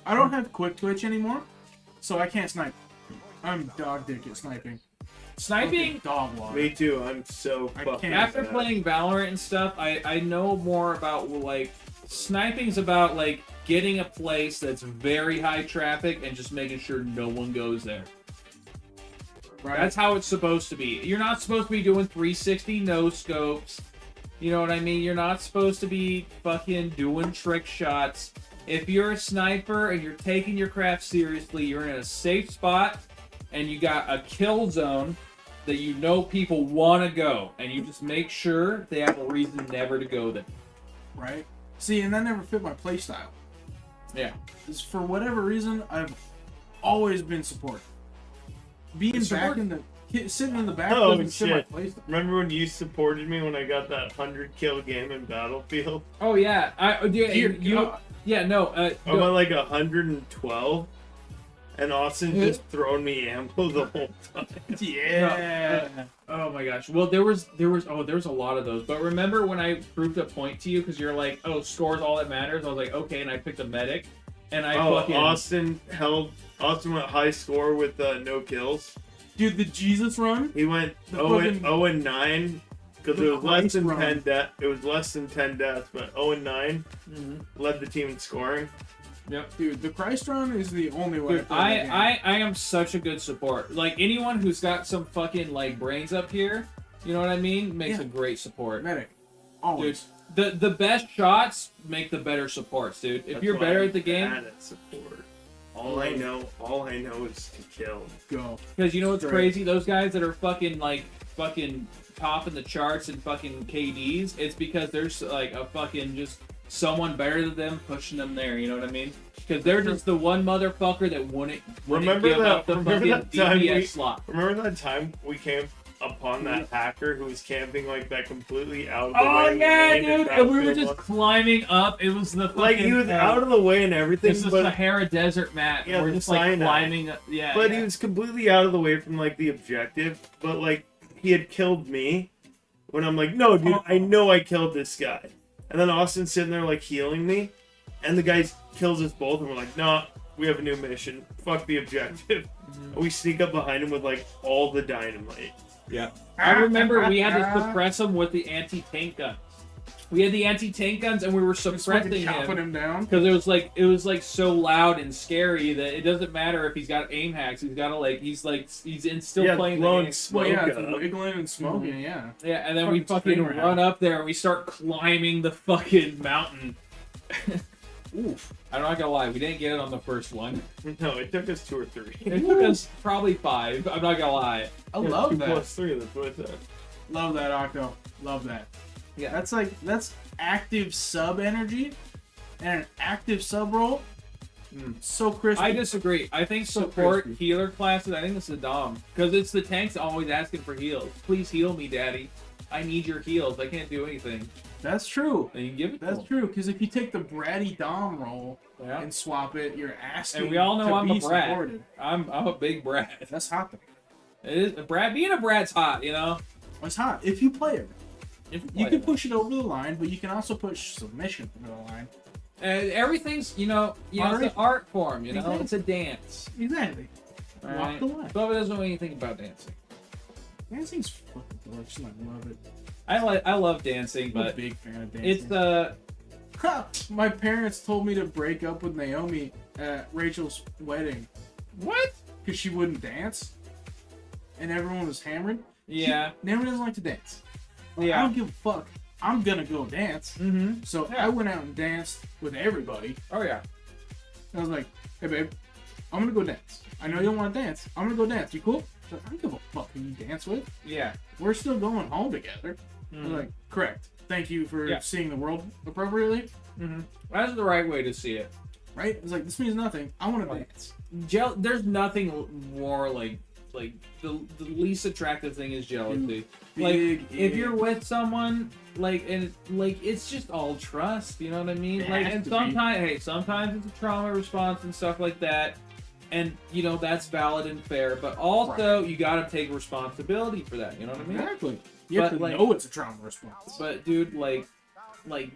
[SPEAKER 2] I don't have quick twitch anymore, so I can't snipe. I'm dog dick at sniping.
[SPEAKER 3] Sniping,
[SPEAKER 2] Fucking dog walk.
[SPEAKER 1] Me too. I'm so
[SPEAKER 2] I
[SPEAKER 1] fucking
[SPEAKER 2] can't.
[SPEAKER 3] after
[SPEAKER 1] bad.
[SPEAKER 3] playing Valorant and stuff, I know more about, like, sniping's about, like, getting a place that's very high traffic and just making sure no one goes there.
[SPEAKER 2] Right.
[SPEAKER 3] That's how it's supposed to be. You're not supposed to be doing 360 no scopes. You know what I mean? You're not supposed to be fucking doing trick shots. If you're a sniper and you're taking your craft seriously, you're in a safe spot and you got a kill zone that you know people want to go, and you just make sure they have a reason never to go there.
[SPEAKER 2] Right. See, and that never fit my playstyle.
[SPEAKER 3] Yeah.
[SPEAKER 2] Because for whatever reason, I've always been support. Being
[SPEAKER 3] Support?
[SPEAKER 2] back in the sitting in the back
[SPEAKER 1] Oh,
[SPEAKER 2] doesn't fit my
[SPEAKER 1] shit.
[SPEAKER 2] playstyle.
[SPEAKER 1] Remember when you supported me when I got that 100 kill game in Battlefield?
[SPEAKER 3] Oh yeah. I
[SPEAKER 1] I went like 112, and Austin just throwing me ammo the whole time.
[SPEAKER 2] Yeah.
[SPEAKER 3] Oh my gosh. Well, there was a lot of those. But remember when I proved a point to you because you're like, oh, score's all that matters. I was like, okay, and I picked a medic, and I fucking
[SPEAKER 1] Austin went high score with no kills.
[SPEAKER 2] Dude, the Jesus run.
[SPEAKER 1] He went
[SPEAKER 2] The
[SPEAKER 1] 0 and 9 because
[SPEAKER 2] The
[SPEAKER 1] it was less
[SPEAKER 2] Christ
[SPEAKER 1] than
[SPEAKER 2] run.
[SPEAKER 1] 10 deaths. It was less than 10 deaths, but 0 and 9
[SPEAKER 3] Mhm.
[SPEAKER 1] led the team in scoring.
[SPEAKER 3] Yep.
[SPEAKER 2] Dude, the Christ run is the only way.
[SPEAKER 3] Dude, I am such a good support. Like anyone who's got some fucking like brains up here, you know what I mean, makes
[SPEAKER 2] Yeah.
[SPEAKER 3] a great support.
[SPEAKER 2] medic.
[SPEAKER 3] Dude,
[SPEAKER 2] Always.
[SPEAKER 3] the best shots make the better supports, dude. If
[SPEAKER 1] That's
[SPEAKER 3] you're
[SPEAKER 1] why
[SPEAKER 3] better
[SPEAKER 1] I'm
[SPEAKER 3] at the game,
[SPEAKER 1] bad at support. All I know is to kill.
[SPEAKER 2] Go.
[SPEAKER 3] because you know what's
[SPEAKER 2] Right.
[SPEAKER 3] crazy? Those guys that are fucking topping the charts and fucking KDs, it's because there's like a fucking just someone better than them pushing them there. You know what I mean? Because they're just the one motherfucker that wouldn't
[SPEAKER 1] Remember
[SPEAKER 3] give
[SPEAKER 1] that-
[SPEAKER 3] up the
[SPEAKER 1] remember
[SPEAKER 3] fucking
[SPEAKER 1] that time
[SPEAKER 3] DPS
[SPEAKER 1] we-
[SPEAKER 3] slot.
[SPEAKER 1] Remember that time we came upon that hacker who was camping like that completely out of the
[SPEAKER 3] Oh
[SPEAKER 1] way?
[SPEAKER 3] yeah,
[SPEAKER 1] lane in
[SPEAKER 3] dude! And we were
[SPEAKER 1] Battlefield
[SPEAKER 3] just
[SPEAKER 1] 1?
[SPEAKER 3] climbing up. It was the fucking,
[SPEAKER 1] like he was out of the way and everything,
[SPEAKER 3] It's the
[SPEAKER 1] but
[SPEAKER 3] Sahara Desert map.
[SPEAKER 1] Yeah,
[SPEAKER 3] we're
[SPEAKER 1] the
[SPEAKER 3] just like
[SPEAKER 1] Sinai.
[SPEAKER 3] climbing. Yeah,
[SPEAKER 1] But
[SPEAKER 3] yeah.
[SPEAKER 1] he was completely out of the way from like the objective. But like he had killed me when I'm like, no, dude, I know I killed this guy. And then Austin's sitting there like healing me, and the guy kills us both, and we're like, nah, we have a new mission. Fuck the objective. And we sneak up behind him with like all the dynamite.
[SPEAKER 3] Yeah. I remember we had to suppress him with the anti-tank guns. We had the anti-tank guns and we were
[SPEAKER 2] Just
[SPEAKER 3] suppressing
[SPEAKER 2] fucking chopping
[SPEAKER 3] him
[SPEAKER 2] him down.
[SPEAKER 3] because it was like so loud and scary that it doesn't matter if he's got aim hacks. He's got to he's in still
[SPEAKER 1] Yeah,
[SPEAKER 3] playing the
[SPEAKER 1] blowing
[SPEAKER 3] game.
[SPEAKER 1] smoke
[SPEAKER 2] Well, yeah, it's
[SPEAKER 1] up.
[SPEAKER 2] wiggling and smoking. Yeah.
[SPEAKER 3] Yeah, and then we
[SPEAKER 2] Fucking
[SPEAKER 3] fucking
[SPEAKER 2] stinger
[SPEAKER 3] run
[SPEAKER 2] hammer.
[SPEAKER 3] up there and we start climbing the fucking mountain. Oof. I'm not gonna lie, we didn't get it on the first one.
[SPEAKER 1] No, it took us 2 or 3.
[SPEAKER 3] It took us probably 5. I'm not gonna lie.
[SPEAKER 2] I love
[SPEAKER 1] 2
[SPEAKER 2] that.
[SPEAKER 1] plus 3, that's what it said.
[SPEAKER 2] Love that, Octo. Love that.
[SPEAKER 3] Yeah.
[SPEAKER 2] That's active sub energy and an active sub roll. So crispy.
[SPEAKER 3] I disagree. I think
[SPEAKER 2] So
[SPEAKER 3] support
[SPEAKER 2] crispy.
[SPEAKER 3] healer classes. I think this is dumb because it's the tanks always asking for heals. Please heal me, daddy. I need your heals. I can't do anything.
[SPEAKER 2] That's true.
[SPEAKER 3] And you give it.
[SPEAKER 2] That's
[SPEAKER 3] to 'em.
[SPEAKER 2] true. Because if you take the bratty Dom role
[SPEAKER 3] Yeah.
[SPEAKER 2] and swap it, you're asking.
[SPEAKER 3] And we all know
[SPEAKER 2] to
[SPEAKER 3] I'm
[SPEAKER 2] be
[SPEAKER 3] a brat.
[SPEAKER 2] supported.
[SPEAKER 3] I'm a big brat.
[SPEAKER 2] That's hot though.
[SPEAKER 3] It is a brat. Being a brat's hot, you know.
[SPEAKER 2] It's hot if you play it.
[SPEAKER 3] If
[SPEAKER 2] You
[SPEAKER 3] play
[SPEAKER 2] can
[SPEAKER 3] it.
[SPEAKER 2] push it over the line, but you can also push submission over the line.
[SPEAKER 3] Everything's it's an art form. You know,
[SPEAKER 2] Exactly.
[SPEAKER 3] it's a dance.
[SPEAKER 2] Exactly.
[SPEAKER 3] All
[SPEAKER 2] Walk
[SPEAKER 3] right?
[SPEAKER 2] the line.
[SPEAKER 3] Bubba doesn't know anything about dancing.
[SPEAKER 2] Dancing's fucking delicious. And I love it.
[SPEAKER 3] I love dancing,
[SPEAKER 2] I'm a
[SPEAKER 3] but
[SPEAKER 2] big fan of
[SPEAKER 3] it's
[SPEAKER 2] dancing. My parents told me to break up with Naomi at Rachel's wedding
[SPEAKER 3] what?
[SPEAKER 2] because she wouldn't dance, and everyone was hammered.
[SPEAKER 3] Yeah.
[SPEAKER 2] Naomi doesn't like to dance. I
[SPEAKER 3] Yeah.
[SPEAKER 2] don't give a fuck. I'm gonna go dance.
[SPEAKER 3] Mm-hmm.
[SPEAKER 2] So
[SPEAKER 3] Yeah.
[SPEAKER 2] I went out and danced with everybody.
[SPEAKER 3] Oh yeah.
[SPEAKER 2] I was like, "Hey babe, I'm gonna go dance. I know you don't want to dance. I'm gonna go dance. You cool?" She's like, "I don't give a fuck who you dance with.
[SPEAKER 3] Yeah.
[SPEAKER 2] We're still going home together." I was
[SPEAKER 3] Mhm.
[SPEAKER 2] like, "Correct. Thank you for
[SPEAKER 3] Yeah.
[SPEAKER 2] seeing the world appropriately."
[SPEAKER 3] Mm-hmm. That's the right way to see it.
[SPEAKER 2] Right? It's like, this means nothing. I want to dance.
[SPEAKER 3] There's nothing more like the least attractive thing is jealousy. Like
[SPEAKER 2] Big
[SPEAKER 3] if
[SPEAKER 2] ig.
[SPEAKER 3] you're with someone it's just all trust, you know what I mean?
[SPEAKER 2] It
[SPEAKER 3] Like
[SPEAKER 2] has
[SPEAKER 3] and
[SPEAKER 2] to be.
[SPEAKER 3] sometimes it's a trauma response and stuff like that. And that's valid and fair, but also you got to take responsibility for that, you know what I mean?
[SPEAKER 2] Exactly. You have
[SPEAKER 3] But,
[SPEAKER 2] to
[SPEAKER 3] like-
[SPEAKER 2] know it's a trauma response.
[SPEAKER 3] But dude, like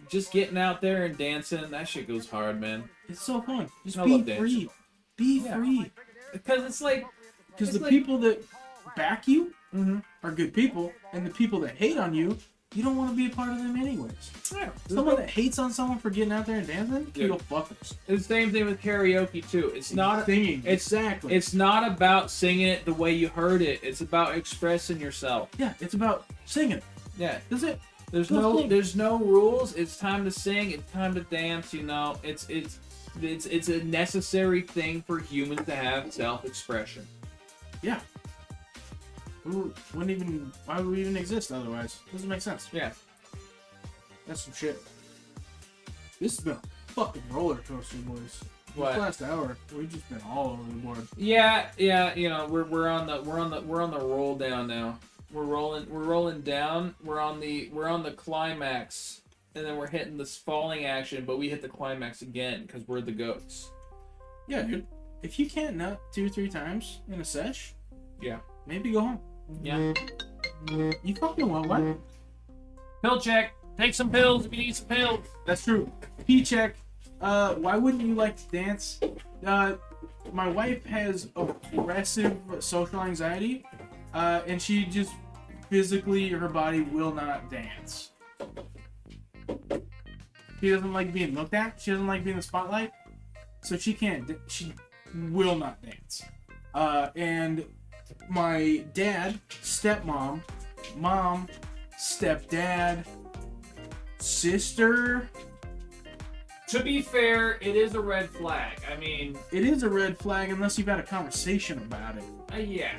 [SPEAKER 3] just getting out there and dancing, that shit goes hard, man.
[SPEAKER 2] It's so fun. Just
[SPEAKER 3] I
[SPEAKER 2] be
[SPEAKER 3] love
[SPEAKER 2] free.
[SPEAKER 3] dancing.
[SPEAKER 2] Be
[SPEAKER 3] Yeah.
[SPEAKER 2] free.
[SPEAKER 3] Because it's like
[SPEAKER 2] Because
[SPEAKER 3] It's
[SPEAKER 2] the
[SPEAKER 3] like-
[SPEAKER 2] people that back you
[SPEAKER 3] mm-hmm.
[SPEAKER 2] are good people, and the people that hate on you, you don't want to be a part of them anyways.
[SPEAKER 3] Yeah,
[SPEAKER 2] Someone that hates on someone for getting out there and dancing,
[SPEAKER 3] Yeah.
[SPEAKER 2] you go fuckers.
[SPEAKER 3] it's the same thing with karaoke too. It's not
[SPEAKER 2] singing.
[SPEAKER 3] it's-
[SPEAKER 2] Exactly.
[SPEAKER 3] It's not about singing it the way you heard it. It's about expressing yourself.
[SPEAKER 2] Yeah, it's about singing.
[SPEAKER 3] Yeah.
[SPEAKER 2] That's it.
[SPEAKER 3] There's
[SPEAKER 2] Go sing.
[SPEAKER 3] there's no rules. It's time to sing. It's time to dance. It's a necessary thing for humans to have self-expression.
[SPEAKER 2] Yeah. Why would we even exist otherwise? Doesn't make sense.
[SPEAKER 3] Yeah.
[SPEAKER 2] That's some shit. This has been a fucking roller coaster, boys.
[SPEAKER 3] What?
[SPEAKER 2] This last hour, we've just been all over the board.
[SPEAKER 3] Yeah. We're on the roll down now. We're rolling down. We're on the climax, and then we're hitting this falling action, but we hit the climax again because we're the goats.
[SPEAKER 2] Yeah, dude. If you can't nut 2-3 times in a sesh,
[SPEAKER 3] Yeah.
[SPEAKER 2] maybe go home.
[SPEAKER 3] Yeah.
[SPEAKER 2] You fucking want what?
[SPEAKER 3] Pill check. Take some pills if you need some pills.
[SPEAKER 2] That's true. P-check. Why wouldn't you like to dance? My wife has aggressive social anxiety, and she just physically, her body will not dance. She doesn't like being looked at. She doesn't like being in the spotlight. So she can't. She will not dance. And my dad, stepmom, mom, stepdad, sister.
[SPEAKER 3] To be fair, it is a red flag. I mean,
[SPEAKER 2] It is a red flag unless you've had a conversation about it.
[SPEAKER 3] yeah.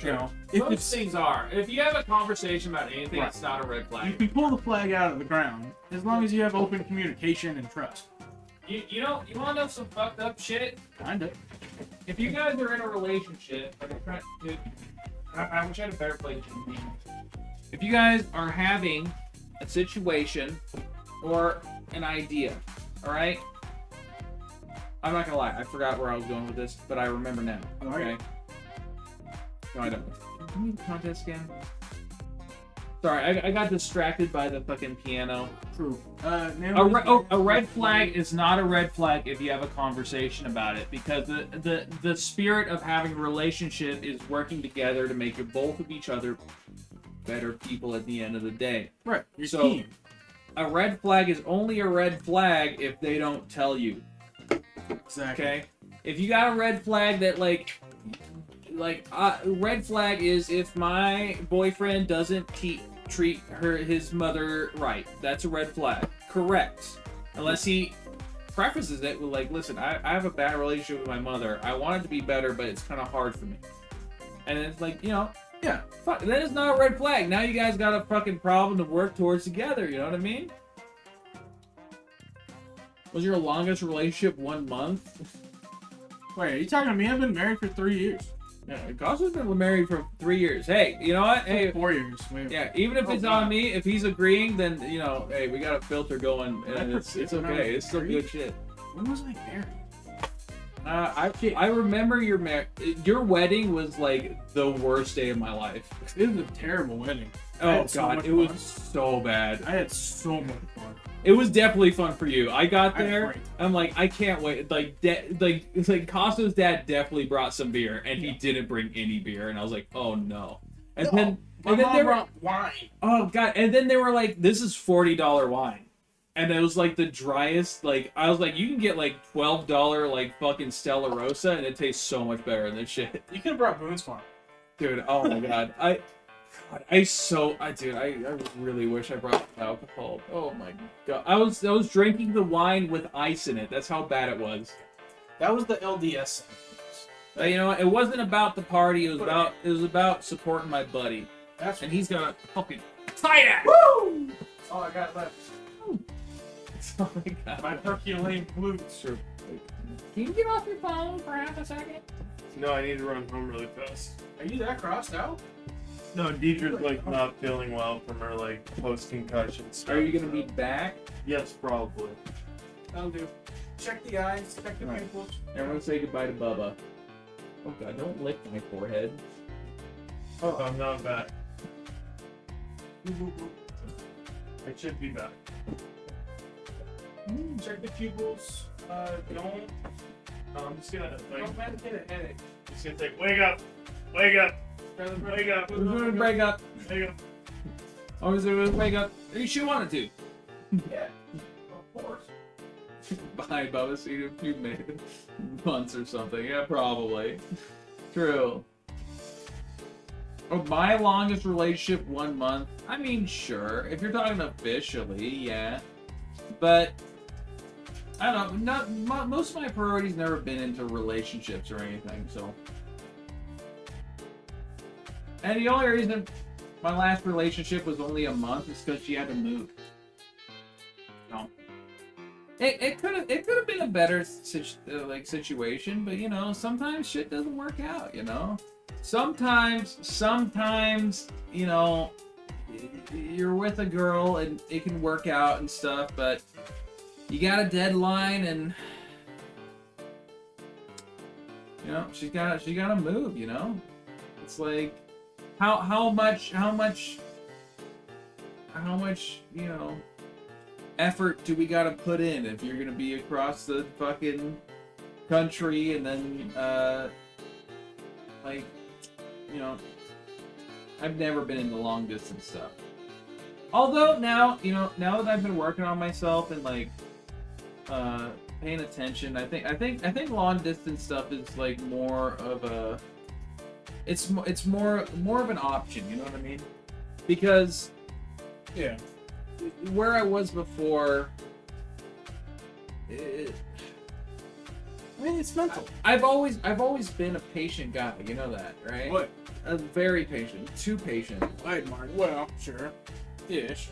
[SPEAKER 2] You know, if
[SPEAKER 3] Most
[SPEAKER 2] it's,
[SPEAKER 3] things are. If you have a conversation about anything,
[SPEAKER 2] Right.
[SPEAKER 3] it's not a red
[SPEAKER 2] you
[SPEAKER 3] flag.
[SPEAKER 2] can pull the flag out of the ground as long as you have open communication and trust.
[SPEAKER 3] You want to know some fucked up shit?
[SPEAKER 2] Kinda.
[SPEAKER 3] If you guys are in a relationship, dude, I wish I had a better place to be. If you guys are having a situation or an idea, all right? I'm not gonna lie, I forgot where I was going with this, but I remember now.
[SPEAKER 2] All
[SPEAKER 3] Okay.
[SPEAKER 2] right.
[SPEAKER 3] No, I don't. Can you contest again? Sorry, I got distracted by the fucking piano.
[SPEAKER 2] True.
[SPEAKER 3] A red flag is not a red flag if you have a conversation about it, because the spirit of having a relationship is working together to make both of each other better people at the end of the day.
[SPEAKER 2] Right. Your
[SPEAKER 3] So-
[SPEAKER 2] team.
[SPEAKER 3] A red flag is only a red flag if they don't tell you.
[SPEAKER 2] Exactly.
[SPEAKER 3] Okay? If you got a red flag that red flag is if my boyfriend doesn't treat his mother right. That's a red flag. Correct. Unless he prefaces it with listen, I have a bad relationship with my mother. I want it to be better, but it's kind of hard for me. And it's
[SPEAKER 2] Yeah.
[SPEAKER 3] fuck, that is not a red flag. Now you guys got a fucking problem to work towards together. You know what I mean? Was your longest relationship 1 month?
[SPEAKER 2] Wait, are you talking to me? I've been married for 3 years.
[SPEAKER 3] Yeah, Cosmo's been married for 3 years. Hey, you know what? Hey,
[SPEAKER 2] 4 years. Wait.
[SPEAKER 3] yeah, even if it's on me, if he's agreeing, then you know, hey, we got a filter going, and it's okay. It's still good shit.
[SPEAKER 2] When was I married?
[SPEAKER 3] I remember your wedding was like the worst day of my life.
[SPEAKER 2] It was a terrible wedding.
[SPEAKER 3] Oh god, it was so bad.
[SPEAKER 2] I had so much fun.
[SPEAKER 3] It was definitely fun for you. I got there.
[SPEAKER 2] Great.
[SPEAKER 3] I'm like, I can't wait. It's like Cosmo's dad definitely brought some beer, and he didn't bring any beer, and I was like, oh no. And then
[SPEAKER 2] My mom brought wine.
[SPEAKER 3] oh god, and then they were like, this is $40 wine. And it was like the driest, like, I was like, you can get like $12 like fucking Stella Rosa and it tastes so much better than this shit.
[SPEAKER 2] You could have brought Boone's Farm.
[SPEAKER 3] Dude, oh my god. I really wish I brought alcohol. Oh my god. I was drinking the wine with ice in it. That's how bad it was.
[SPEAKER 2] That was the LDS.
[SPEAKER 3] But you know what? It wasn't about the party, it was about supporting my buddy.
[SPEAKER 2] That's
[SPEAKER 3] And he's gonna fucking tight ass!
[SPEAKER 2] Woo! Oh, I got left.
[SPEAKER 3] Oh my god.
[SPEAKER 2] My Herculean flutes.
[SPEAKER 3] Sure. Can you get off your phone for half a second?
[SPEAKER 1] No, I need to run home really fast.
[SPEAKER 2] Are you that crossed out?
[SPEAKER 1] No, Deidre's like not feeling well from her like post-concussion stuff.
[SPEAKER 3] Are you gonna be back?
[SPEAKER 1] Yes, probably.
[SPEAKER 2] That'll do. Check the eyes, check the
[SPEAKER 3] Alright.
[SPEAKER 2] pupils.
[SPEAKER 3] Everyone say goodbye to Bubba. Oh god, don't lick my forehead.
[SPEAKER 1] Oh, I'm not back. I should be back.
[SPEAKER 2] Check the pupils. Don't.
[SPEAKER 1] No, I'm just gonna like,
[SPEAKER 2] Don't let get a headache.
[SPEAKER 1] just gonna say, wake up, wake up, wake up,
[SPEAKER 3] We're gonna break up.
[SPEAKER 1] wake up.
[SPEAKER 3] Oh, is it break up? You wanted to.
[SPEAKER 2] Yeah. Of course.
[SPEAKER 3] Bye, Bubba. See you in a few months or something. Yeah, probably. True. Oh, my longest relationship, 1 month. I mean, sure. If you're talking officially, yeah. But I don't know. Most of my priorities never been into relationships or anything. So, and the only reason my last relationship was only a month is because she had to move. No. It could have been a better situation, but you know, sometimes shit doesn't work out, you know. Sometimes, you know, you're with a girl and it can work out and stuff, but you got a deadline and you know, she gotta move, you know. It's like how much, you know, effort do we gotta put in if you're gonna be across the fucking country and then like, you know, I've never been into long distance stuff. Although now, you know, now that I've been working on myself and like paying attention, I think long distance stuff is like more of a it's more of an option, you know what I mean? Because
[SPEAKER 2] Yeah.
[SPEAKER 3] where I was before,
[SPEAKER 2] I mean, it's mental.
[SPEAKER 3] I've always been a patient guy, you know that, right?
[SPEAKER 2] What?
[SPEAKER 3] A very patient, too patient.
[SPEAKER 2] Wait, Mark. Well, sure. Ish.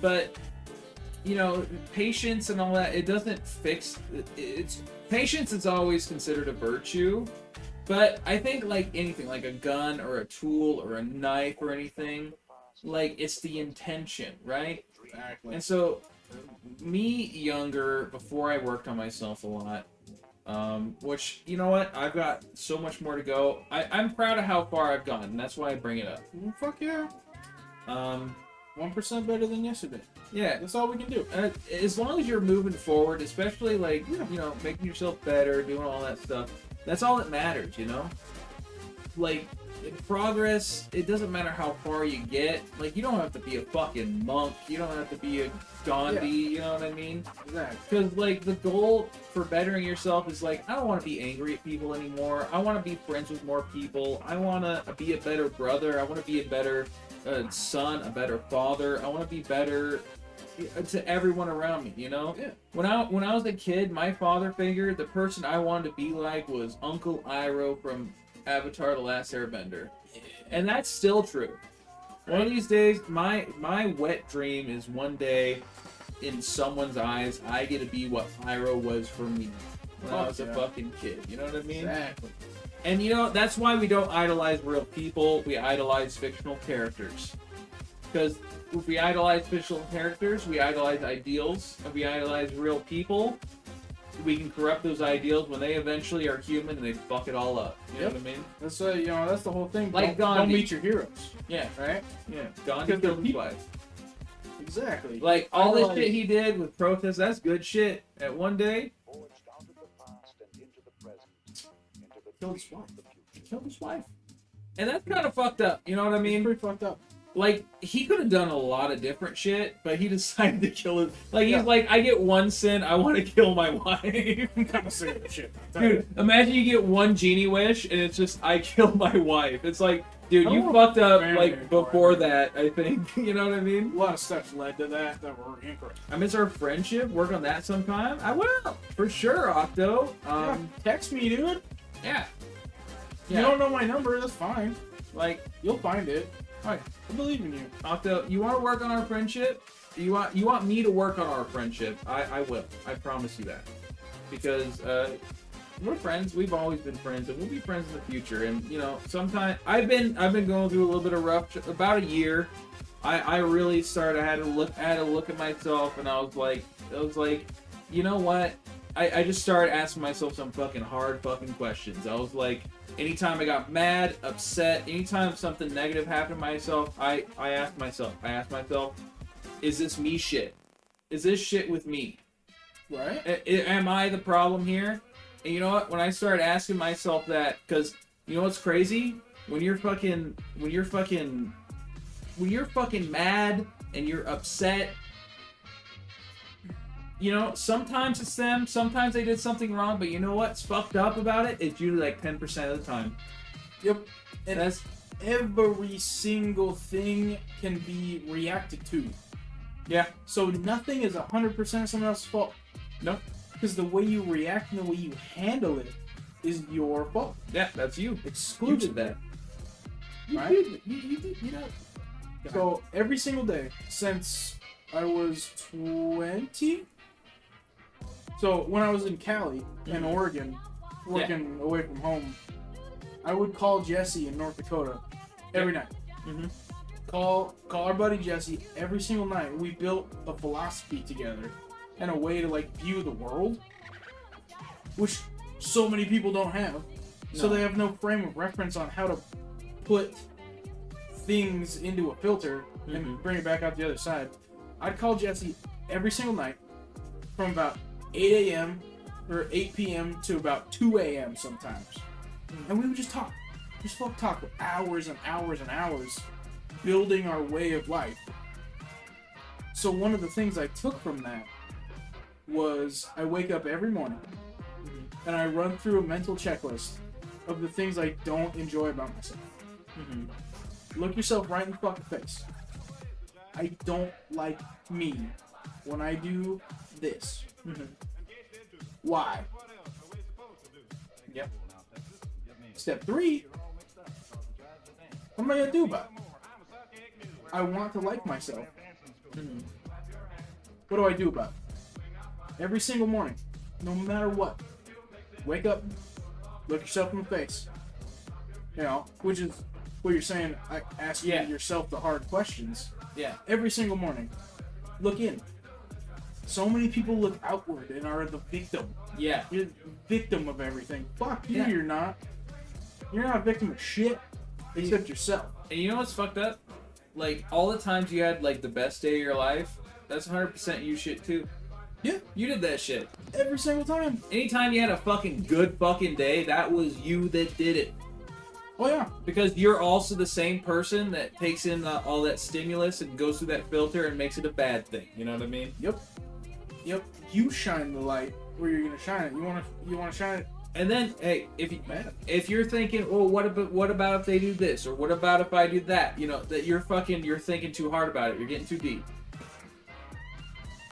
[SPEAKER 3] But you know, patience and all that, it doesn't fix it's patience is always considered a virtue, but I think like anything, like a gun or a tool or a knife or anything, like it's the intention, right?
[SPEAKER 2] Exactly.
[SPEAKER 3] And so me younger, before I worked on myself a lot, which, you know what, I've got so much more to go. I'm proud of how far I've gone, and that's why I bring it up.
[SPEAKER 2] Well, fuck yeah. 1% better than yesterday.
[SPEAKER 3] Yeah,
[SPEAKER 2] That's all we can do.
[SPEAKER 3] as long as you're moving forward, especially like, you know, making yourself better, doing all that stuff, that's all that matters, you know? Like, in progress, it doesn't matter how far you get. Like, you don't have to be a fucking monk. You don't have to be a Gandhi, you know what I mean?
[SPEAKER 2] Exactly.
[SPEAKER 3] Because, like, the goal for bettering yourself is, like, I don't want to be angry at people anymore. I want to be friends with more people. I want to be a better brother. I want to be a better son, a better father. I want to be better to everyone around me, you know?
[SPEAKER 2] Yeah.
[SPEAKER 3] When I was a kid, my father figure, the person I wanted to be like was Uncle Iroh from Avatar: The Last Airbender. And that's still true. One of these days, my wet dream is one day, in someone's eyes, I get to be what Iroh was for me. when I was a fucking kid. You know what I mean?
[SPEAKER 2] Exactly.
[SPEAKER 3] And you know, that's why we don't idolize real people. We idolize fictional characters. Because if we idolize fictional characters, we idolize ideals. If we idolize real people, we can corrupt those ideals when they eventually are human and they fuck it all up. You know what I mean?
[SPEAKER 2] That's that's the whole thing.
[SPEAKER 3] Like
[SPEAKER 2] don't
[SPEAKER 3] Gandhi.
[SPEAKER 2] meet your heroes.
[SPEAKER 3] Yeah.
[SPEAKER 2] Right?
[SPEAKER 3] Yeah. Gandhi
[SPEAKER 2] Because they're
[SPEAKER 3] killed his
[SPEAKER 2] people.
[SPEAKER 3] wife.
[SPEAKER 2] Exactly.
[SPEAKER 3] Like, all this
[SPEAKER 2] Idolize-
[SPEAKER 3] shit he did with protests, that's good shit. At one day,
[SPEAKER 2] Killed his wife.
[SPEAKER 3] killed his wife. And that's kind of fucked up. You know what I
[SPEAKER 2] It's
[SPEAKER 3] mean?
[SPEAKER 2] pretty fucked up.
[SPEAKER 3] Like, he could have done a lot of different shit, but he decided to kill his... Like,
[SPEAKER 2] Yeah.
[SPEAKER 3] he's like, I get one sin, I want to kill my wife.
[SPEAKER 2] I'm kind of sick of this shit.
[SPEAKER 3] Dude, imagine you get one genie wish, and it's just, I kill my wife. It's like, dude,
[SPEAKER 2] I
[SPEAKER 3] you
[SPEAKER 2] don't
[SPEAKER 3] fucked up,
[SPEAKER 2] know
[SPEAKER 3] like,
[SPEAKER 2] anymore.
[SPEAKER 3] before that, I think. You know what I mean?
[SPEAKER 2] A lot of steps led to that were incorrect.
[SPEAKER 3] I miss our friendship. Work on that sometime. I will. For sure, Octo.
[SPEAKER 2] Yeah, text me, dude.
[SPEAKER 3] Yeah.
[SPEAKER 2] If you don't know my number, that's fine.
[SPEAKER 3] Like,
[SPEAKER 2] You'll find it.
[SPEAKER 3] alright.
[SPEAKER 2] I believe in you.
[SPEAKER 3] Octo, you want to work on our friendship? You want me to work on our friendship? I will. I promise you that. Because we're friends. We've always been friends, and we'll be friends in the future. And you know, sometimes I've been going through a little bit of about a year. I really started. I had to look at myself, and I was like, you know what? I just started asking myself some fucking hard fucking questions. I was like, anytime I got mad, upset, anytime something negative happened to myself, I asked myself, is this me shit? Is this shit with me?
[SPEAKER 2] Right?
[SPEAKER 3] Am I the problem here? And you know what? When I started asking myself that, because you know what's crazy? When you're fucking mad and you're upset, you know, sometimes it's them, sometimes they did something wrong, but you know what's fucked up about it? It's usually like 10% of the time.
[SPEAKER 2] Yep. And
[SPEAKER 3] That's
[SPEAKER 2] every single thing can be reacted to.
[SPEAKER 3] yeah.
[SPEAKER 2] So nothing is 100% someone else's fault.
[SPEAKER 3] No.
[SPEAKER 2] Because the way you react and the way you handle it is your fault.
[SPEAKER 3] Yeah, that's you. You
[SPEAKER 2] Excluded
[SPEAKER 3] did that. You
[SPEAKER 2] Right?
[SPEAKER 3] did. You did. You know.
[SPEAKER 2] So every single day since I was 20. So when I was in Cali in Oregon, working away from home, I would call Jesse in North Dakota every night.
[SPEAKER 3] Mhm.
[SPEAKER 2] Call our buddy Jesse every single night. We built a philosophy together and a way to like view the world, which so many people don't have. So
[SPEAKER 3] No.
[SPEAKER 2] they have no frame of reference on how to put things into a filter and bring it back out the other side. I'd call Jesse every single night from about 8 a.m. or 8 p.m. to about 2 a.m. sometimes. And we would just talk. Just fuck talk for hours and hours and hours building our way of life. So one of the things I took from that was I wake up every morning and I run through a mental checklist of the things I don't enjoy about myself. Look yourself right in the fucking face. I don't like me when I do this. Why?
[SPEAKER 3] Yep.
[SPEAKER 2] Step 3. What am I gonna do about it? I want to like myself. What do I do about it? Every single morning, no matter what, wake up, look yourself in the face. You know, which is what you're saying. Asking yourself the hard questions.
[SPEAKER 3] Yeah.
[SPEAKER 2] Every single morning, look in. So many people look outward and are the victim.
[SPEAKER 3] Yeah.
[SPEAKER 2] You're the victim of everything. Fuck you,
[SPEAKER 3] Yeah.
[SPEAKER 2] you're not. You're not a victim of shit, except yourself.
[SPEAKER 3] And you know what's fucked up? Like, all the times you had, like, the best day of your life, that's 100% you shit, too.
[SPEAKER 2] Yeah.
[SPEAKER 3] You did that shit.
[SPEAKER 2] Every single time.
[SPEAKER 3] Anytime you had a fucking good fucking day, that was you that did it.
[SPEAKER 2] Oh, yeah.
[SPEAKER 3] Because you're also the same person that takes in all that stimulus and goes through that filter and makes it a bad thing. You know what I mean?
[SPEAKER 2] Yep. You shine the light where you're gonna shine it. You wanna shine it.
[SPEAKER 3] And then, hey,
[SPEAKER 2] Man.
[SPEAKER 3] if you're thinking, oh, what about if they do this, or what about if I do that? You know, that you're thinking too hard about it. You're getting too deep.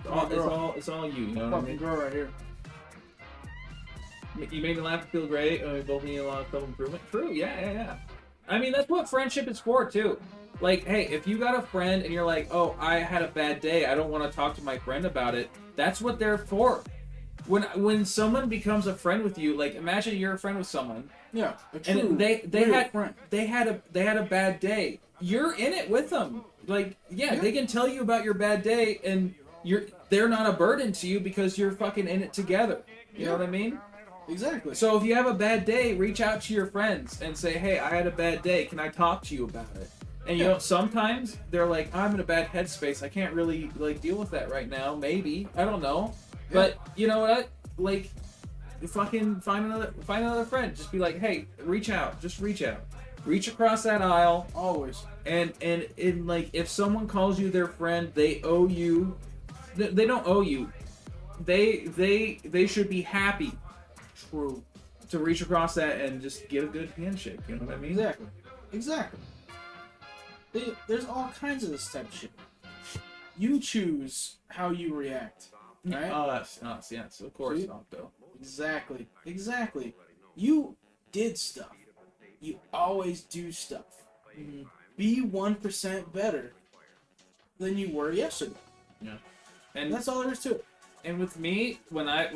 [SPEAKER 3] It's all you. You know what I
[SPEAKER 2] Fucking
[SPEAKER 3] mean?
[SPEAKER 2] girl right here.
[SPEAKER 3] You made me laugh and feel great. We both need a lot of self-improvement. True, yeah. I mean, that's what friendship is for, too. Like, hey, if you got a friend and you're like, oh, I had a bad day, I don't want to talk to my friend about it, that's what they're for. when someone becomes a friend with you, like imagine you're a friend with someone,
[SPEAKER 2] Yeah. A true,
[SPEAKER 3] and they
[SPEAKER 2] real
[SPEAKER 3] had
[SPEAKER 2] friend.
[SPEAKER 3] they had a bad day. You're in it with them. Like they can tell you about your bad day, and they're not a burden to you because you're fucking in it together. You know what I mean?
[SPEAKER 2] Exactly.
[SPEAKER 3] So if you have a bad day, reach out to your friends and say, "Hey, I had a bad day. Can I talk to you about it?" And you know, sometimes they're like, "I'm in a bad headspace. I can't really like deal with that right now. Maybe I don't know." But you know what? Like, fucking find another friend. Just be like, "Hey, reach out. Just reach out. Reach across that aisle."
[SPEAKER 2] Always.
[SPEAKER 3] And like, if someone calls you their friend, they owe you. They don't owe you. They should be happy.
[SPEAKER 2] True.
[SPEAKER 3] To reach across that and just get a good handshake. You know what I mean?
[SPEAKER 2] Exactly. There's all kinds of this type of shit. You choose how you react, right?
[SPEAKER 3] Oh, that's us. Yes, of course, Octo.
[SPEAKER 2] Exactly. You did stuff. You always do stuff. Be 1% better than you were yesterday.
[SPEAKER 3] Yeah. And
[SPEAKER 2] that's all there is to it.
[SPEAKER 3] And with me, when I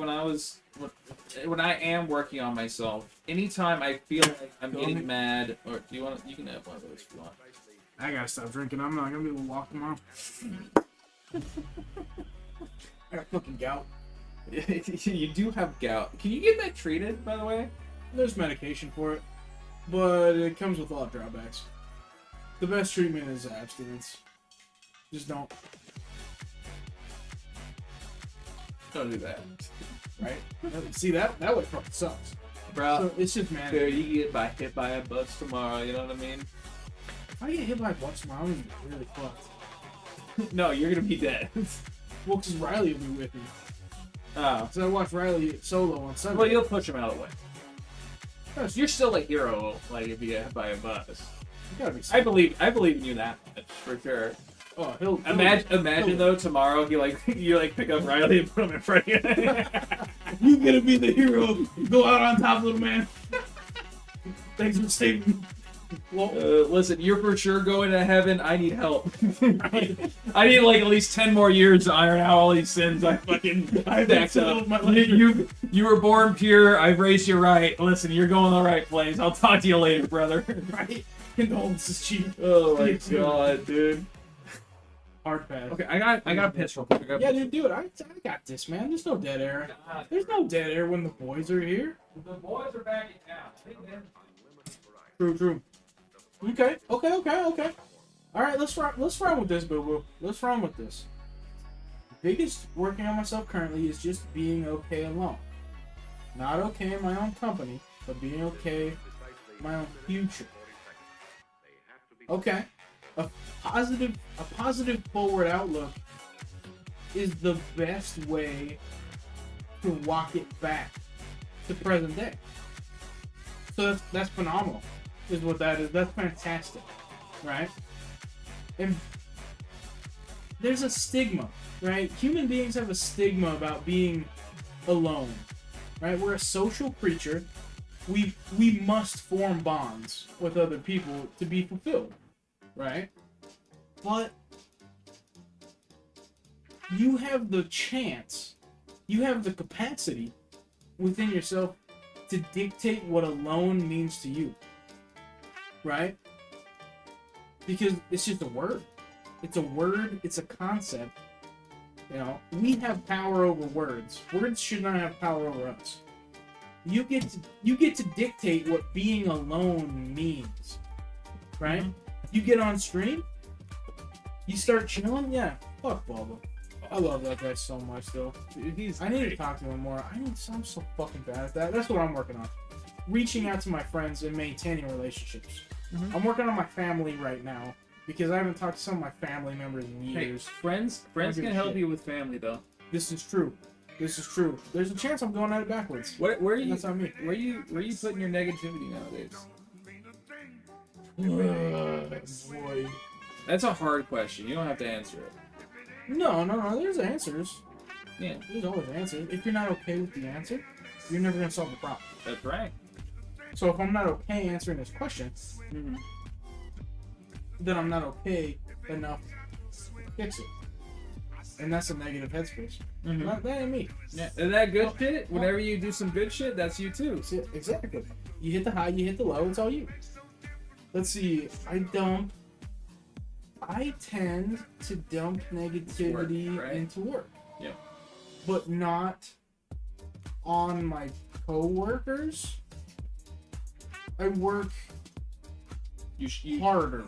[SPEAKER 3] am working on myself, anytime I feel like I'm getting mad, or do you want? You can have one of those if you want.
[SPEAKER 2] I gotta stop drinking. I'm not gonna be able to walk tomorrow. I got fucking gout.
[SPEAKER 3] You do have gout. Can you get that treated, by the way?
[SPEAKER 2] There's medication for it, but it comes with a lot of drawbacks. The best treatment is abstinence. Just don't.
[SPEAKER 3] Don't do that.
[SPEAKER 2] Right? See, that way fucking sucks.
[SPEAKER 3] Bro,
[SPEAKER 2] so it's just man.
[SPEAKER 3] Dude, you get hit by a bus tomorrow, you know what I mean?
[SPEAKER 2] If I get hit by a bus tomorrow, I'm gonna be really fucked.
[SPEAKER 3] No, you're gonna be dead.
[SPEAKER 2] Well, because Riley will be with me.
[SPEAKER 3] Oh.
[SPEAKER 2] So I watched Riley solo on Sunday.
[SPEAKER 3] Well, you'll push him out of the way. You're still a hero, like, if you get hit by a bus.
[SPEAKER 2] You gotta be
[SPEAKER 3] I believe in you that much, for sure.
[SPEAKER 2] Oh, he'll
[SPEAKER 3] imagine though, tomorrow you pick up Riley and put him in front of you.
[SPEAKER 2] You gonna be the hero. Go out on top, little man. Thanks for saving me. Well,
[SPEAKER 3] listen, you're for sure going to heaven. I need help. I need like at least 10 more years to iron out all these sins I stacked up. You were born pure. I've raised you right. Listen, you're going the right place. I'll talk to you later, brother.
[SPEAKER 2] Right? Condolences, chief.
[SPEAKER 3] Oh my god, dude.
[SPEAKER 2] Hard pass.
[SPEAKER 3] Okay, I got a piss real quick.
[SPEAKER 2] Yeah, dude, do it. I got this, man. There's no dead air. There's no dead air when the boys are here.
[SPEAKER 3] The boys are back in town.
[SPEAKER 2] True. Okay. All right, let's run with this, boo-boo. Let's run with this. The biggest working on myself currently is just being okay alone. Not okay in my own company, but being okay in my own future. Okay. A positive forward outlook is the best way to walk it back to present day. So that's phenomenal, is what that is. That's fantastic, right? And there's a stigma, right? Human beings have a stigma about being alone, right? We're a social creature. We must form bonds with other people to be fulfilled, right? But you have the chance, you have the capacity within yourself to dictate what alone means to you, right? Because it's just a word. It's a word, it's a concept. You know, we have power over words. Words should not have power over us. You get to dictate what being alone means, right? You get on stream, you start chilling. Yeah, fuck Bubba. I love that guy so much, though. I need to talk to him more. I'm so fucking bad at that. That's what I'm working on. Reaching out to my friends and maintaining relationships. I'm working on my family right now because I haven't talked to some of my family members in years.
[SPEAKER 3] Hey, friends can help you with family, though.
[SPEAKER 2] This is true. There's a chance I'm going at it backwards.
[SPEAKER 3] Where are you?
[SPEAKER 2] That's on me.
[SPEAKER 3] Where you putting your negativity nowadays?
[SPEAKER 2] Boy.
[SPEAKER 3] That's a hard question. You don't have to answer it.
[SPEAKER 2] No. There's answers.
[SPEAKER 3] Yeah.
[SPEAKER 2] There's always answers. If you're not okay with the answer, you're never gonna solve the problem.
[SPEAKER 3] That's right.
[SPEAKER 2] So if I'm not okay answering this question, then I'm not okay enough to fix it. And that's a negative headspace.
[SPEAKER 3] Mhm.
[SPEAKER 2] That ain't me.
[SPEAKER 3] Yeah. And that good shit, whenever you do some good shit, that's you too.
[SPEAKER 2] See, exactly. You hit the high, you hit the low, it's all you. Let's see, I tend to dump negativity
[SPEAKER 3] Work, right?
[SPEAKER 2] into work.
[SPEAKER 3] Yeah.
[SPEAKER 2] But not on my co-workers. I work
[SPEAKER 3] You
[SPEAKER 2] harder.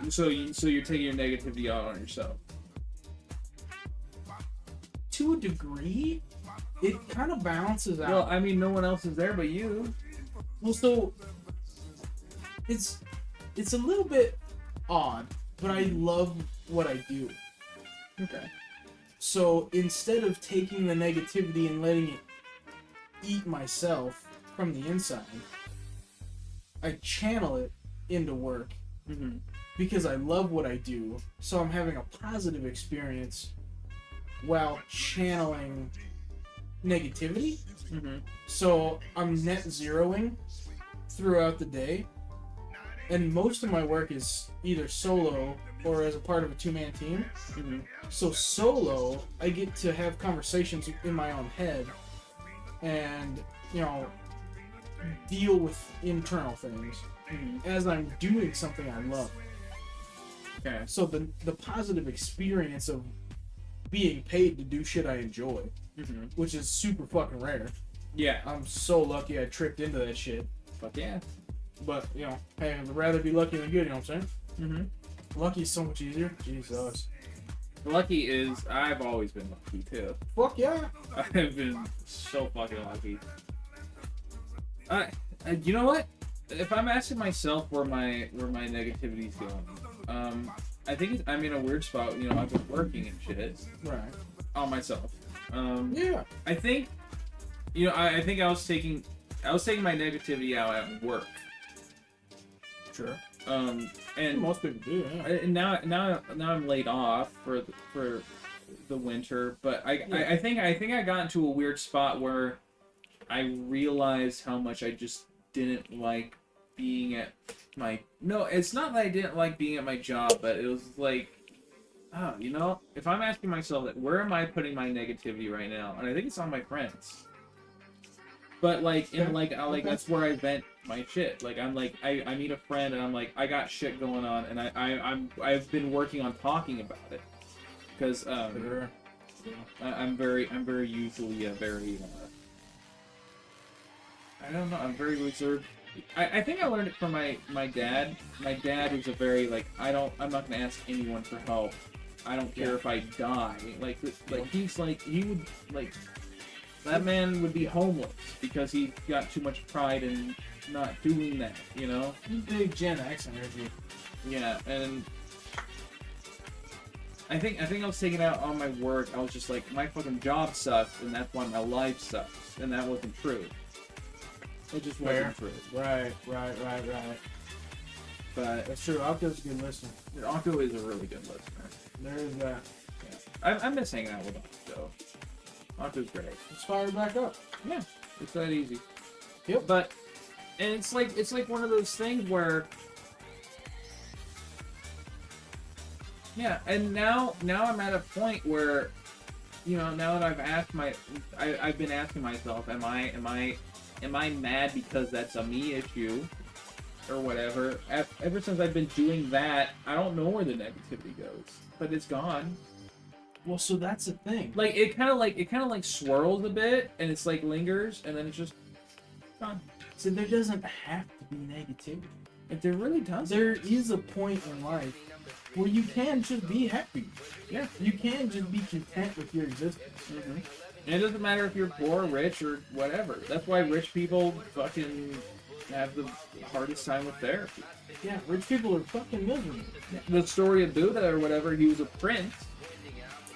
[SPEAKER 3] so you're taking your negativity out on yourself.
[SPEAKER 2] To a degree, it kind of balances out.
[SPEAKER 3] Well, I mean, no one else is there but you.
[SPEAKER 2] Well, so it's a little bit odd, but I love what I do.
[SPEAKER 3] Okay.
[SPEAKER 2] So instead of taking the negativity and letting it eat myself from the inside, I channel it into work
[SPEAKER 3] Mm-hmm.
[SPEAKER 2] because I love what I do. So I'm having a positive experience while channeling negativity.
[SPEAKER 3] Mm-hmm.
[SPEAKER 2] So I'm net zeroing throughout the day. And most of my work is either solo or as a part of a two-man team.
[SPEAKER 3] Mm-hmm.
[SPEAKER 2] So solo, I get to have conversations in my own head and, deal with internal things as I'm doing something I love.
[SPEAKER 3] Okay.
[SPEAKER 2] So the positive experience of being paid to do shit I enjoy,
[SPEAKER 3] Mm-hmm.
[SPEAKER 2] which is super fucking rare.
[SPEAKER 3] Yeah.
[SPEAKER 2] I'm so lucky I tripped into that shit.
[SPEAKER 3] Fuck yeah.
[SPEAKER 2] But, hey, I'd rather be lucky than good, you know what I'm saying?
[SPEAKER 3] Mm-hmm.
[SPEAKER 2] Lucky is so much easier. Jesus.
[SPEAKER 3] Lucky is I've always been lucky too.
[SPEAKER 2] Fuck yeah.
[SPEAKER 3] I've been so fucking lucky. You know what? If I'm asking myself where my negativity's going, I think I'm in a weird spot. I've been working and shit
[SPEAKER 2] Right.
[SPEAKER 3] on myself.
[SPEAKER 2] Yeah.
[SPEAKER 3] I think, I think I was taking my negativity out at work.
[SPEAKER 2] Sure.
[SPEAKER 3] And
[SPEAKER 2] Most people do, yeah.
[SPEAKER 3] and now I'm laid off for the winter, but I think I got into a weird spot where I realized how much I just didn't like being at my. No, it's not that I didn't like being at my job, but it was like, if I'm asking myself that, where am I putting my negativity right now? And I think it's on my friends. But that's where I vent my shit. Like I meet a friend and I'm like, I got shit going on, and I've been working on talking about it because
[SPEAKER 2] Sure.
[SPEAKER 3] I'm very usually very I don't know, I'm very reserved. I think I learned it from my dad. My dad was a very I'm not gonna ask anyone for help. I don't care if I die. He would that man would be homeless because he got too much pride in not doing that,
[SPEAKER 2] Big Gen X energy.
[SPEAKER 3] Yeah, and I think I was taking out on my work. I was just like, my fucking job sucks, and that's why my life sucks, and that wasn't true. It just wasn't true.
[SPEAKER 2] Right.
[SPEAKER 3] But
[SPEAKER 2] That's true. Octo's a good listener.
[SPEAKER 3] Octo is a really good listener.
[SPEAKER 2] There is that.
[SPEAKER 3] Yeah. I miss hanging out with Octo. Octo's great.
[SPEAKER 2] Let's fire back up.
[SPEAKER 3] Yeah, it's that easy.
[SPEAKER 2] Yep.
[SPEAKER 3] But and it's like one of those things where and now I'm at a point where now that I've been asking myself, am I mad because that's a me issue or whatever? Ever since I've been doing that, I don't know where the negativity goes, but it's gone.
[SPEAKER 2] Well, so that's the thing.
[SPEAKER 3] It kind of swirls a bit, and it's lingers, and then it's just gone.
[SPEAKER 2] So there doesn't have to be negativity.
[SPEAKER 3] If there really does,
[SPEAKER 2] There is a point in life where you can just be happy.
[SPEAKER 3] Yeah.
[SPEAKER 2] You can just be content with your existence.
[SPEAKER 3] Mm-hmm. And it doesn't matter if you're poor, rich, or whatever. That's why rich people fucking have the hardest time with therapy.
[SPEAKER 2] Yeah, rich people are fucking miserable.
[SPEAKER 3] The story of Buddha or whatever, he was a prince.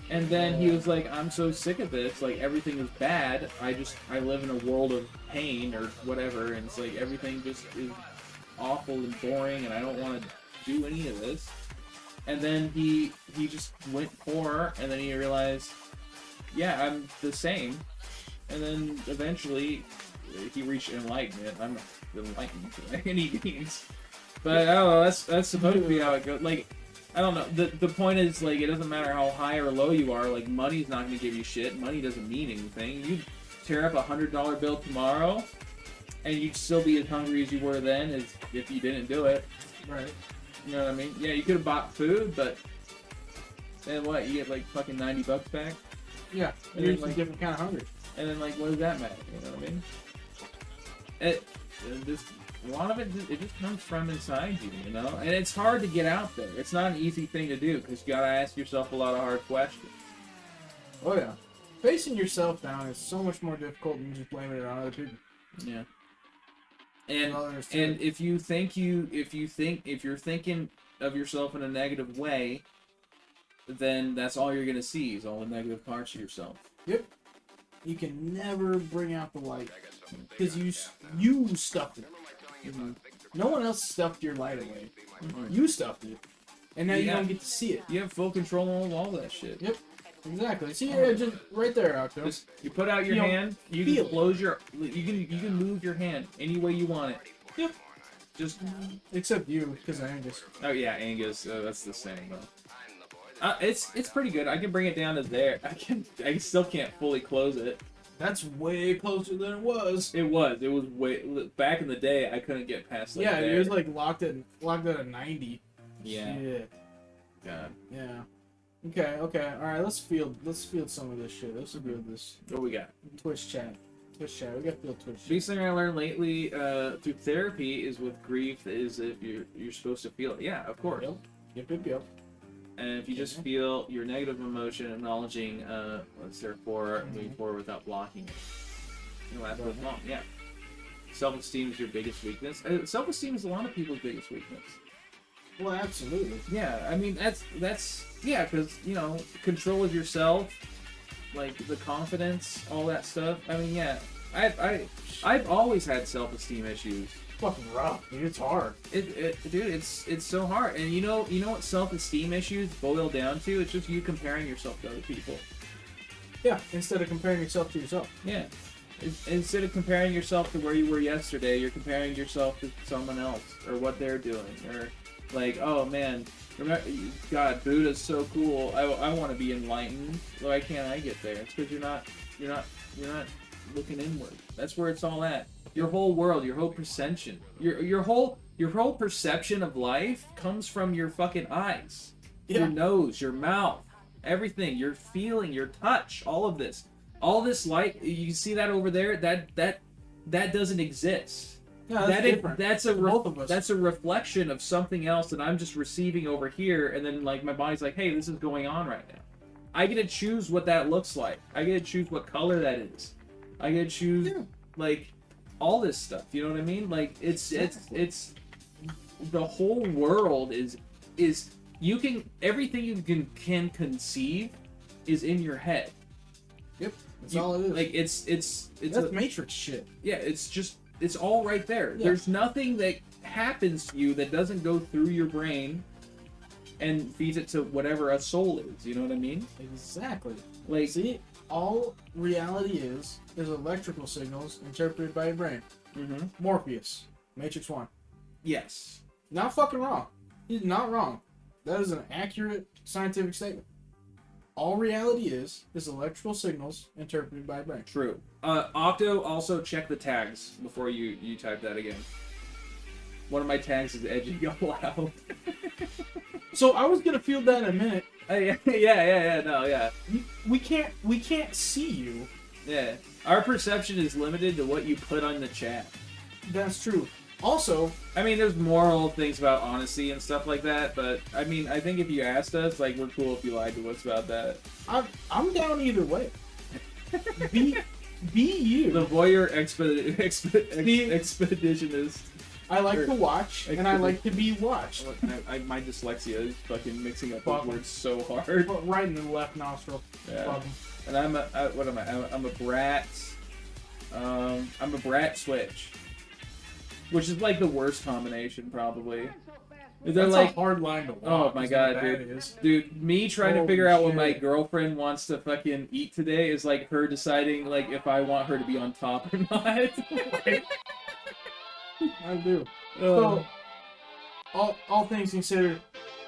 [SPEAKER 3] And then he was like, I'm so sick of this, everything is bad, I live in a world of pain or whatever, and it's everything just is awful and boring, and I don't want to do any of this. And then he just went poor, and then he realized, yeah, I'm the same. And then eventually he reached enlightenment. I'm not enlightened by any means. But I don't know, that's supposed to be how it goes. I don't know. The point is, like, it doesn't matter how high or low you are. Like, money's not going to give you shit. Money doesn't mean anything. You tear up a $100 bill tomorrow, and you'd still be as hungry as you were then as if you didn't do it.
[SPEAKER 2] Right.
[SPEAKER 3] You know what I mean? Yeah, you could have bought food, but then what? You get like fucking $90 back,
[SPEAKER 2] Yeah.
[SPEAKER 3] And
[SPEAKER 2] You're
[SPEAKER 3] then,
[SPEAKER 2] just
[SPEAKER 3] like-
[SPEAKER 2] different kind of hungry.
[SPEAKER 3] and then like, what does that matter? You know what I mean? A lot of it just comes from inside you, you know, and it's hard to get out there. It's not an easy thing to do because you gotta ask yourself a lot of hard questions.
[SPEAKER 2] Oh yeah. Facing yourself down is so much more difficult than just blaming it on other people.
[SPEAKER 3] Yeah. And
[SPEAKER 2] Well, there's
[SPEAKER 3] and if you're thinking of yourself in a negative way, then that's all you're gonna see is all the negative parts of yourself.
[SPEAKER 2] Yep. You can never bring out the light because you stuffed it.
[SPEAKER 3] Mhm.
[SPEAKER 2] No one else stuffed your light away.
[SPEAKER 3] Mhm.
[SPEAKER 2] You stuffed it, and now you
[SPEAKER 3] Yeah.
[SPEAKER 2] don't get to see it.
[SPEAKER 3] You have full control of all that shit.
[SPEAKER 2] Yep. Exactly. See, yeah, just right there, Octo.
[SPEAKER 3] Just, you put out your
[SPEAKER 2] You know,
[SPEAKER 3] hand. You
[SPEAKER 2] feel
[SPEAKER 3] can
[SPEAKER 2] it.
[SPEAKER 3] close your. You can move your hand any way you want it.
[SPEAKER 2] Yep.
[SPEAKER 3] Just.
[SPEAKER 2] Except you, because I just.
[SPEAKER 3] Oh yeah, Angus. That's the same though. It's pretty good. I can bring it down to there. I still can't fully close it.
[SPEAKER 2] That's way closer than it was.
[SPEAKER 3] It was way back in the day. I couldn't get past. Like,
[SPEAKER 2] Yeah,
[SPEAKER 3] there.
[SPEAKER 2] it was like locked at a 90.
[SPEAKER 3] Yeah.
[SPEAKER 2] Shit.
[SPEAKER 3] God.
[SPEAKER 2] Yeah. Okay. All right. Let's field some of this shit. Let's field this
[SPEAKER 3] What we got?
[SPEAKER 2] Twitch chat. We got to field Twitch chat.
[SPEAKER 3] Biggest thing I learned lately through therapy is with grief is if you're supposed to feel it. Yeah, of course.
[SPEAKER 2] Yep.
[SPEAKER 3] And if you just feel your negative emotion, acknowledging what's there for, moving forward without blocking it. You know, that's what's wrong. Yeah. Self-esteem is your biggest weakness. Self-esteem is a lot of people's biggest weakness.
[SPEAKER 2] Well, absolutely.
[SPEAKER 3] Yeah, I mean that's yeah, because you know, control of yourself, like the confidence, all that stuff. I mean, yeah, I've always had self-esteem issues.
[SPEAKER 2] Fucking rough, dude. It's hard.
[SPEAKER 3] Dude, it's so hard. And you know what self-esteem issues boil down to? It's just you comparing yourself to other people.
[SPEAKER 2] Yeah. Instead of comparing yourself to yourself.
[SPEAKER 3] Yeah. Instead of comparing yourself to where you were yesterday, you're comparing yourself to someone else or what they're doing, or like, oh man, remember, God, Buddha's so cool. I want to be enlightened. Why can't I get there? It's because you're not looking inward. That's where it's all at. Your whole world, your whole perception, your whole perception of life comes from your fucking eyes, your nose, your mouth, everything. Your feeling, your touch, all of this light. You see that over there? That doesn't exist.
[SPEAKER 2] Yeah, that's different.
[SPEAKER 3] That's
[SPEAKER 2] both of us.
[SPEAKER 3] That's a reflection of something else that I'm just receiving over here, and then like my body's like, hey, this is going on right now. I get to choose what that looks like. I get to choose what color that is. I get to choose like all this stuff. You know what I mean? Like it's the whole world is you can everything you can conceive is in your head.
[SPEAKER 2] Yep. That's all it is.
[SPEAKER 3] Like it's
[SPEAKER 2] That's Matrix shit.
[SPEAKER 3] Yeah, it's all right there.
[SPEAKER 2] Yeah.
[SPEAKER 3] There's nothing that happens to you that doesn't go through your brain and feeds it to whatever a soul is. You know what I mean?
[SPEAKER 2] Exactly.
[SPEAKER 3] Like,
[SPEAKER 2] See, all reality is electrical signals interpreted by your brain.
[SPEAKER 3] mm-hmm.
[SPEAKER 2] Morpheus, Matrix 1.
[SPEAKER 3] Yes.
[SPEAKER 2] Not fucking wrong. He's not wrong. That is an accurate scientific statement. All reality is electrical signals interpreted by your brain.
[SPEAKER 3] True. Octo, also check the tags before you type that again. One of my tags is edgy loud.
[SPEAKER 2] So I was gonna field that in a minute.
[SPEAKER 3] Yeah.
[SPEAKER 2] We can't see you.
[SPEAKER 3] Yeah. Our perception is limited to what you put on the chat.
[SPEAKER 2] That's true. Also,
[SPEAKER 3] I mean, there's moral things about honesty and stuff like that, but I mean, I think if you asked us, like, we're cool if you lied to us about that.
[SPEAKER 2] I'm down either way. Be you.
[SPEAKER 3] The voyeur expeditionist.
[SPEAKER 2] I like to watch, and I like to be watched.
[SPEAKER 3] My dyslexia is fucking mixing up
[SPEAKER 2] Fuck.
[SPEAKER 3] those words so hard.
[SPEAKER 2] But right in the left nostril.
[SPEAKER 3] Yeah.
[SPEAKER 2] Fuck 'em.
[SPEAKER 3] And what am I? I'm a brat. I'm a brat switch, which is like the worst combination probably. They're
[SPEAKER 2] That's
[SPEAKER 3] like,
[SPEAKER 2] a hard line to walk.
[SPEAKER 3] oh my
[SPEAKER 2] is
[SPEAKER 3] god,
[SPEAKER 2] what
[SPEAKER 3] dude.
[SPEAKER 2] that is.
[SPEAKER 3] Dude, me trying to
[SPEAKER 2] Holy
[SPEAKER 3] figure out what my
[SPEAKER 2] shit.
[SPEAKER 3] girlfriend wants to fucking eat today is like her deciding like if I want her to be on top or not.
[SPEAKER 2] I do.
[SPEAKER 3] Oh.
[SPEAKER 2] So, all things considered,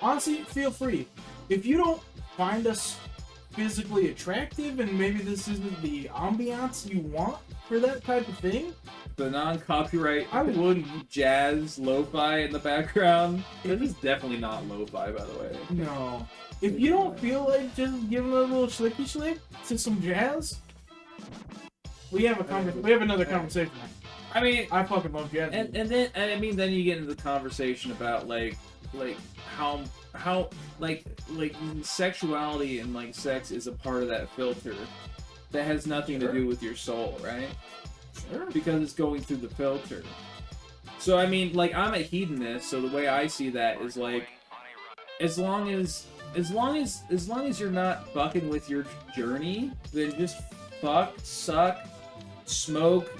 [SPEAKER 2] honestly, feel free. If you don't find us physically attractive and maybe this isn't the ambiance you want for that type of thing,
[SPEAKER 3] The non-copyright
[SPEAKER 2] I wouldn't.
[SPEAKER 3] jazz lo-fi in the background. This is definitely not lo-fi, by the way.
[SPEAKER 2] No. If you don't feel like just giving a little slicky slick to some jazz, we have another conversation.
[SPEAKER 3] I mean,
[SPEAKER 2] I fucking love jazz.
[SPEAKER 3] and then then you get into the conversation about like how like sexuality and like sex is a part of that filter that has nothing to do with your soul, right?
[SPEAKER 2] Sure.
[SPEAKER 3] Because it's going through the filter. So I mean, like, I'm a hedonist, so the way I see that is like, as long as you're not fucking with your journey, then just fuck, suck, smoke,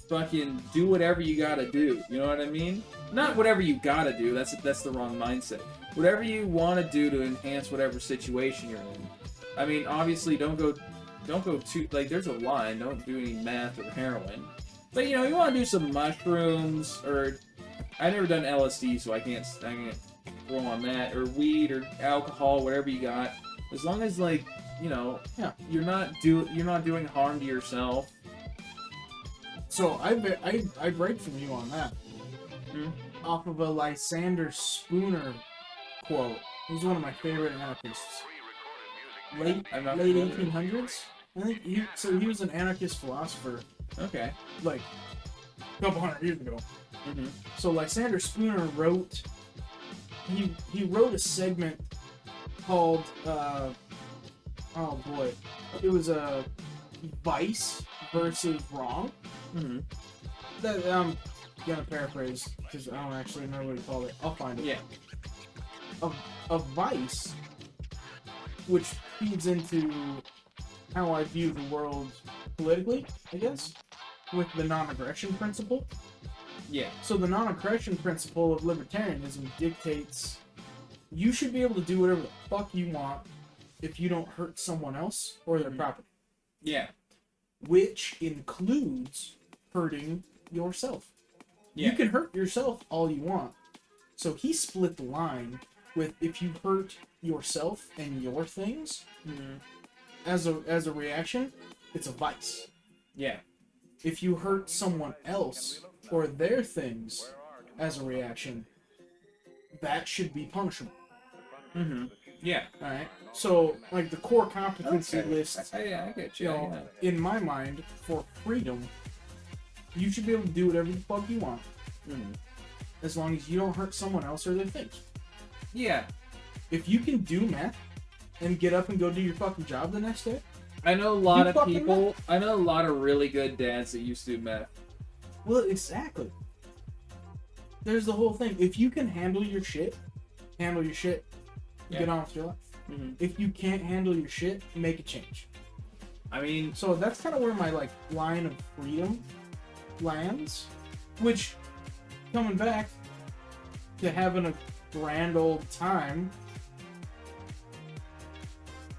[SPEAKER 3] fucking do whatever you gotta do. You know what I mean? Not whatever you gotta do. That's the wrong mindset. Whatever you want to do to enhance whatever situation you're in. I mean, obviously, don't go too, like, there's a line. Don't do any meth or heroin. But you know, you want to do some mushrooms, or I've never done LSD, so I can't throw on that, or weed or alcohol, whatever you got. As long as, like, you know,
[SPEAKER 2] Yeah.
[SPEAKER 3] you're not doing harm to yourself.
[SPEAKER 2] So I break from you on that. Off of a Lysander Spooner quote. He's one of my favorite anarchists. Late
[SPEAKER 3] I'm not
[SPEAKER 2] 1800s. I think he was an anarchist philosopher,
[SPEAKER 3] Okay.
[SPEAKER 2] like a couple hundred years ago.
[SPEAKER 3] Mm-hmm.
[SPEAKER 2] So Lysander Spooner wrote. He wrote a segment called oh boy, it was a Vice versus Wrong.
[SPEAKER 3] Mm-hmm.
[SPEAKER 2] That I'm gonna paraphrase because I don't actually remember what he called it. I'll find it.
[SPEAKER 3] Yeah.
[SPEAKER 2] A vice, which feeds into how I view the world politically, I guess, with the non-aggression principle.
[SPEAKER 3] Yeah.
[SPEAKER 2] So the non-aggression principle of libertarianism dictates you should be able to do whatever the fuck you want if you don't hurt someone else or their property,
[SPEAKER 3] Yeah.
[SPEAKER 2] which includes hurting yourself.
[SPEAKER 3] Yeah.
[SPEAKER 2] You can hurt yourself all you want. So he split the line with if you hurt yourself and your things
[SPEAKER 3] Mm-hmm.
[SPEAKER 2] as a reaction, it's a vice.
[SPEAKER 3] Yeah.
[SPEAKER 2] If you hurt someone else or their things as a reaction, that should be punishable.
[SPEAKER 3] Mm-hmm. Yeah.
[SPEAKER 2] Alright? So, like, the core competency list,
[SPEAKER 3] Yeah, I get
[SPEAKER 2] you
[SPEAKER 3] you.
[SPEAKER 2] know, in my mind, for freedom, you should be able to do whatever the fuck you want.
[SPEAKER 3] Mm-hmm.
[SPEAKER 2] As long as you don't hurt someone else or their things.
[SPEAKER 3] Yeah.
[SPEAKER 2] If you can do meth and get up and go do your fucking job the next day,
[SPEAKER 3] I know a lot
[SPEAKER 2] You
[SPEAKER 3] of
[SPEAKER 2] fucking
[SPEAKER 3] people. I know a lot of really good dads that used to do meth.
[SPEAKER 2] well, exactly. There's the whole thing. If you can handle your shit,
[SPEAKER 3] Yeah.
[SPEAKER 2] get on with your life.
[SPEAKER 3] Mm-hmm.
[SPEAKER 2] If you can't handle your shit, make a change.
[SPEAKER 3] I mean,
[SPEAKER 2] So that's kind of where my like line of freedom lands, which coming back to having a grand old time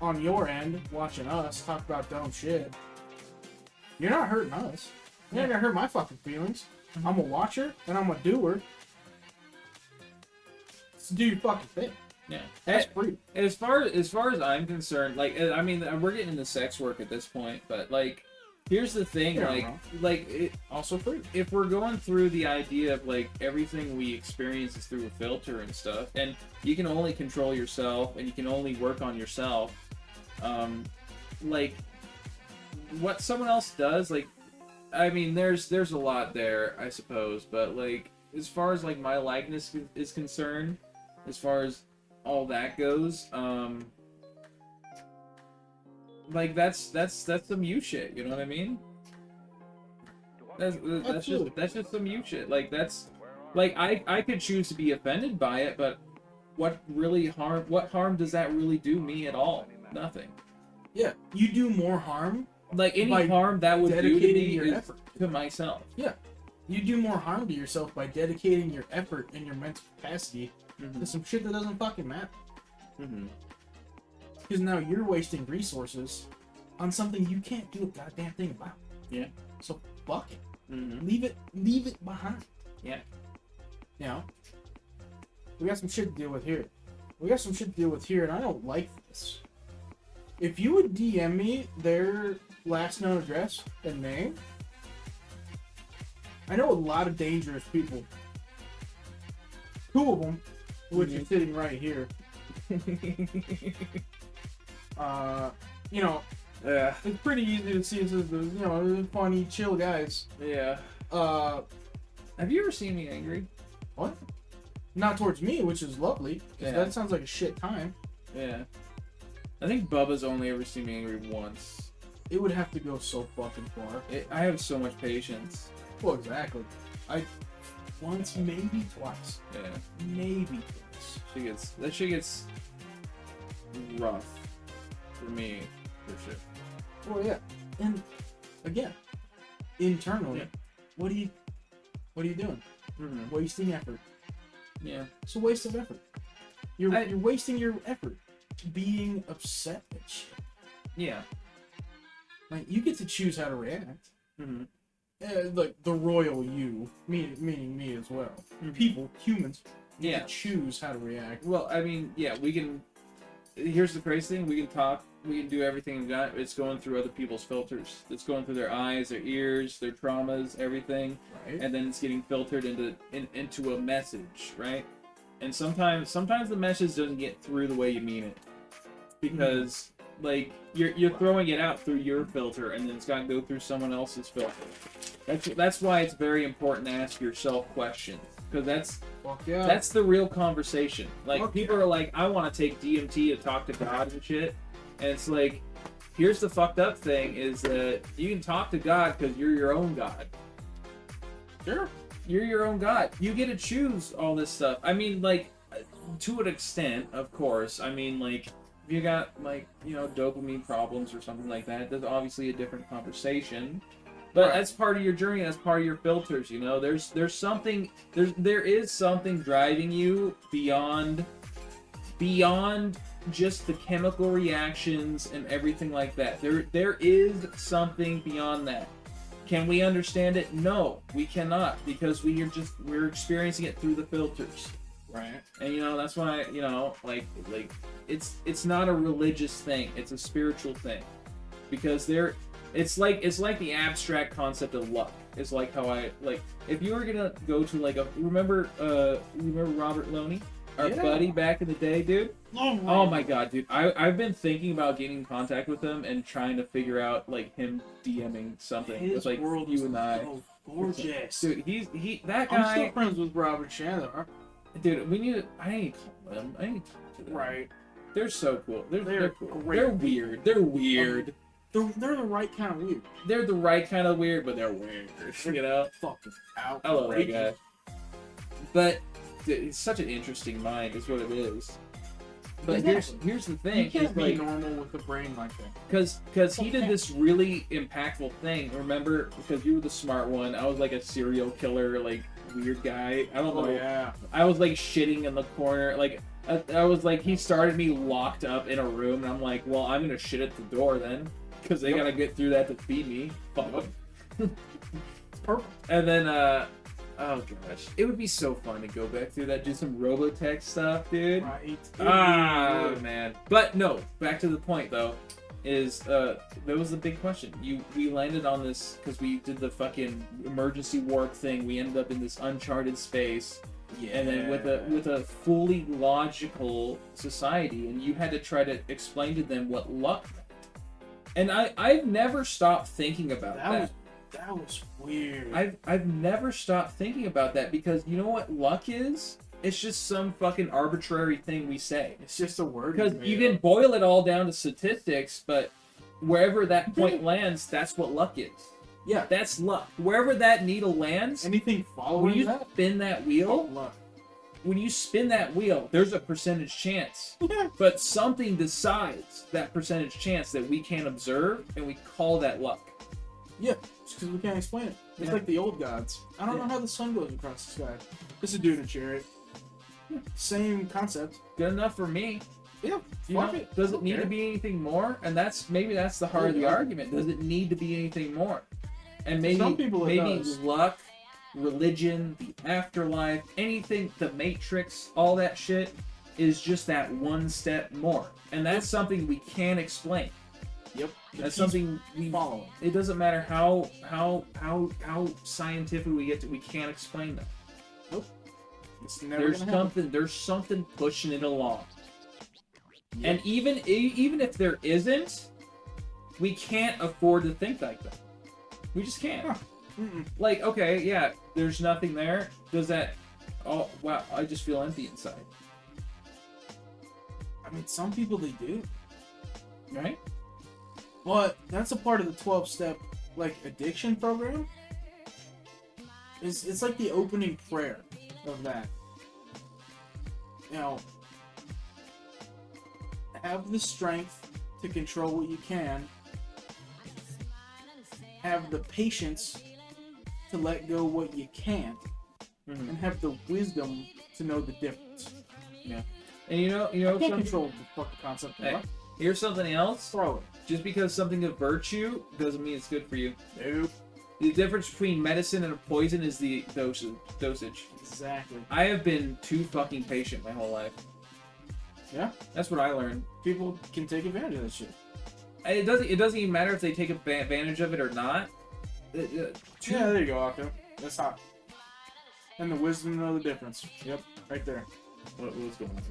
[SPEAKER 2] on your end, watching us talk about dumb shit. You're not hurting us. You're not gonna hurt my fucking feelings. I'm a watcher and I'm a doer. So do your fucking thing.
[SPEAKER 3] yeah.
[SPEAKER 2] That's free.
[SPEAKER 3] As far as I'm concerned, like, I mean, we're getting into sex work at this point, but like, here's the thing,
[SPEAKER 2] You're
[SPEAKER 3] like,
[SPEAKER 2] wrong. Also free.
[SPEAKER 3] if we're going through the idea of like everything we experience is through a filter and stuff, and you can only control yourself and you can only work on yourself, like what someone else does, like, I mean, there's a lot there, I suppose, but like as far as like my likeness is concerned, as far as all that goes, like that's some you shit, you know what I mean? That's just some you shit. Like that's like I could choose to be offended by it, but what harm does that really do me at all? Nothing.
[SPEAKER 2] Yeah, you do more harm.
[SPEAKER 3] Like any
[SPEAKER 2] By
[SPEAKER 3] harm that would do to
[SPEAKER 2] dedicating
[SPEAKER 3] me
[SPEAKER 2] your
[SPEAKER 3] is
[SPEAKER 2] effort.
[SPEAKER 3] to myself.
[SPEAKER 2] Yeah, you do more harm to yourself by dedicating your effort and your mental capacity to some shit that doesn't fucking matter.
[SPEAKER 3] Mm-hmm.
[SPEAKER 2] Because now you're wasting resources on something you can't do a goddamn thing about.
[SPEAKER 3] Yeah.
[SPEAKER 2] So fuck it.
[SPEAKER 3] Mm-hmm.
[SPEAKER 2] Leave it behind.
[SPEAKER 3] Yeah.
[SPEAKER 2] You know? We got some shit to deal with here. we got some shit to deal with here, and I don't like this. If you would DM me their last known address and name, I know a lot of dangerous people. 2 of them, which are sitting right here. You know,
[SPEAKER 3] Yeah.
[SPEAKER 2] it's pretty easy to see as funny, chill guys.
[SPEAKER 3] Yeah. Have you ever seen me angry?
[SPEAKER 2] What? Not towards me, which is lovely. 'Cause
[SPEAKER 3] Yeah.
[SPEAKER 2] that sounds like a shit time.
[SPEAKER 3] Yeah. I think Bubba's only ever seen me angry once.
[SPEAKER 2] It would have to go so fucking far.
[SPEAKER 3] I have so much patience.
[SPEAKER 2] Well, exactly. Once, maybe twice.
[SPEAKER 3] Yeah.
[SPEAKER 2] Maybe twice.
[SPEAKER 3] That shit gets rough for me, for sure.
[SPEAKER 2] Well, yeah. And again, internally,
[SPEAKER 3] Yeah.
[SPEAKER 2] what are you doing?
[SPEAKER 3] Mm-hmm.
[SPEAKER 2] Wasting effort.
[SPEAKER 3] Yeah.
[SPEAKER 2] It's a waste of effort. You're wasting your effort being upset at shit.
[SPEAKER 3] Yeah.
[SPEAKER 2] Like, you get to choose how to react.
[SPEAKER 3] Mm-hmm.
[SPEAKER 2] Like the royal you, meaning me as well.
[SPEAKER 3] Mhm.
[SPEAKER 2] People, humans, get
[SPEAKER 3] Yeah.
[SPEAKER 2] to choose how to react.
[SPEAKER 3] Well, I mean, yeah, we can. Here's the crazy thing: we can talk, we can do everything we've got. It's going through other people's filters. It's going through their eyes, their ears, their traumas, everything,
[SPEAKER 2] Right?
[SPEAKER 3] and then it's getting filtered into a message, right? And sometimes the message doesn't get through the way you mean it, because like you're throwing it out through your filter, and then it's got to go through someone else's filter. That's why it's very important to ask yourself questions, because
[SPEAKER 2] Fuck yeah.
[SPEAKER 3] that's the real conversation. Like,
[SPEAKER 2] Fuck
[SPEAKER 3] people
[SPEAKER 2] yeah.
[SPEAKER 3] are like, I want to take DMT to talk to God and shit. And it's like, here's the fucked up thing is that you can talk to God because you're your own God.
[SPEAKER 2] Sure.
[SPEAKER 3] You're your own God. You get to choose all this stuff. I mean, like, to an extent, of course. I mean, like, if you got, like, dopamine problems or something like that, there's obviously a different conversation. But
[SPEAKER 2] Right.
[SPEAKER 3] that's part of your journey. That's part of your filters. There's something. There is something driving you beyond just the chemical reactions and everything like that. There is something beyond that. Can we understand it? No, we cannot, because we're experiencing it through the filters.
[SPEAKER 2] Right.
[SPEAKER 3] And that's why like it's not a religious thing. It's a spiritual thing, because it's like the abstract concept of luck. It's like how if you were gonna go to like remember Robert Loney, our
[SPEAKER 2] Yeah.
[SPEAKER 3] buddy back in the day, dude. Oh my god, dude! I've been thinking about getting in contact with him and trying to figure out like him DMing something
[SPEAKER 2] His
[SPEAKER 3] with like
[SPEAKER 2] world
[SPEAKER 3] you
[SPEAKER 2] is
[SPEAKER 3] and I.
[SPEAKER 2] so gorgeous.
[SPEAKER 3] Dude, that
[SPEAKER 2] I'm
[SPEAKER 3] guy.
[SPEAKER 2] still friends with Robert Chandler.
[SPEAKER 3] Dude, I need to call them. I need to talk to them.
[SPEAKER 2] Right.
[SPEAKER 3] They're so cool. They're cool.
[SPEAKER 2] great.
[SPEAKER 3] They're weird. They're weird.
[SPEAKER 2] They're the right kind of weird.
[SPEAKER 3] They're the right kind of weird, but they're weird. You know?
[SPEAKER 2] Fucking out.
[SPEAKER 3] I love that guy. But dude, it's such an interesting mind, is what it is. But
[SPEAKER 2] Exactly.
[SPEAKER 3] here's the
[SPEAKER 2] You
[SPEAKER 3] thing.
[SPEAKER 2] can't
[SPEAKER 3] is,
[SPEAKER 2] be
[SPEAKER 3] like,
[SPEAKER 2] normal with a brain like that.
[SPEAKER 3] Because he did this really impactful thing. Remember, because you were the smart one, I was like a serial killer, like weird guy. I don't know.
[SPEAKER 2] Oh yeah.
[SPEAKER 3] I was like shitting in the corner. Like I was like, he started me locked up in a room, and I'm like, well, I'm gonna shit at the door then, because they gotta get through that to feed me. Fuck 'em.
[SPEAKER 2] It's perfect.
[SPEAKER 3] And then oh gosh, it would be so fun to go back through that, do some Robotech stuff, dude.
[SPEAKER 2] Right.
[SPEAKER 3] Ah man. But no, back to the point though, is that was the big question. We landed on this because we did the fucking emergency warp thing. We ended up in this uncharted space,
[SPEAKER 2] Yeah.
[SPEAKER 3] and then with a fully logical society, and you had to try to explain to them what luck meant. And I've never stopped thinking about that.
[SPEAKER 2] That was weird.
[SPEAKER 3] I've never stopped thinking about that, because you know what luck is? It's just some fucking arbitrary thing we say.
[SPEAKER 2] It's just a word.
[SPEAKER 3] Because you can boil it all down to statistics, but wherever that point lands, that's what luck is.
[SPEAKER 2] Yeah.
[SPEAKER 3] That's luck. Wherever that needle lands,
[SPEAKER 2] Anything
[SPEAKER 3] when
[SPEAKER 2] following
[SPEAKER 3] you
[SPEAKER 2] that?
[SPEAKER 3] spin that wheel,
[SPEAKER 2] Luck.
[SPEAKER 3] when you spin that wheel, there's a percentage chance.
[SPEAKER 2] Yeah.
[SPEAKER 3] But something decides that percentage chance that we can't observe, and we call that luck.
[SPEAKER 2] Yeah. Just because we can't explain it. It's
[SPEAKER 3] Yeah.
[SPEAKER 2] like the old gods. I don't know how the sun goes across the sky. It's a dude in a chariot. Same concept.
[SPEAKER 3] Good enough for me.
[SPEAKER 2] Yeah.
[SPEAKER 3] You
[SPEAKER 2] Fuck
[SPEAKER 3] know,
[SPEAKER 2] it.
[SPEAKER 3] does it
[SPEAKER 2] Don't
[SPEAKER 3] need to
[SPEAKER 2] care.
[SPEAKER 3] be anything more? And maybe that's the heart of the
[SPEAKER 2] Yeah.
[SPEAKER 3] argument. Does it need to be anything more? And maybe
[SPEAKER 2] Some people it does.
[SPEAKER 3] luck, religion, the afterlife, anything, the Matrix, all that shit. is just that one step more, and that's something we can't explain.
[SPEAKER 2] Yep.
[SPEAKER 3] That's something we
[SPEAKER 2] follow.
[SPEAKER 3] It doesn't matter how scientific we get to, we can't explain that.
[SPEAKER 2] Nope. It's never gonna happen.
[SPEAKER 3] There's something pushing it along.
[SPEAKER 2] Yep.
[SPEAKER 3] And even if there isn't, we can't afford to think like that. We just can't.
[SPEAKER 2] Huh. Mm-mm.
[SPEAKER 3] Like, okay, yeah, there's nothing there. Does that? Oh, wow! I just feel empty inside.
[SPEAKER 2] I mean, some people they do,
[SPEAKER 3] Right?
[SPEAKER 2] but that's a part of the 12-step like addiction program. It's like the opening prayer of that. You know, have the strength to control what you can. Have the patience to let go what you can't, and have the wisdom to know the difference.
[SPEAKER 3] Yeah. And you know,
[SPEAKER 2] I can't
[SPEAKER 3] something,
[SPEAKER 2] control the fucking concept of
[SPEAKER 3] hey,
[SPEAKER 2] life.
[SPEAKER 3] here's something else.
[SPEAKER 2] Throw it.
[SPEAKER 3] Just because something of virtue doesn't mean it's good for you.
[SPEAKER 2] Nope.
[SPEAKER 3] The difference between medicine and a poison is the dosage.
[SPEAKER 2] Exactly.
[SPEAKER 3] I have been too fucking patient my whole life.
[SPEAKER 2] Yeah.
[SPEAKER 3] That's what I learned.
[SPEAKER 2] People can take advantage of that shit.
[SPEAKER 3] It doesn't even matter if they take advantage of it or not.
[SPEAKER 2] Yeah, there you go, Octo. That's hot. And the wisdom to know the difference. Yep, right there.
[SPEAKER 3] What's going on?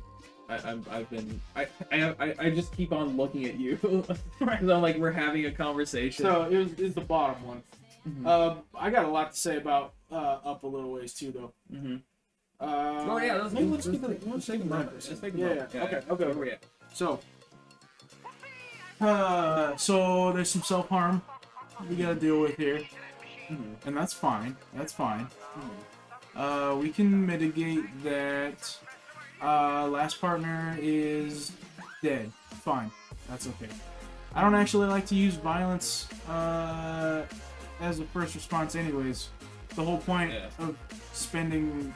[SPEAKER 3] I just keep on looking at you. Because I'm like, we're having a conversation.
[SPEAKER 2] So it's the bottom one.
[SPEAKER 3] Mhm.
[SPEAKER 2] I got a lot to say about up a little ways too, though.
[SPEAKER 3] Mm-hmm.
[SPEAKER 2] Oh
[SPEAKER 3] yeah,
[SPEAKER 2] let's
[SPEAKER 3] take a moment. Let's take a moment.
[SPEAKER 2] Yeah. Okay.
[SPEAKER 3] Where we at?
[SPEAKER 2] So there's some self-harm we gotta deal with here, and that's fine. That's fine. We can mitigate that. Last partner is dead. Fine. That's okay. I don't actually like to use violence as a first response anyways. The whole point of spending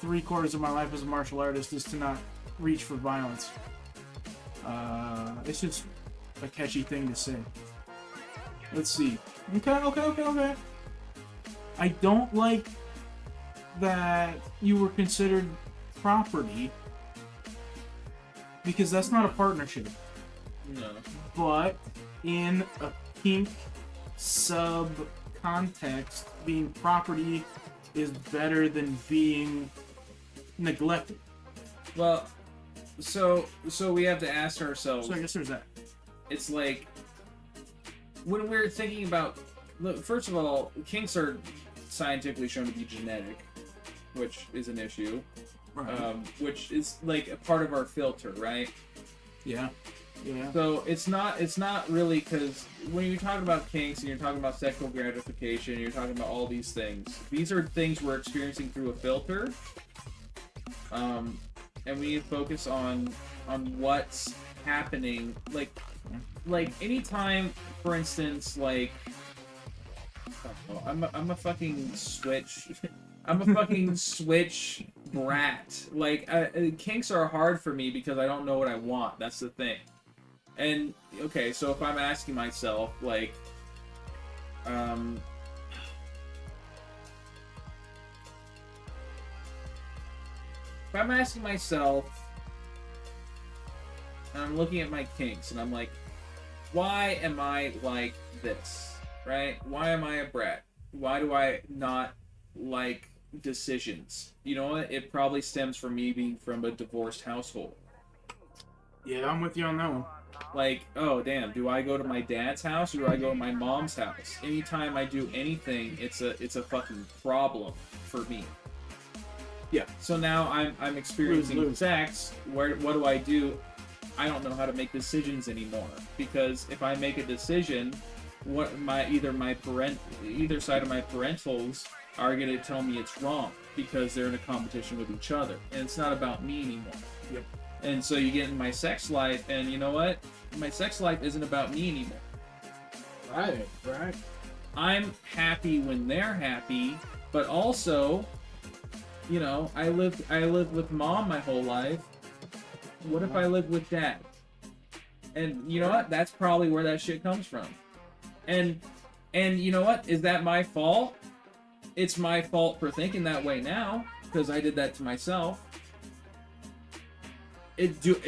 [SPEAKER 2] 3/4 of my life as a martial artist is to not reach for violence. It's just a catchy thing to say. Let's see. Okay. I don't like that you were considered property, because that's not a partnership.
[SPEAKER 3] No.
[SPEAKER 2] But in a kink sub context, being property is better than being neglected.
[SPEAKER 3] Well, so we have to ask ourselves.
[SPEAKER 2] So I guess there's that.
[SPEAKER 3] It's like when we're thinking about. Look, first of all, kinks are scientifically shown to be genetic, which is an issue.
[SPEAKER 2] Right.
[SPEAKER 3] Which is like a part of our filter, right?
[SPEAKER 2] Yeah.
[SPEAKER 3] So it's not really, because when you're talking about kinks and you're talking about sexual gratification, you're talking about all these things. These are things we're experiencing through a filter, and we need to focus on what's happening. Like anytime, for instance, like I'm a fucking switch. I'm a fucking switch brat. Like, kinks are hard for me because I don't know what I want. That's the thing. And, okay, so if I'm asking myself, like, if I'm asking myself, and I'm looking at my kinks, and I'm like, why am I like this? Right? Why am I a brat? Why do I not like decisions? You know what? It probably stems from me being from a divorced household.
[SPEAKER 2] Yeah, I'm with you on that one.
[SPEAKER 3] Like, oh damn, do I go to my dad's house or do I go to my mom's house? Anytime I do anything, it's a fucking problem for me.
[SPEAKER 2] Yeah.
[SPEAKER 3] So now I'm experiencing
[SPEAKER 2] Lose.
[SPEAKER 3] sex. What do? I don't know how to make decisions anymore, because if I make a decision, either side of my parentals are going to tell me it's wrong because they're in a competition with each other, and it's not about me anymore.
[SPEAKER 2] Yep.
[SPEAKER 3] And so you get in my sex life, and you know what? My sex life isn't about me anymore.
[SPEAKER 2] Right.
[SPEAKER 3] I'm happy when they're happy, but also, you know, I lived with mom my whole life. What if I live with dad? And you know what? That's probably where that shit comes from. And you know what? Is that my fault? It's my fault for thinking that way now, because I did that to myself.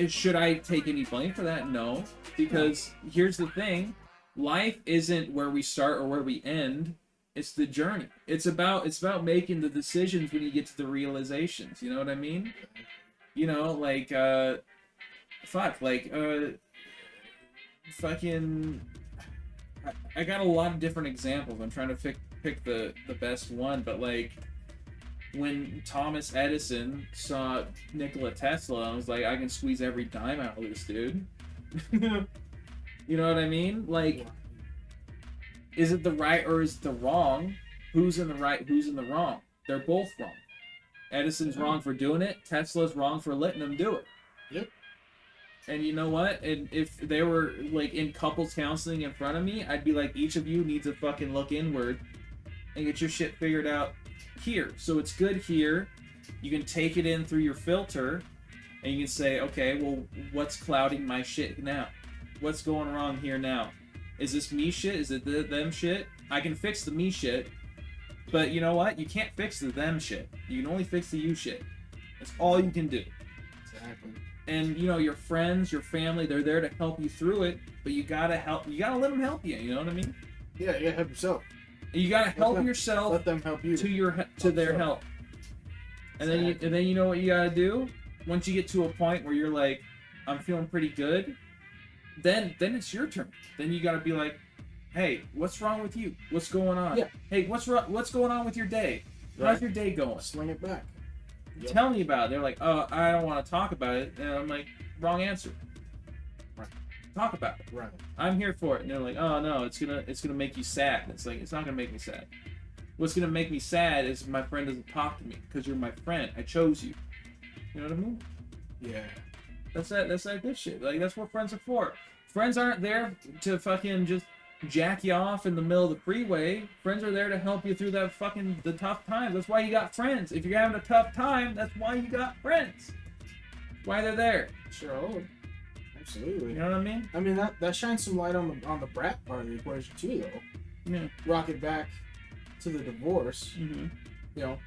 [SPEAKER 3] Should I take any blame for that? No, because here's the thing: life isn't where we start or where we end. It's the journey. It's about making the decisions when you get to the realizations. You know what I mean? You know, like fucking. I got a lot of different examples. I'm trying to pick the best one, but like when Thomas Edison saw Nikola Tesla, I was like, I can squeeze every dime out of this dude. You know what I mean? Like, is it the right or is it the wrong? Who's in the right? Who's in the wrong? They're both wrong. Edison's wrong for doing it. Tesla's wrong for letting him do it.
[SPEAKER 2] Yep.
[SPEAKER 3] And you know what? And if they were like in couples counseling in front of me, I'd be like, each of you needs to fucking look inward and get your shit figured out here. So it's good here. You can take it in through your filter and you can say, okay, well, what's clouding my shit now? What's going wrong here now? Is this me shit? Is it them shit? I can fix the me shit, but you know what? You can't fix the them shit. You can only fix the you shit. That's all you can do.
[SPEAKER 2] Exactly.
[SPEAKER 3] And you know, your friends, your family, they're there to help you through it, but you gotta let them help you. You know what I mean?
[SPEAKER 2] Yeah, you gotta help yourself.
[SPEAKER 3] You gotta help yourself.
[SPEAKER 2] Let them help you
[SPEAKER 3] to their help. And then you know what you gotta do? Once you get to a point where you're like, I'm feeling pretty good, then it's your turn. Then you gotta be like, hey, what's wrong with you? What's going on?
[SPEAKER 2] Yeah.
[SPEAKER 3] Hey, what's going on with your day?
[SPEAKER 2] Right.
[SPEAKER 3] How's your day going?
[SPEAKER 2] Sling it back. Yep.
[SPEAKER 3] Tell me about it. They're like, oh, I don't want to talk about it. And I'm like, wrong answer.
[SPEAKER 2] Right.
[SPEAKER 3] Talk about it.
[SPEAKER 2] Right.
[SPEAKER 3] I'm here for it. And they're like, oh no, it's gonna make you sad. And it's like, it's not gonna make me sad. What's gonna make me sad is my friend doesn't talk to me because you're my friend. I chose you. You know what I mean?
[SPEAKER 2] Yeah.
[SPEAKER 3] That's that good shit. Like, that's what friends are for. Friends aren't there to fucking just jack you off in the middle of the freeway. Friends are there to help you through the tough times. That's why you got friends. If you're having a tough time, that's why you got friends. That's why they're there.
[SPEAKER 2] Sure. Absolutely.
[SPEAKER 3] You know what I mean?
[SPEAKER 2] I mean that shines some light on the brat part of the equation too, though.
[SPEAKER 3] Yeah.
[SPEAKER 2] Rock it back to the divorce.
[SPEAKER 3] Mm-hmm.
[SPEAKER 2] You know,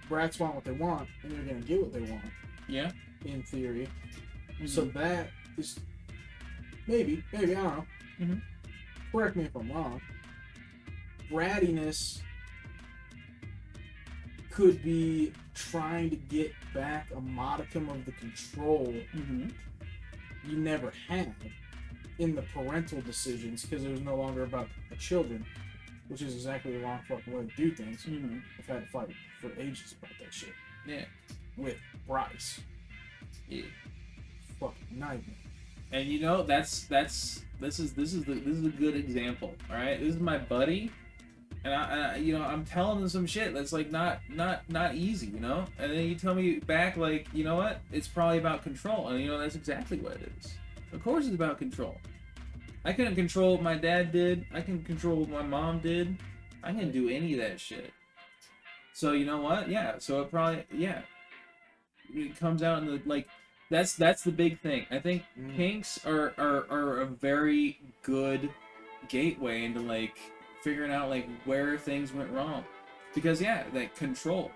[SPEAKER 2] brats want what they want, and they're gonna get what they want.
[SPEAKER 3] Yeah.
[SPEAKER 2] In theory.
[SPEAKER 3] Mm-hmm.
[SPEAKER 2] So that is maybe I don't know.
[SPEAKER 3] Mm-hmm.
[SPEAKER 2] Correct me if I'm wrong. Brattiness could be trying to get back a modicum of the control you never had in the parental decisions because it was no longer about the children, which is exactly the wrong fucking way to do things.
[SPEAKER 3] Mm-hmm.
[SPEAKER 2] I've had to fight for ages about that shit.
[SPEAKER 3] Yeah.
[SPEAKER 2] With Bryce.
[SPEAKER 3] Yeah.
[SPEAKER 2] Fucking nightmare.
[SPEAKER 3] And you know, this is a good example. All right, this is my buddy, and I you know, I'm telling him some shit that's like not easy, you know. And then you tell me back like, you know what? It's probably about control, and you know that's exactly what it is. Of course, it's about control. I couldn't control what my dad did. I can control what my mom did. I can't do any of that shit. So you know what? Yeah. So it probably it comes out in the like. That's the big thing. I think kinks are a very good gateway into like figuring out like where things went wrong, because like control,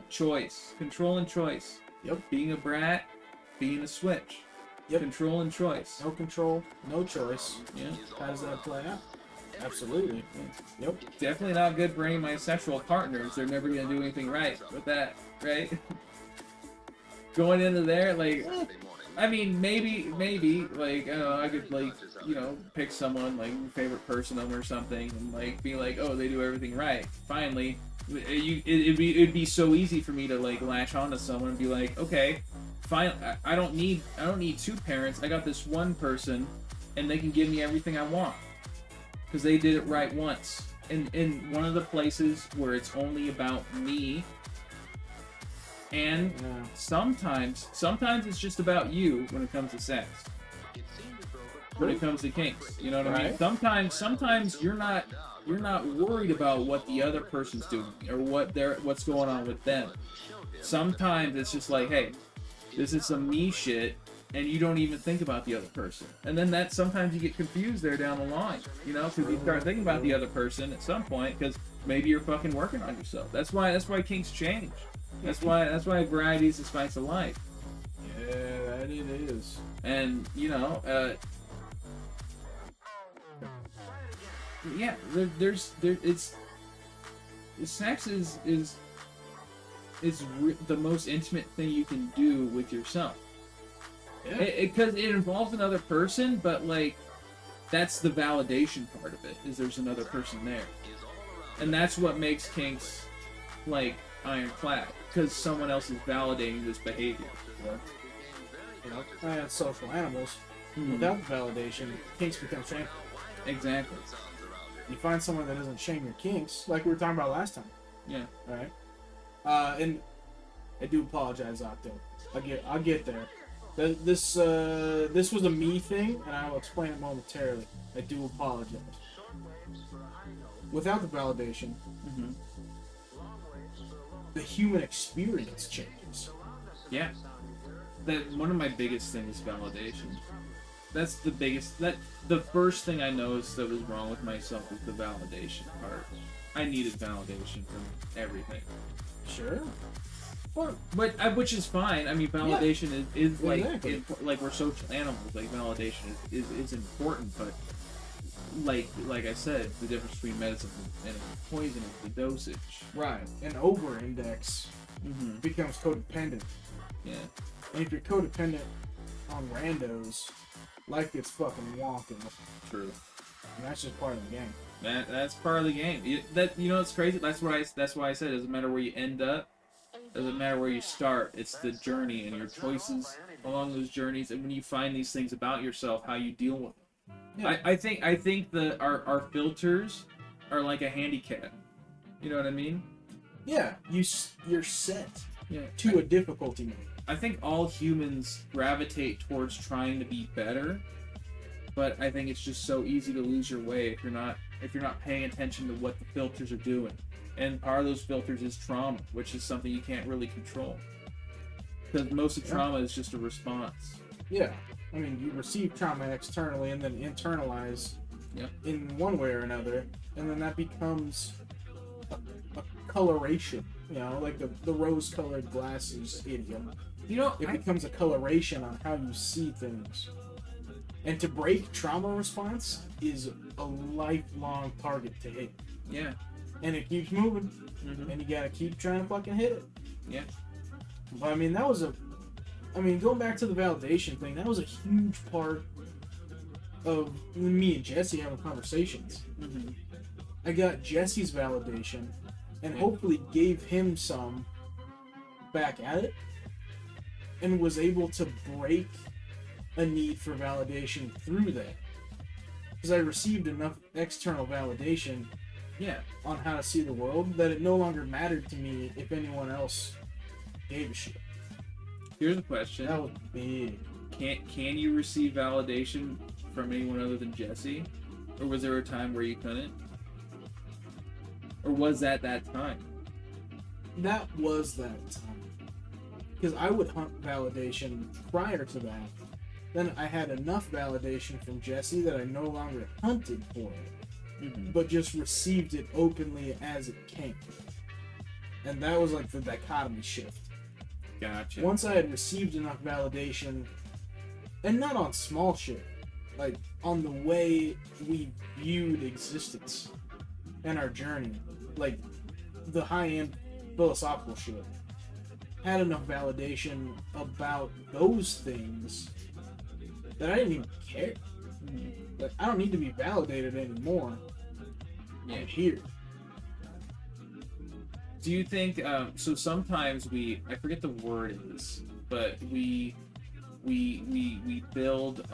[SPEAKER 3] choice, control and choice. Yep. Being a brat, being a switch. Yep. Control and choice.
[SPEAKER 2] No control, no choice.
[SPEAKER 3] Yeah.
[SPEAKER 2] How does that play out? Absolutely. Yep.
[SPEAKER 3] Definitely not good for any of my sexual partners. They're never gonna do anything right with that, right? Going into there, like, I mean, maybe, like, I don't know, I could, like, you know, pick someone, like, your favorite person or something, and, like, be like, oh, they do everything right. Finally, it'd be so easy for me to, like, latch onto someone and be like, okay, fine, I don't need two parents, I got this one person, and they can give me everything I want. Because they did it right once. In one of the places where it's only about me. And sometimes it's just about you when it comes to sex. When it comes to kinks, you know what I mean? Sometimes you're not worried about what the other person's doing or what's going on with them. Sometimes it's just like, hey, this is some me shit, and you don't even think about the other person. And then that sometimes you get confused there down the line, you know, because you start thinking about the other person at some point because maybe you're fucking working on yourself. That's why kinks change. That's why variety is the spice of life.
[SPEAKER 2] Yeah. It is.
[SPEAKER 3] And yeah, sex is the most intimate thing you can do with yourself.
[SPEAKER 2] Yeah.
[SPEAKER 3] Because it involves another person, but like that's the validation part of it. Is there's another person there, and that's what makes kinks like ironclad, because someone else is validating this behavior.
[SPEAKER 2] And social animals, without validation, kinks become shameful.
[SPEAKER 3] Exactly.
[SPEAKER 2] You find someone that doesn't shame your kinks, like we were talking about last time.
[SPEAKER 3] Yeah.
[SPEAKER 2] Right. And I do apologize, Octo. I'll get there. This was a me thing, and I will explain it momentarily. I do apologize. Without the validation, the human experience changes.
[SPEAKER 3] Yeah. One of my biggest things is validation. That's the biggest. The first thing I noticed that was wrong with myself was the validation part. I needed validation from everything.
[SPEAKER 2] Sure.
[SPEAKER 3] Which is fine. I mean, validation is like
[SPEAKER 2] exactly.
[SPEAKER 3] like we're social animals. Like validation is important, but like I said, the difference between medicine and poison is the dosage.
[SPEAKER 2] Right. An over-index becomes codependent.
[SPEAKER 3] Yeah.
[SPEAKER 2] And if you're codependent on randos, life gets fucking wonky.
[SPEAKER 3] True.
[SPEAKER 2] And that's just part of the game.
[SPEAKER 3] That's part of the game. It's crazy. That's why I said it doesn't matter where you end up. Doesn't matter where you start. It's the journey and your choices along those journeys, and when you find these things about yourself, how you deal with them. Yeah. I think that our filters are like a handicap. You know what I mean?
[SPEAKER 2] Yeah. You're set
[SPEAKER 3] Yeah.
[SPEAKER 2] to a difficulty mode.
[SPEAKER 3] I think all humans gravitate towards trying to be better, but I think it's just so easy to lose your way if you're not paying attention to what the filters are doing. And part of those filters is trauma, which is something you can't really control. Because most of trauma is just a response.
[SPEAKER 2] Yeah. I mean, you receive trauma externally and then internalize in one way or another, and then that becomes a coloration. You know, like the rose-colored glasses idiom. It becomes a coloration on how you see things. And to break trauma response is a lifelong target to hit.
[SPEAKER 3] Yeah.
[SPEAKER 2] And it keeps moving. And you gotta keep trying to fucking hit it.
[SPEAKER 3] Yeah.
[SPEAKER 2] But I mean, going back to the validation thing, that was a huge part of me and Jesse having conversations. I got Jesse's validation and hopefully gave him some back at it, and was able to break a need for validation through that. Because I received enough external validation on how to see the world that it no longer mattered to me if anyone else gave a shit.
[SPEAKER 3] Here's a question.
[SPEAKER 2] That was big.
[SPEAKER 3] Can you receive validation from anyone other than Jesse? Or was there a time where you couldn't? Or was that time?
[SPEAKER 2] That was that time. Because I would hunt validation prior to that. Then I had enough validation from Jesse that I no longer hunted for it, but just received it openly as it came. And that was like the dichotomy shift.
[SPEAKER 3] Gotcha.
[SPEAKER 2] Once I had received enough validation, and not on small shit, like on the way we viewed existence and our journey, like the high-end philosophical shit, had enough validation about those things that I didn't even care. Like, I don't need to be validated anymore. I'm here.
[SPEAKER 3] Do you think, so sometimes I forget the word is, but we build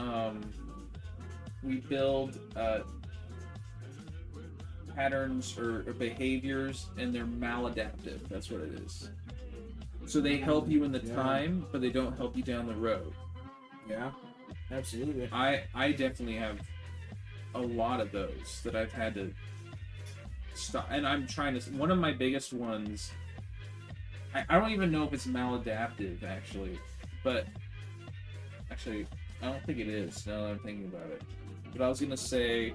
[SPEAKER 3] patterns or behaviors, and they're maladaptive. That's what it is. So they help you in the time, but they don't help you down the road.
[SPEAKER 2] Yeah, absolutely.
[SPEAKER 3] I definitely have a lot of those that I've had to stop, and I'm trying to. One of my biggest ones, I don't even know if it's maladaptive actually, but actually I don't think it is. Now that I'm thinking about it, but I was gonna say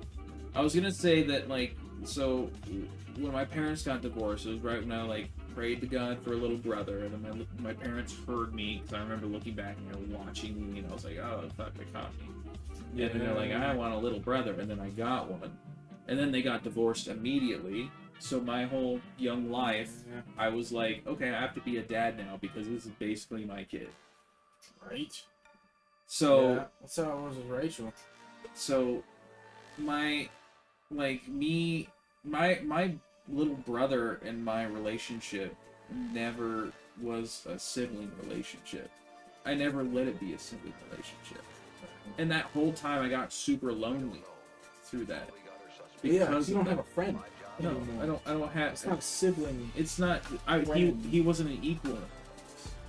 [SPEAKER 3] that, like, so when my parents got divorced, it was right when I prayed to God for a little brother, and then my parents heard me, because I remember looking back and they were watching me, and I was like, oh, fuck, they caught me. And then they're like, I want a little brother, and then I got one. And then they got divorced immediately. So my whole young life, I was like, okay, I have to be a dad now, because this is basically my kid.
[SPEAKER 2] Right.
[SPEAKER 3] So
[SPEAKER 2] Yeah, that's how it was with Rachel.
[SPEAKER 3] So my little brother and my relationship never was a sibling relationship. I never let it be a sibling relationship. And that whole time I got super lonely through that.
[SPEAKER 2] Because you don't have a friend.
[SPEAKER 3] No,
[SPEAKER 2] anymore.
[SPEAKER 3] I don't have.
[SPEAKER 2] It's not a sibling.
[SPEAKER 3] It's not. He wasn't an equal.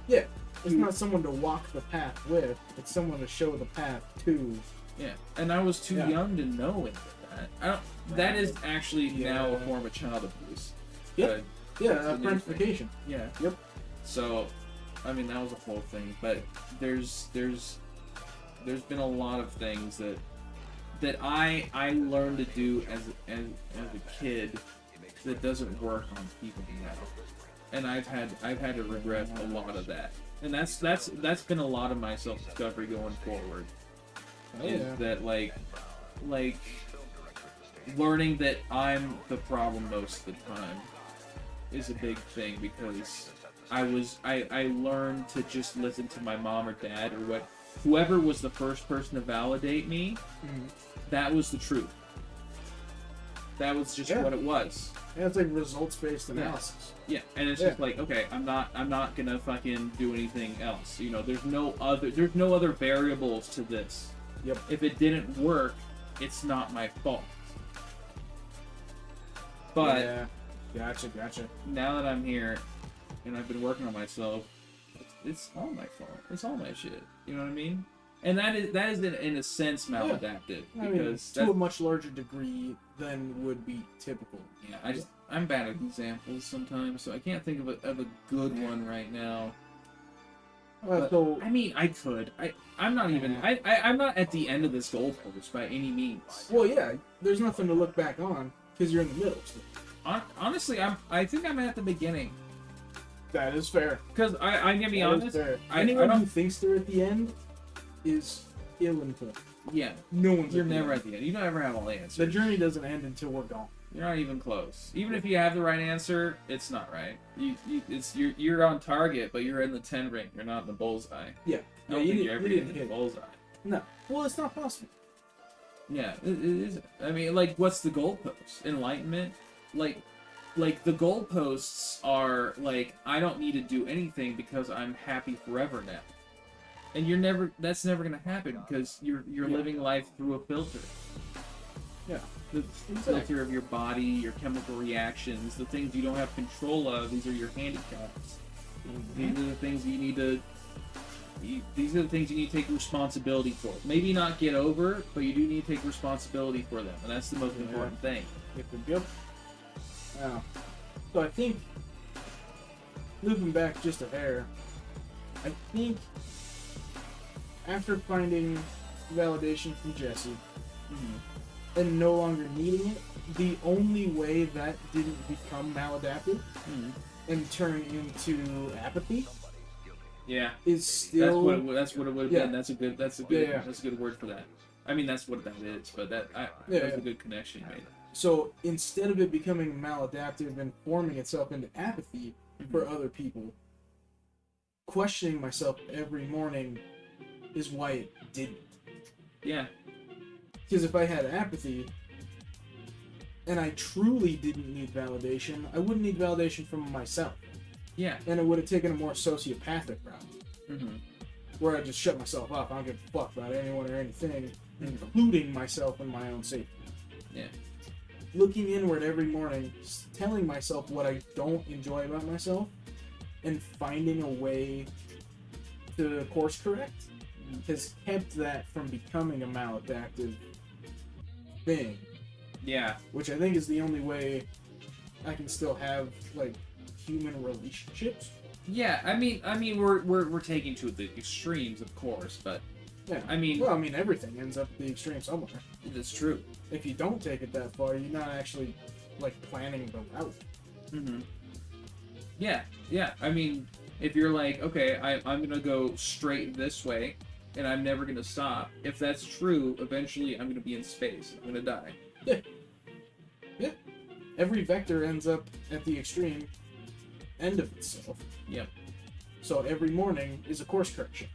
[SPEAKER 2] Yeah, it's not someone to walk the path with. It's someone to show the path to.
[SPEAKER 3] Yeah, and I was too young to know any of that. I don't. That is actually now a form of child abuse.
[SPEAKER 2] Yep. Yeah, friendification.
[SPEAKER 3] Yeah.
[SPEAKER 2] Yep.
[SPEAKER 3] So, I mean, that was a whole thing. But there's been a lot of things that I learned to do as a kid that doesn't work on people now, and I've had to regret a lot of that, and that's been a lot of my self-discovery going forward. That like learning that I'm the problem most of the time is a big thing, because I learned to just listen to my mom or dad or whoever was the first person to validate me. That was the truth. That was just what it was.
[SPEAKER 2] Yeah, it's like results-based analysis.
[SPEAKER 3] Yeah, and it's just like, okay, I'm not gonna fucking do anything else. You know, there's no other variables to this.
[SPEAKER 2] Yep.
[SPEAKER 3] If it didn't work, it's not my fault. But
[SPEAKER 2] Gotcha.
[SPEAKER 3] now that I'm here and I've been working on myself, it's all my fault. It's all my shit. You know what I mean? And that is in a sense maladaptive, because
[SPEAKER 2] to a much larger degree than would be typical.
[SPEAKER 3] Yeah, I'm bad at examples sometimes, so I can't think of a good one right now.
[SPEAKER 2] So
[SPEAKER 3] I mean, I could. I'm not even. I'm not at the end of this goalpost by any means.
[SPEAKER 2] well, yeah, there's nothing to look back on because you're in the middle. Still.
[SPEAKER 3] Honestly, I think I'm at the beginning.
[SPEAKER 2] That is fair.
[SPEAKER 3] Because I'm gonna be honest.
[SPEAKER 2] Anyone who thinks they're at the end is ill-informed.
[SPEAKER 3] Yeah,
[SPEAKER 2] No one's.
[SPEAKER 3] you're never at the end. You don't ever have all the answers.
[SPEAKER 2] The journey doesn't end until we're gone.
[SPEAKER 3] You're not even close. Even if you have the right answer, it's not right. You're on target, but you're in the 10 ring. You're not in the bullseye.
[SPEAKER 2] Yeah.
[SPEAKER 3] I don't think you're ever in the bullseye.
[SPEAKER 2] No. Well, it's not possible.
[SPEAKER 3] Yeah, it is. I mean, like, what's the goalpost? Enlightenment? Like the goalposts are like, I don't need to do anything because I'm happy forever now. And that's never gonna happen, because you're living life through a filter.
[SPEAKER 2] Yeah.
[SPEAKER 3] The filter of your body, your chemical reactions, the things you don't have control of. These are your handicaps. These are the things you need to. These are the things you need to take responsibility for. Maybe not get over, but you do need to take responsibility for them, and that's the most important thing.
[SPEAKER 2] Yep. Yeah. So I think, looping back just a hair, I think after finding validation from Jesse and no longer needing it, the only way that didn't become maladaptive and turn into apathy is still
[SPEAKER 3] that's what it would have been. That's a good word for that. I mean, that's what that is, but that's a good connection you made.
[SPEAKER 2] So instead of it becoming maladaptive and forming itself into apathy for other people, questioning myself every morning is why it didn't.
[SPEAKER 3] Yeah.
[SPEAKER 2] Because if I had apathy and I truly didn't need validation, I wouldn't need validation from myself.
[SPEAKER 3] Yeah.
[SPEAKER 2] And it would have taken a more sociopathic route. Where I just shut myself off. I don't give a fuck about anyone or anything, including myself and my own safety.
[SPEAKER 3] Yeah.
[SPEAKER 2] Looking inward every morning, telling myself what I don't enjoy about myself, and finding a way to course correct has kept that from becoming a maladaptive thing.
[SPEAKER 3] Yeah.
[SPEAKER 2] Which I think is the only way I can still have like human relationships.
[SPEAKER 3] Yeah, I mean we're taking to the extremes, of course, but
[SPEAKER 2] yeah.
[SPEAKER 3] I mean
[SPEAKER 2] everything ends up at the extreme somewhere.
[SPEAKER 3] That's true.
[SPEAKER 2] If you don't take it that far, you're not actually like planning the route.
[SPEAKER 3] Yeah, yeah. I mean, if you're like, okay, I'm gonna go straight this way, and I'm never gonna stop. If that's true, eventually I'm gonna be in space. I'm gonna die.
[SPEAKER 2] Yeah. Yeah. Every vector ends up at the extreme end of itself.
[SPEAKER 3] Yep.
[SPEAKER 2] So every morning is a course correction.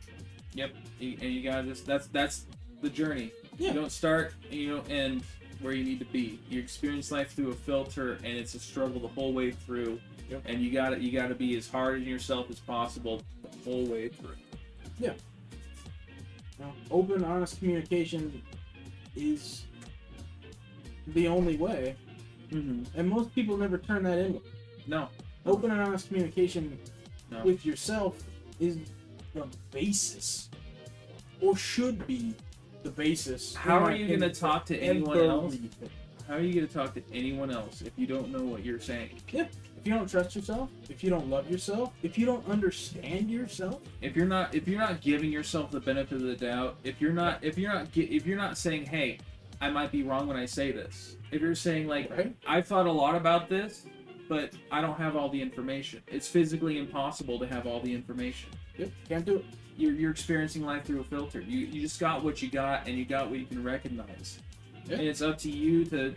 [SPEAKER 3] Yep. And you gotta just that's the journey.
[SPEAKER 2] Yeah.
[SPEAKER 3] You don't start and you don't end where you need to be. You experience life through a filter, and it's a struggle the whole way through.
[SPEAKER 2] Yep.
[SPEAKER 3] And you gotta be as hard on yourself as possible the whole way through.
[SPEAKER 2] Yeah. Now, open, honest communication is the only way,
[SPEAKER 3] Mm-hmm.
[SPEAKER 2] and most people never turn that in.
[SPEAKER 3] No.
[SPEAKER 2] Open and honest communication
[SPEAKER 3] No.
[SPEAKER 2] with yourself is the basis, or should be the basis.
[SPEAKER 3] How
[SPEAKER 2] in
[SPEAKER 3] are
[SPEAKER 2] my
[SPEAKER 3] you gonna
[SPEAKER 2] opinion,
[SPEAKER 3] talk to
[SPEAKER 2] for
[SPEAKER 3] anyone else?
[SPEAKER 2] everything.
[SPEAKER 3] How are you gonna talk to anyone else if you don't know what you're saying?
[SPEAKER 2] Yeah. If you don't trust yourself, if you don't love yourself, if you don't understand yourself,
[SPEAKER 3] If you're not giving yourself the benefit of the doubt, if you're not saying, hey, I might be wrong when I say this. If you're saying like,
[SPEAKER 2] right?
[SPEAKER 3] I've thought a lot about this, but I don't have all the information. It's physically impossible to have all the information.
[SPEAKER 2] Yep. Can't do it.
[SPEAKER 3] You're experiencing life through a filter. You just got what you got, and you got what you can recognize.
[SPEAKER 2] Yeah.
[SPEAKER 3] And it's up to you to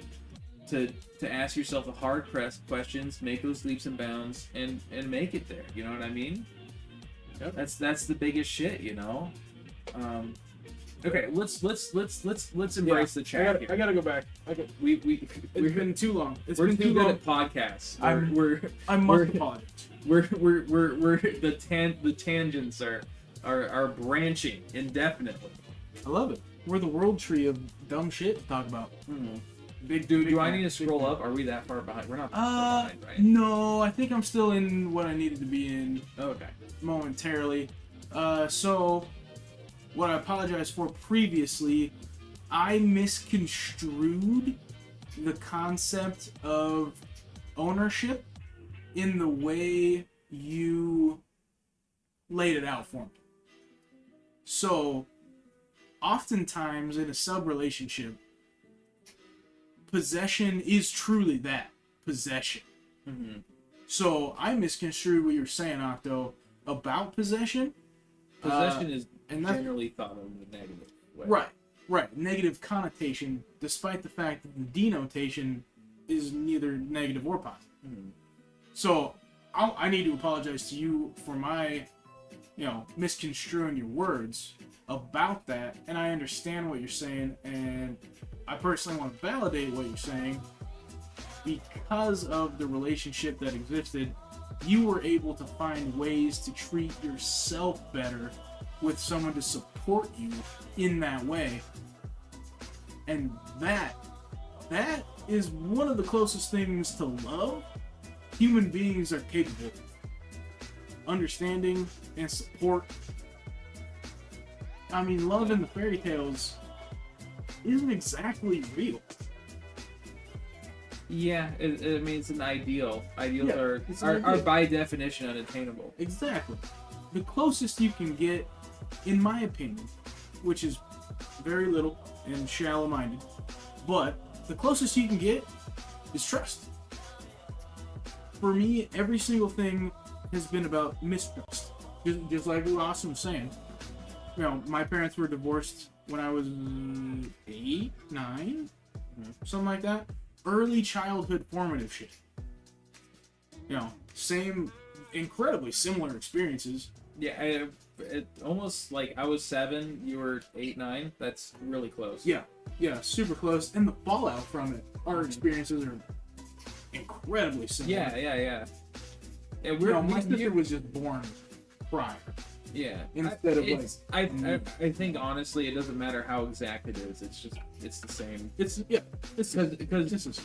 [SPEAKER 3] ask yourself the hard questions, make those leaps and bounds, and make it there. You know what I mean?
[SPEAKER 2] Yep.
[SPEAKER 3] That's the biggest shit, you know. Okay, let's embrace the chat here.
[SPEAKER 2] I gotta go back. It's been too long. It's
[SPEAKER 3] We're
[SPEAKER 2] been
[SPEAKER 3] too
[SPEAKER 2] too
[SPEAKER 3] good
[SPEAKER 2] long.
[SPEAKER 3] at podcasts.
[SPEAKER 2] I must apologize.
[SPEAKER 3] We're the tangents are branching indefinitely.
[SPEAKER 2] I love it. We're the world tree of dumb shit to talk about. Big dude.
[SPEAKER 3] Do I need to scroll up? Are we that far behind? We're not that far behind, right?
[SPEAKER 2] No, I think I'm still in what I needed to be in
[SPEAKER 3] Okay.
[SPEAKER 2] momentarily. So, what I apologize for previously, I misconstrued the concept of ownership in the way you laid it out for me. So, oftentimes in a sub-relationship, possession is truly that, possession.
[SPEAKER 3] Mm-hmm.
[SPEAKER 2] So I misconstrued what you were saying, Octo, about possession.
[SPEAKER 3] Possession is
[SPEAKER 2] and that's-
[SPEAKER 3] generally thought of in a negative way.
[SPEAKER 2] Right. Negative connotation, despite the fact that the denotation is neither negative or positive.
[SPEAKER 3] Mhm.
[SPEAKER 2] So I need to apologize to you for my, misconstruing your words about that, and I understand what you're saying, and I personally want to validate what you're saying. Because of the relationship that existed, you were able to find ways to treat yourself better with someone to support you in that way. And that is one of the closest things to love human beings are capable of. Understanding and support. I mean, love in the fairy tales isn't exactly real.
[SPEAKER 3] Yeah, I mean it's an ideal. Ideals
[SPEAKER 2] Yeah, it's an
[SPEAKER 3] are
[SPEAKER 2] ideal.
[SPEAKER 3] by definition unattainable.
[SPEAKER 2] Exactly. The closest you can get, in my opinion, which is very little and shallow-minded, but the closest you can get is trust. For me, every single thing has been about mistrust. Just like Ross was saying. My parents were divorced when I was 8, 9, something like that. Early childhood formative shit. Same, incredibly similar experiences.
[SPEAKER 3] Yeah, it almost like I was 7, you were 8, 9. That's really close.
[SPEAKER 2] Yeah, super close. And the fallout from it, our experiences are incredibly similar.
[SPEAKER 3] Yeah. And
[SPEAKER 2] My sister was just born prior.
[SPEAKER 3] Yeah.
[SPEAKER 2] Instead of
[SPEAKER 3] I think honestly, it doesn't matter how exact it is. It's the same.
[SPEAKER 2] It's
[SPEAKER 3] Because
[SPEAKER 2] this is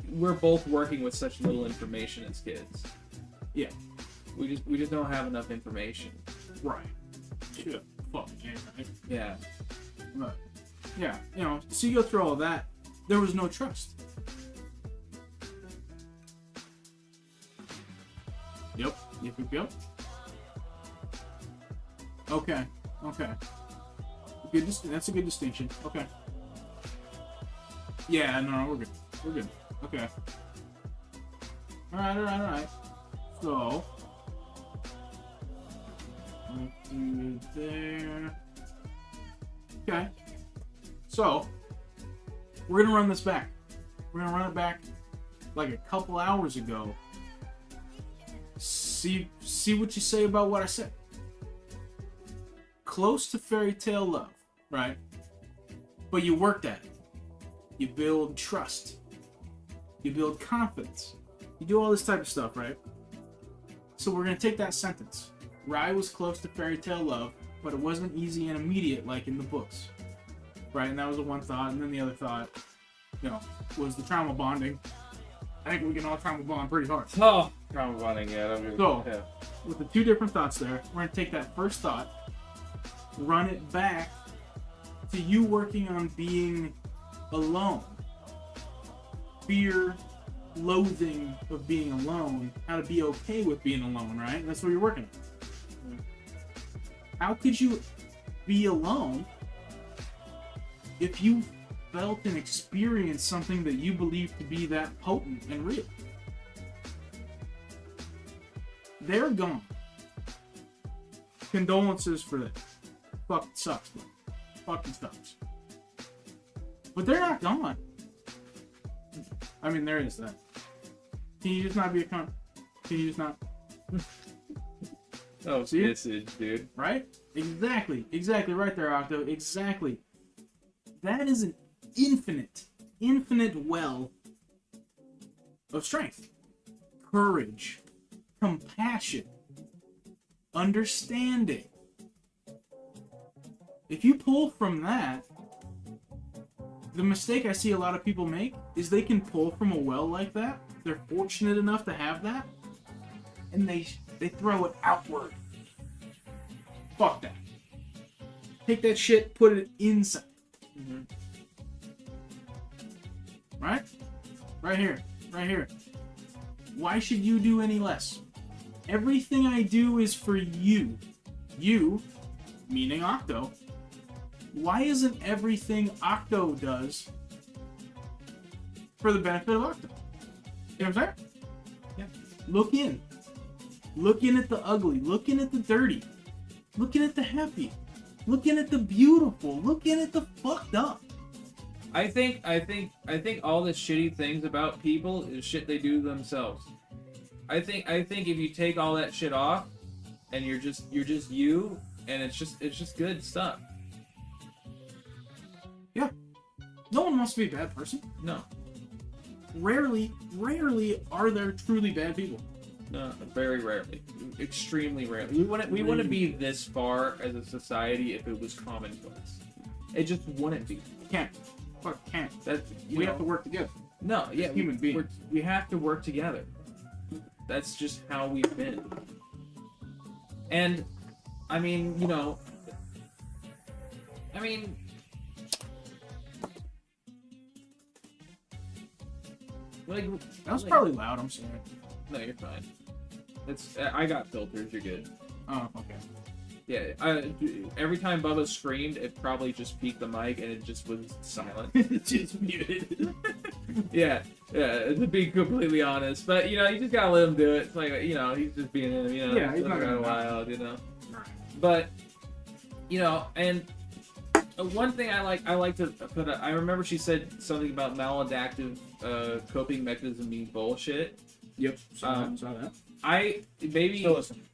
[SPEAKER 3] we're both working with such little information as kids.
[SPEAKER 2] Yeah.
[SPEAKER 3] We just don't have enough information.
[SPEAKER 2] right. Shit, fucking yeah, right?
[SPEAKER 3] Yeah.
[SPEAKER 2] But yeah, so you go through all of that. There was no trust. Yep. Yep. Okay. Good. That's a good distinction. Okay. Yeah. No, we're good. Okay. All right. So, let's do it there. Okay. So, we're gonna run this back. We're gonna run it back like a couple hours ago. See what you say about what I said. Close to fairy tale love, right? But you worked at it. You build trust. You build confidence. You do all this type of stuff, right? So we're gonna take that sentence. Rye was close to fairy tale love, but it wasn't easy and immediate like in the books. Right? And that was the one thought, and then the other thought, was the trauma bonding. I think we can all trauma bond pretty hard.
[SPEAKER 3] Oh, trauma bonding, yeah.
[SPEAKER 2] So, with the two different thoughts there, we're going to take that first thought, run it back to you working on being alone. Fear, loathing of being alone, how to be okay with being alone, right? That's what you're working on. How could you be alone if you felt and experienced something that you believe to be that potent and real? They're gone. Condolences for that. Fucking sucks, bro. Fucking sucks. But they're not gone. I mean, there is that. Can you just not be a cunt? Can you just not?
[SPEAKER 3] Oh,
[SPEAKER 2] see
[SPEAKER 3] message, dude.
[SPEAKER 2] Right? Exactly. Exactly right there, Octo. Exactly. That is an infinite well of strength, courage, compassion, understanding. If you pull from that, the mistake I see a lot of people make is they can pull from a well like that. They're fortunate enough to have that, and they throw it outward. Fuck that. Take that shit, put it inside. Mm-hmm. Right? Right here. Right here. Why should you do any less? Everything I do is for you. You, meaning Octo. Why isn't everything Octo does for the benefit of Octo? You know what I'm saying?
[SPEAKER 3] Yeah.
[SPEAKER 2] Look in. Looking at the ugly. Looking at the dirty. Looking at the happy. Looking at the beautiful. Looking at the fucked up.
[SPEAKER 3] I think all the shitty things about people is shit they do themselves. I think if you take all that shit off and you're just you and it's just good stuff.
[SPEAKER 2] Yeah. No one wants to be a bad person.
[SPEAKER 3] No.
[SPEAKER 2] Rarely are there truly bad people.
[SPEAKER 3] No, very rarely. Extremely rarely. We wouldn't be this far as a society if it was commonplace. It just wouldn't be.
[SPEAKER 2] Can't. Fuck, can't. We have to work together.
[SPEAKER 3] No, yeah,
[SPEAKER 2] human beings.
[SPEAKER 3] We have to work together. That's just how we've been. And, I mean, like,
[SPEAKER 2] that was probably loud. I'm sorry.
[SPEAKER 3] No, you're fine. I got filters. You're good.
[SPEAKER 2] Oh, okay.
[SPEAKER 3] Yeah. Every time Bubba screamed, it probably just peaked the mic and it just was silent.
[SPEAKER 2] It's just muted.
[SPEAKER 3] Yeah. To be completely honest, but you just gotta let him do it. It's like he's just being him.
[SPEAKER 2] Yeah, he's not gonna
[SPEAKER 3] wild. But and one thing I like to put. I remember she said something about maladaptive coping mechanism being bullshit.
[SPEAKER 2] Yep. Saw that.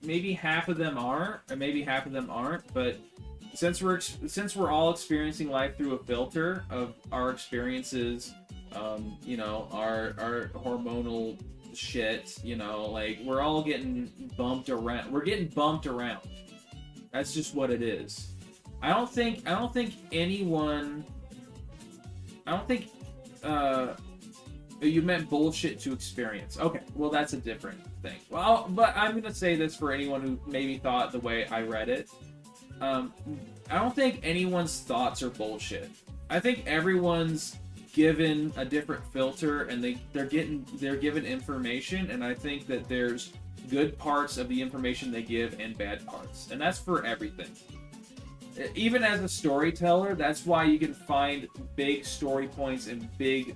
[SPEAKER 3] Maybe half of them are, or maybe half of them aren't. But since we're all experiencing life through a filter of our experiences, our hormonal shit, like we're all getting bumped around. We're getting bumped around. That's just what it is. I don't think anyone. I don't think you meant bullshit to experience. Okay, well that's a different thing. Well, but I'm gonna say this for anyone who maybe thought the way I read it. I don't think anyone's thoughts are bullshit. I think everyone's given a different filter and they're given information, and I think that there's good parts of the information they give and bad parts, and that's for everything. Even as a storyteller, that's why you can find big story points and big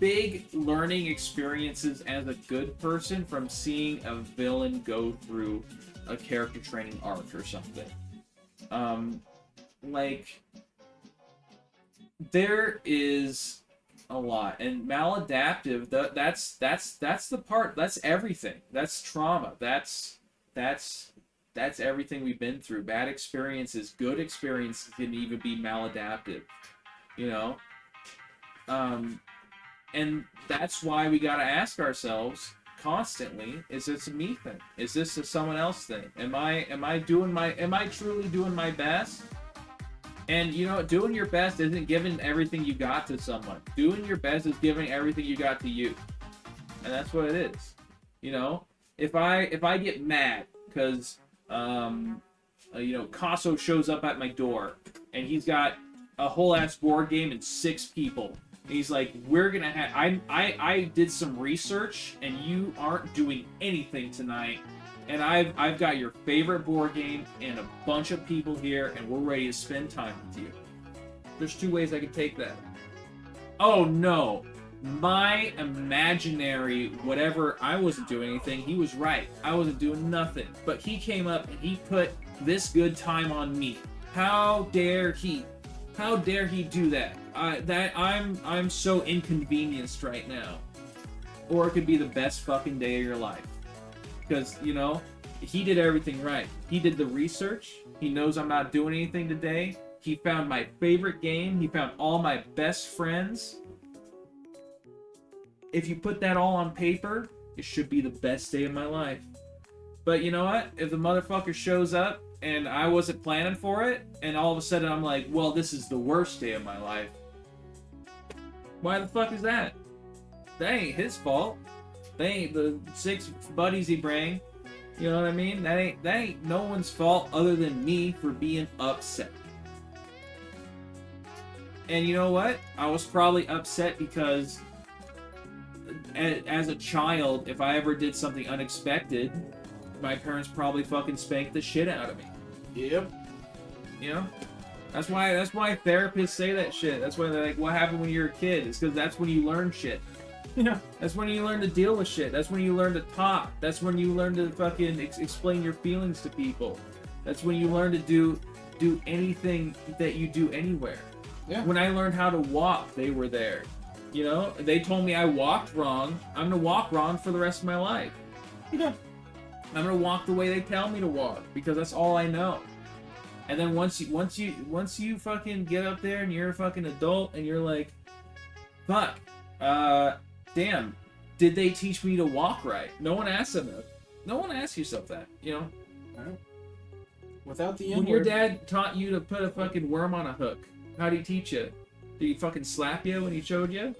[SPEAKER 3] big learning experiences as a good person from seeing a villain go through a character training arc or something. Like, there is a lot, and maladaptive. That's the part. That's everything. That's trauma. That's everything we've been through. Bad experiences, good experiences can even be maladaptive. You know. And that's why we gotta ask ourselves constantly: is this a me thing? Is this a someone else thing? Am I truly doing my best? And you know, doing your best isn't giving everything you got to someone. Doing your best is giving everything you got to you, and that's what it is. You know, if I get mad because you know, Casso shows up at my door and he's got a whole ass board game and 6 people. And he's like, we're gonna have. I did some research and you aren't doing anything tonight. And I've got your favorite board game and a bunch of people here, and we're ready to spend time with you. There's 2 ways I could take that. Oh no, my imaginary whatever, I wasn't doing anything. He was right. I wasn't doing nothing. But he came up and he put this good time on me. How dare he? How dare he do that? I'm so inconvenienced right now. Or it could be the best fucking day of your life. Because, you know, he did everything right. He did the research. He knows I'm not doing anything today. He found my favorite game. He found all my best friends. If you put that all on paper, it should be the best day of my life. But you know what? If the motherfucker shows up and I wasn't planning for it, and all of a sudden I'm like, well, this is the worst day of my life. Why the fuck is that? That ain't his fault. They ain't the 6 buddies he bring. You know what I mean? That ain't no one's fault other than me for being upset. And you know what? I was probably upset because as a child, if I ever did something unexpected, my parents probably fucking spanked the shit out of me.
[SPEAKER 2] Yep.
[SPEAKER 3] You know? That's why therapists say that shit. That's why they're like, what happened when you were a kid? It's because that's when you learn shit.
[SPEAKER 2] Yeah.
[SPEAKER 3] That's when you learn to deal with shit. That's when you learn to talk. That's when you learn to fucking explain your feelings to people. That's when you learn to do anything that you do anywhere.
[SPEAKER 2] Yeah.
[SPEAKER 3] When I learned how to walk, they were there. You know? They told me I walked wrong. I'm gonna walk wrong for the rest of my life.
[SPEAKER 2] Yeah.
[SPEAKER 3] I'm gonna walk the way they tell me to walk because that's all I know. And then once you fucking get up there and you're a fucking adult and you're like, fuck, damn, did they teach me to walk right? No one asks them that. No one asks yourself that, you know?
[SPEAKER 2] Right. Without the
[SPEAKER 3] When your dad taught you to put a fucking worm on a hook, how did he teach you? Did he fucking slap you when he showed you?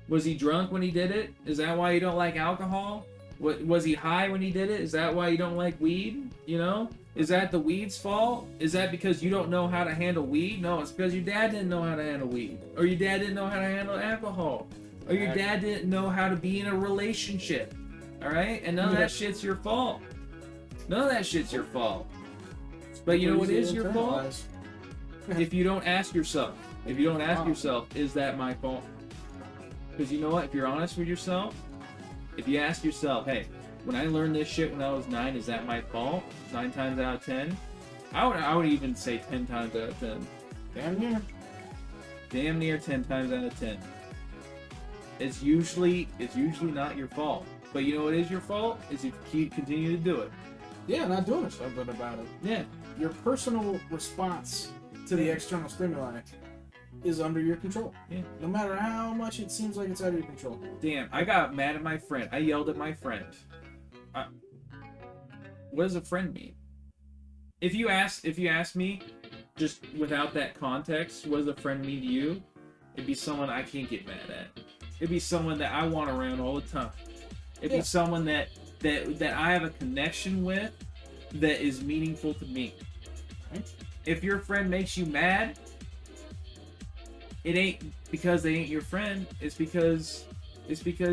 [SPEAKER 3] Was he drunk when he did it? Is that why you don't like alcohol? Was he high when he did it? Is that why you don't like weed? You know? Is that the weed's fault? Is that because you don't know how to handle weed? No, it's because your dad didn't know how to handle weed. Or your dad didn't know how to handle alcohol. Or your dad didn't know how to be in a relationship. Alright? And none of that shit's your fault. None of that shit's your fault. But you know what is your fault? If you don't ask yourself. If you don't ask yourself, is that my fault? Because you know what? If you're honest with yourself, if you ask yourself, hey, when I learned this shit when I was 9, is that my fault? 9 times out of 10? I would even say 10 times out of 10.
[SPEAKER 2] Damn near.
[SPEAKER 3] Damn near 10 times out of 10. It's usually not your fault. But you know what is your fault? Is if you continue to do it.
[SPEAKER 2] Yeah, not doing something about it.
[SPEAKER 3] Yeah.
[SPEAKER 2] Your personal response to the external stimuli is under your control.
[SPEAKER 3] Yeah.
[SPEAKER 2] No matter how much it seems like it's out of your control.
[SPEAKER 3] Damn, I got mad at my friend. I yelled at my friend. What does a friend mean? If you ask me, just without that context, what does a friend mean to you? It'd be someone I can't get mad at. It'd be someone that I want around all the time. It'd be someone that I have a connection with that is meaningful to me.
[SPEAKER 2] Right.
[SPEAKER 3] If your friend makes you mad, it ain't because they ain't your friend. It's because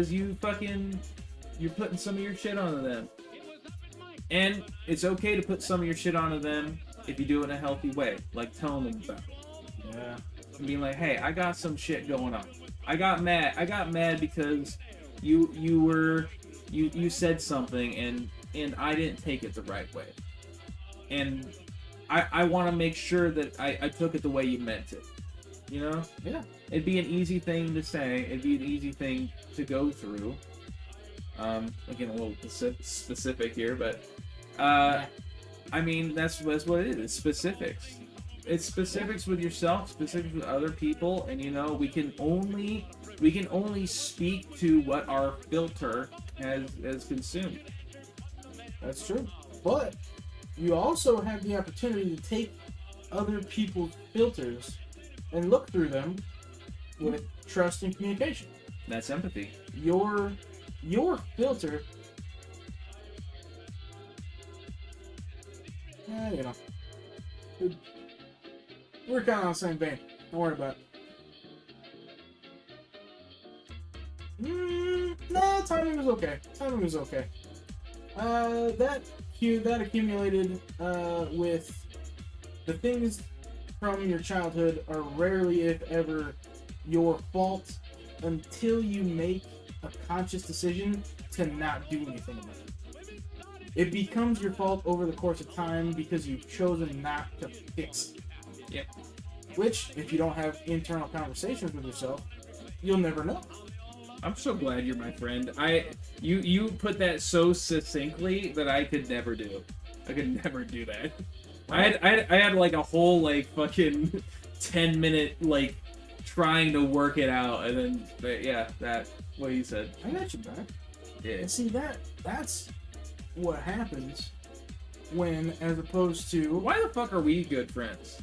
[SPEAKER 3] you're putting some of your shit onto them. And it's okay to put some of your shit onto them if you do it in a healthy way, like telling them about it.
[SPEAKER 2] Yeah.
[SPEAKER 3] And being like, hey, I got some shit going on. I got mad because you said something and I didn't take it the right way. And I want to make sure that I took it the way you meant it. You know?
[SPEAKER 2] Yeah.
[SPEAKER 3] It'd be an easy thing to say. It'd be an easy thing to go through. Again, a little specific here, but I mean that's what it is. It's specifics. It's specifics with yourself, specifics with other people, and you know we can only speak to what our filter has consumed.
[SPEAKER 2] That's true. But you also have the opportunity to take other people's filters and look through them with trust and communication.
[SPEAKER 3] That's empathy.
[SPEAKER 2] Your filter, you know, we're kind of on the same vein. Don't worry about it. Nah, timing was okay. Timing was okay. That accumulated with the things from your childhood are rarely, if ever, your fault until you make a conscious decision to not do anything about it. It becomes your fault over the course of time because you've chosen not to fix it.
[SPEAKER 3] Yep.
[SPEAKER 2] Which, if you don't have internal conversations with yourself, you'll never know.
[SPEAKER 3] I'm so glad you're my friend. You put that so succinctly that I could never do. I could never do that. I had like a whole like fucking 10-minute like trying to work it out, and then yeah, that what you said.
[SPEAKER 2] I got you back.
[SPEAKER 3] Yeah.
[SPEAKER 2] And see that's what happens when, as opposed to
[SPEAKER 3] Why the fuck are we good friends?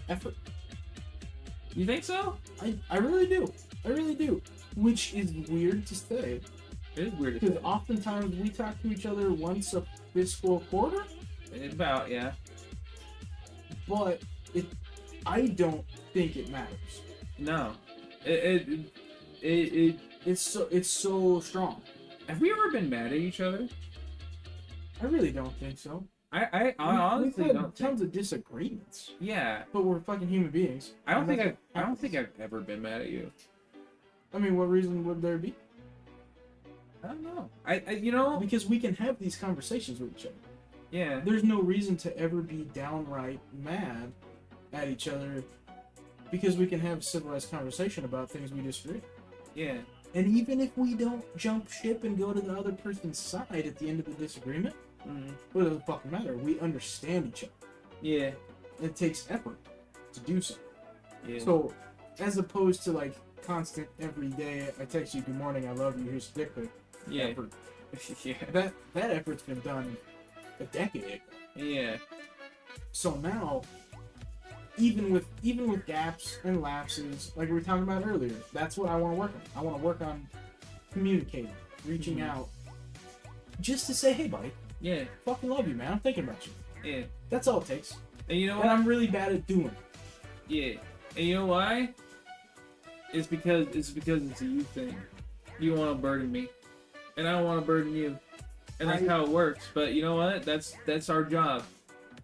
[SPEAKER 2] effort.
[SPEAKER 3] You think so?
[SPEAKER 2] I really do. I really do. Which is weird to say.
[SPEAKER 3] It is weird to
[SPEAKER 2] Because
[SPEAKER 3] say.
[SPEAKER 2] oftentimes we talk to each other once a fiscal quarter,
[SPEAKER 3] About, yeah.
[SPEAKER 2] but I don't think it matters.
[SPEAKER 3] No.
[SPEAKER 2] It's so strong.
[SPEAKER 3] Have we ever been mad at each other?
[SPEAKER 2] I really don't think so.
[SPEAKER 3] I honestly
[SPEAKER 2] We've had
[SPEAKER 3] don't
[SPEAKER 2] tons
[SPEAKER 3] think.
[SPEAKER 2] of disagreements,
[SPEAKER 3] Yeah.
[SPEAKER 2] but we're fucking human beings.
[SPEAKER 3] I don't
[SPEAKER 2] And
[SPEAKER 3] think
[SPEAKER 2] that's
[SPEAKER 3] I don't
[SPEAKER 2] what
[SPEAKER 3] think I've ever been mad at you.
[SPEAKER 2] I mean, what reason would there be?
[SPEAKER 3] I don't know. I you know.
[SPEAKER 2] Because we can have these conversations with each other.
[SPEAKER 3] Yeah.
[SPEAKER 2] There's no reason to ever be downright mad at each other because we can have a civilized conversation about things we disagree.
[SPEAKER 3] Yeah.
[SPEAKER 2] And even if we don't jump ship and go to the other person's side at the end of the disagreement, what does it fucking matter? We understand each other.
[SPEAKER 3] Yeah.
[SPEAKER 2] It takes effort to do so.
[SPEAKER 3] Yeah.
[SPEAKER 2] So, as opposed to like constant every day, I text you, good morning, I love you, here's a dick pic.
[SPEAKER 3] Yeah.
[SPEAKER 2] Effort.
[SPEAKER 3] Yeah.
[SPEAKER 2] That effort's been done a decade ago.
[SPEAKER 3] Yeah.
[SPEAKER 2] So now, even with gaps and lapses, like we were talking about earlier, that's what I want to work on. I want to work on communicating, reaching out, just to say, hey, buddy,
[SPEAKER 3] Yeah.
[SPEAKER 2] fucking love you, man. I'm thinking about you.
[SPEAKER 3] Yeah.
[SPEAKER 2] That's all it takes.
[SPEAKER 3] And you know
[SPEAKER 2] And
[SPEAKER 3] what?
[SPEAKER 2] I'm really bad at doing it.
[SPEAKER 3] Yeah. And you know why? It's because it's a you thing. You want to burden me, and I don't want to burden you, and that's how it works. But you know what? That's our job.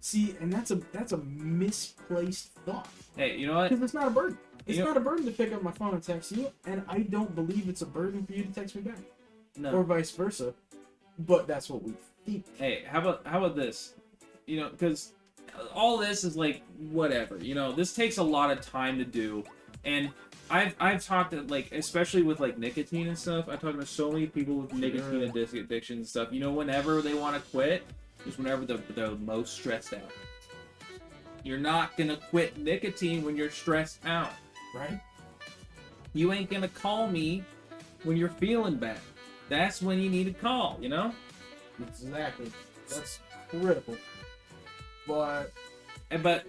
[SPEAKER 2] See, and that's a misplaced thought.
[SPEAKER 3] Hey, you know what?
[SPEAKER 2] Because it's not a burden. It's
[SPEAKER 3] You know-
[SPEAKER 2] not a burden to pick up my phone and text you, and I don't believe it's a burden for you to text me back,
[SPEAKER 3] No.
[SPEAKER 2] or vice versa. But that's what we think.
[SPEAKER 3] Hey, how about this? You know, because all this is like whatever. You know, this takes a lot of time to do, and I've talked to, like, especially with like nicotine and stuff. I talked to so many people with nicotine addiction and stuff. You know, whenever they want to quit, is whenever they're most stressed out. You're not gonna quit nicotine when you're stressed out.
[SPEAKER 2] Right?
[SPEAKER 3] You ain't gonna call me when you're feeling bad. That's when you need to call. You know.
[SPEAKER 2] Exactly. That's critical. But
[SPEAKER 3] But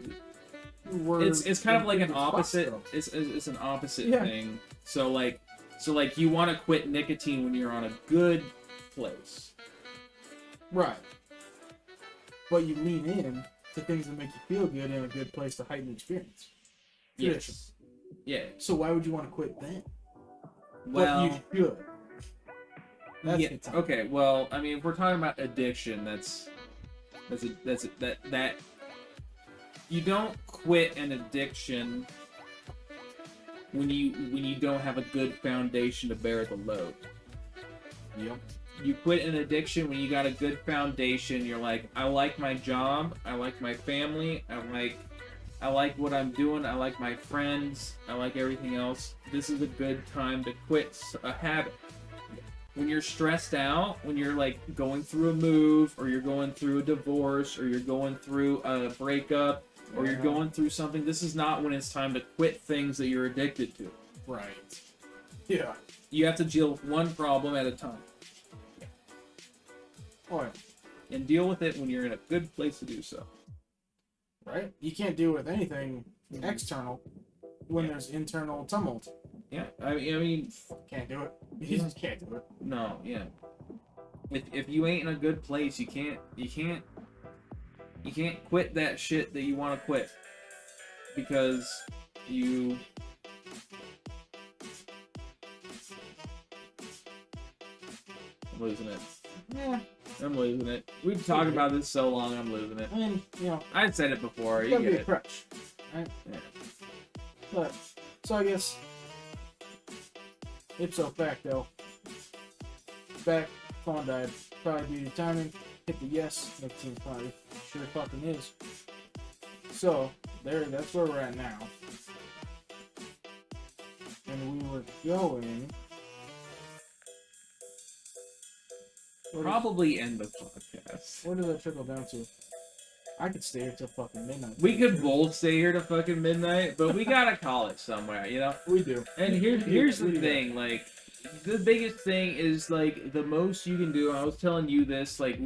[SPEAKER 3] it's kind of like an
[SPEAKER 2] spots,
[SPEAKER 3] opposite.
[SPEAKER 2] though.
[SPEAKER 3] It's an opposite
[SPEAKER 2] Yeah.
[SPEAKER 3] thing. So like you want to quit nicotine when you're on a good place.
[SPEAKER 2] Right. But you lean in to things that make you feel good in a good place to heighten the experience. Tradition.
[SPEAKER 3] Yes. Yeah.
[SPEAKER 2] So why would you want to quit then?
[SPEAKER 3] Well.
[SPEAKER 2] But you should. That's
[SPEAKER 3] Yeah.
[SPEAKER 2] the time.
[SPEAKER 3] Okay. Well, I mean, if we're talking about addiction, that you don't quit an addiction when you don't have a good foundation to bear the load.
[SPEAKER 2] Yep.
[SPEAKER 3] You quit an addiction when you got a good foundation. You're like, I like my job, I like my family, I like what I'm doing, I like my friends, I like everything else. This is a good time to quit a habit. When you're stressed out, when you're like going through a move, or you're going through a divorce, or you're going through a breakup, or you're going through something, this is not when it's time to quit things that you're addicted to.
[SPEAKER 2] Right. Yeah.
[SPEAKER 3] You have to deal with one problem at a time.
[SPEAKER 2] Oh, yeah.
[SPEAKER 3] And deal with it when you're in a good place to do so.
[SPEAKER 2] Right? You can't deal with anything external when there's internal tumult.
[SPEAKER 3] Yeah, I mean,
[SPEAKER 2] Can't do it. You just can't do it.
[SPEAKER 3] no, yeah. If you ain't in a good place, you can't quit that shit that you want to quit, because you. I'm losing it.
[SPEAKER 2] Yeah.
[SPEAKER 3] I'm losing it. We've talked about this so long, I'm losing it.
[SPEAKER 2] I mean, you know,
[SPEAKER 3] I'd said it before.
[SPEAKER 2] it's
[SPEAKER 3] You
[SPEAKER 2] gotta
[SPEAKER 3] get
[SPEAKER 2] be a
[SPEAKER 3] it.
[SPEAKER 2] crutch. Right?
[SPEAKER 3] Yeah.
[SPEAKER 2] But, so I guess, ipso facto, back, phone died. Probably due to timing. Hit the yes. That seems probably sure fucking is. So, that's where we're at now. And we were going.
[SPEAKER 3] Probably end the podcast.
[SPEAKER 2] Where did that trickle down to? I could stay here till fucking midnight.
[SPEAKER 3] We could both stay here to fucking midnight, but we gotta call it somewhere, you know?
[SPEAKER 2] We do.
[SPEAKER 3] And here's the thing, like, the biggest thing is, like, the most you can do, I was telling you this, like,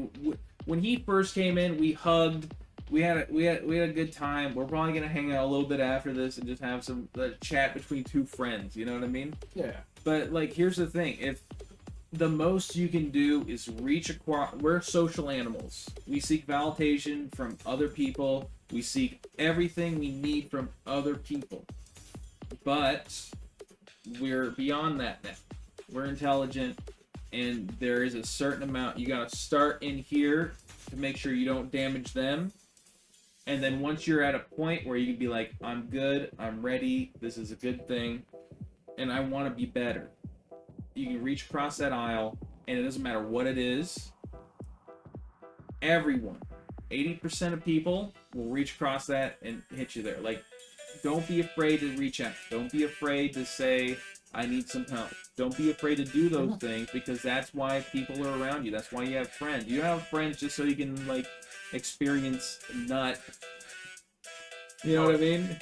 [SPEAKER 3] when he first came in, we hugged, we had a good time. We're probably gonna hang out a little bit after this and just have some chat between two friends, you know what I mean?
[SPEAKER 2] Yeah.
[SPEAKER 3] But, like, here's the thing, if the most you can do is we're social animals. We seek validation from other people. We seek everything we need from other people. But we're beyond that now. We're intelligent, and there is a certain amount. You gotta start in here to make sure you don't damage them. And then once you're at a point where you can be like, I'm good, I'm ready, this is a good thing, and I want to be better. You can reach across that aisle, and it doesn't matter what it is. Everyone, 80% of people will reach across that and hit you there. Like, don't be afraid to reach out. Don't be afraid to say, I need some help. Don't be afraid to do those things, because that's why people are around you. That's why you have friends. You don't have friends just so you can, like, experience nut. You know what I mean?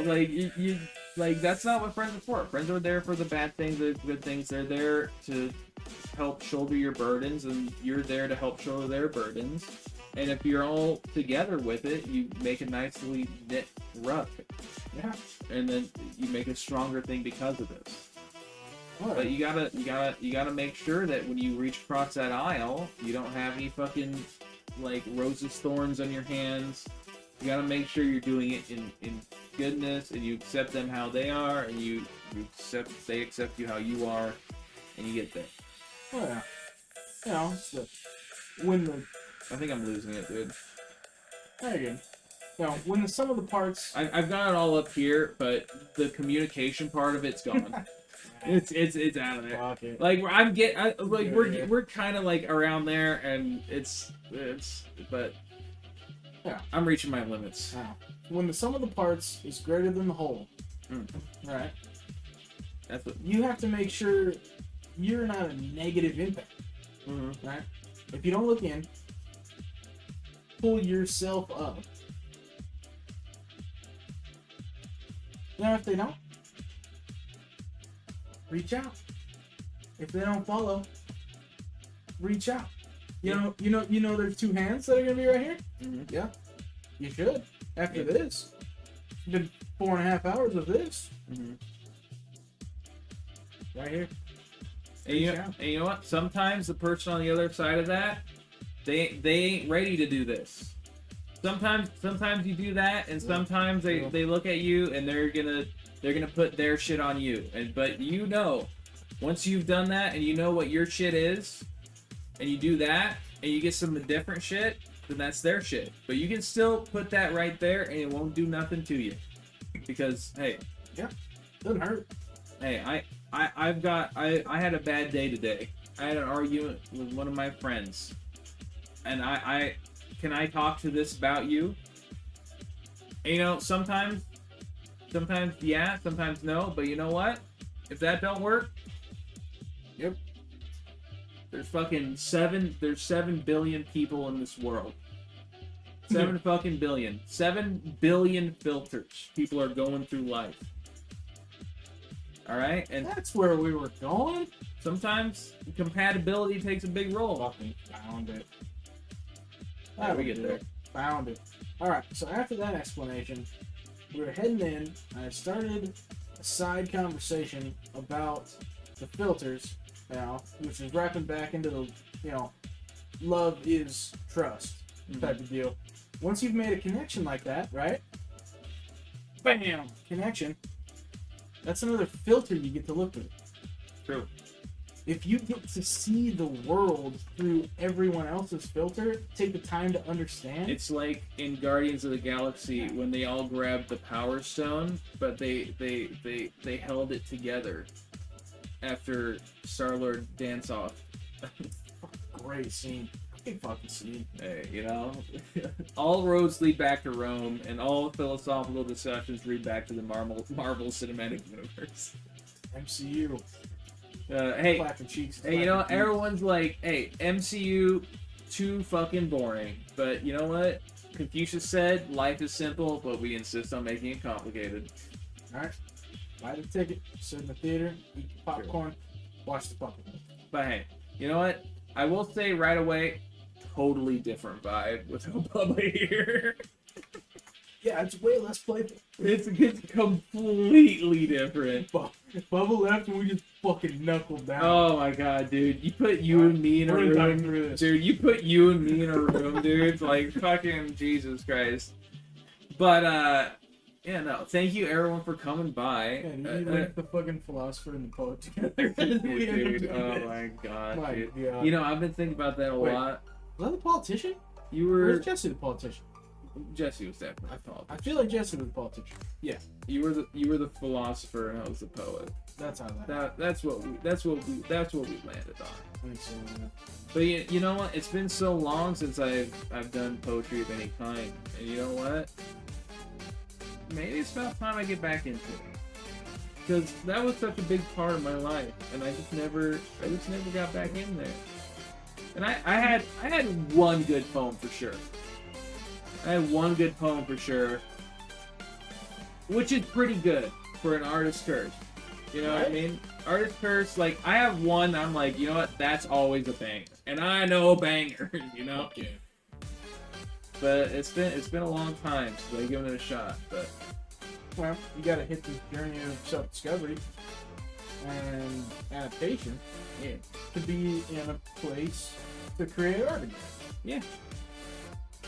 [SPEAKER 3] Like, you like, that's not what friends are for. Friends are there for the bad things, the good things. They're there to help shoulder your burdens, and you're there to help shoulder their burdens. And if you're all together with it, you make a nicely knit rug.
[SPEAKER 2] Yeah.
[SPEAKER 3] And then you make a stronger thing because of this.
[SPEAKER 2] All right.
[SPEAKER 3] But you gotta make sure that when you reach across that aisle, you don't have any fucking, like, roses thorns on your hands. You gotta make sure you're doing it in goodness, and you accept them how they are, and they accept you how you are, and you get there.
[SPEAKER 2] Oh, yeah. You know, when the...
[SPEAKER 3] I think I'm losing it, dude.
[SPEAKER 2] There you go. You know, when the sum of the parts...
[SPEAKER 3] I've got it all up here, but the communication part of it's gone. it's out of there.
[SPEAKER 2] Fuck it.
[SPEAKER 3] Like, we're kind of like around there, and it's but
[SPEAKER 2] yeah,
[SPEAKER 3] I'm reaching my limits.
[SPEAKER 2] Now, when the sum of the parts is greater than the whole, right?
[SPEAKER 3] That's what.
[SPEAKER 2] You have to make sure you're not a negative impact, right? If you don't look in, pull yourself up. Now, if they don't, reach out. If they don't follow, reach out. You know, there's two hands that are gonna be right here. Yeah, you should. After this, it's been 4.5 hours of this. Right here.
[SPEAKER 3] And you know what? Sometimes the person on the other side of that, they ain't ready to do this. Sometimes you do that, and sometimes they look at you and they're gonna put their shit on you. But you know, once you've done that and you know what your shit is, and you do that and you get some different shit, then that's their shit. But you can still put that right there and it won't do nothing to you. Because, hey,
[SPEAKER 2] Doesn't hurt.
[SPEAKER 3] Hey, I had a bad day today. I had an argument with one of my friends, and can I talk to this about you? And, you know, sometimes yeah, sometimes no, but you know what? If that don't work,
[SPEAKER 2] Yep.
[SPEAKER 3] there's 7 billion people in this world. 7 fucking billion. 7 billion filters people are going through life. Alright? And
[SPEAKER 2] That's where we were going.
[SPEAKER 3] sometimes compatibility takes a big role.
[SPEAKER 2] Fucking found it.
[SPEAKER 3] Yeah, we get there.
[SPEAKER 2] Found it. Alright, so after that explanation, we were heading in, and I started a side conversation about the filters, you know, which is wrapping back into the, you know, love is trust type of deal. Once you've made a connection like that, right? Bam! Connection. That's another filter you get to look through.
[SPEAKER 3] True.
[SPEAKER 2] If you get to see the world through everyone else's filter, take the time to understand.
[SPEAKER 3] It's like in Guardians of the Galaxy when they all grabbed the Power Stone, but they held it together after Star-Lord dance off.
[SPEAKER 2] Great scene. Great fucking scene.
[SPEAKER 3] Hey, you know, all roads lead back to Rome, and all philosophical discussions lead back to the Marvel Cinematic Universe.
[SPEAKER 2] MCU.
[SPEAKER 3] Hey,
[SPEAKER 2] Clapping cheeks.
[SPEAKER 3] hey, you know,
[SPEAKER 2] clapping cheeks.
[SPEAKER 3] everyone's like, hey, MCU, too fucking boring. But you know what? Confucius said, life is simple, but we insist on making it complicated.
[SPEAKER 2] Alright. Buy the ticket, sit in the theater, eat the popcorn, watch the puppet.
[SPEAKER 3] But hey, you know what? I will say right away, totally different vibe with Bubba here.
[SPEAKER 2] Yeah, it's way less playful.
[SPEAKER 3] It's completely different.
[SPEAKER 2] Bubba left and we just fucking knuckled down.
[SPEAKER 3] Oh my god, dude. You put you and me in a
[SPEAKER 2] We're talking
[SPEAKER 3] room.
[SPEAKER 2] through this.
[SPEAKER 3] Dude, you put you and me in a room, dude. Like, fucking Jesus Christ. But, yeah, no. Thank you, everyone, for coming by.
[SPEAKER 2] Man, you link the fucking philosopher and the poet together.
[SPEAKER 3] Dude, oh my god,
[SPEAKER 2] My
[SPEAKER 3] dude.
[SPEAKER 2] God.
[SPEAKER 3] You know, I've been thinking about that a
[SPEAKER 2] Wait.
[SPEAKER 3] lot.
[SPEAKER 2] Was that the politician?
[SPEAKER 3] You
[SPEAKER 2] Where's
[SPEAKER 3] were...
[SPEAKER 2] Jesse the politician?
[SPEAKER 3] Jesse was definitely a politician.
[SPEAKER 2] I feel like Jesse was the politician.
[SPEAKER 3] You were the philosopher and I was the poet.
[SPEAKER 2] That's how that.
[SPEAKER 3] That's what we landed on.
[SPEAKER 2] I think so, yeah.
[SPEAKER 3] But you know what? It's been so long since I've done poetry of any kind, and you know what? Maybe it's about time I get back into it, because that was such a big part of my life, and I just never got back in there. And I had one good poem for sure. I had one good poem for sure, which is pretty good for an artist curse. You know what I mean? Artist curse, like, I have one, I'm like, you know what? That's always a banger. And I know bangers, you know?
[SPEAKER 2] Yeah.
[SPEAKER 3] But it's been a long time since I've given it a shot, but...
[SPEAKER 2] Well, you gotta hit the journey of self-discovery and adaptation to be in a place to create art again.
[SPEAKER 3] Yeah.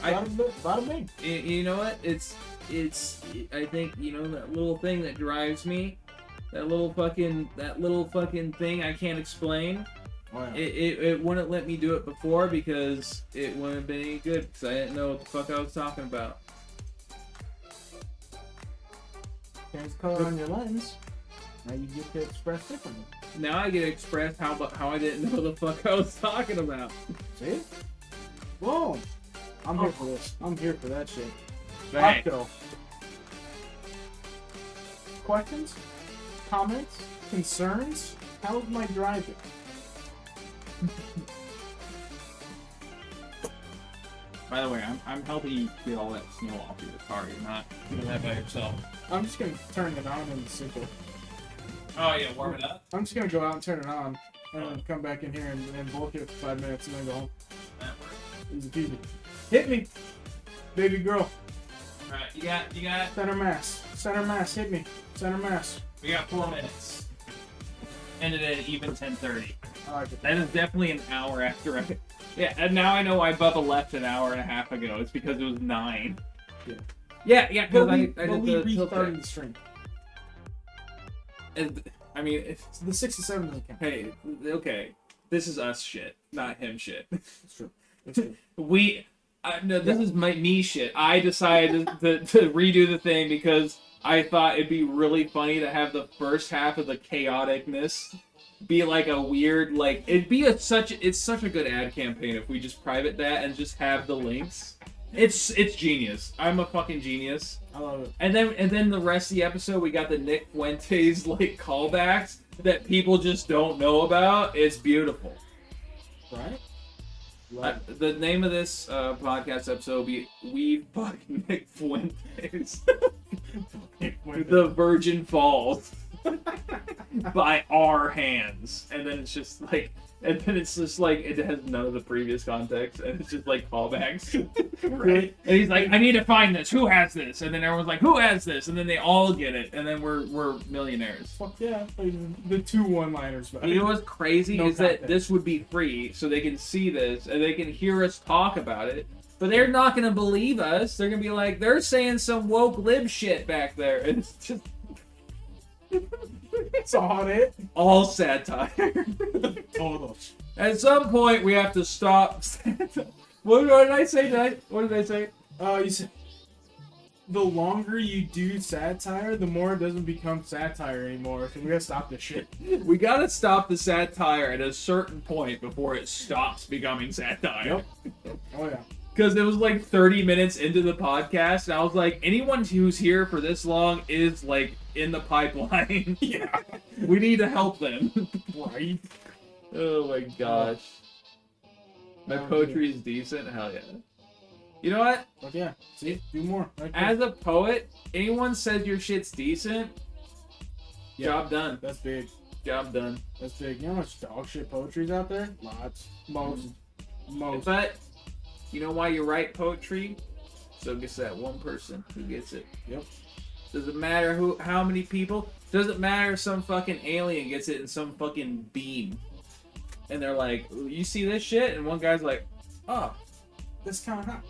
[SPEAKER 2] Bada bing.
[SPEAKER 3] You know what? It's I think, you know, that little thing that drives me, that little fucking thing I can't explain.
[SPEAKER 2] Oh, yeah.
[SPEAKER 3] It wouldn't let me do it before because it wouldn't have been any good because I didn't know what the fuck I was talking about.
[SPEAKER 2] Change the color on your lens. Now you get to express differently.
[SPEAKER 3] Now I get to express how I didn't know the fuck I was talking about.
[SPEAKER 2] See? Boom. I'm here for this. I'm here for that shit.
[SPEAKER 3] Bang.
[SPEAKER 2] Octo. Questions? Comments? Concerns? How's my driving?
[SPEAKER 3] By the way, I'm helping you get all that snow off your car. You're not doing that by yourself.
[SPEAKER 2] I'm just gonna turn it on and simple.
[SPEAKER 3] Oh yeah, warm it up.
[SPEAKER 2] I'm just gonna go out and turn it on, and then come back in here and bullshit for 5 minutes and then go home.
[SPEAKER 3] That works.
[SPEAKER 2] Easy peasy. Hit me, baby girl.
[SPEAKER 3] All right, you got.
[SPEAKER 2] Center mass. Center mass. Hit me. Center mass.
[SPEAKER 3] We got 4 minutes. Ended at even 10:30.
[SPEAKER 2] I like it.
[SPEAKER 3] That is definitely an hour after I. Yeah, and now I know why Bubba left an hour and a half ago. It's because it was 9.
[SPEAKER 2] Yeah.
[SPEAKER 3] Yeah,
[SPEAKER 2] But
[SPEAKER 3] because
[SPEAKER 2] we
[SPEAKER 3] I did the
[SPEAKER 2] restarted the stream.
[SPEAKER 3] And, I mean,
[SPEAKER 2] So the 67 doesn't count.
[SPEAKER 3] hey, okay, this is us shit, not him shit.
[SPEAKER 2] It's true. It's true.
[SPEAKER 3] No, this is me shit. I decided to redo the thing because I thought it'd be really funny to have the first half of the chaoticness be like a weird, like, it'd be it's such a good ad campaign if we just private that and just have the links. It's genius. I'm a fucking genius.
[SPEAKER 2] I love it.
[SPEAKER 3] And then the rest of the episode, we got the Nick Fuentes like callbacks that people just don't know about. It's beautiful.
[SPEAKER 2] Right?
[SPEAKER 3] The name of this podcast episode will be "We Fuck Nick Fuentes." The Virgin Falls by our hands, and then it's just like. And then it's just like, it has none of the previous context, and it's just like callbacks. Right? And he's like, I need to find this. Who has this? And then everyone's like, who has this? And then they all get it, and then we're millionaires.
[SPEAKER 2] Fuck yeah. The 2 one-liners.
[SPEAKER 3] You know what's crazy
[SPEAKER 2] No
[SPEAKER 3] is that
[SPEAKER 2] context.
[SPEAKER 3] this would be free, so they can see this, and they can hear us talk about it. But they're not going to believe us. They're going to be like, they're saying some woke lib shit back there. And it's just
[SPEAKER 2] It's on it.
[SPEAKER 3] all satire.
[SPEAKER 2] Total.
[SPEAKER 3] At some point, we have to stop. What did I say tonight? What did I say?
[SPEAKER 2] You said the longer you do satire, the more it doesn't become satire anymore. So we gotta stop this shit.
[SPEAKER 3] We gotta stop the satire at a certain point before it stops becoming satire.
[SPEAKER 2] Yep. Oh yeah.
[SPEAKER 3] Because it was like 30 minutes into the podcast, and I was like, anyone who's here for this long is like in the pipeline.
[SPEAKER 2] Yeah.
[SPEAKER 3] We need to help them.
[SPEAKER 2] Right.
[SPEAKER 3] Oh my gosh. My poetry is decent? Hell yeah. You know what?
[SPEAKER 2] Fuck yeah. See? Do more. Right there.
[SPEAKER 3] As a poet, anyone says your shit's decent,
[SPEAKER 2] Yeah.
[SPEAKER 3] job done.
[SPEAKER 2] That's big.
[SPEAKER 3] Job done.
[SPEAKER 2] That's big. You know how much dog shit poetry's out there? Lots. Most.
[SPEAKER 3] But, you know why you write poetry? So it's that one person who gets it.
[SPEAKER 2] Yep.
[SPEAKER 3] Doesn't matter how many people. Doesn't matter if some fucking alien gets it in some fucking beam. And they're like, you see this shit? And one guy's like, oh,
[SPEAKER 2] That's kind of hot.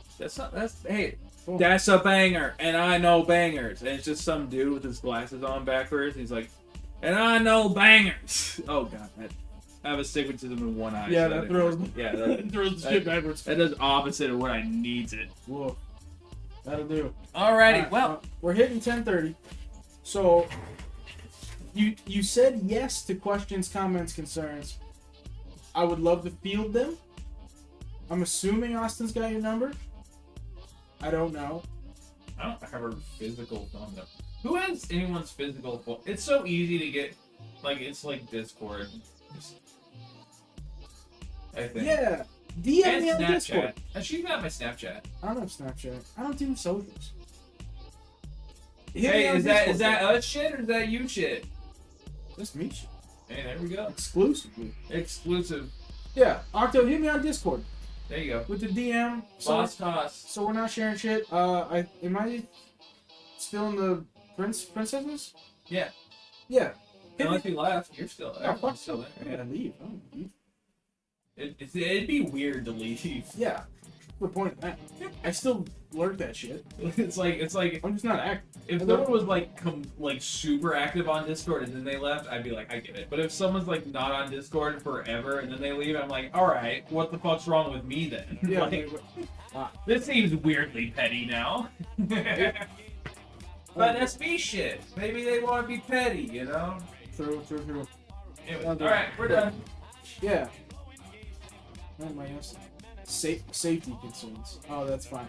[SPEAKER 3] hey,
[SPEAKER 2] Cool.
[SPEAKER 3] that's a banger. And I know bangers. And it's just some dude with his glasses on backwards. And he's like, and I know bangers. Oh, God. I have astigmatism in one eye.
[SPEAKER 2] Yeah,
[SPEAKER 3] so
[SPEAKER 2] that throws.
[SPEAKER 3] Yeah,
[SPEAKER 2] That throws the shit backwards.
[SPEAKER 3] that does opposite of what I needs it.
[SPEAKER 2] Whoa. That'll do.
[SPEAKER 3] Alrighty,
[SPEAKER 2] Alright,
[SPEAKER 3] well.
[SPEAKER 2] we're hitting 10:30. So you said yes to questions, comments, concerns. I would love to field them. I'm assuming Austin's got your number. I don't know.
[SPEAKER 3] I don't have a physical phone though. Who has anyone's physical phone? It's so easy to get, like, it's like Discord. I think.
[SPEAKER 2] Yeah. DM
[SPEAKER 3] And
[SPEAKER 2] me on
[SPEAKER 3] Snapchat.
[SPEAKER 2] Discord.
[SPEAKER 3] And she's got my Snapchat.
[SPEAKER 2] I don't have Snapchat. I don't do socials. Hit me
[SPEAKER 3] Hey,
[SPEAKER 2] on
[SPEAKER 3] is that
[SPEAKER 2] Discord.
[SPEAKER 3] us shit or is that you shit?
[SPEAKER 2] That's me shit.
[SPEAKER 3] Hey, there we go.
[SPEAKER 2] Exclusively.
[SPEAKER 3] Exclusive.
[SPEAKER 2] Yeah. Octo, hit me on Discord
[SPEAKER 3] There you go.
[SPEAKER 2] with the DM.
[SPEAKER 3] Boss toss.
[SPEAKER 2] So we're not sharing shit. Am I still in the princesses?
[SPEAKER 3] Yeah.
[SPEAKER 2] Yeah. Hit
[SPEAKER 3] Unless
[SPEAKER 2] me.
[SPEAKER 3] you left, you're still there.
[SPEAKER 2] Oh, fuck,
[SPEAKER 3] still there.
[SPEAKER 2] I gotta leave. I don't leave.
[SPEAKER 3] It'd be weird to leave.
[SPEAKER 2] Yeah. What's the point of that? I still lurk that shit.
[SPEAKER 3] It's like
[SPEAKER 2] I'm just not active.
[SPEAKER 3] if someone was like super active on Discord and then they left, I'd be like, I get it. But if someone's like not on Discord forever and then they leave, I'm like, all right, what the fuck's wrong with me then?
[SPEAKER 2] Yeah.
[SPEAKER 3] Like, this seems weirdly petty now. But that's me shit. Maybe they want to be petty, you know?
[SPEAKER 2] True.
[SPEAKER 3] Anyway,
[SPEAKER 2] I'll do
[SPEAKER 3] all right,
[SPEAKER 2] it.
[SPEAKER 3] we're done.
[SPEAKER 2] Yeah. What am I asking? Safety concerns. Oh, that's fine.